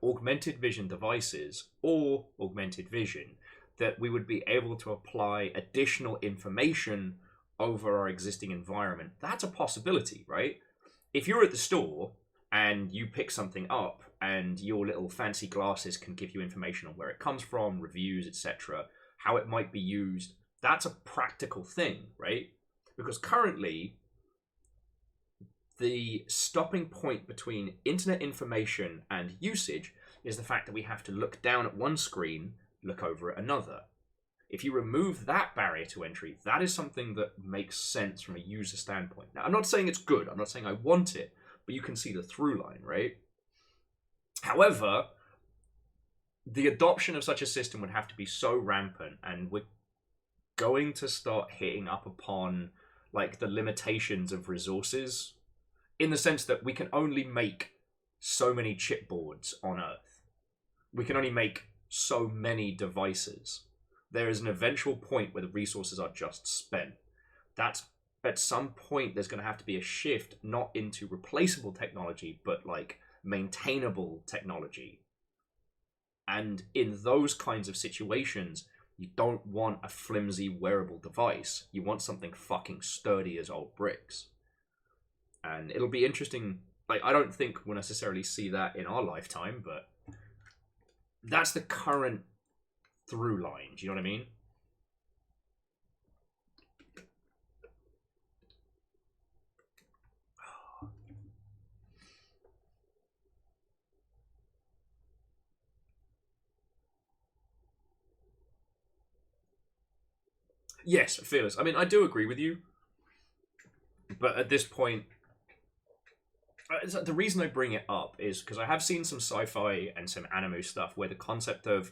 augmented vision devices or augmented vision, that we would be able to apply additional information over our existing environment. That's a possibility, right? If you're at the store and you pick something up and your little fancy glasses can give you information on where it comes from, reviews, etc., how it might be used, that's a practical thing, right? Because currently, the stopping point between internet information and usage is the fact that we have to look down at one screen, look over at another. If you remove that barrier to entry, that is something that makes sense from a user standpoint. Now, I'm not saying it's good, I'm not saying I want it, but you can see the through line, right? However, the adoption of such a system would have to be so rampant, and we're going to start hitting up upon the limitations of resources, in the sense that we can only make so many chipboards on Earth. We can only make so many devices. There is an eventual point where the resources are just spent. That's at some point there's going to have to be a shift, not into replaceable technology, but maintainable technology. And in those kinds of situations, you don't want a flimsy wearable device. You want something fucking sturdy as old bricks. And it'll be interesting. I don't think we'll necessarily see that in our lifetime, but that's the current through line. Do you know what I mean? Yes, Fearless. I mean, I do agree with you. But at this point, the reason I bring it up is because I have seen some sci-fi and some anime stuff where the concept of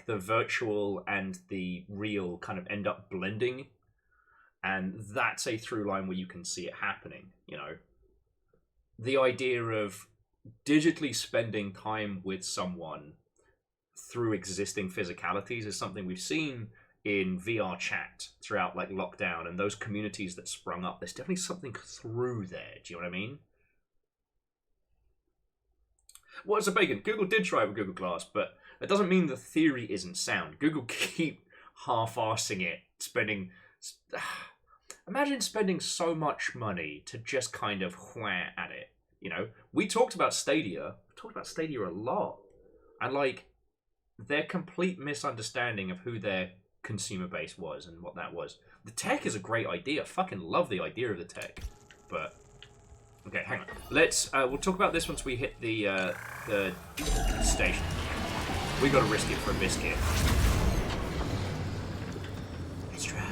the virtual and the real kind of end up blending, and that's a through line where you can see it happening. The idea of digitally spending time with someone through existing physicalities is something we've seen in VR chat throughout like lockdown and those communities that sprung up. There's definitely something through there. Do you know what I mean? What's a bacon? Google did try it with Google Glass, but that doesn't mean the theory isn't sound. Google keep half-arsing it, spending... Imagine spending so much money to just kind of wham at it. You know, we talked about Stadia. We talked about Stadia a lot. And, like, their complete misunderstanding of who their consumer base was and what that was. The tech is a great idea. Fucking love the idea of the tech. But, okay, hang on. Let's, we'll talk about this once we hit the station. We gotta risk it for a biscuit. Let's drive.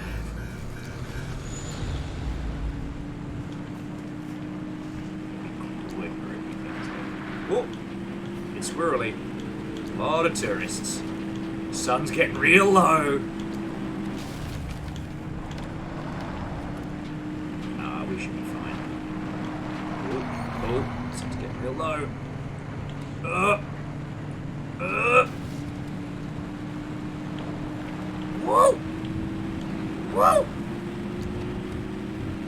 Whoa! It's squirrely. A lot of tourists. Sun's getting real low. Ah, we should be fine. Oh, sun's getting real low. Whoa! Whoa!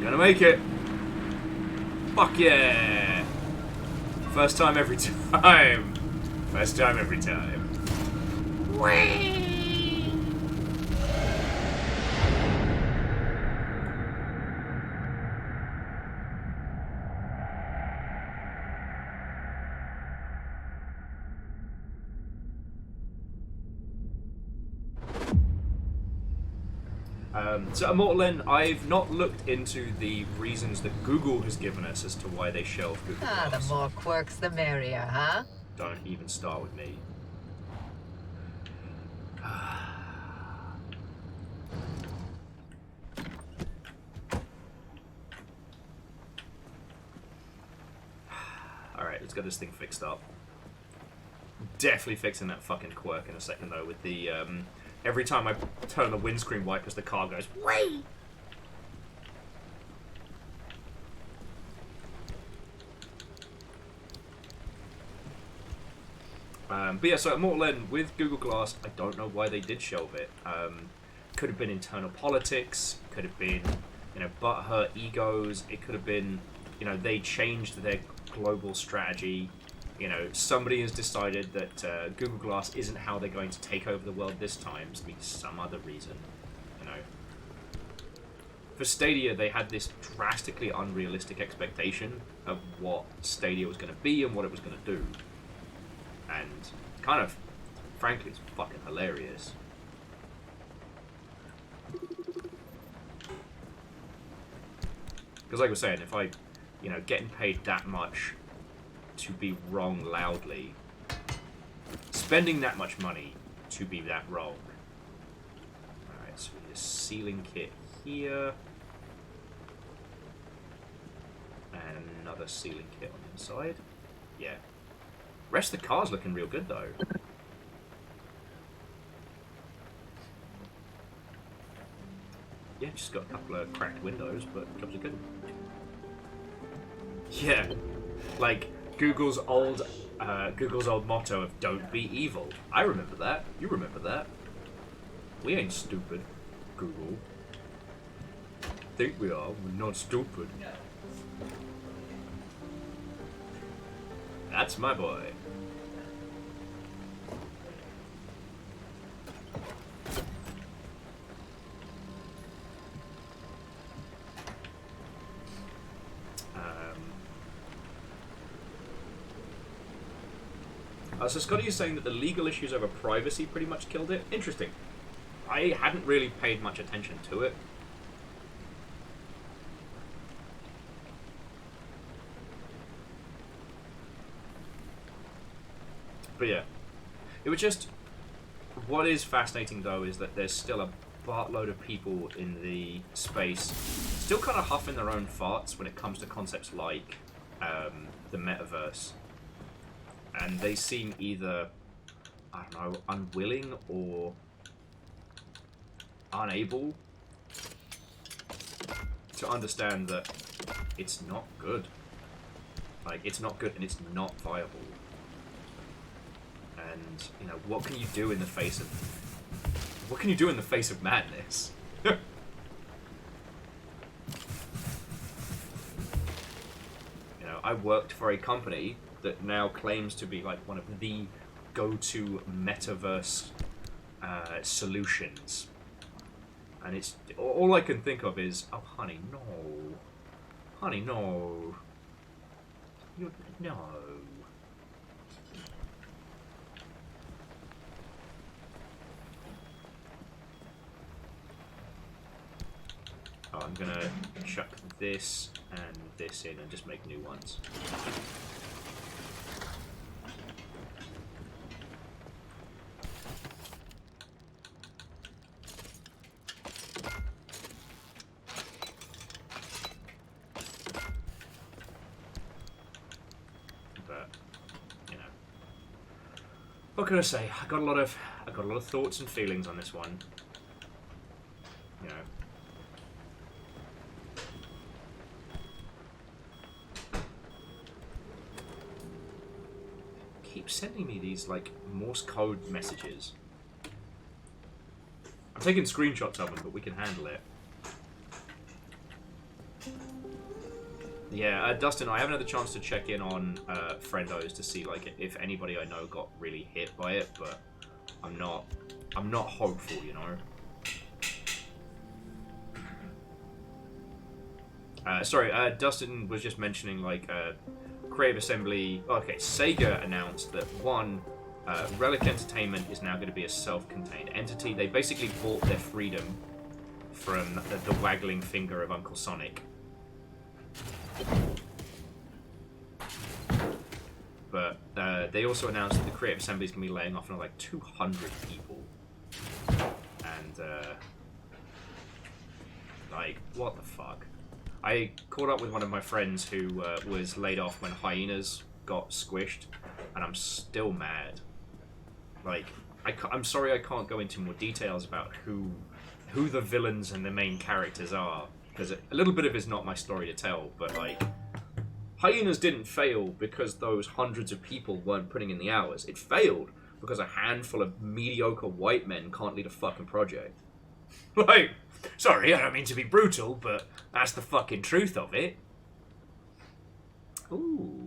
Gonna make it. Fuck yeah! First time every time. First time every time. Whee! So Immortal N, I've not looked into the reasons that Google has given us as to why they shelved Google Glass. The more quirks, the merrier, huh? Don't even start with me. Alright, let's get this thing fixed up. Definitely fixing that fucking quirk in a second though with the every time I turn the windscreen wipers the car goes whee! But yeah, so Immortal N with Google Glass, I don't know why they did shelve it. Could have been internal politics, could have been, you know, butthurt egos, it could have been, you know, they changed their global strategy. You know, somebody has decided that Google Glass isn't how they're going to take over the world this time. It's be some other reason, you know. For Stadia, they had this drastically unrealistic expectation of what Stadia was going to be and what it was going to do. And kind of, frankly, it's fucking hilarious. Because like I was saying, if I, you know, getting paid that much to be wrong loudly, spending that much money to be that wrong. Alright, so we need a ceiling kit here. And another ceiling kit on the inside. Yeah. Rest of the car's looking real good though. Yeah, just got a couple of cracked windows, but jobs are good. Yeah, like Google's old motto of "Don't be evil." I remember that. You remember that. We ain't stupid, Google. Think we are? We're not stupid. That's my boy. So Scotty is saying that the legal issues over privacy pretty much killed it. Interesting. I hadn't really paid much attention to it. But yeah, it was just, what is fascinating though is that there's still a buttload of people in the space still kind of huffing their own farts when it comes to concepts like the metaverse. And they seem either, I don't know, unwilling or unable to understand that it's not good. Like, it's not good and it's not viable. And you know, what can you do in the face of madness? You know, I worked for a company that now claims to be like one of the go-to metaverse solutions, and it's all I can think of is, oh honey, no, honey, no, no. Oh, I'm gonna chuck this and this in and just make new ones. But you know, what can I say? I got a lot of thoughts and feelings on this one. You know. Keep sending me these like Morse code messages. I'm taking screenshots of them, but we can handle it. Yeah, Dustin, I haven't had the chance to check in on friendos to see like if anybody I know got really hit by it, but I'm not hopeful, you know. Sorry, Dustin was just mentioning like Creative Assembly. Okay, Sega announced that Relic Entertainment is now going to be a self-contained entity. They basically bought their freedom from the waggling finger of Uncle Sonic. But they also announced that the Creative Assembly is going to be laying off another like 200 people. And like, what the fuck? I caught up with one of my friends who was laid off when Hyenas got squished, and I'm still mad. Like, I'm sorry I can't go into more details about who the villains and the main characters are, because a little bit of it's not my story to tell, but like, Hyenas didn't fail because those hundreds of people weren't putting in the hours. It failed because a handful of mediocre white men can't lead a fucking project. Like, sorry, I don't mean to be brutal, but that's the fucking truth of it. Ooh.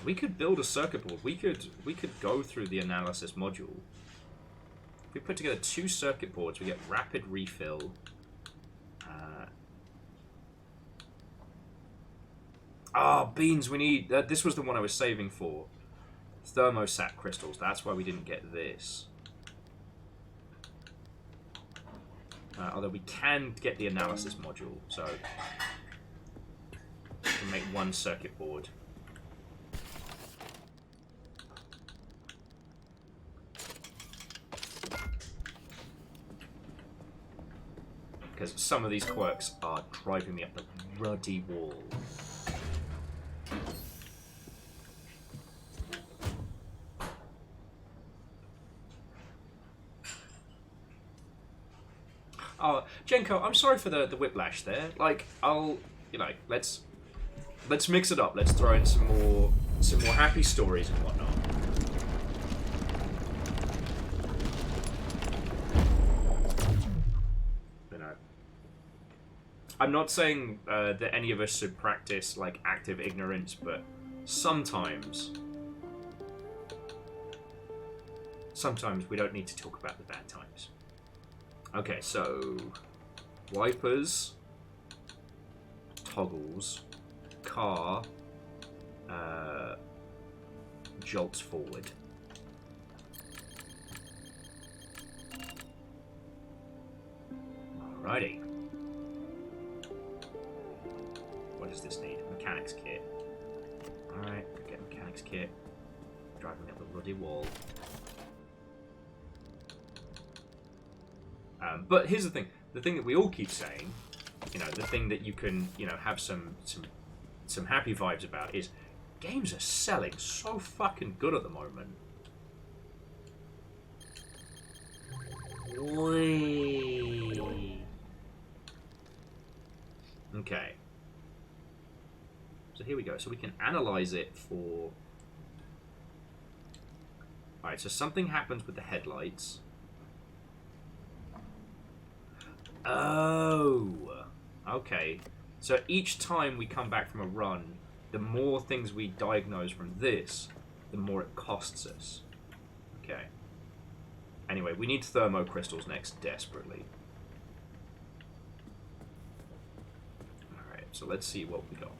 We could build a circuit board. We could go through the analysis module. If we put together 2 circuit boards, we get rapid refill. Beans, we need... this was the one I was saving for. Thermosat crystals. That's why we didn't get this. Although we can get the analysis module, so... we can make 1 circuit board. Because some of these quirks are driving me up the ruddy wall. Oh, Jenko, I'm sorry for the whiplash there. Like, let's mix it up. Let's throw in some more happy stories and whatnot. I'm not saying that any of us should practice like active ignorance, but sometimes we don't need to talk about the bad times. Okay, so wipers, toggles, car, jolts forward. Alrighty. What does this need? Mechanics kit. Alright, get mechanics kit. Driving up the bloody wall. But here's the thing. The thing that we all keep saying, you know, the thing that you can, you know, have some happy vibes about is Games are selling so fucking good at the moment. Whee. Okay. So here we go. So we can analyze it for... Alright, so something happens with the headlights. Oh! Okay. So each time we come back from a run, the more things we diagnose from this, the more it costs us. Okay. Anyway, we need thermocrystals next, desperately. Alright, so let's see what we got.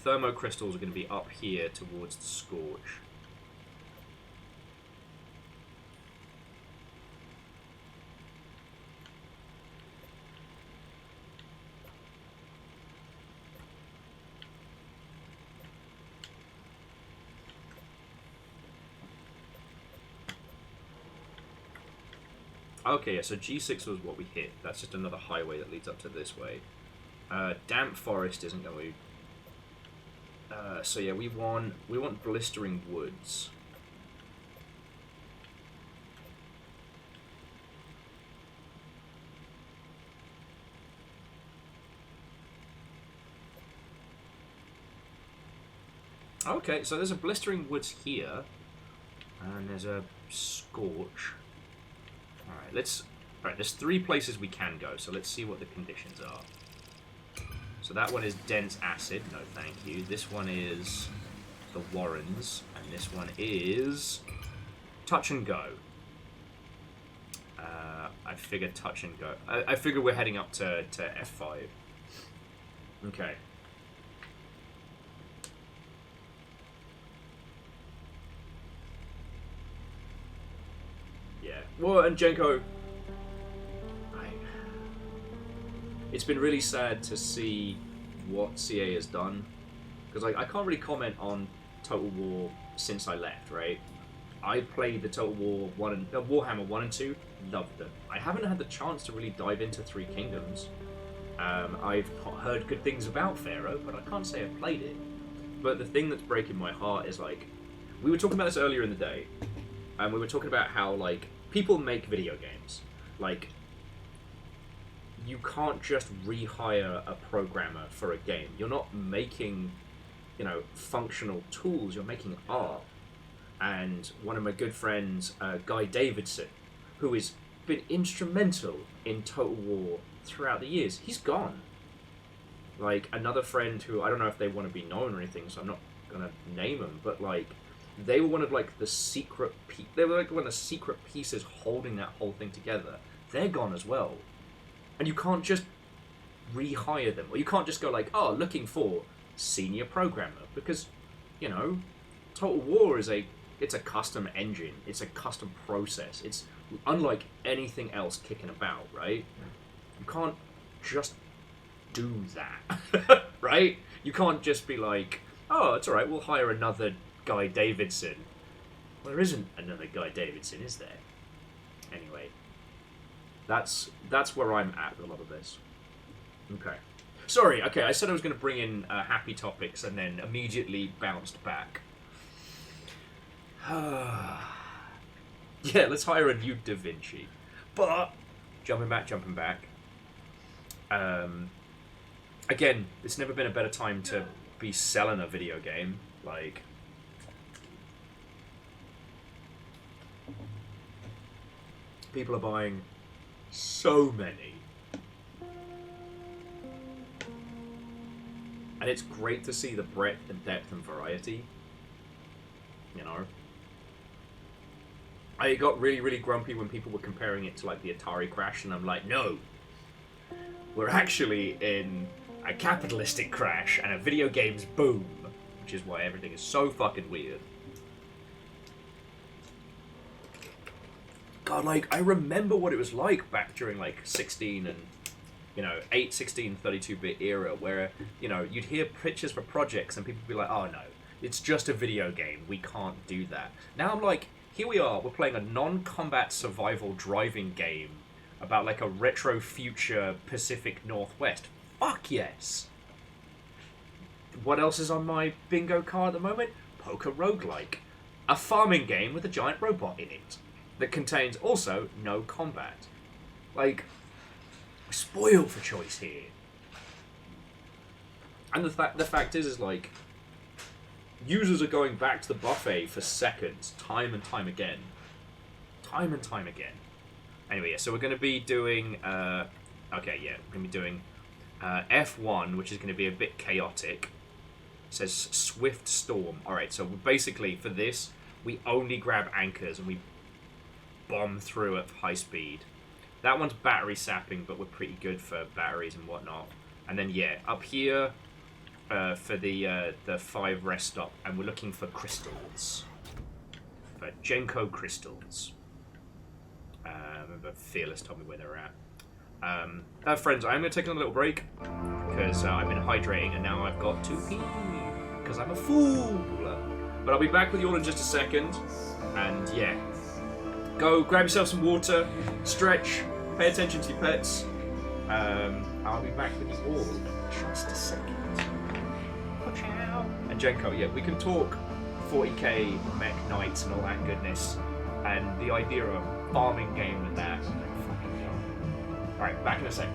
Thermocrystals are going to be up here towards the Scorch. Okay, yeah, so G6 was what we hit. That's just another highway that leads up to this way. Damp forest isn't going to... so yeah, we want blistering woods. Okay, so there's a blistering woods here, and there's a scorch. Alright, there's 3 places we can go, so let's see what the conditions are. So that one is dense acid, no thank you. This one is the Warrens, and this one is touch and go. I figure touch and go. I figure we're heading up to F5. Okay. Yeah. Well, and Jenko, it's been really sad to see what CA has done, because I can't really comment on Total War since I left, right? I played the Total War Warhammer 1 and 2, loved them. I haven't had the chance to really dive into Three Kingdoms. I've heard good things about Pharaoh, but I can't say I've played it. But the thing that's breaking my heart is, like, we were talking about this earlier in the day, and we were talking about how, like, people make video games. Like, you can't just rehire a programmer for a game. You're not making, you know, functional tools. You're making art. And one of my good friends, Guy Davidson, who has been instrumental in Total War throughout the years, he's gone. Like, another friend who, I don't know if they want to be known or anything, so I'm not going to name them, but, like, they were one of, like, the secret... They were, like, one of the secret pieces holding that whole thing together. They're gone as well. And you can't just rehire them. Or you can't just go like, oh, looking for senior programmer. Because, you know, Total War is it's a custom engine. It's a custom process. It's unlike anything else kicking about, right? You can't just do that, right? You can't just be like, oh, it's alright, we'll hire another Guy Davidson. Well, there isn't another Guy Davidson, is there? Anyway. That's where I'm at with a lot of this. Okay. Sorry, okay, I said I was going to bring in happy topics and then immediately bounced back. Yeah, let's hire a new Da Vinci. But, jumping back. Again, it's never been a better time to be selling a video game. Like... people are buying... so many. And it's great to see the breadth and depth and variety. You know? I got really, really grumpy when people were comparing it to, like, the Atari crash, and I'm like, no! We're actually in a capitalistic crash and a video games boom. Which is why everything is so fucking weird. God, like, I remember what it was like back during, like, 16 and, you know, 8, 16, 32-bit era, where, you know, you'd hear pitches for projects and people would be like, oh, no, it's just a video game, we can't do that. Now I'm like, here we are, we're playing a non-combat survival driving game about, like, a retro future Pacific Northwest. Fuck yes! what else is on my bingo card at the moment? Poker Roguelike. A farming game with a giant robot in it that contains also no combat. Like, spoiled for choice here. And the fact is like, users are going back to the buffet for seconds, time and time again. Time and time again. Anyway, yeah, so we're going to be doing, we're going to be doing F1, which is going to be a bit chaotic. It says Swift Storm. Alright, so basically for this, we only grab anchors and we bomb through at high speed. That one's battery sapping, but we're pretty good for batteries and whatnot. And then, yeah, up here for the 5 rest stop, and we're looking for crystals. For Genko crystals. Remember, Fearless told me where they're at. Friends, I'm going to take a little break because I've been hydrating and now I've got to pee because I'm a fool. But I'll be back with you all in just a second. And yeah, go grab yourself some water, stretch, pay attention to your pets. I'll be back with you all in just a second. Ciao. And Genko, yeah, we can talk 40k mech knights and all that goodness, and the idea of a farming game with that. Alright, back in a sec.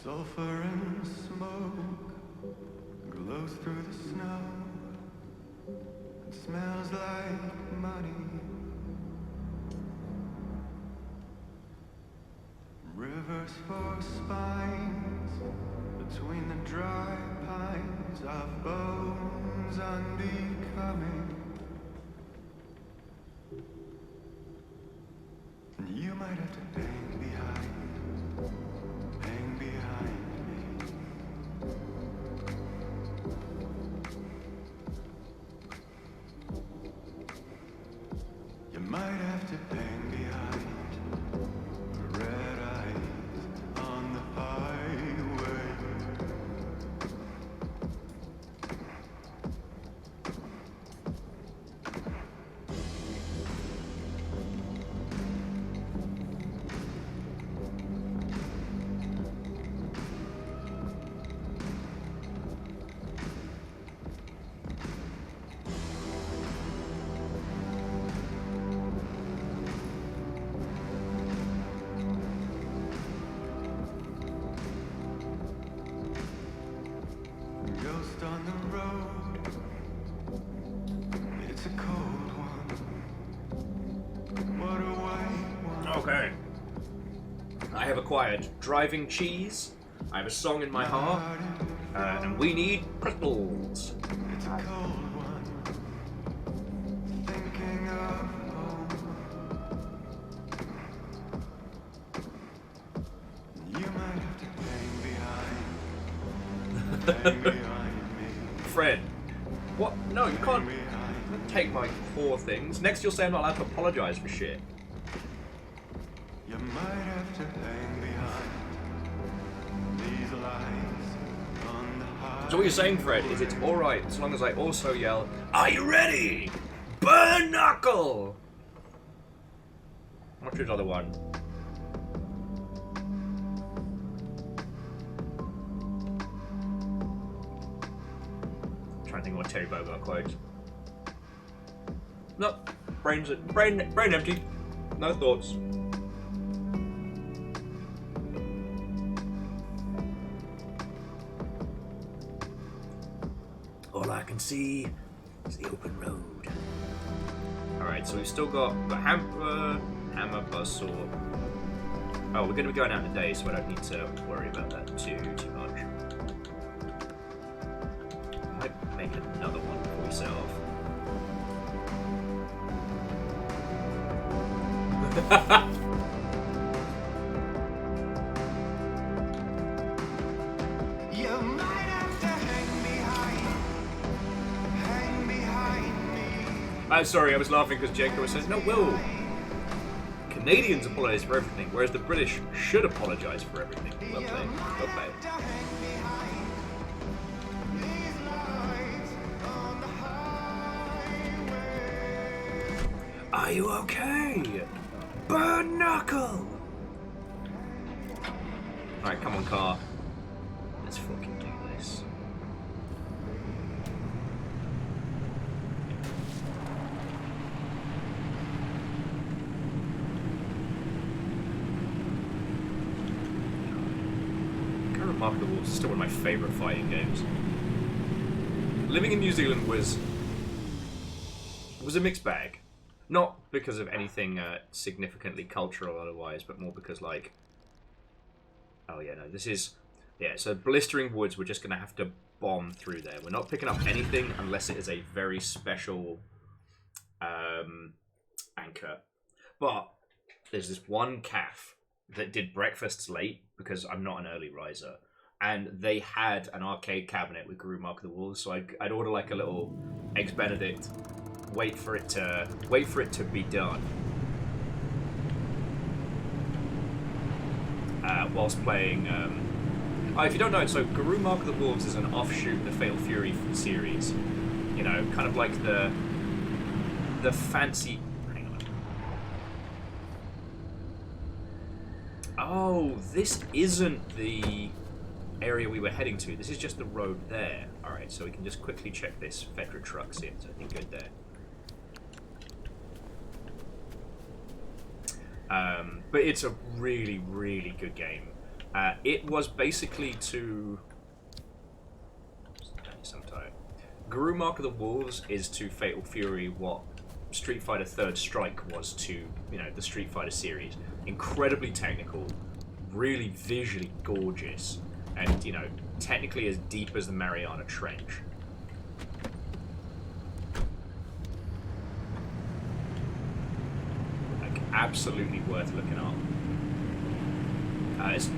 Sulfur and smoke glows through the snow. It smells like money. Rivers for spines between the dry pines of bones unbecoming. And you might have to hang behind me. You might have to hang behind the red eyes on the highway. Ghost on the road, it's a cold one. What a white one. Okay. I have acquired driving cheese. I have a song in my heart, and we need crystals. It's a cold one. Thinking of home. You might have to hang behind me. Fred, what? No, you can't take my poor things. Next you'll say I'm not allowed to apologise for shit. You might have to hang behind these lights on the high. So what you're saying, Fred, is it's alright as long as I also yell, "Are you ready? Burn knuckle!" What's his other one? I'm trying to think of what Terry Bogard quotes. No, brain empty. No thoughts. All I can see is the open road. Alright, so we've still got the hammer, bus, or... Oh, we're going to be going out today, so I don't need to worry about that too much. I might make another one before we set off. You might have to hang behind I'm sorry, I was laughing because Jacob says, no, Will. Canadians apologise for everything, whereas the British should apologise for everything. Well played. Well played. Are you okay? Burn knuckle! Alright, come on, car. Let's fucking do this. Remarkable Wolves is still one of my favourite fighting games. Living in New Zealand was a mixed bag. Not because of anything significantly cultural or otherwise, but more because, like... Oh, yeah, no, this is... Yeah, so Blistering Woods, we're just going to have to bomb through there. We're not picking up anything unless it is a very special anchor. But there's this one calf that did breakfasts late, because I'm not an early riser, and they had an arcade cabinet with Guru Mark of the Wolves, so I'd order like a little Eggs Benedict, wait for it to be done, whilst playing. If you don't know, so Guru Mark of the Wolves is an offshoot of the Fatal Fury series. You know, kind of like the fancy. Hang on. Oh, this isn't the area we were heading to. This is just the road there. Alright, so we can just quickly check this. Fedra truck's in, so I think good there. But it's a really, really good game. It was basically to... Sometime. Guru Mark of the Wolves is to Fatal Fury what Street Fighter Third Strike was to, you know, the Street Fighter series. Incredibly technical, really visually gorgeous, and, you know, technically as deep as the Mariana Trench. Like, absolutely worth looking up.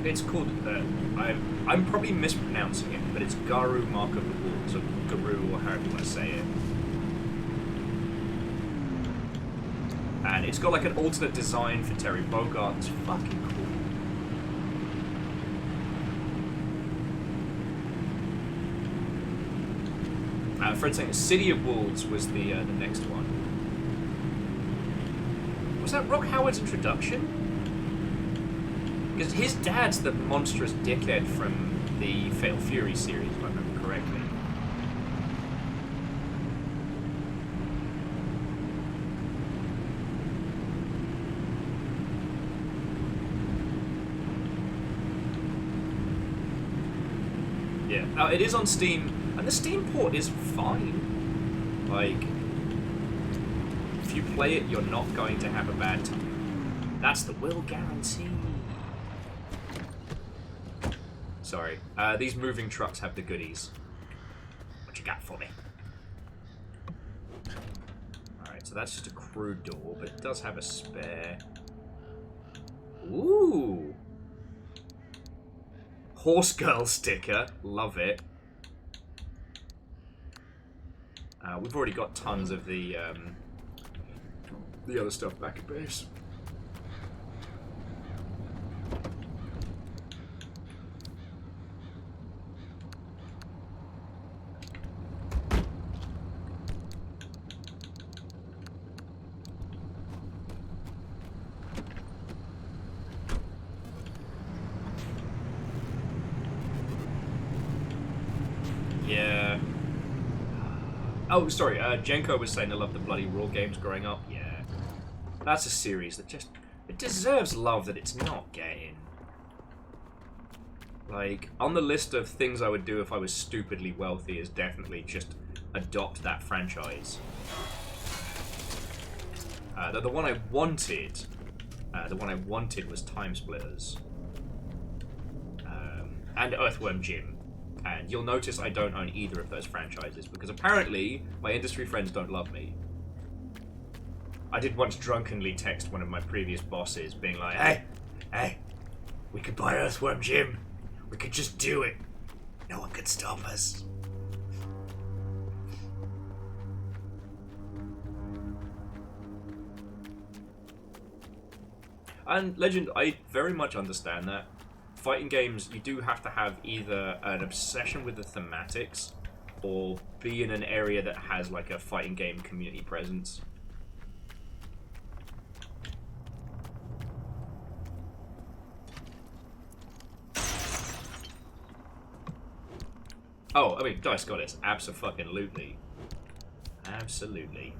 It's called, I'm probably mispronouncing it, but it's Guru Mark of the Wolves, or Guru, or however you want to say it. And it's got like an alternate design for Terry Bogard. It's fucking cool. Fred saying City of Wolves was the next one. Was that Rock Howard's introduction? Because his dad's the monstrous dickhead from the Fatal Fury series, if I remember correctly. Yeah, it is on Steam, and the Steam port is fine. Like, if you play it, you're not going to have a bad time. That's the will guarantee. Sorry. These moving trucks have the goodies. What you got for me? Alright, so that's just a crew door, but it does have a spare. Ooh! Horse Girl sticker. Love it. We've already got tons of the other stuff back at base. Yeah. Oh, sorry. Jenko was saying I love the bloody Raw games growing up. Yeah. That's a series that just... It deserves love that it's not getting. Like, on the list of things I would do if I was stupidly wealthy is definitely just adopt that franchise. The one I wanted... the one I wanted was Time Splitters. And Earthworm Jim. And you'll notice I don't own either of those franchises, because apparently my industry friends don't love me. I did once drunkenly text one of my previous bosses, being like, hey, we could buy Earthworm Jim. We could just do it. No one could stop us. And Legend, I very much understand that. Fighting games, you do have to have either an obsession with the thematics or be in an area that has like a fighting game community presence. Oh, I mean, Dice Goddess, abso-fucking-lutely. Absolutely.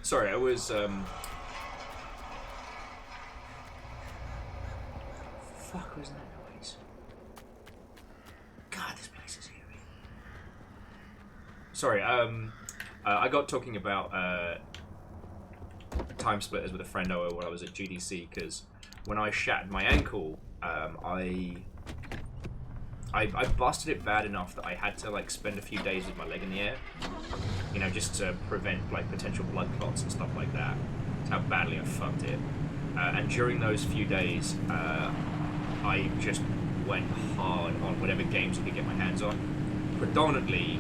Sorry, I was, Fuck was that noise? God, this place is eerie. Sorry, I got talking about, time splitters with a friend over when I was at GDC, because when I shattered my ankle, I busted it bad enough that I had to, like, spend a few days with my leg in the air. You know, just to prevent, like, potential blood clots and stuff like that. That's how badly I fucked it. And during those few days, I just went hard on whatever games I could get my hands on. Predominantly,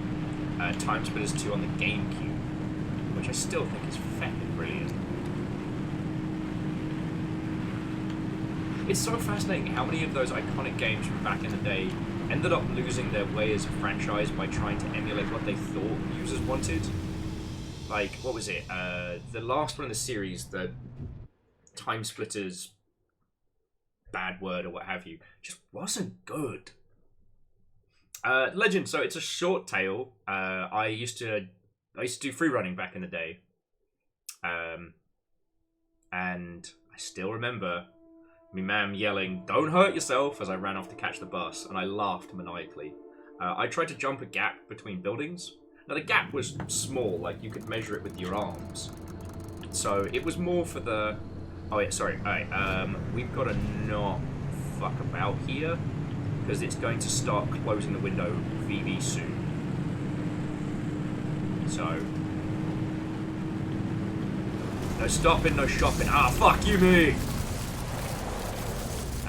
Time Splitters 2 on the GameCube, which I still think is fucking brilliant. It's so fascinating how many of those iconic games from back in the day ended up losing their way as a franchise by trying to emulate what they thought users wanted. Like, what was it? The last one in the series, the Time Splitters bad word or what have you, just wasn't good. Legend, so it's a short tale. I used to do free running back in the day. And I still remember me ma'am yelling, "Don't hurt yourself," as I ran off to catch the bus, and I laughed maniacally. I tried to jump a gap between buildings. Now the gap was small, like you could measure it with your arms. So it was more for the... Oh yeah, sorry. Alright, we've got to not fuck about here, because it's going to start closing the window VV soon. So... no stopping, no shopping. Ah, fuck you, me!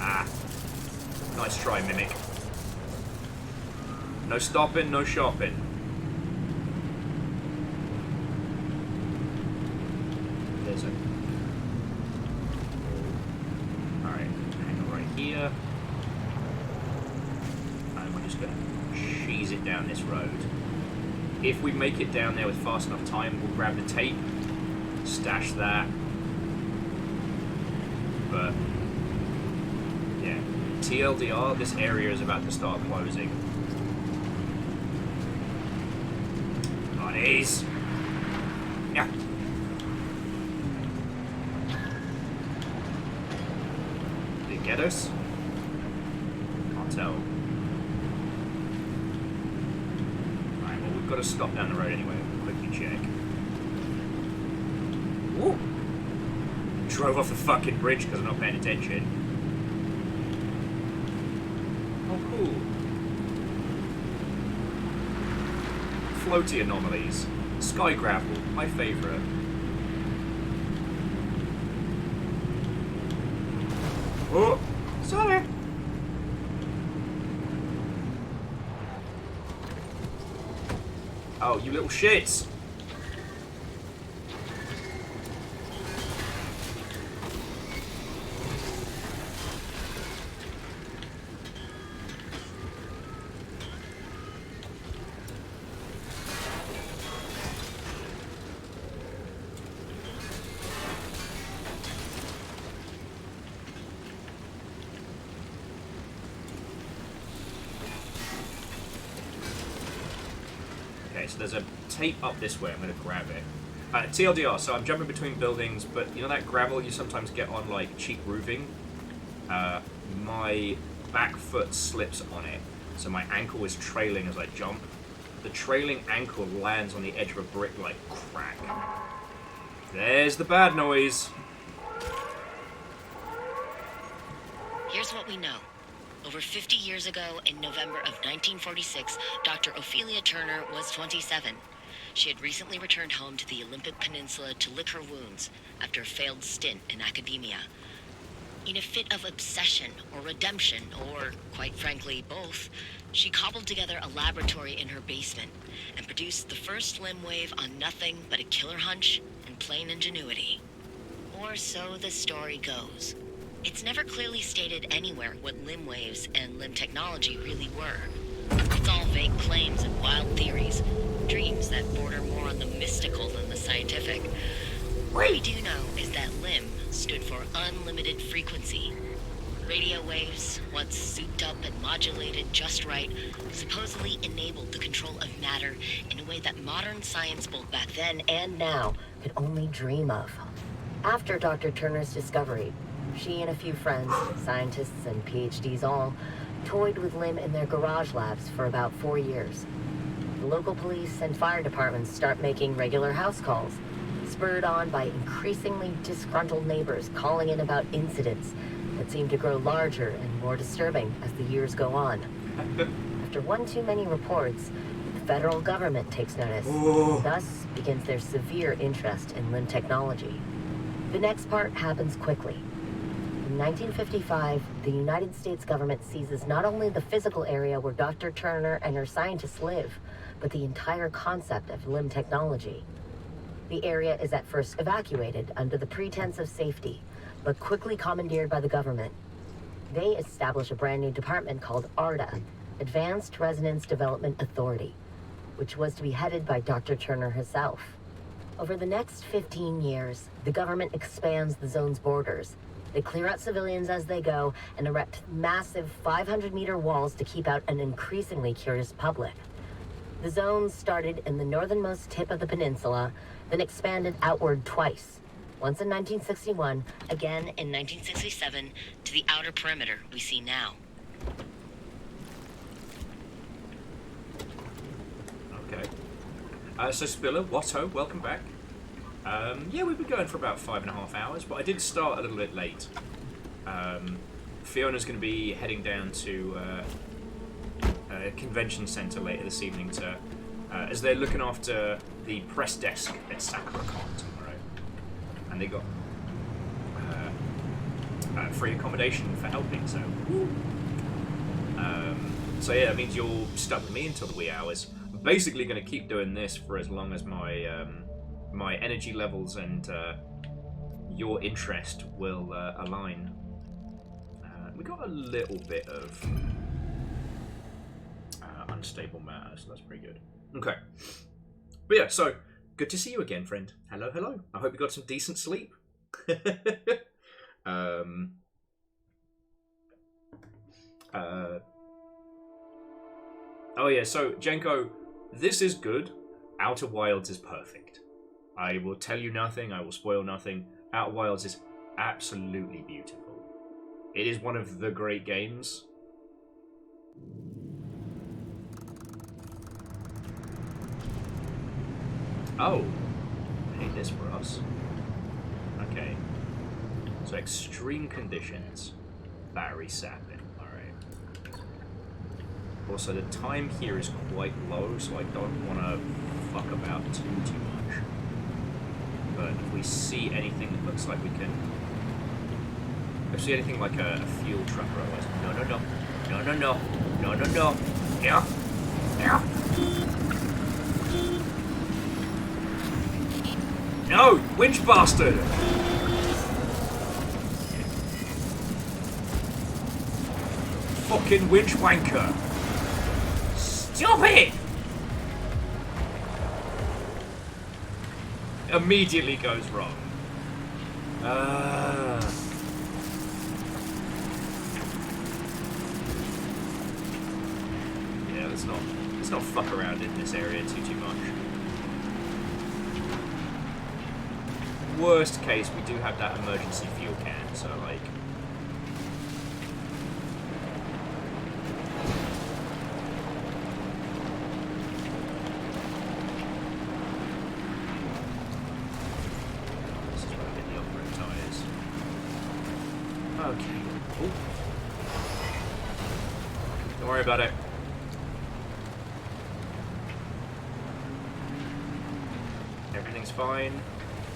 Ah. Nice try, Mimic. No stopping, no shopping. There's a... Alright, hang on right here. And we're just gonna cheese it down this road. If we make it down there with fast enough time, we'll grab the tape, stash that. But... yeah. TLDR, this area is about to start closing. Bodies! Yeah. Did it get us? Can't tell. Alright, well we've got to stop down the road anyway. We'll quickly check. Woo! Drove off the fucking bridge because I'm not paying attention. Oh, cool. Floaty anomalies. Sky gravel, my favourite. Oh! Sorry! Oh, you little shits! So there's a tape up this way, I'm going to grab it. TLDR, so I'm jumping between buildings, but you know that gravel you sometimes get on like cheap roofing? My back foot slips on it, so my ankle is trailing as I jump. The trailing ankle lands on the edge of a brick like crack. There's the bad noise. Here's what we know. Over 50 years ago, in November of 1946, Dr. Ophelia Turner was 27. She had recently returned home to the Olympic Peninsula to lick her wounds after a failed stint in academia. In a fit of obsession or redemption, or, quite frankly, both, she cobbled together a laboratory in her basement and produced the first limb wave on nothing but a killer hunch and plain ingenuity. Or so the story goes. It's never clearly stated anywhere what limb waves and limb technology really were. It's all vague claims and wild theories, dreams that border more on the mystical than the scientific. What we do know is that limb stood for unlimited frequency. Radio waves, once souped up and modulated just right, supposedly enabled the control of matter in a way that modern science both back then and now could only dream of. After Dr. Turner's discovery, she and a few friends, scientists and PhDs all, toyed with limb in their garage labs for about 4 years. The local police and fire departments start making regular house calls, spurred on by increasingly disgruntled neighbors calling in about incidents that seem to grow larger and more disturbing as the years go on. After one too many reports, the federal government takes notice. Thus begins their severe interest in limb technology. The next part happens quickly. In 1955, the United States government seizes not only the physical area where Dr. Turner and her scientists live, but the entire concept of limb technology. The area is at first evacuated under the pretense of safety, but quickly commandeered by the government. They establish a brand new department called ARDA, Advanced Resonance Development Authority, which was to be headed by Dr. Turner herself. Over the next 15 years, the government expands the zone's borders. They clear out civilians as they go and erect massive 500-meter walls to keep out an increasingly curious public. The zone started in the northernmost tip of the peninsula, then expanded outward twice. Once in 1961, again in 1967, to the outer perimeter we see now. Okay. So Spiller, Watto, welcome back. Yeah, we've been going for about 5.5 hours, but I did start a little bit late. Fiona's going to be heading down to a convention centre later this evening to, as they're looking after the press desk at SakuraCon tomorrow, and they got free accommodation for helping. So, so yeah, that means you're stuck with me until the wee hours. I'm basically going to keep doing this for as long as my my energy levels and your interest will align. We got a little bit of unstable matter, so that's pretty good. Okay. But yeah, so, good to see you again, friend. Hello, hello. I hope you got some decent sleep. Oh yeah, so, Jenko, this is good. Outer Wilds is perfect. I will tell you nothing, I will spoil nothing. Outer Wilds is absolutely beautiful. It is one of the great games. Oh, I hate this for us. Okay. So extreme conditions. Battery sapping. Alright. Also, the time here is quite low, so I don't want to fuck about too much. But if we see anything that looks like we can... If we see anything like a fuel truck or otherwise... No. Yeah. No! Winch bastard! Fucking winch wanker! Stop it! Immediately goes wrong. Yeah, let's not fuck around in this area too much. Worst case, we do have that emergency fuel can, so like... This is where I get the off-road tyres. Okay. Ooh. Don't worry about it. Everything's fine.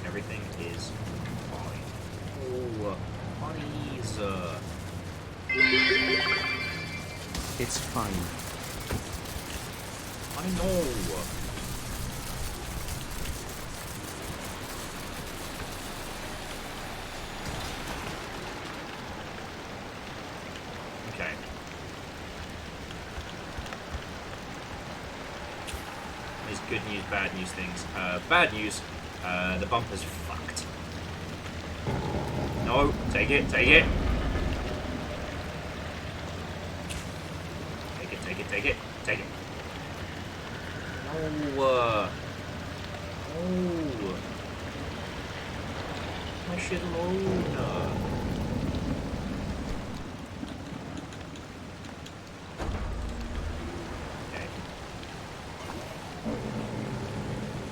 Everything is fine. Oh, please. It's fine. I know. Okay. There's good news, bad news things. Bad news, the bumper's fucked. No, take it, take it. Take it, take it, take it, take it. No. Oh. My shit alone.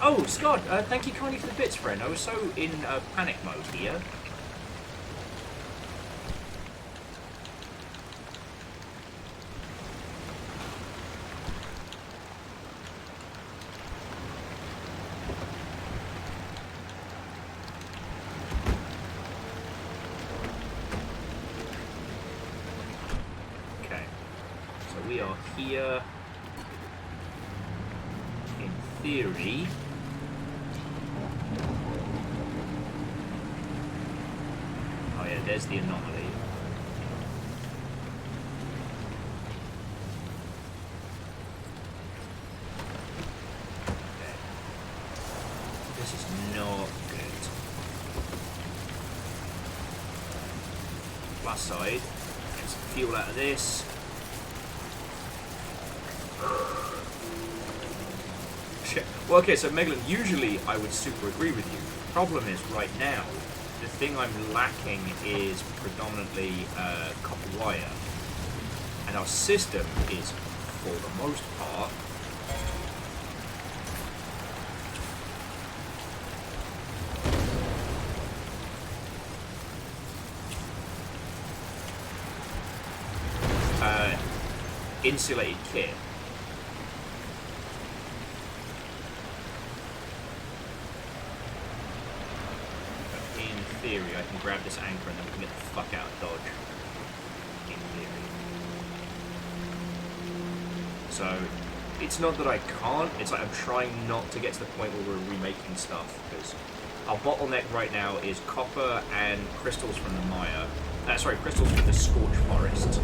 Oh, Scott, thank you kindly for the bits, friend. I was so in panic mode here. Okay, so we are here. In theory. There's the anomaly. Okay. This is not good. Plus side, get some fuel out of this. Shit. Well, okay, so Megalon, usually I would super agree with you. The problem is right now, the thing I'm lacking is predominantly copper wire, and our system is, for the most part, insulated kit. Theory, I can grab this anchor and then we can get the fuck out of Dodge. In theory. So, it's not that I can't, it's like I'm trying not to get to the point where we're remaking stuff, because our bottleneck right now is copper and crystals from the Maya. Sorry, crystals from the Scorched Forest.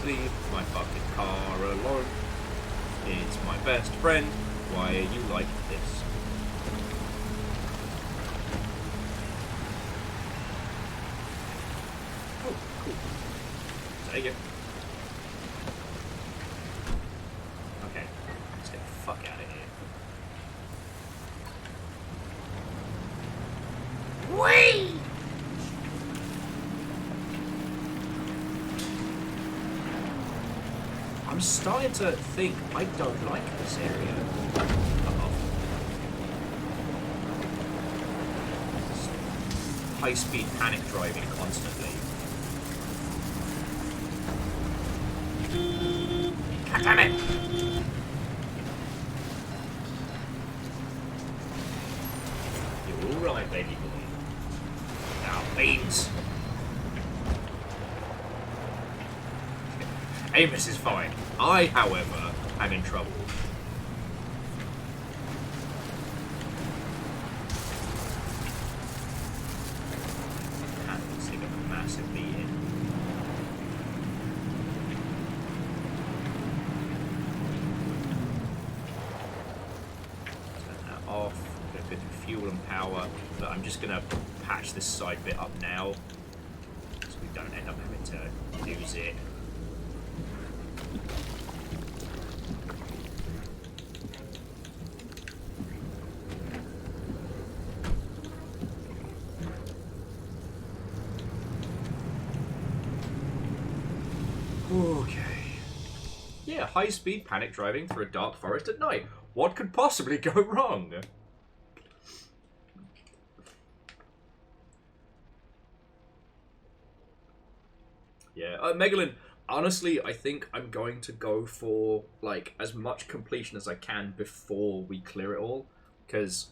Leave my fucking car alone. It's my best friend. Why are you like this? Oh, cool. Take it. Okay, let's get the fuck out of here. Whee! I'm starting to think I don't like this area. High-speed panic driving constantly. God damn it! You're alright, baby boy. Now, beans. Amos is fine. I, however, am in trouble. Let's take a massive beating. Turn that off. I'm going to put the fuel and power, but I'm just going to patch this side bit up now, so we don't end up having to lose it. yeah, high-speed panic driving through a dark forest at night. What could possibly go wrong? Yeah, Megalyn, honestly, I think I'm going to go for, like, as much completion as I can before we clear it all. Because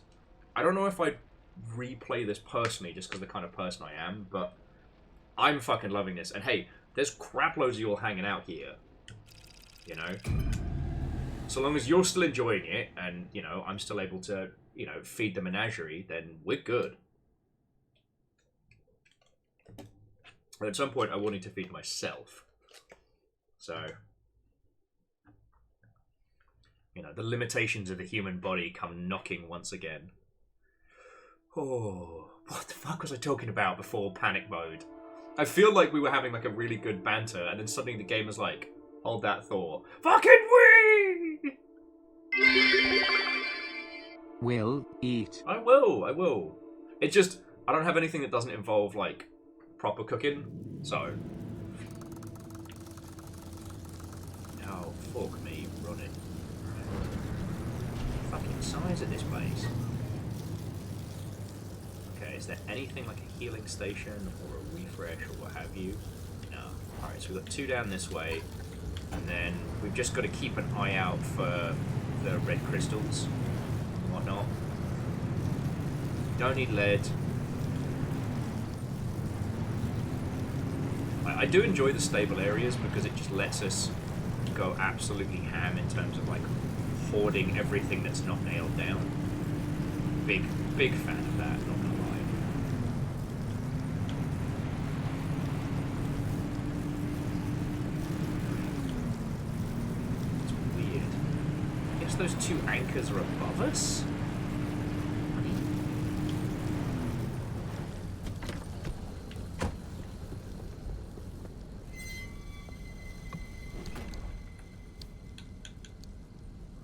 I don't know if I'd replay this personally, just because the kind of person I am, but I'm fucking loving this. And hey, there's crap loads of you all hanging out here. You know? So long as you're still enjoying it, and, you know, I'm still able to, you know, feed the menagerie, then we're good. But at some point, I wanted to feed myself. So, you know, the limitations of the human body come knocking once again. Oh, what the fuck was I talking about before panic mode? I feel like we were having like a really good banter, and then suddenly the game was like, hold that thought. Fucking wee! Will eat. I will. It just, I don't have anything that doesn't involve like proper cooking, so. Oh, fuck me, running. Fucking size of this place. Okay, is there anything like a healing station or a refresh or what have you? No. Alright, so we've got 2 down this way, and then we've just got to keep an eye out for the red crystals and whatnot. Don't need lead. I do enjoy the stable areas because it just lets us go absolutely ham in terms of like hoarding everything that's not nailed down. Big fan of that, not gonna lie. It's weird. I guess those 2 anchors are above us?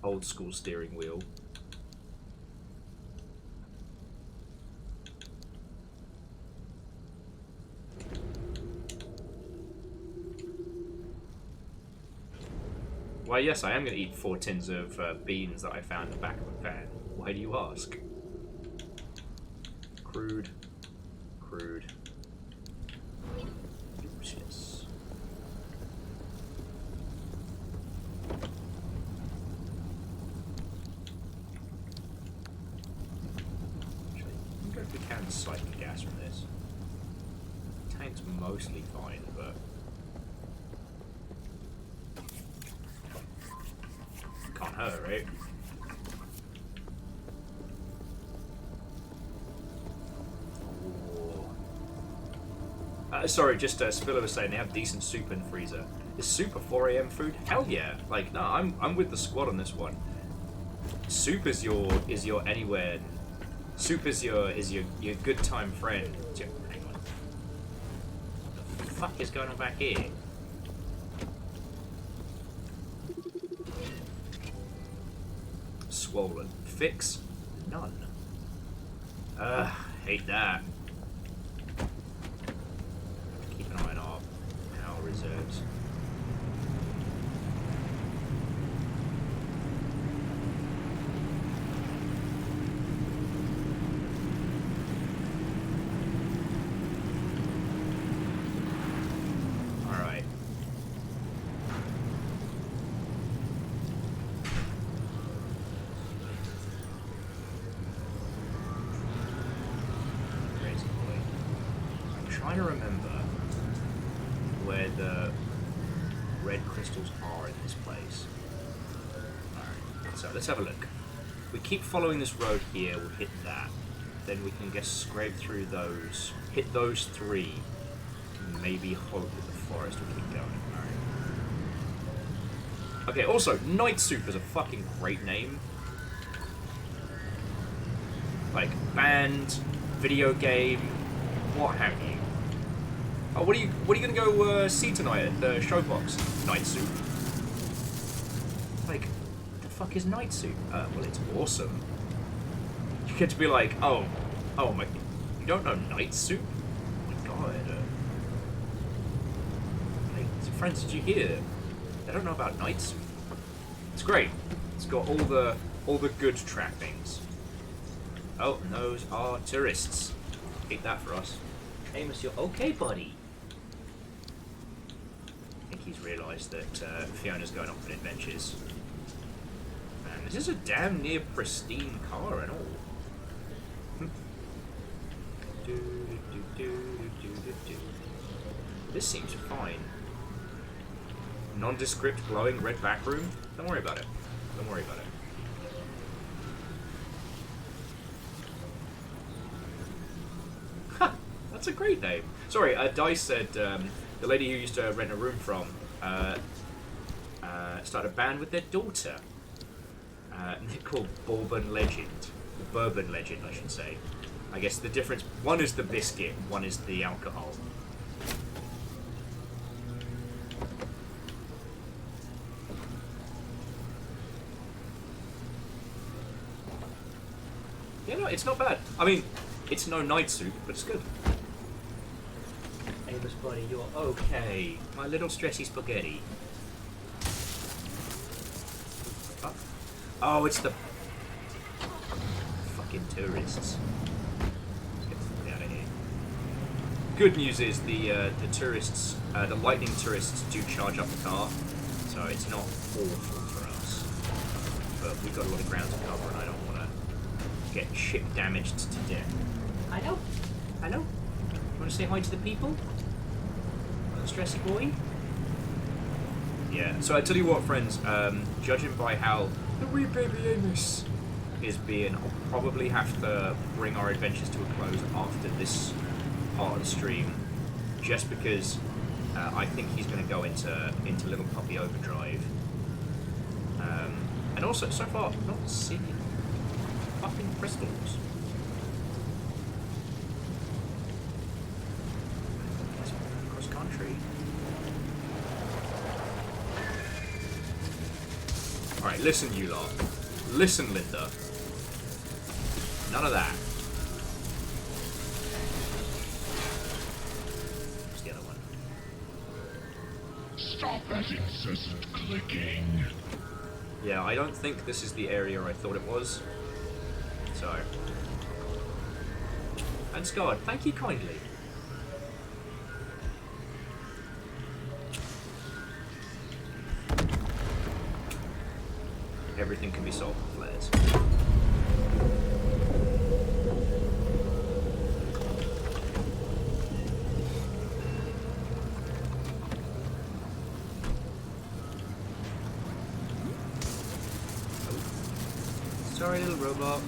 Old school steering wheel. Why, yes, I am going to eat 4 tins of beans that I found in the back of a van. Why do you ask? Crude. Delicious. If we can siphon gas from this. Tank's mostly fine, but can't hurt, right? Sorry, just Spiller was saying they have decent soup in the freezer. Is soup a 4 AM food? Hell yeah! Like, no, I'm with the squad on this one. Soup is your anywhere. Soup is your good time friend. Hang on. What the fuck is going on back here? Swollen. Fix? None. Hate that. Keep an eye on our reserves. Trying to remember where the red crystals are in this place. Alright, so let's have a look. If we keep following this road here, we'll hit that. Then we can just scrape through those, hit those 3, and maybe hope that the forest will keep going. Alright. Okay, also, Night Soup is a fucking great name. Like, band, video game, what have you. Oh, what are you gonna go see tonight at the Showbox? Night Soup. Like, what the fuck is Night Soup? Well, it's awesome. You get to be like, oh my, you don't know Night Soup? Oh my god. Hey, friends, did you hear? They don't know about Night Soup. It's great. It's got all the good trappings. Oh, and those are tourists. Keep that for us. Amos, you're okay, buddy. I think he's realised that Fiona's going off on adventures. Man, this is a damn near pristine car and all. This seems fine. Nondescript glowing red back room. Don't worry about it. Don't worry about it. Ha! That's a great name. Sorry, Dice said the lady who used to rent a room from started a band with their daughter. And they're called Bourbon Legend. Bourbon Legend, I should say. I guess the difference, one is the biscuit, one is the alcohol. Yeah, no, it's not bad. I mean, it's no night suit, but it's good. Amos, buddy, you're okay. My little stressy spaghetti. Oh, it's the fucking tourists. Let's get the fuck out of here. Good news is the tourists, the lightning tourists do charge up the car, so it's not awful for us. But we've got a lot of ground to cover, and I don't want to get ship damaged to death. Hello? Hello? You want to say hi to the people? Little stressy boy? Yeah, so I tell you what, friends, judging by how the wee baby Amos is being, I'll probably have to bring our adventures to a close after this part of the stream, just because I think he's going to go into little puppy overdrive. And also, so far, not seeing fucking crystals. Cross country. Alright, listen, you lot. Listen, Linda. None of that. What's the other one? Stop that incessant clicking. Yeah, I don't think this is the area I thought it was. So. And Scott, thank you kindly. Everything can be solved with flares. Oh. Sorry, little robot.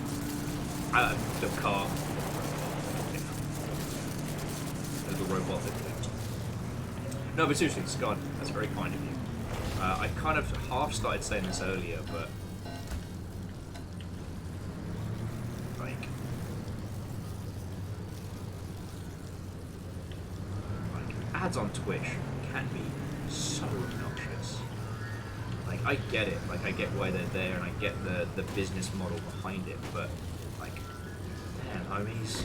The car. The little robot that moved. No, but seriously, Scott, that's very kind of you. I kind of half started saying this earlier, but like ads on Twitch can be so obnoxious. Like, I get it, like I get why they're there, and I get the business model behind it, but like, damn, homies.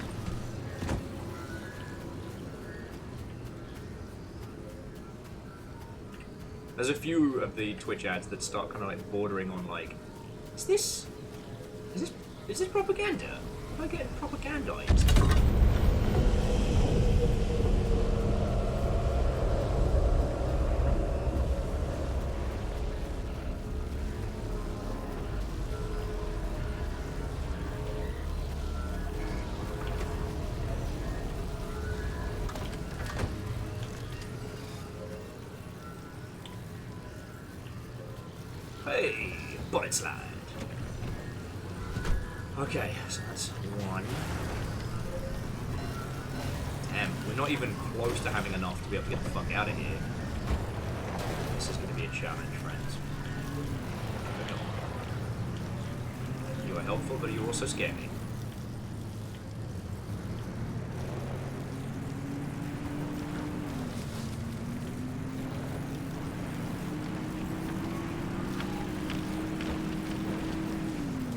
There's a few of the Twitch ads that start kind of like bordering on like, is this propaganda? Am I getting propagandized? Hey, bullet slide. Okay, so that's one. Damn, we're not even close to having enough to be able to get the fuck out of here. This is going to be a challenge, friends. You are helpful, but you also scare me.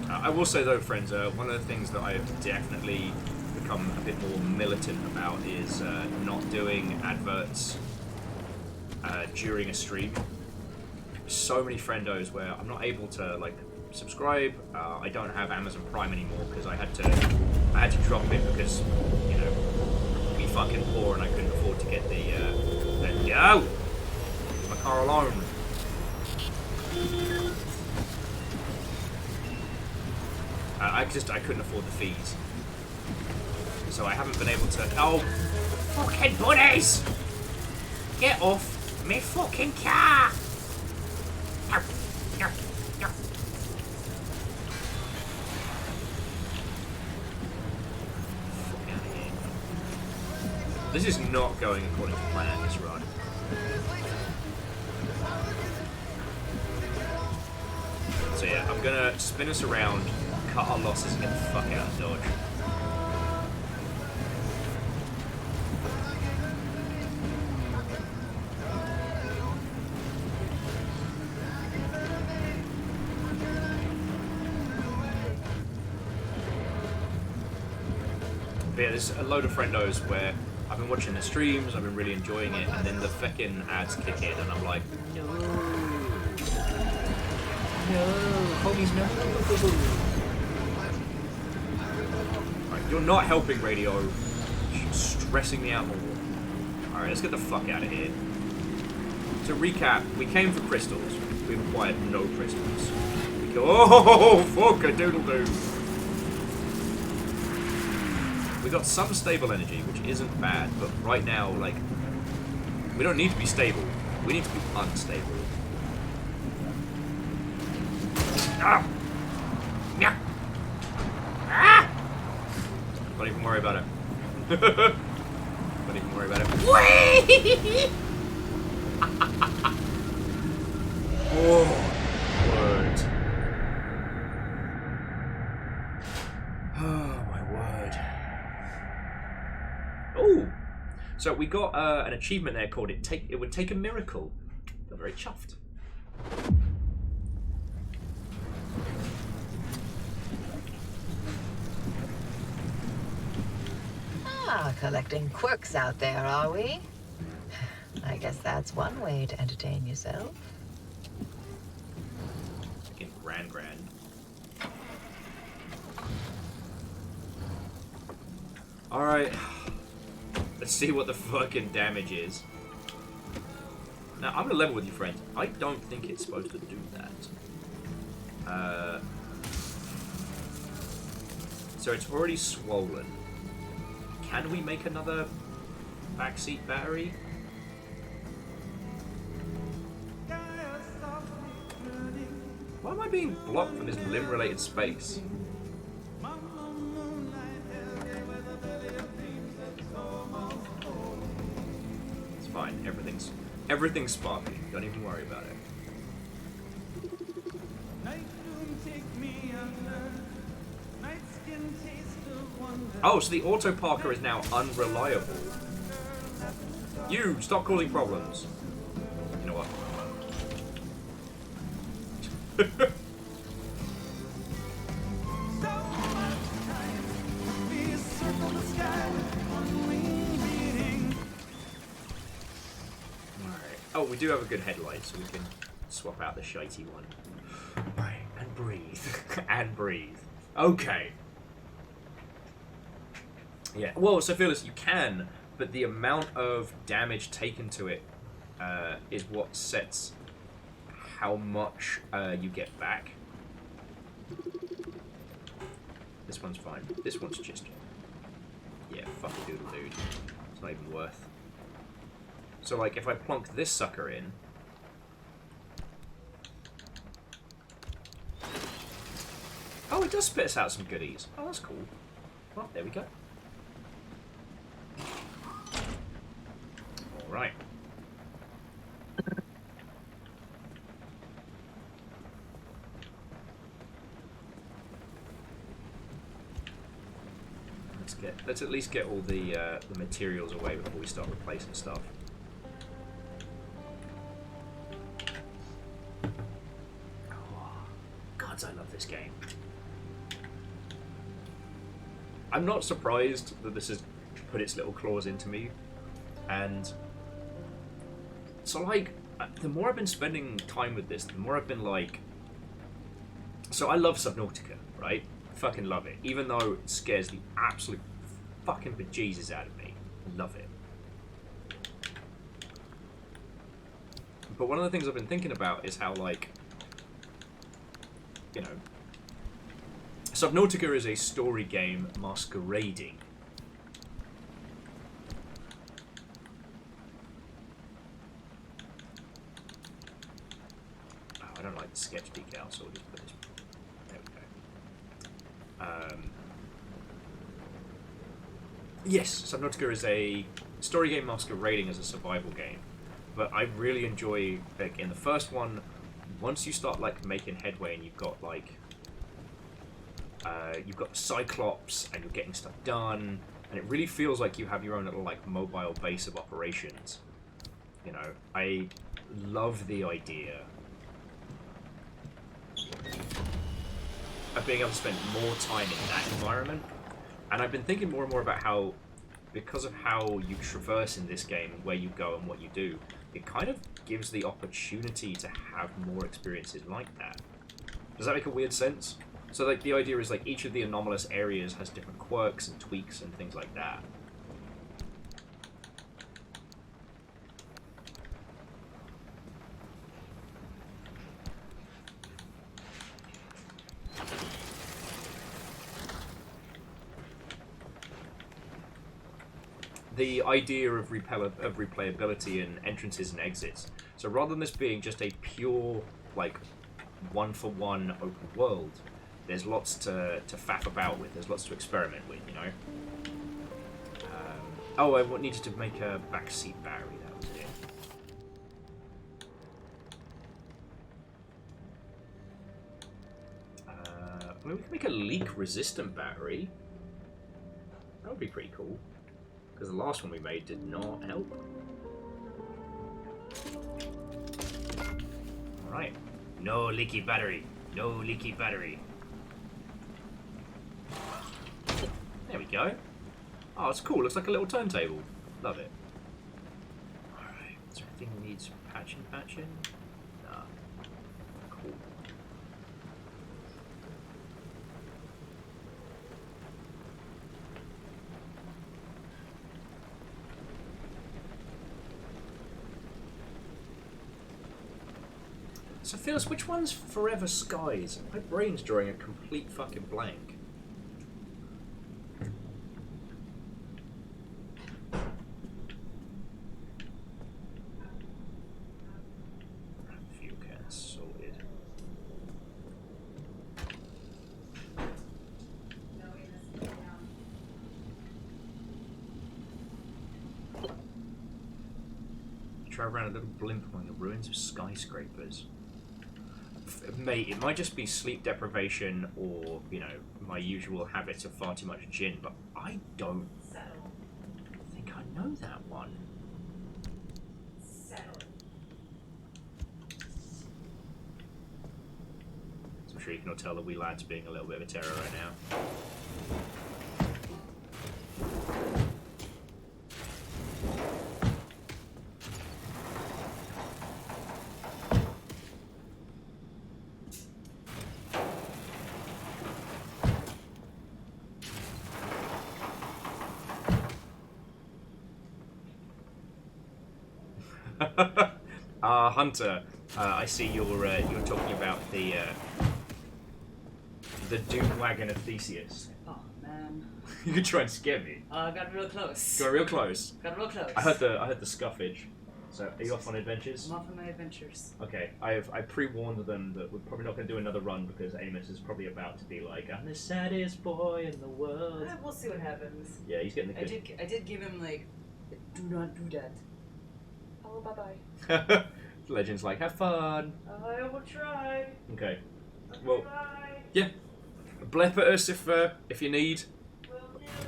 I will say though, friends, one of the things that I've definitely become a bit more militant about is not doing adverts during a stream. so many friendos where I'm not able to like subscribe. I don't have Amazon Prime anymore because I had to drop it because, you know, we fucking poor and I couldn't afford to get the yo, leave my car alone. I couldn't afford the fees, so I haven't been able to. Oh, fucking bunnies! Get off me fucking car! No, no, no. Fuck out of here. This is not going according to plan, this run. So yeah, I'm gonna spin us around, cut our losses, and get the fuck out of Dodge. But yeah, there's a load of friendos where I've been watching the streams, I've been really enjoying it, and then the fucking ads kick in, and I'm like, no, homies, no. Right, you're not helping, radio. You're stressing me out more. Alright, let's get the fuck out of here. To recap, we came for crystals. We've acquired no crystals. We go, oh, fuck a doodle-doo. We got some stable energy, which isn't bad, but right now, like, we don't need to be stable. We need to be unstable. Ah! Yeah. Ah! Don't even worry about it. Don't even worry about it. Whee! Oh, word. Oh, my word. Oh! So we got an achievement there called It Would Take a Miracle. I'm very chuffed. Ah, collecting quirks out there, are we? I guess that's one way to entertain yourself. Fucking grand. Alright. Let's see what the fucking damage is. Now, I'm gonna level with you, friends. I don't think it's supposed to do that. So it's already swollen. Can we make another backseat battery? Why am I being blocked from this limb-related space? It's fine. Everything's sparkling. Don't even worry about it. Oh, so the auto parker is now unreliable. You stop causing problems. You know what? Alright. Oh, we do have a good headlight, so we can swap out the shitey one. Right, and breathe. And breathe. Okay. Yeah, well, so Fearless, you can, but the amount of damage taken to it is what sets how much you get back. This one's fine. This one's just... yeah, fuck a doodle dude. It's not even worth. So, like, if I plonk this sucker in... oh, it does spit us out some goodies. Oh, that's cool. Well, there we go. Alright. Let's at least get all the materials away before we start replacing stuff. Oh, gods, I love this game. I'm not surprised that this has put its little claws into me, and so like the more I've been spending time with this, the more I've been like... So I love Subnautica, right? Fucking love it. Even though it scares the absolute fucking bejesus out of me. Love it. But one of the things I've been thinking about is how, like, you know, Subnautica is a story game masquerading. Oh, I don't like the sketch decal, so we'll just put this. There we go. Yes, Subnautica is a story game masquerading as a survival game. But I really enjoy, like, in the first one, once you start, like, making headway and you've got, like, you've got the Cyclops and you're getting stuff done, and it really feels like you have your own little, like, mobile base of operations. You know, I love the idea of being able to spend more time in that environment. And I've been thinking more and more about how, because of how you traverse in this game and where you go and what you do, it kind of gives the opportunity to have more experiences like that. Does that make a weird sense? So, like, the idea is, like, each of the anomalous areas has different quirks and tweaks and things like that. The idea of replayability and entrances and exits. So rather than this being just a pure, like, one-for-one open world, there's lots to faff about with. There's lots to experiment with, you know? Oh, I needed to make a backseat battery. That was it. I mean, we can make a leak-resistant battery. That would be pretty cool. Because the last one we made did not help. Alright. No leaky battery. No leaky battery. There we go. Oh, it's cool. Looks like a little turntable. Love it. Alright. Is there anything that needs patching? Nah. Cool. So Phyllis, which one's Forever Skies? My brain's drawing a complete fucking blank. Fuel cans sorted. Drive around a little blimp among the ruins of skyscrapers. Mate, it might just be sleep deprivation or, you know, my usual habits of far too much gin, but I don't think I know that one. So I'm sure you can all tell the wee lad's being a little bit of a terror right now. Hunter, I see you're talking about the Doom Wagon of Theseus. Oh man. You could try and scare me. Got real close. Got real close. Got real close. I heard the scuffage. So are you off on adventures? I'm off on my adventures. Okay, I pre-warned them that we're probably not going to do another run because Amos is probably about to be like, I'm the saddest boy in the world. We'll see what happens. Yeah, he's getting the good. I did give him like, do not do that. Oh, bye bye. Legend's like, have fun. I will try. Okay. Well, yeah. Blep at us if you need.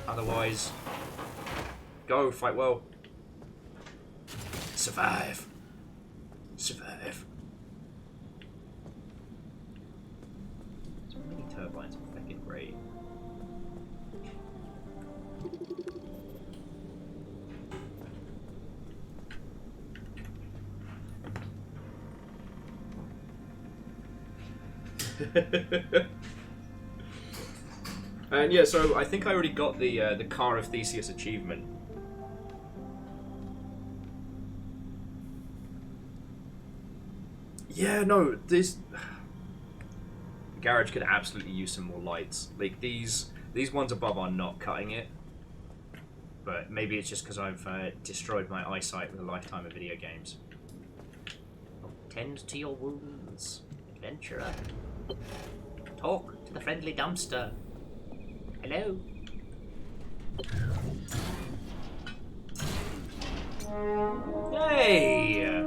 Otherwise, go fight well. Survive. Survive. So many turbines are fucking great. And yeah, so I think I already got the Car of Theseus achievement. Yeah, no, this the garage could absolutely use some more lights. Like these ones above are not cutting it, but maybe it's just because I've destroyed my eyesight with a lifetime of video games. Oh, tend to your wounds, adventurer. Talk to the friendly dumpster. Hello. Hey!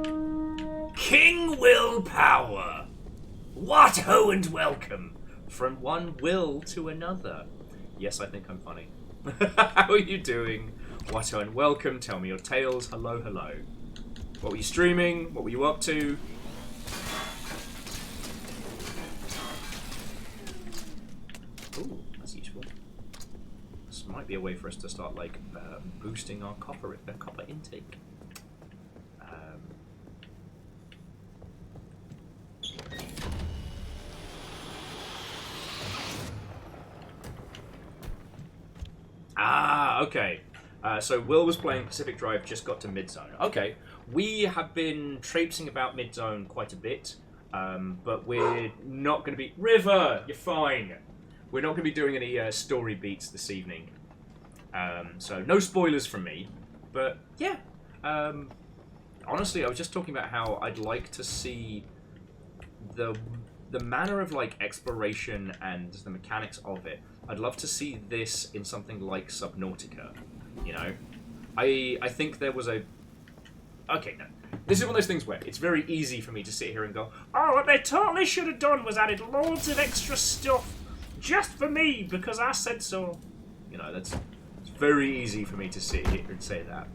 King Willpower! What ho and welcome! From one will to another. Yes, I think I'm funny. How are you doing? What ho and welcome. Tell me your tales. Hello, hello. What were you streaming? What were you up to? Ooh, that's useful. This might be a way for us to start, like, boosting our copper intake. Okay. So Will was playing Pacific Drive, just got to mid-zone. Okay. We have been traipsing about mid-zone quite a bit, but we're not going to be... River! You're fine! We're not going to be doing any story beats this evening. So no spoilers from me. But, yeah. Honestly, I was just talking about how I'd like to see the manner of, like, exploration and the mechanics of it. I'd love to see this in something like Subnautica, you know? I think there was a... Okay, no. This is one of those things where it's very easy for me to sit here and go, oh, what they totally should have done was added loads of extra stuff just for me because I said so. You know, it's very easy for me to sit here and say that.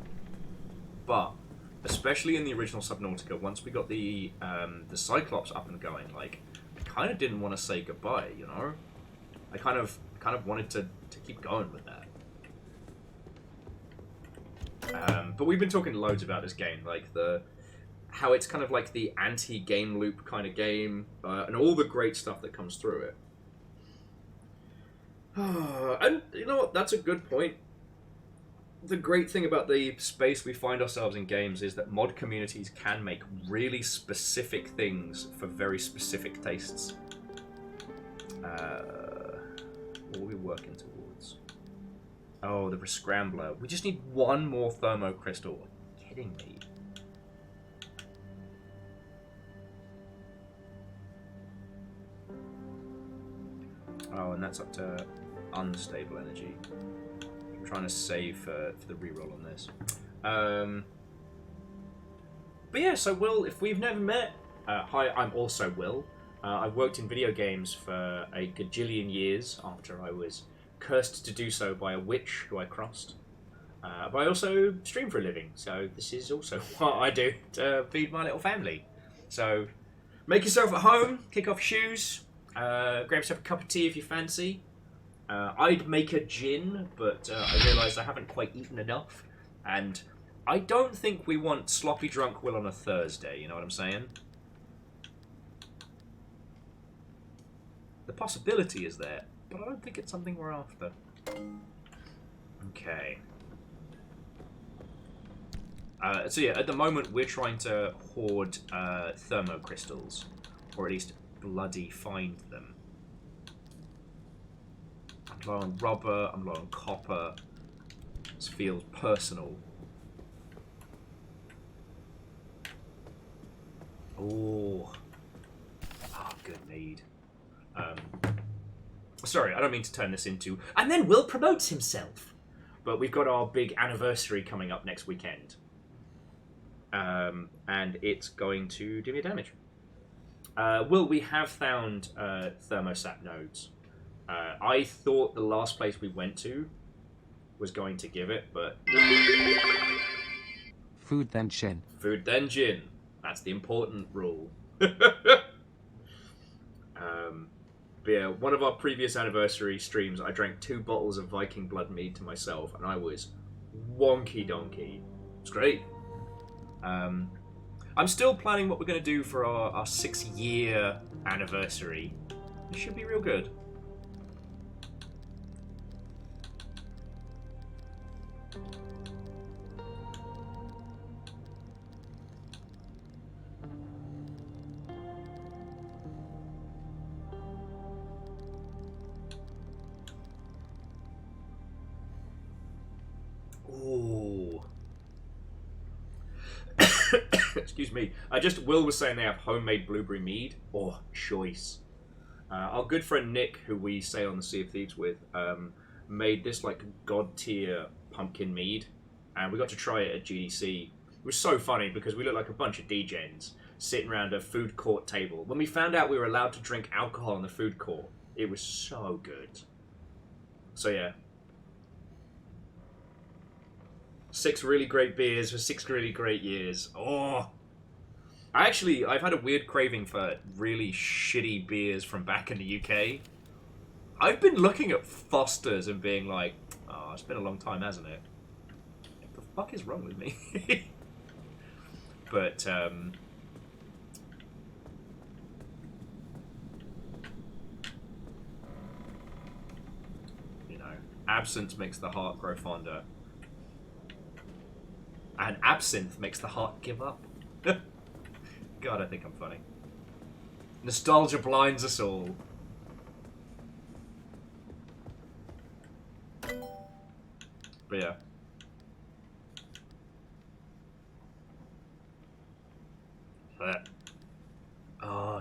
But, especially in the original Subnautica, once we got the Cyclops up and going, like, I kind of didn't want to say goodbye, you know? I kind of wanted to keep going with that. But we've been talking loads about this game, like how it's kind of like the anti-game loop kind of game, and all the great stuff that comes through it. And you know what? That's a good point. The great thing about the space we find ourselves in games is that mod communities can make really specific things for very specific tastes. What are we working towards? Oh, the Rescrambler. We just need one more thermo crystal. Are you kidding me? Oh, and that's up to unstable energy. I'm trying to save for the reroll on this. But yeah, so Will, if we've never met, hi, I'm also Will. I've worked in video games for a gajillion years after I was cursed to do so by a witch who I crossed. But I also stream for a living, so this is also what I do to feed my little family. So make yourself at home, kick off shoes, grab yourself a cup of tea if you fancy. I'd make a gin, but I realised I haven't quite eaten enough, and I don't think we want sloppy drunk Will on a Thursday, you know what I'm saying? The possibility is there, but I don't think it's something we're after. Okay. So yeah, at the moment we're trying to hoard thermocrystals, or at least bloody find them. I'm low on rubber, I'm low on copper. This feels personal. Oh. Ah, good need. Sorry, I don't mean to turn this into... And then Will promotes himself! But we've got our big anniversary coming up next weekend. And it's going to do me damage. Will, we have found thermostat nodes. I thought the last place we went to was going to give it, but... Food then gin. Food then gin. That's the important rule. But yeah, one of our previous anniversary streams, I drank 2 bottles of Viking blood mead to myself, and I was wonky donkey. It's great. I'm still planning what we're going to do for our 6-year anniversary. It should be real good. Ooh. Excuse me. Will was saying they have homemade blueberry mead. Oh, choice. Our good friend Nick, who we sail on the Sea of Thieves with, made this like god tier pumpkin mead, and we got to try it at GDC. It was so funny because we looked like a bunch of degens sitting around a food court table. When we found out we were allowed to drink alcohol in the food court, it was so good. So yeah. 6 really great beers for 6 really great years. Oh! I've had a weird craving for really shitty beers from back in the UK. I've been looking at Foster's and being like, oh, it's been a long time, hasn't it? What the fuck is wrong with me? But, you know, absence makes the heart grow fonder. And absinthe makes the heart give up. God, I think I'm funny. Nostalgia blinds us all. But yeah.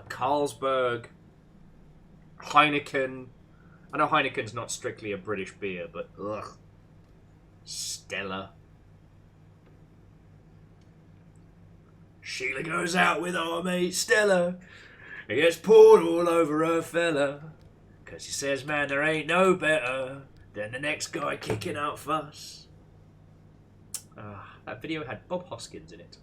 Carlsberg. Heineken. I know Heineken's not strictly a British beer, but ugh. Stella. Sheila goes out with our mate Stella. It gets poured all over her fella. 'Cause he says, man, there ain't no better than the next guy kicking out fuss. That video had Bob Hoskins in it.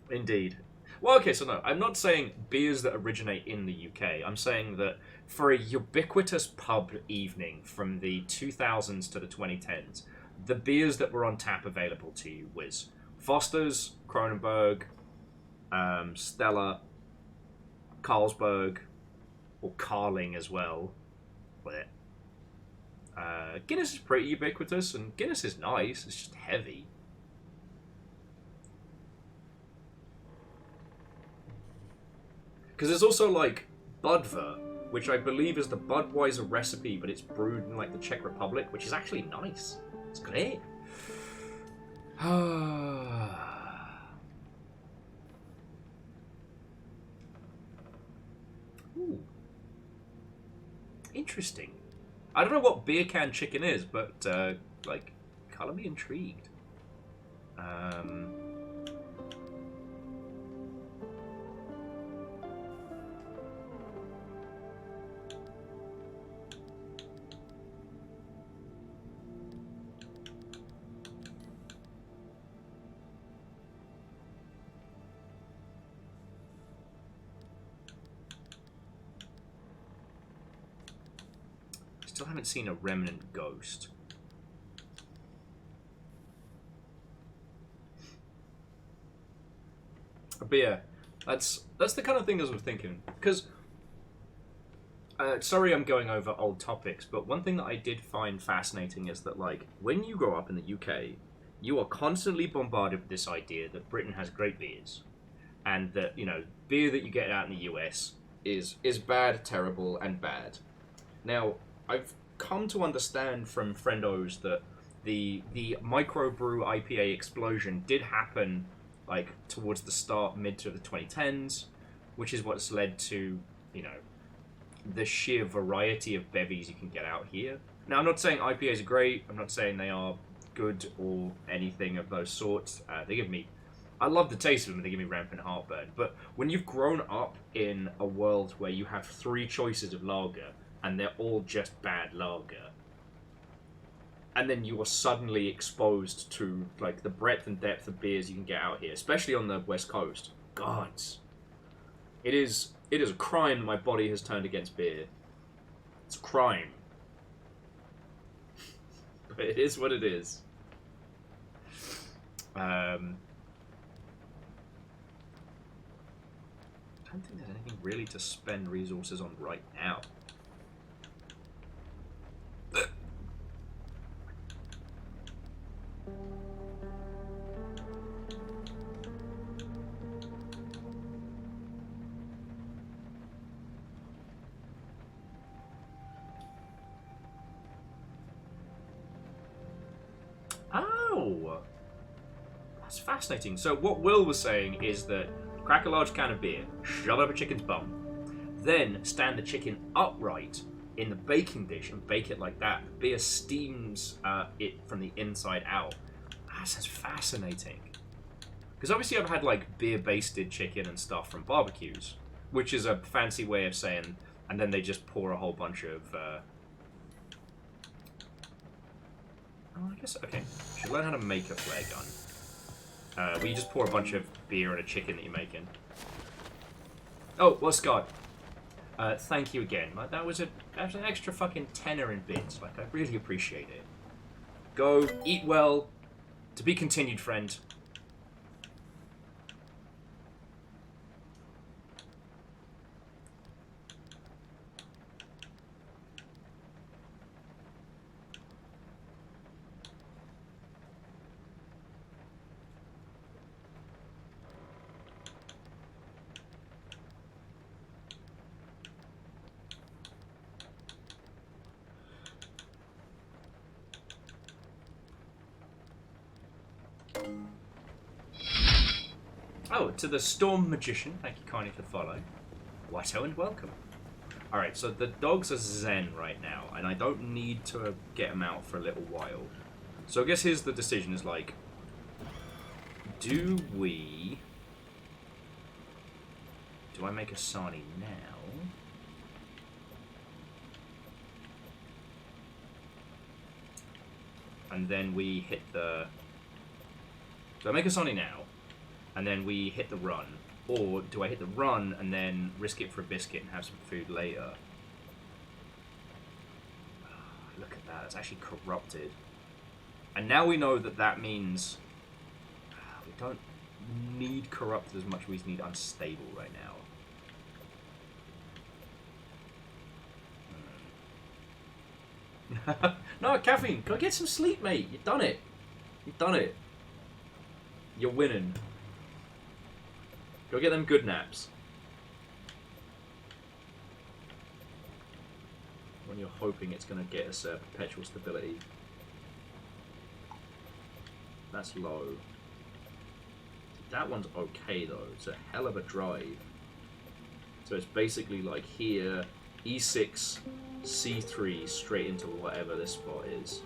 Indeed. Well, okay, so no, I'm not saying beers that originate in the UK. I'm saying that for a ubiquitous pub evening from the 2000s to the 2010s, the beers that were on tap available to you was Foster's, Kronenberg, Stella, Carlsberg, or Carling as well. But Guinness is pretty ubiquitous, and Guinness is nice. It's just heavy. Because there's also like Budvar, which I believe is the Budweiser recipe, but it's brewed in like the Czech Republic, which is actually nice. It's great. Ooh. Interesting. I don't know what beer can chicken is, but like, color me intrigued. Still haven't seen a remnant ghost. But yeah, that's the kind of thing I was thinking. Because, sorry I'm going over old topics, but one thing that I did find fascinating is that, like, when you grow up in the UK, you are constantly bombarded with this idea that Britain has great beers. And that, you know, beer that you get out in the US is bad, terrible, and bad. Now, I've come to understand from friendos that the microbrew IPA explosion did happen like towards the mid to the 2010s, which is what's led to, you know, the sheer variety of bevies you can get out here. Now, I'm not saying IPAs are great. I'm not saying they are good or anything of those sorts. I love the taste of them, and they give me rampant heartburn. But when you've grown up in a world where you have 3 choices of lager, and they're all just bad lager, and then you are suddenly exposed to like the breadth and depth of beers you can get out here, especially on the West Coast. Gods, it is a crime that my body has turned against beer. It's a crime, but it is what it is. don't think there's anything really to spend resources on right now. Oh! That's fascinating. So what Will was saying is that crack a large can of beer, shove it up a chicken's bum, then stand the chicken upright in the baking dish and bake it like that. The beer steams it from the inside out. That sounds fascinating. Because obviously I've had like beer-basted chicken and stuff from barbecues, which is a fancy way of saying, and then they just pour a whole bunch of... Oh, I guess, okay. Should learn how to make a flare gun. Where you just pour a bunch of beer and a chicken that you're making. Oh, well, Scott. Thank you again. Like, that was an extra fucking tenner in bits. Like, I really appreciate it. Go, eat well. To be continued, friend. Oh, to the Storm Magician, thank you kindly for the follow. Watto and welcome. Alright, so the dogs are zen right now, and I don't need to get them out for a little while. So I guess here's the decision, is like, do I make a Sani now? And then we hit the... Do I make a Sani now? And then we hit the run? Or do I hit the run and then risk it for a biscuit and have some food later? Oh, look at that, it's actually corrupted. And now we know that that means we don't need corrupted as much as we need unstable right now. No, caffeine, go get some sleep, mate. You've done it. You've done it. You're winning. Go get them good naps. When you're hoping it's going to get us perpetual stability. That's low. That one's okay though. It's a hell of a drive. So it's basically like here, E6, C3, straight into whatever this spot is.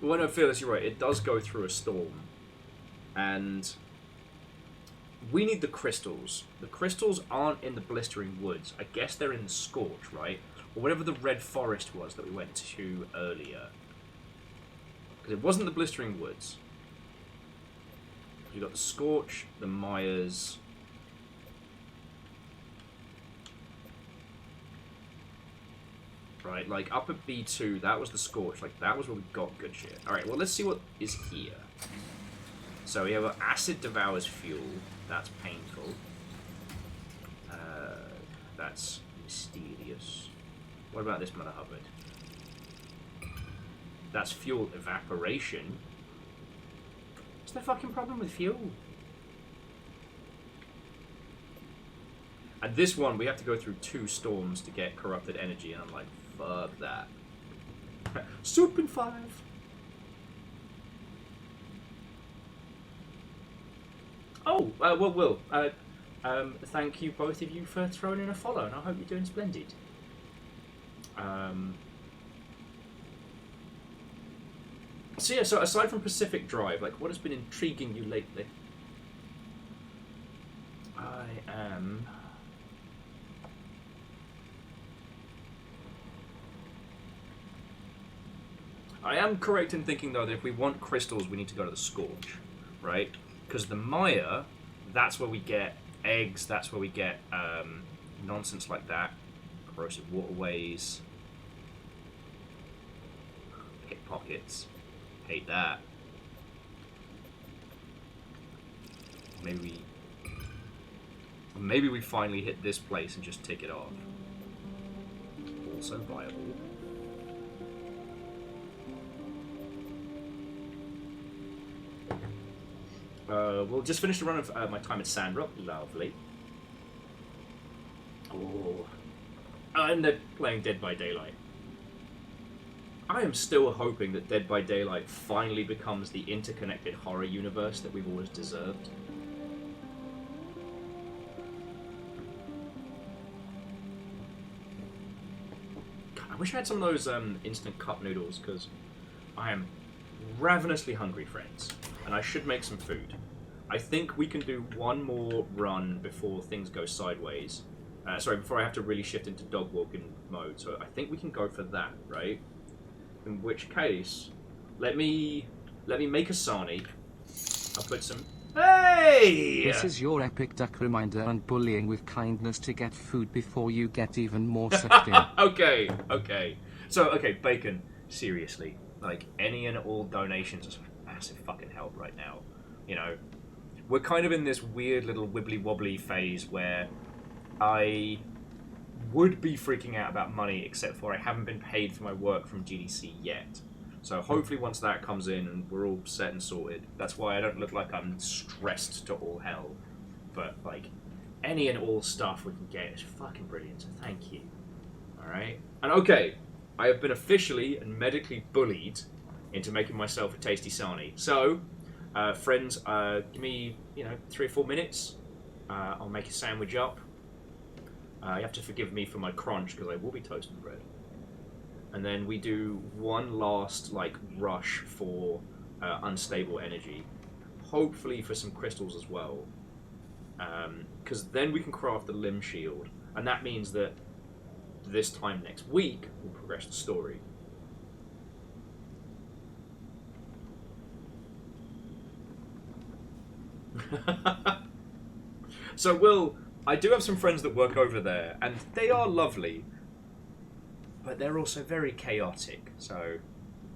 Well, no, Fearless, you're right. It does go through a storm. And we need the crystals. The crystals aren't in the Blistering Woods. I guess they're in the Scorch, right? Or whatever the Red Forest was that we went to earlier. Because it wasn't the Blistering Woods. You got the Scorch, the Myers... Right, like up at B2, that was the Scorch. Like that was where we got good shit. Alright, well let's see what is here. So we have Acid Devours Fuel. That's painful. That's mysterious. What about this Mother Hubbard? That's Fuel Evaporation. What's the fucking problem with fuel? And this one, we have to go through 2 storms to get corrupted energy, and I'm like, fuck that. Soup in 5. Oh, well, Will. Thank you, both of you, for throwing in a follow, and I hope you're doing splendid. So yeah, so aside from Pacific Drive, like, what has been intriguing you lately? I am... I am correct in thinking, though, that if we want crystals, we need to go to the Scorch, right? Because the Mire, that's where we get eggs, that's where we get nonsense like that. Corrosive waterways. Pickpockets. Hate that. Maybe we finally hit this place and just take it off. Also viable. We'll just finish the run of my time at Sandrock. Lovely. Oh. And they're playing Dead by Daylight. I am still hoping that Dead by Daylight finally becomes the interconnected horror universe that we've always deserved. God, I wish I had some of those instant cup noodles, because I am ravenously hungry, friends, and I should make some food. I think we can do one more run before things go sideways. Before I have to really shift into dog walking mode. So I think we can go for that, right? In which case, let me make a sarnie. I'll put some. Hey! This is your epic duck reminder on bullying with kindness to get food before you get even more sucked in. Okay. So, Bacon, seriously, like, any and all donations are massive fucking help right now. You know, we're kind of in this weird little wibbly-wobbly phase where I would be freaking out about money, except for I haven't been paid for my work from GDC yet. So hopefully once that comes in and we're all set and sorted, that's why I don't look like I'm stressed to all hell. But, like, any and all stuff we can get is fucking brilliant, so thank you. Alright? And okay, I have been officially and medically bullied into making myself a tasty sarnie. So, friends, give me, 3 or 4 minutes. I'll make a sandwich up. You have to forgive me for my crunch, because I will be toasting bread. And then we do one last, rush for unstable energy. Hopefully for some crystals as well. Because then we can craft the limb shield. And that means that this time next week, we'll progress the story. So, I do have some friends that work over there, and they are lovely, but they're also very chaotic, so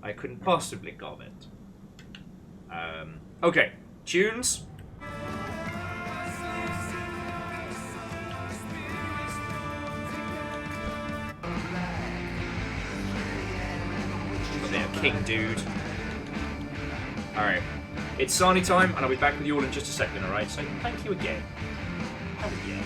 I couldn't possibly comment. Okay, tunes. There, King Dude. Alright, it's Sarnie time, and I'll be back with you all in just a second, alright? So, thank you again. Oh yeah.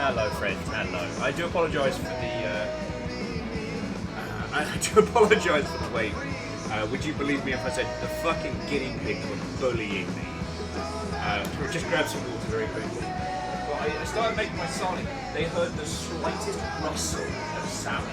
Hello, friend. Hello. I do apologise for the. I do apologise for the wait. Would you believe me if I said the fucking guinea pigs were bullying me? We'll just grab some water very quickly. Well, I started making my sonic. They heard the slightest rustle of salad.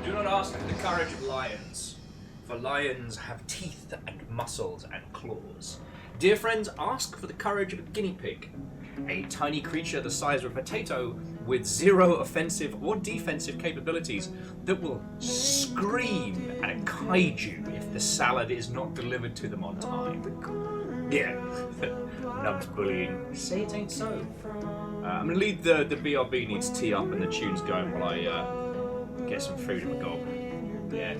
Do not ask for the courage of lions, for lions have teeth and muscles and claws. Dear friends, ask for the courage of a guinea pig, a tiny creature the size of a potato with zero offensive or defensive capabilities that will scream at a kaiju if the salad is not delivered to them on time. Yeah, Nub's bullying. Say it ain't so. I'm gonna leave the BRB needs tea up and the tunes going while I get some food in the gob. Yeah,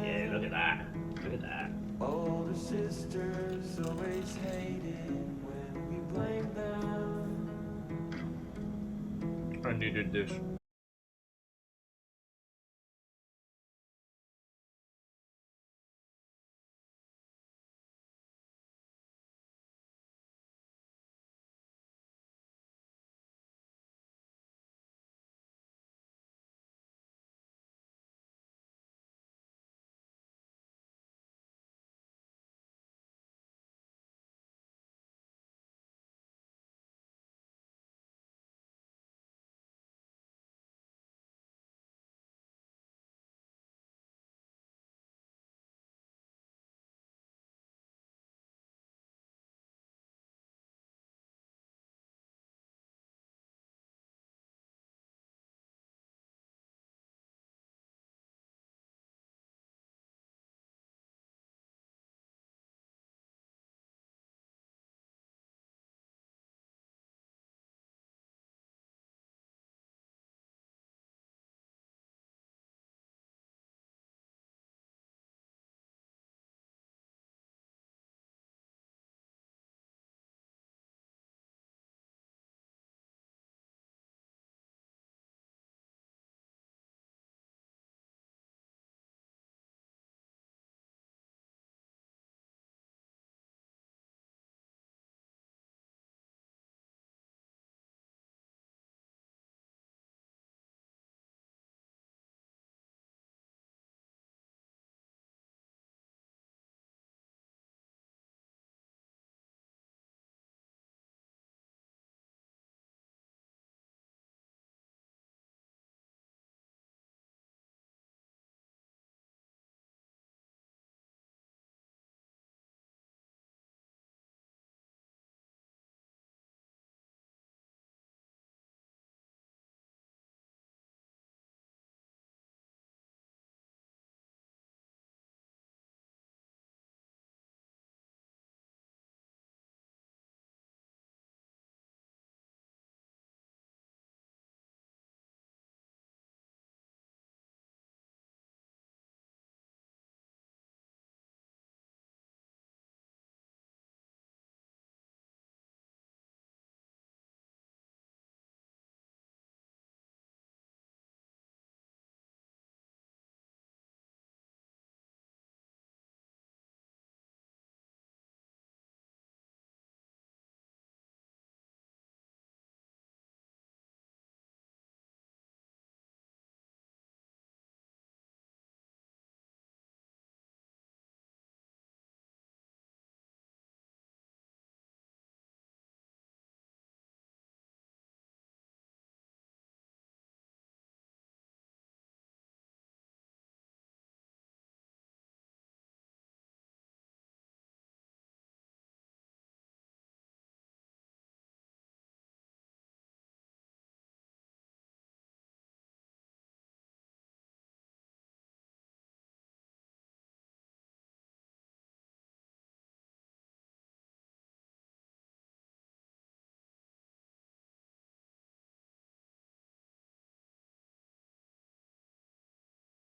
yeah, look at that. Look at that. Older sisters always hated when we blamed them. I needed this.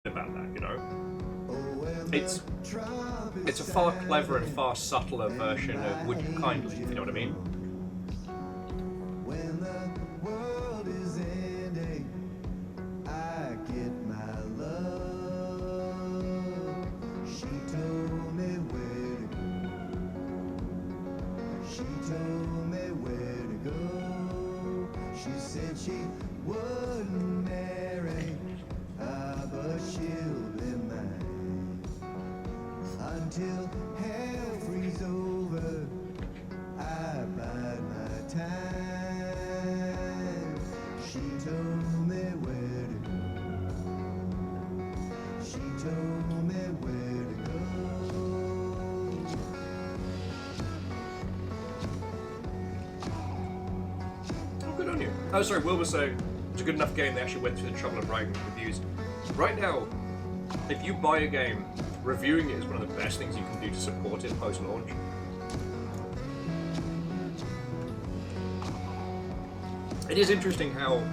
About that, you know. it's a far cleverer and far subtler version of Would You Kindly, if you know what I mean. When the world is ending, I get my love. She told me where to go. She told me where to go. She said she wouldn't marry, but she'll be mine until hell freezes over. I bide my time. She told me where to go. She told me where to go. Oh, good on you. Oh, sorry, Will was saying it's a good enough game they actually went through the trouble of writing reviews. Right now, if you buy a game, reviewing it is one of the best things you can do to support it post-launch. It is interesting how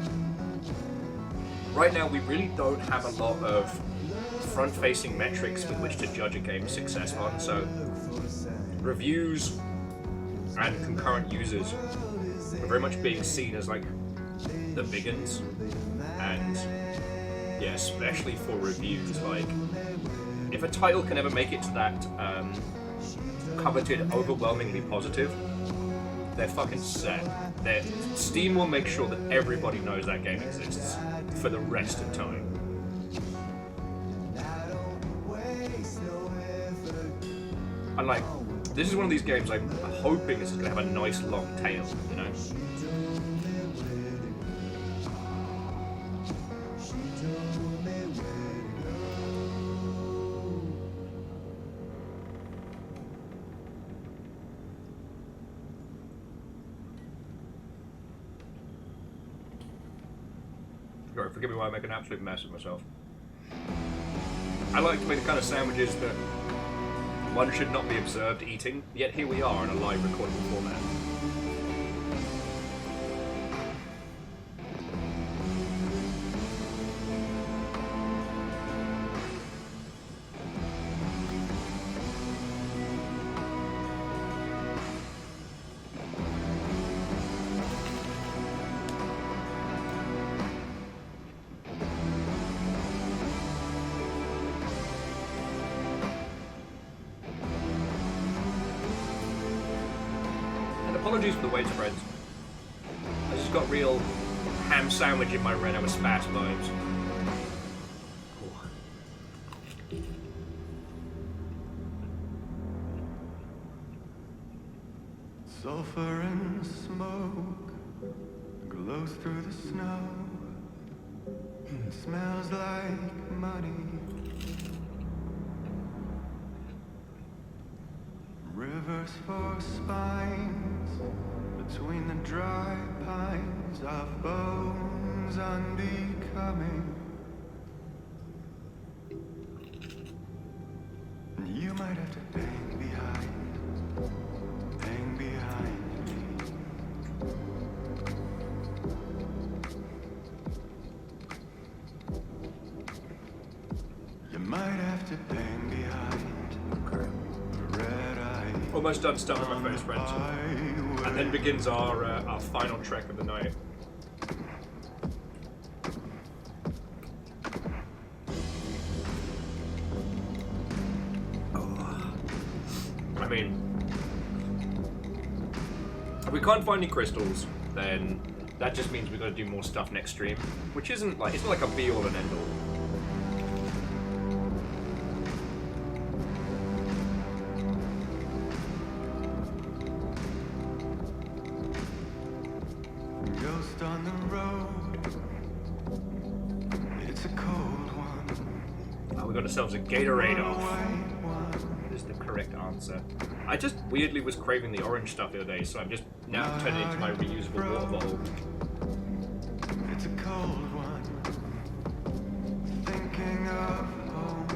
right now we really don't have a lot of front-facing metrics with which to judge a game's success on, so reviews and concurrent users are very much being seen as like the big uns, and yeah, especially for reviews, like if a title can ever make it to that coveted overwhelmingly positive, they're fucking set. Steam will make sure that everybody knows that game exists for the rest of time. And like, this is one of these games I'm hoping this is going to have a nice long tail, you know? Sorry, forgive me while I make an absolute mess of myself. I like to make the kind of sandwiches that one should not be observed eating, yet here we are in a live recordable format. Apologies for the wait spreads. I just got real ham sandwich in my Reno with Spat vibes. Sulfur and smoke glows through the snow. It smells like money. Rivers for spines between the dry pines of bones unbecoming. You might have to hang behind me. You might have to hang behind. Almost done stuff with my face friends. And then begins our final trek of the night. I mean, if we can't find any crystals, then that just means we've got to do more stuff next stream, which isn't like, it's not like a be all and end all. On the road, it's a cold one. Oh, we got ourselves a Gatorade off. That is the correct answer. I just weirdly was craving the orange stuff the other day, so I'm just now turning it into my reusable water bottle. It's a cold one. Thinking of home.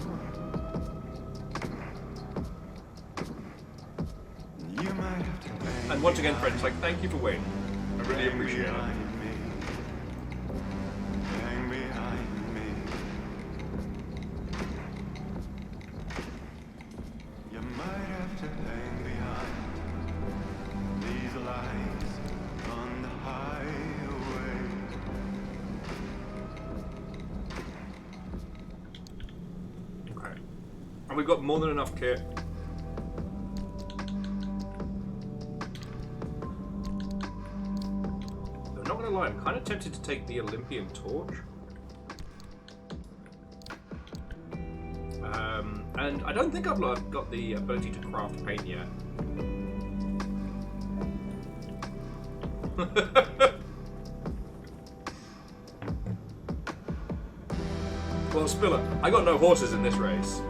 You might have to. And once again, friends, like, thank you for waiting. I really appreciate it. And we've got more than enough kit. I'm not gonna lie, I'm kind of tempted to take the Olympian torch. And I don't think I've got the ability to craft paint yet. Well, Spiller, I got no horses in this race.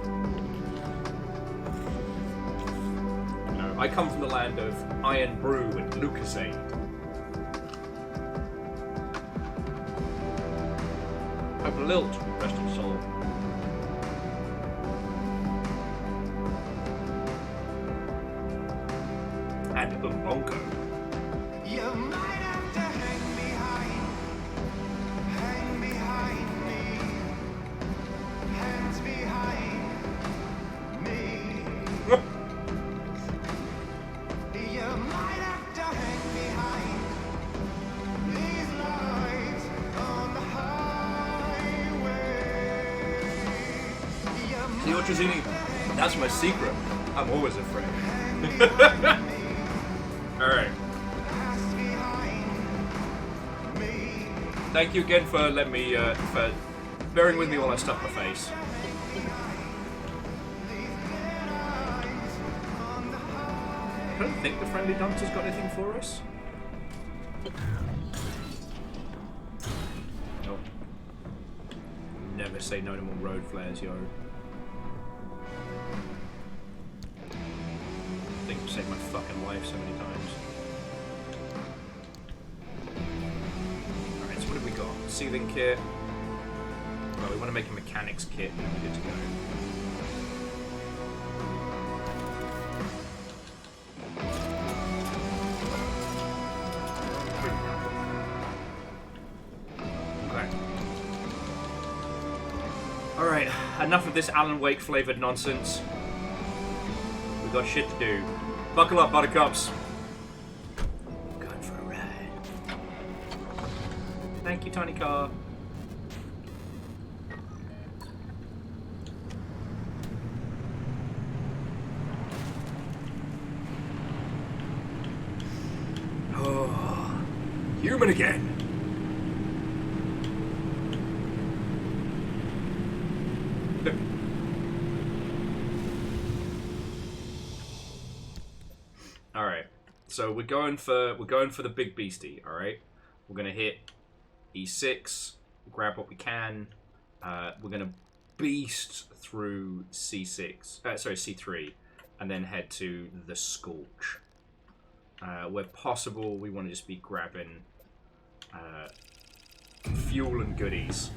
No, I come from the land of Iron Brew and Lucasade. Hope Lilt, rest his soul. And Bonko. You might have to hang behind me, hands behind me. You might have to hang behind these lights on the highway. See what you're seeing? That's my secret. I'm always afraid. Alright. Thank you again for letting me, for bearing with me while I stuff my face. I don't think the friendly duncer's got anything for us. No. Never say no to more road flares, yo. I think I've saved my fucking life so many times. Alright, so what have we got? Sealing kit. Well, we want to make a mechanics kit and then we're good to go. Alright, enough of this Alan Wake flavoured nonsense. We've got shit to do. Buckle up, buttercups. Going for a ride. Thank you, tiny car. Oh, human again. Alright, so we're going for the big beastie, alright? We're gonna hit E6, grab what we can, we're gonna beast through C3, and then head to the Scorch. Where possible, we want to just be grabbing fuel and goodies.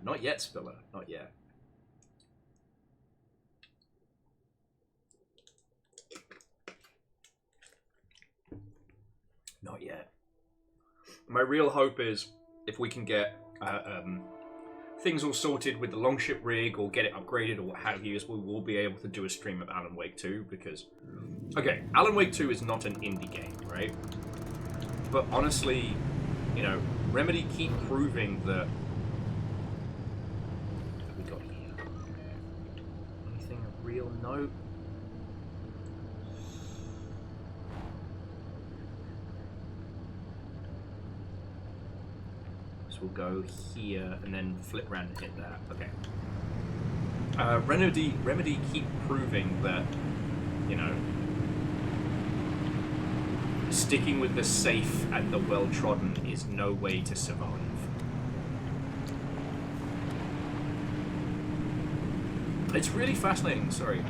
Not yet, Spiller, not yet. Not yet. My real hope is if we can get things all sorted with the Longship rig or get it upgraded or what have you, is we will be able to do a stream of Alan Wake 2 because, okay, Alan Wake 2 is not an indie game, right? But honestly, you know, Remedy keep proving that. What have we got here? Anything of real note? We'll go here and then flip around and hit that. Okay. Remedy keep proving that, you know, sticking with the safe and the well-trodden is no way to survive. It's really fascinating. Sorry.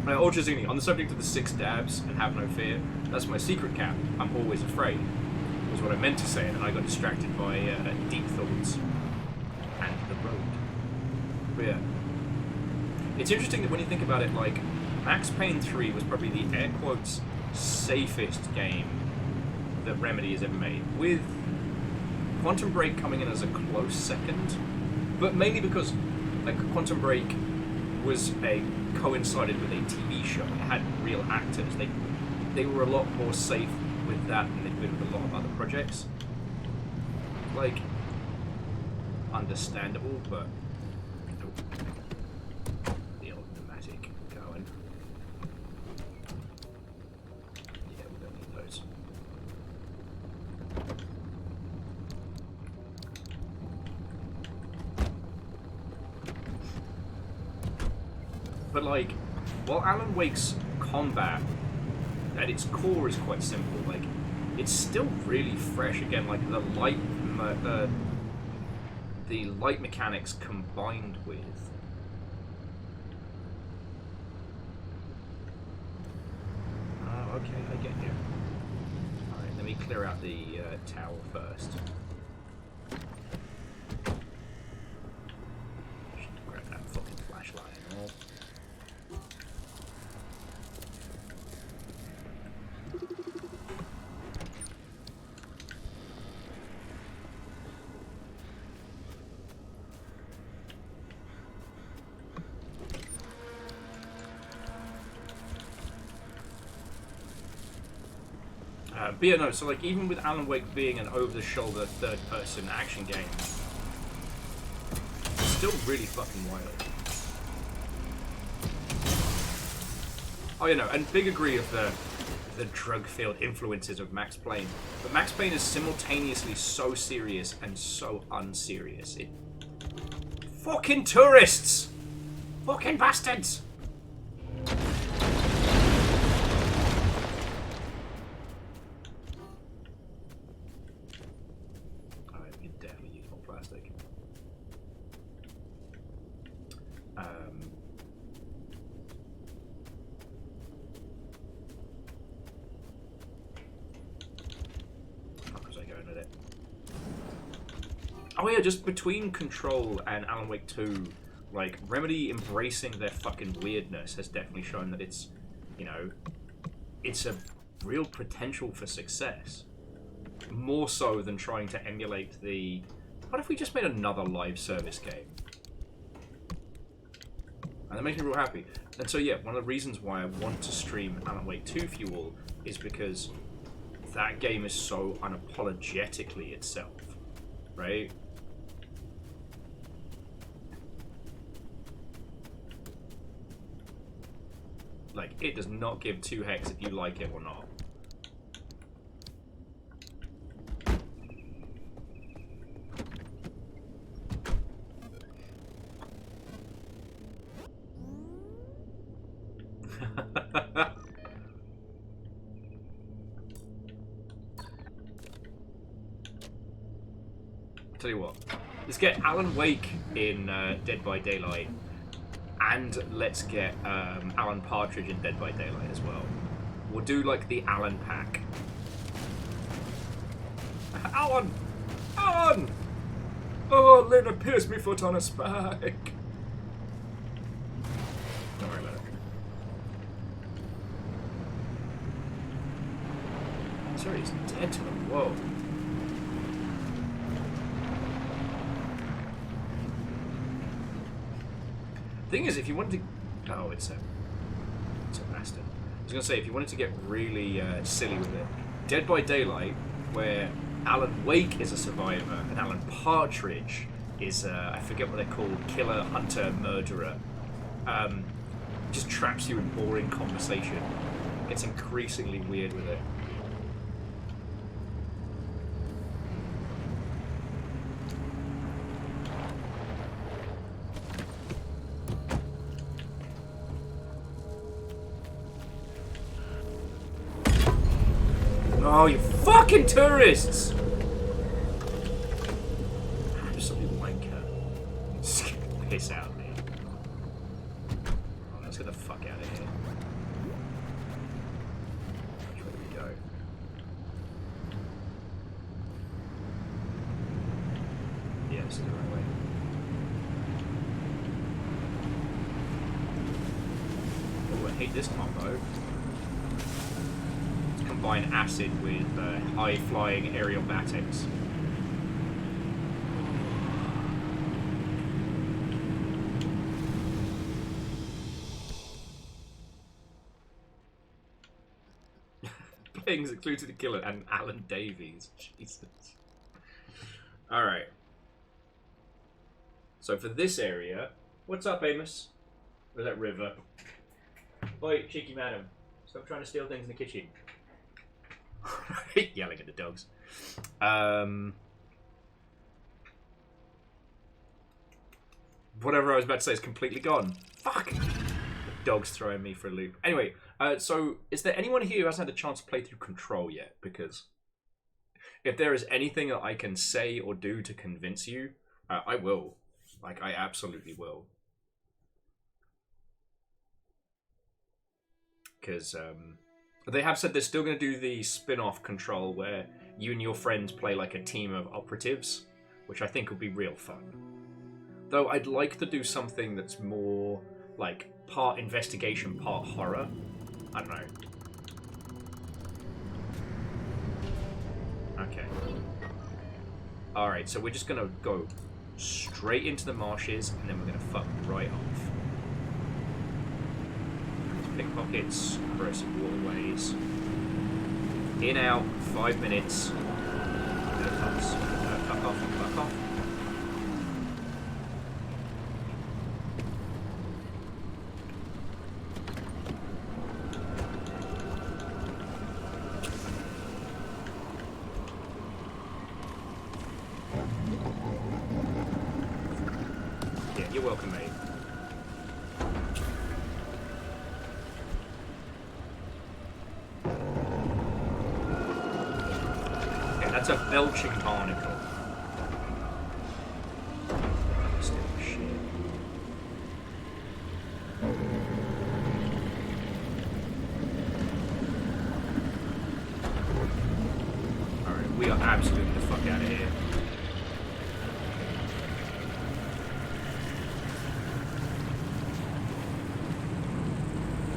Ultrazini, on the subject of the 6 dabs and have no fear, that's my secret cap. I'm always afraid. Was what I meant to say, and then I got distracted by deep thoughts and the road. But yeah, it's interesting that when you think about it, like Max Payne 3 was probably the air quotes safest game that Remedy has ever made, with Quantum Break coming in as a close second, but mainly because like Quantum Break was coincided with a TV show. It had real actors. They were a lot more safe with that than they've been with a lot of other projects. Like, understandable, but nope. But like, while Alan Wake's combat at its core is quite simple, like, it's still really fresh. Again, like the light mechanics combined with okay, I get you. Alright, let me clear out the tower first. Should grab that fucking flashlight and all. But yeah, no, so like even with Alan Wake being an over-the-shoulder third-person action game, it's still really fucking wild. Oh, you know, and big agree of the drug-filled influences of Max Payne. But Max Payne is simultaneously so serious and so unserious. Fucking tourists! Fucking bastards! Oh yeah, just between Control and Alan Wake 2, like, Remedy embracing their fucking weirdness has definitely shown that it's, you know, it's a real potential for success. More so than trying to emulate the... What if we just made another live service game? And that makes me real happy. And so yeah, one of the reasons why I want to stream Alan Wake 2 for you all is because that game is so unapologetically itself, right? Like, it does not give two hecks if you like it or not. Tell you what, let's get Alan Wake in Dead by Daylight, and let's get Alan Partridge in Dead by Daylight as well. We'll do like the Alan pack. Alan! Alan! Oh, Lena pierced me foot on a spike. Don't worry about it. Sorry, he's dead to him. Whoa. Thing is, if you wanted to... Oh, it's a bastard. I was going to say, if you wanted to get really silly with it, Dead by Daylight, where Alan Wake is a survivor and Alan Partridge is, I forget what they're called, killer, hunter, murderer, just traps you in boring conversation. It's increasingly weird with it. Oh, you fucking tourists! Just some wanker. Piss out of me. Oh, let's get the fuck out of here. Which way do we go? Yeah, this is the right way. Oh, I hate this combo. Combine acid with high-flying aerial batics. Things included the killer and Alan Davies. Jesus. Alright. So for this area... What's up, Amos? Where's that river? Oi, cheeky madam. Stop trying to steal things in the kitchen. Yelling at the dogs. Whatever I was about to say is completely gone. Fuck! Dog's throwing me for a loop. Anyway, so is there anyone here who hasn't had a chance to play through Control yet? Because if there is anything that I can say or do to convince you, I will. Like, I absolutely will. Because they have said they're still going to do the spin-off Control where you and your friends play like a team of operatives, which I think would be real fun. Though I'd like to do something that's more like part investigation, part horror. I don't know. Okay. Alright, so we're just going to go straight into the marshes and then we're going to fuck right off. Pickpockets, corrosive waterways. In, out, 5 minutes. No fucks. Fuck off, fuck off. Yeah, you're welcome, mate. That's a belching barnacle. Still shit. Alright, we are absolutely the fuck out of here.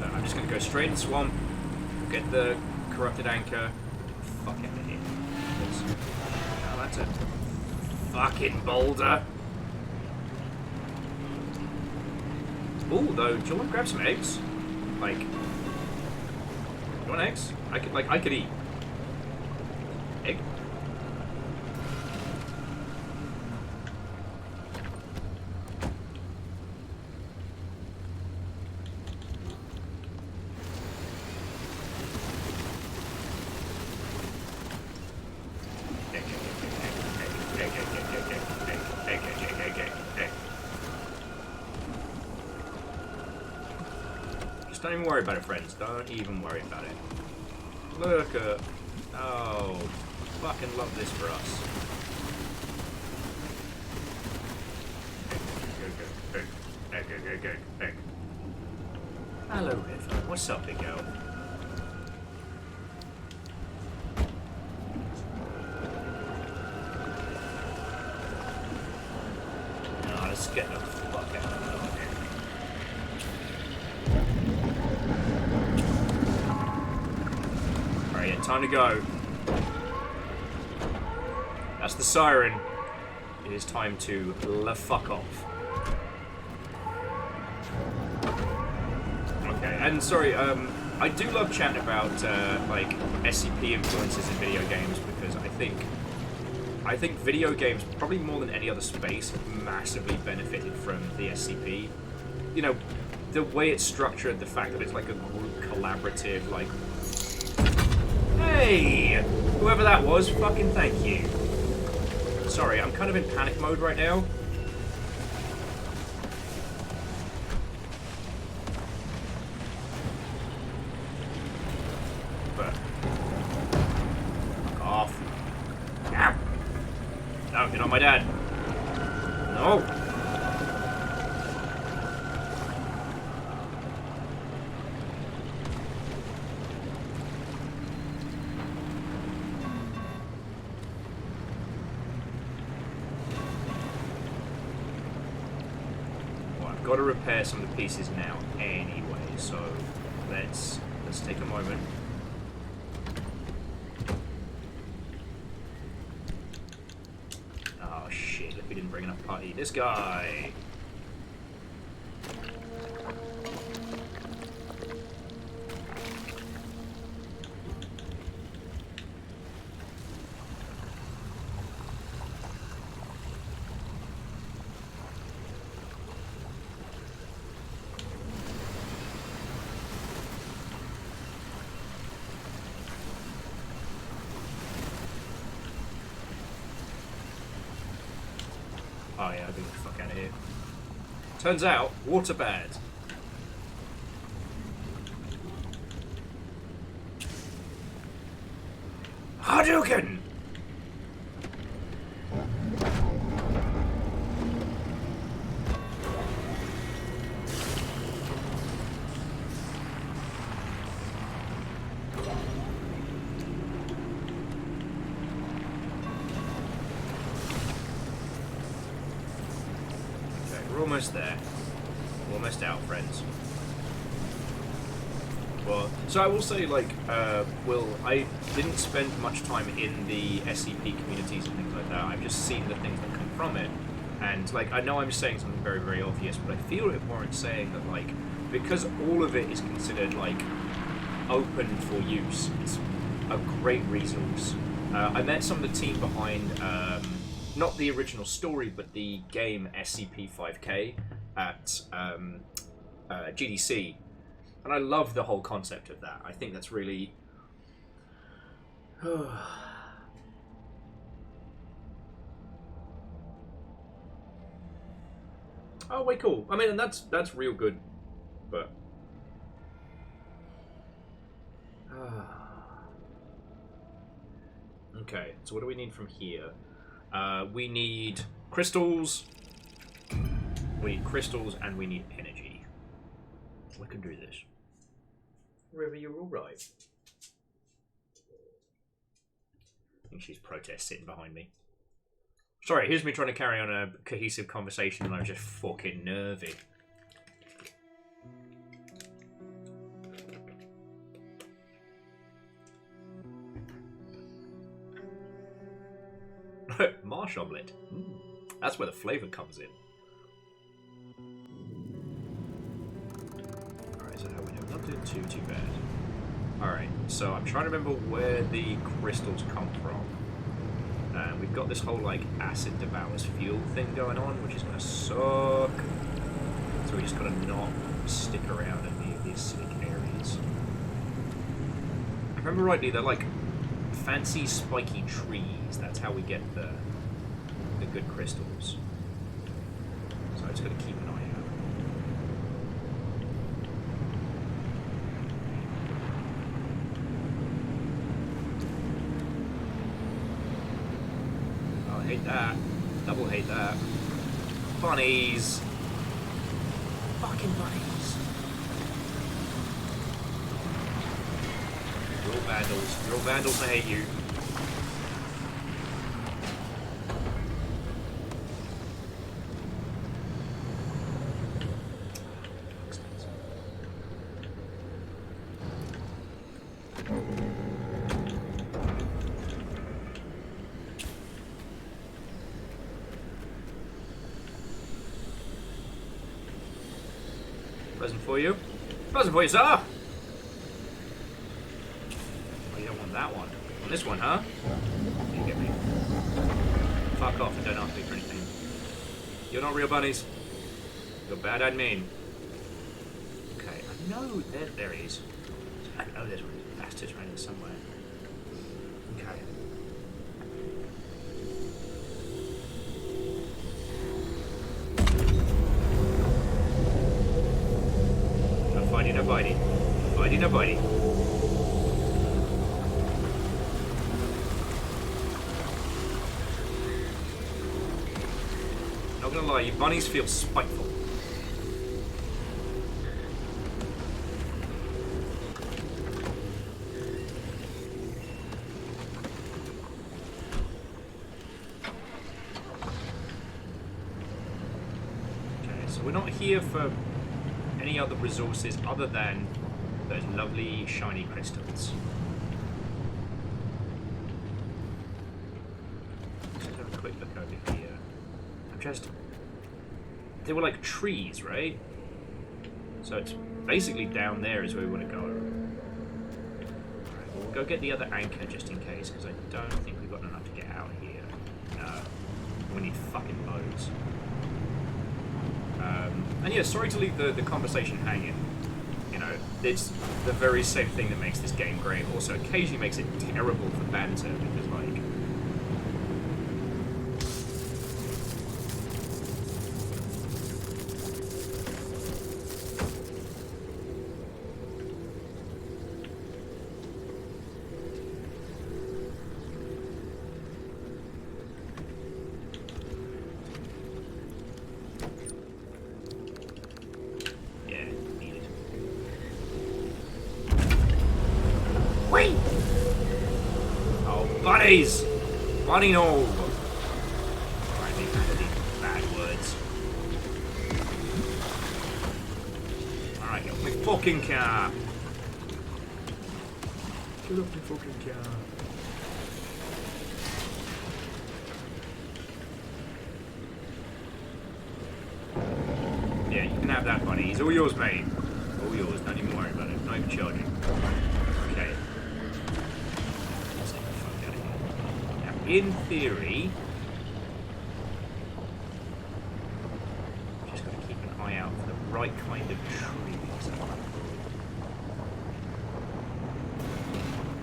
I'm just gonna go straight in the swamp, get the corrupted anchor, fuck out of here. Oh, that's a fucking boulder. Ooh, though, do you want to grab some eggs? Like, do you want eggs? I could eat. Egg? Don't even worry about it, friends. Don't even worry about it. Look at... Oh, fucking love this for us. Go. Hello, River. What's up, big girl? No, let's get the fuck out of here. Time to go. That's the siren. It is time to fuck off. Okay, and sorry, I do love chatting about like SCP influences in video games because I think video games, probably more than any other space, have massively benefited from the SCP. You know, the way it's structured, the fact that it's like a group collaborative, like. Hey! Whoever that was, fucking thank you. Sorry, I'm kind of in panic mode right now. But... Fuck off. Ow! No, you're not my dad. No! Got to repair some of the pieces now anyway, so let's take a moment. Oh shit, if we didn't bring enough party. This guy! Oh yeah, I'll get the fuck out of here. Turns out, water bad. Hadouken! We're almost there. We're almost out, friends. Well, so I will say, like, Will, I didn't spend much time in the SCP communities and things like that. I've just seen the things that come from it. And, like, I know I'm saying something very, very obvious, but I feel it warrants saying that, like, because all of it is considered, like, open for use, it's a great resource. I met some of the team behind, not the original story, but the game SCP-5K at GDC. And I love the whole concept of that. I think that's really... Oh, way cool. I mean, and that's real good, but... Okay, so what do we need from here? We need crystals. We need crystals, and we need energy. We can do this. River, you're all right. I think she's protest sitting behind me. Sorry, here's me trying to carry on a cohesive conversation, and I'm just fucking nervy. Marsh omelette. That's where the flavour comes in. Alright, so how we know? Not doing too bad. Alright, so I'm trying to remember where the crystals come from. We've got this whole, like, acid devours fuel thing going on, which is going to suck. So we just got to not stick around in the acidic areas. If I remember rightly, they're like fancy spiky trees. That's how we get the good crystals. So I just got to keep an eye out. Oh, I hate that. Double hate that. Bunnies. Fucking bunnies. You're all vandals. You're all vandals and I hate you. Present for you. Present for you, sir! Oh, you don't want that one. On this one, huh? You get me. Fuck off and don't ask me for anything. You're not real bunnies. You're bad and mean. Okay, I know there he is. I know there's one of these bastards running somewhere. Okay. No biting. Biting, no biting. Not gonna lie, you bunnies feel spiteful. Okay, so we're not here for any other resources other than those lovely shiny crystals. Let's just have a quick look over here. They were like trees, right? So it's basically down there is where we want to go. Alright, we'll go get the other anchor just in case, because I don't think we've got enough to get out here. No. We need fucking loads. And yeah, sorry to leave the conversation hanging. You know, it's the very same thing that makes this game great. Also, occasionally makes it terrible for banter, because, like... Bunnies! Bunny no! Alright, these bad words. Alright, get off my fucking car! Get off my fucking car. Yeah, you can have that, bunny. He's all yours, mate. All yours. Don't even worry about it. Not even charging. Okay. Let's get the fuck out of here. Now, in theory, just got to keep an eye out for the right kind of trees.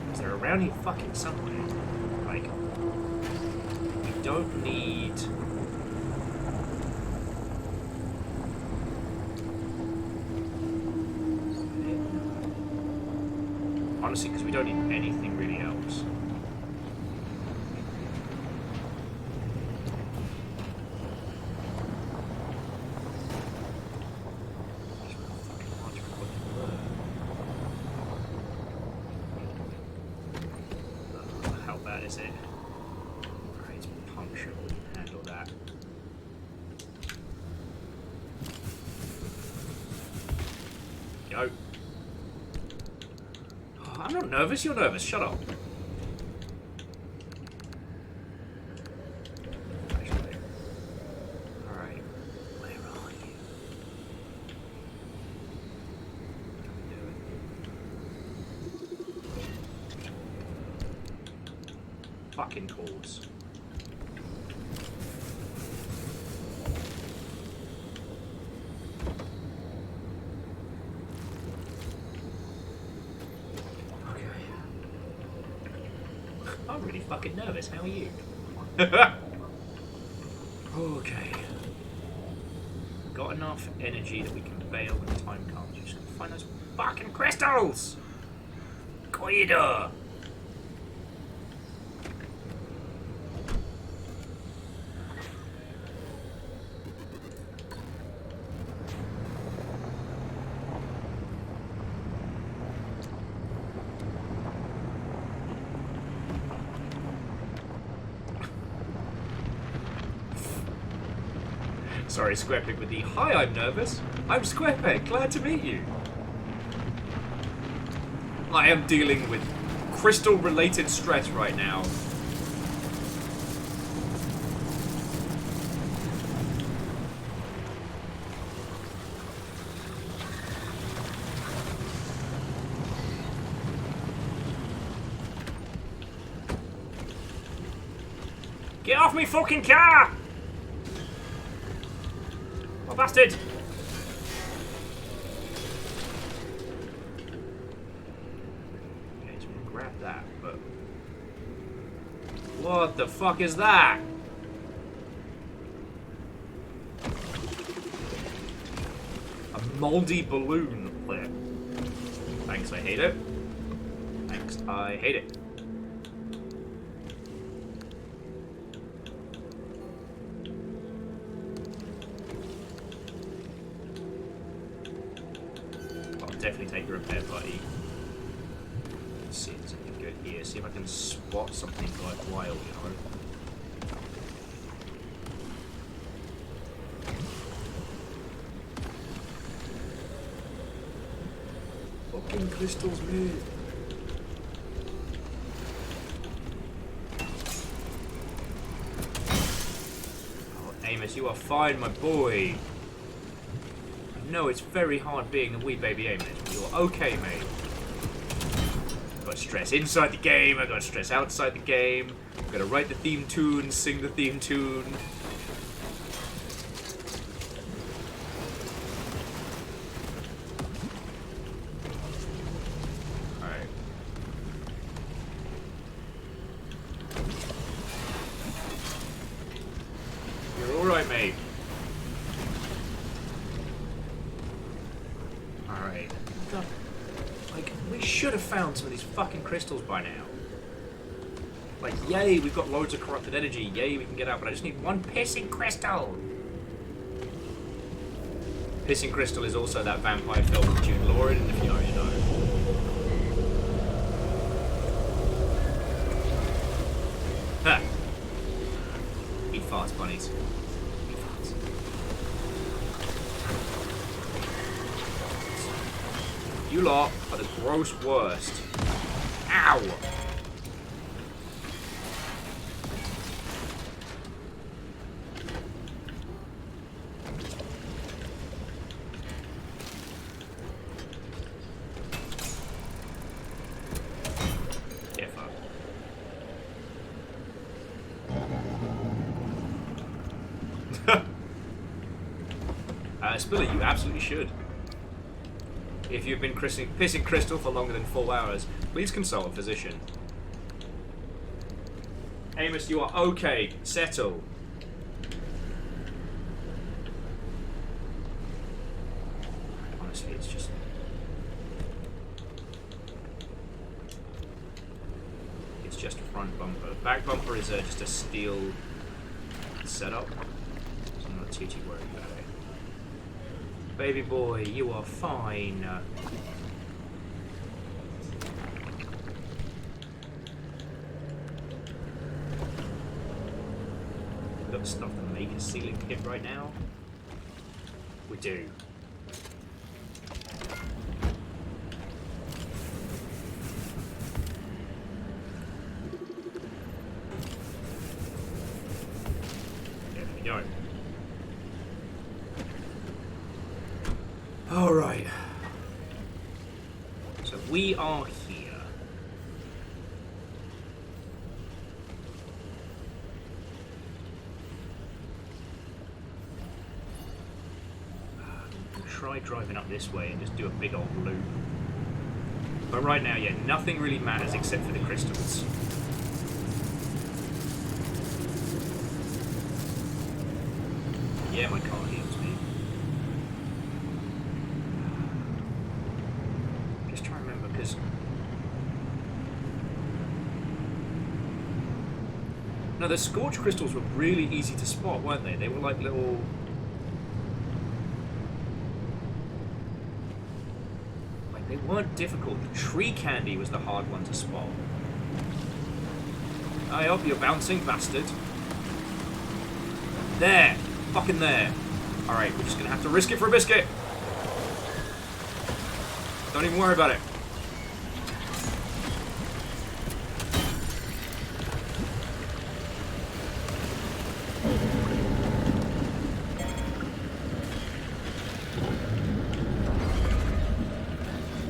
Because they're around here fucking somewhere. Like, we don't need... Honestly, because we don't need anything really else. How bad is it? Alright, it's puncture. We can handle that. Go. I'm not nervous, you're nervous, shut up. Actually. Alright, where are you? Fucking course. I'm really fucking nervous. How are you? Okay. Got enough energy that we can bail when the time comes. We're just gonna find those fucking crystals! Koida! Sorry, Squarepeg with the hi, I'm nervous. I'm Squarepeg, glad to meet you. I am dealing with crystal-related stress right now. Get off me fucking car! Oh, bastard! Okay, so we'll grab that, but... What the fuck is that? A moldy balloon flip. Thanks, I hate it. Thanks, I hate it. Definitely take a repair buddy. Let's see if there's anything good here. See if I can spot something worthwhile, you know. Fucking crystals, man. Oh, Amos, you are fine, my boy. No, it's very hard being a wee baby Amos, but you're okay, mate. I've got stress inside the game, I've got stress outside the game. I've got to write the theme tune, sing the theme tune. Alright. You're alright, mate. Alright. Like, we should have found some of these fucking crystals by now. Like, yay, we've got loads of corrupted energy. Yay, we can get out, but I just need one pissing crystal. Pissing crystal is also that vampire film with Jude Law in, if you know, you know. farts, bunnies. He farts. You lot are the gross worst. Ow! Spiller, you absolutely should. If you've been pissing crystal for longer than 4 hours, please consult a physician. Amos, you are okay. Settle. Honestly, it's just... It's just front bumper. Back bumper is just a steel setup. So I'm not too worried about it. Baby boy, you are fine. We've got stuff to make a ceiling kit right now. We do. There we go. Alright. So we are here. We'll try driving up this way and just do a big old loop. But right now, yeah, nothing really matters except for the crystals. Yeah, my car heals me. Just trying to remember, because... No, the scorch crystals were really easy to spot, weren't they? They were like little... Like, they weren't difficult. The tree candy was the hard one to spot. I hope you're bouncing, bastard. There! Fucking there. Alright, we're just gonna have to risk it for a biscuit. Don't even worry about it.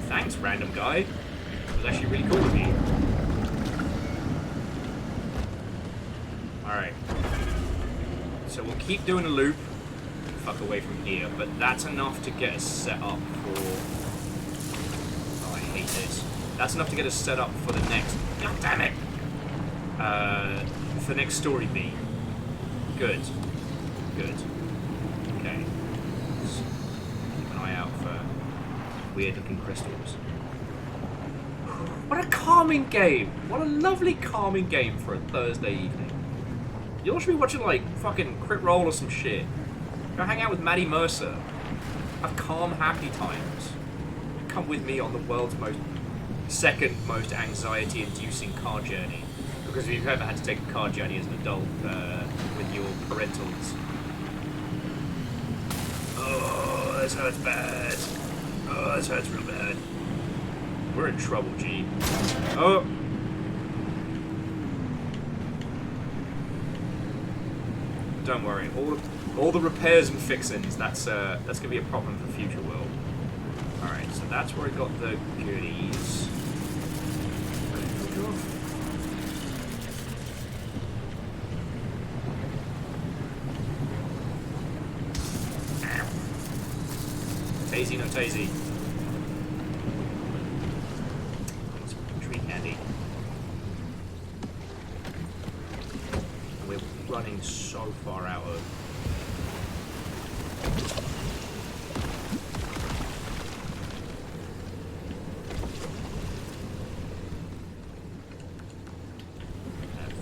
Thanks, random guy. It was actually really cool of you. Alright. So we'll keep doing a loop. Fuck away from here, but that's enough to get us set up for... Oh, I hate this. That's enough to get us set up for the next... God damn it! For the next story beat. Good. Good. Okay. Let's keep an eye out for weird-looking crystals. What a calming game! What a lovely calming game for a Thursday evening. You all should be watching, like, fucking Crit Roll or some shit. Go hang out with Maddie Mercer. Have calm, happy times. Come with me on the world's second most anxiety-inducing car journey. Because if you've ever had to take a car journey as an adult with your parentals. Oh, this hurts bad. Oh, this hurts real bad. We're in trouble, G. Oh! Don't worry, all the repairs and fixings, that's gonna be a problem for future world. Alright, so that's where I got the goodies. Tazy, no tazy. Tree candy. We're running so far out of...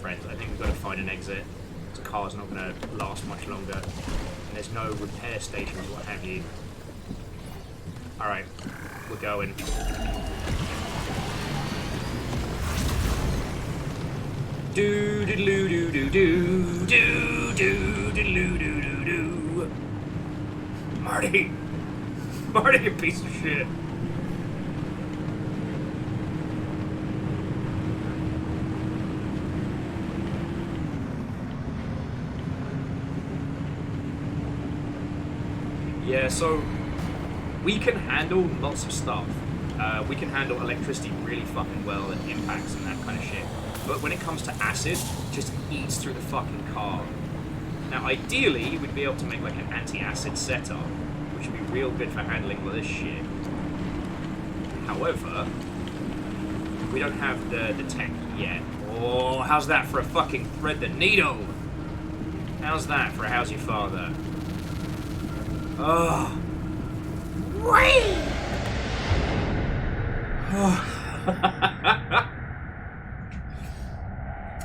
friends, I think we've got to find an exit. The car's not going to last much longer. And there's no repair stations, what have you. Alright, we're going. Do do diddle doo doo doo doo doo diddle doo doo doo. Marty, Marty, you piece of shit. Yeah, so we can handle lots of stuff. We can handle electricity really fucking well and impacts and that kind of shit. But when it comes to acid, it just eats through the fucking car. Now, ideally, we'd be able to make like an anti-acid setup, which would be real good for handling all this shit. However, we don't have the tech yet. Oh, how's that for a fucking thread the needle? How's that for a how's your father? Oh. Whee!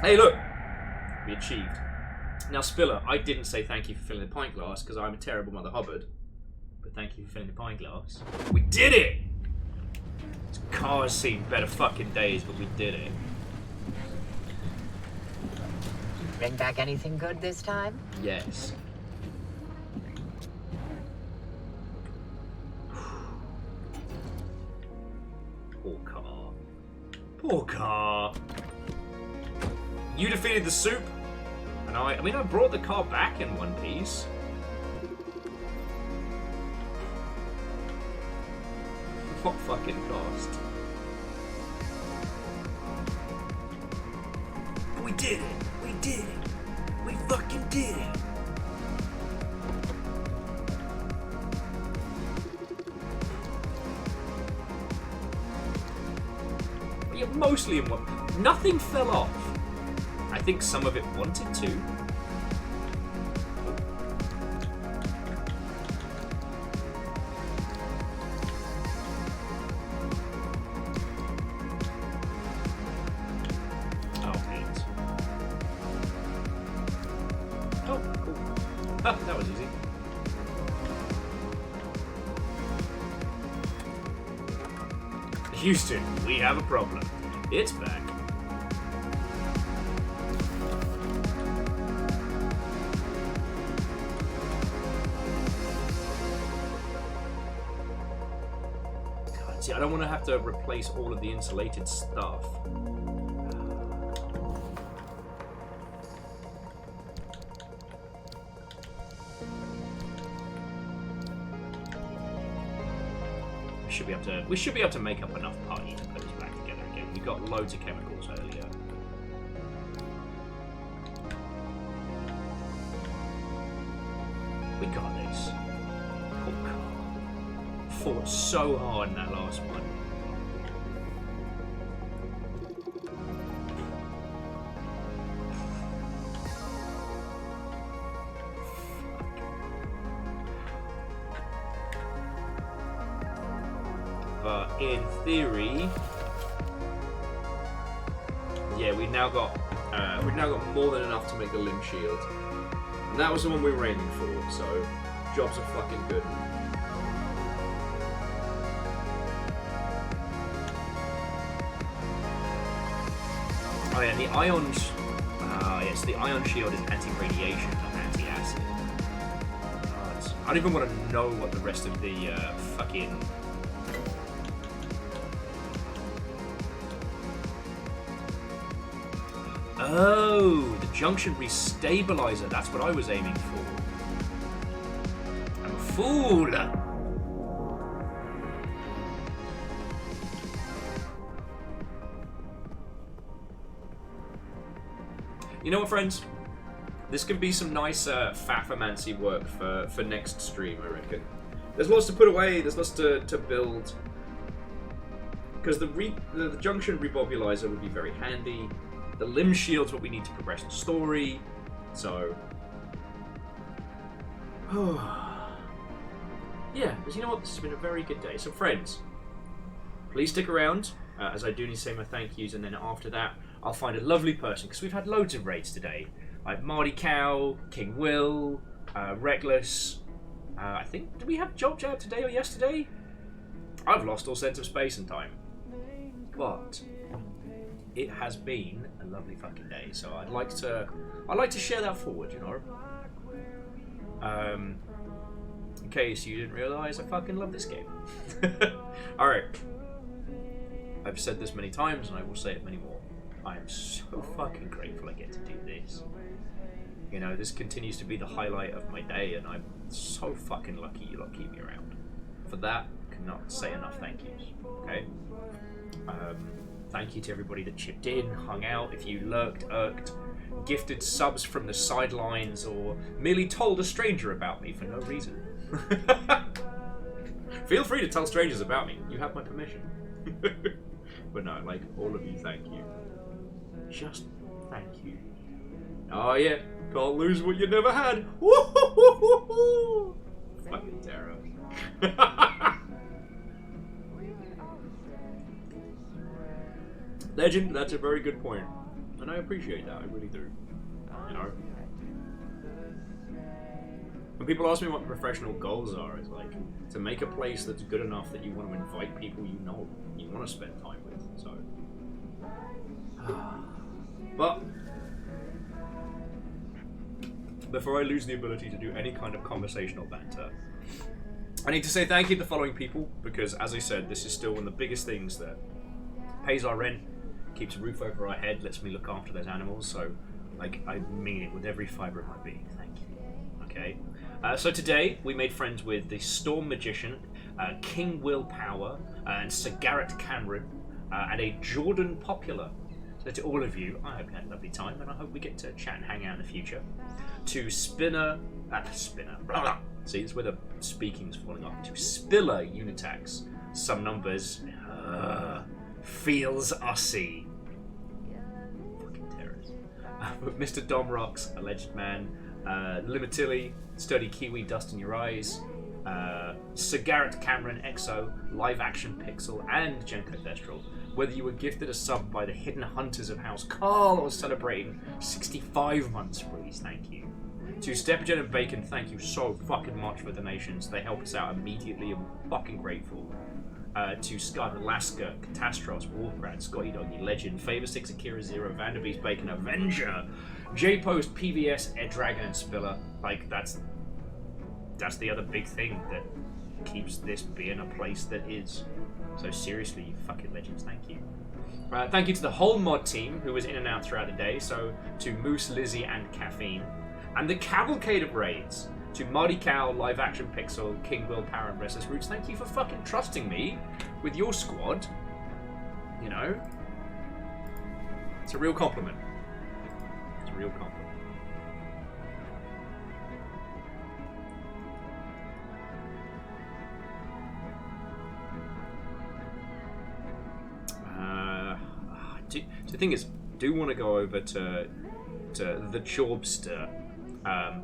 Hey, look! We achieved. Now, Spiller, I didn't say thank you for filling the pint glass because I'm a terrible Mother Hubbard. But thank you for filling the pint glass. We did it! This car has seen better fucking days, but we did it. Bring back anything good this time? Yes. Poor car. Poor car. You defeated the soup, and I mean, I brought the car back in one piece. What fucking cost? We did it! We did it! We fucking did it! Yeah, mostly in one. Nothing fell off. I think some of it wanted to. Oh, paint. Oh, cool. Ah, that was easy. Houston, we have a problem. It's back. God, see, I don't want to have to replace all of the insulated stuff. We should be able to make up enough putty to put this back together again. We got loads of chemicals earlier. We got this. Oh, God. Fought so hard in that last one. But in theory, yeah, we've now got more than enough to make the limb shield, and that was the one we were aiming for. So, jobs are fucking good. Oh yeah, the ion. Yes, the ion shield is anti-radiation, not anti-acid. I don't even want to know what the rest of the fucking. Oh, the junction restabilizer. That's what I was aiming for. I'm a fool. You know what, friends? This can be some nice Fafamancy work for next stream, I reckon. There's lots to put away. There's lots to build. Because the junction rebobulizer would be very handy. The limb shield's what we need to progress the story, so... yeah, because you know what, this has been a very good day. So friends, please stick around, as I do need to say my thank yous, and then after that, I'll find a lovely person, because we've had loads of raids today. Like Marty Cow, King Will, Reckless, I think, did we have Job Jab today or yesterday? I've lost all sense of space and time. But it has been a lovely fucking day. So I'd like to share that forward, you know. In case you didn't realise, I fucking love this game. Alright. I've said this many times and I will say it many more. I am so fucking grateful I get to do this. You know, this continues to be the highlight of my day and I'm so fucking lucky you lot keep me around. For that, I cannot say enough thank yous. Okay? Thank you to everybody that chipped in, hung out, if you lurked, irked, gifted subs from the sidelines, or merely told a stranger about me for no reason. Feel free to tell strangers about me. You have my permission. But no, like, all of you, thank you. Just thank you. Oh yeah, can't lose what you never had. Woo-hoo-hoo-hoo-hoo. Fucking terror. Legend, that's a very good point. And I appreciate that, I really do. You know? When people ask me what professional goals are, it's like to make a place that's good enough that you want to invite people you know, you want to spend time with. So, but before I lose the ability to do any kind of conversational banter, I need to say thank you to the following people because, as I said, this is still one of the biggest things that pays our rent, keeps a roof over our head, lets me look after those animals. So, like, I mean it with every fibre of my being. Thank you. Okay. So today we made friends with the Storm Magician, King Willpower, and Sir Garrett Cameron, and a Jordan Popular. So to all of you, I hope you had a lovely time, and I hope we get to chat and hang out in the future. To Spinner, blah, blah. See, it's where the speaking's falling off. To Spiller Unitax, some numbers, feels ussy. Fucking terrorist. Mr. Dom Rocks, Alleged Man, Limitilli, Sturdy Kiwi, Dust in Your Eyes, Sir Garrett Cameron, Exo, Live Action Pixel, and Jenko Destral. Whether you were gifted a sub by the Hidden Hunters of House Carl or celebrating 65 months release, thank you. To Stepgen and Bacon, thank you so fucking much for donations. They help us out immediately and we're fucking grateful. To Scott, Alaska, Catastros, Wolfbrad, Scotty Doggy, Legend, Favor 6, Akira Zero, Vanderbeest, Bacon, Avenger, J-Post, PVS, Ed Dragon, and Spiller. Like, that's the other big thing that keeps this being a place that is. So seriously, you fucking legends, thank you. Thank you to the whole mod team who was in and out throughout the day. So to Moose, Lizzie, and Caffeine. And the cavalcade of raids. To Marty Cow, Live Action Pixel, King Willpower, and Restless Roots. Thank you for fucking trusting me with your squad. You know? It's a real compliment. It's a real compliment. So the thing is, I do want to go over to the Jorbster,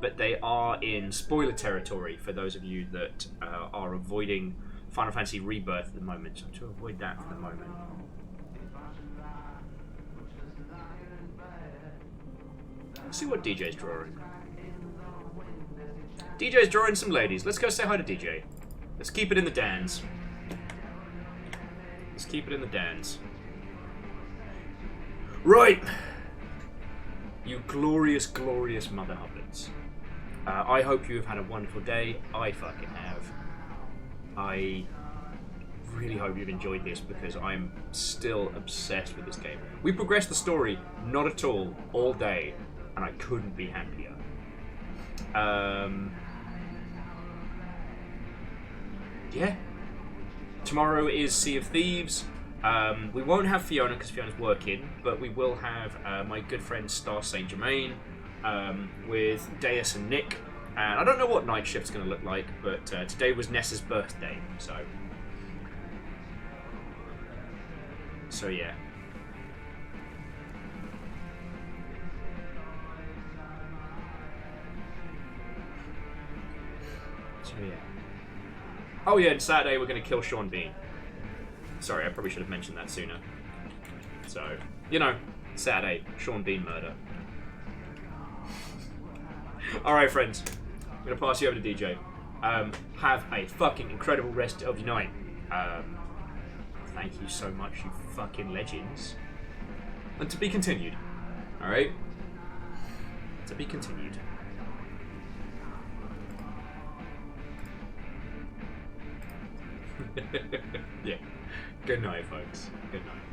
but they are in spoiler territory for those of you that are avoiding Final Fantasy Rebirth at the moment. So to avoid that for the moment. Let's see what DJ's drawing. DJ's drawing some ladies. Let's go say hi to DJ. Let's keep it in the Dans. Let's keep it in the Dans. Right! You glorious, glorious mother hubbins. I hope you have had a wonderful day. I fucking have. I really hope you've enjoyed this because I'm still obsessed with this game. We progressed the story, not at all day, and I couldn't be happier. Yeah. Tomorrow is Sea of Thieves. We won't have Fiona because Fiona's working, but we will have my good friend Star Saint Germain with Deus and Nick. And I don't know what night shift's going to look like, but today was Nessa's birthday, so yeah. Oh yeah, and Saturday we're going to kill Sean Bean. Sorry, I probably should have mentioned that sooner. So, you know, Saturday, Sean Bean murder. Alright, friends. I'm going to pass you over to DJ. Have a fucking incredible rest of your night. Thank you so much, you fucking legends. And to be continued. Alright. To be continued. Yeah. Good night, folks. Good night.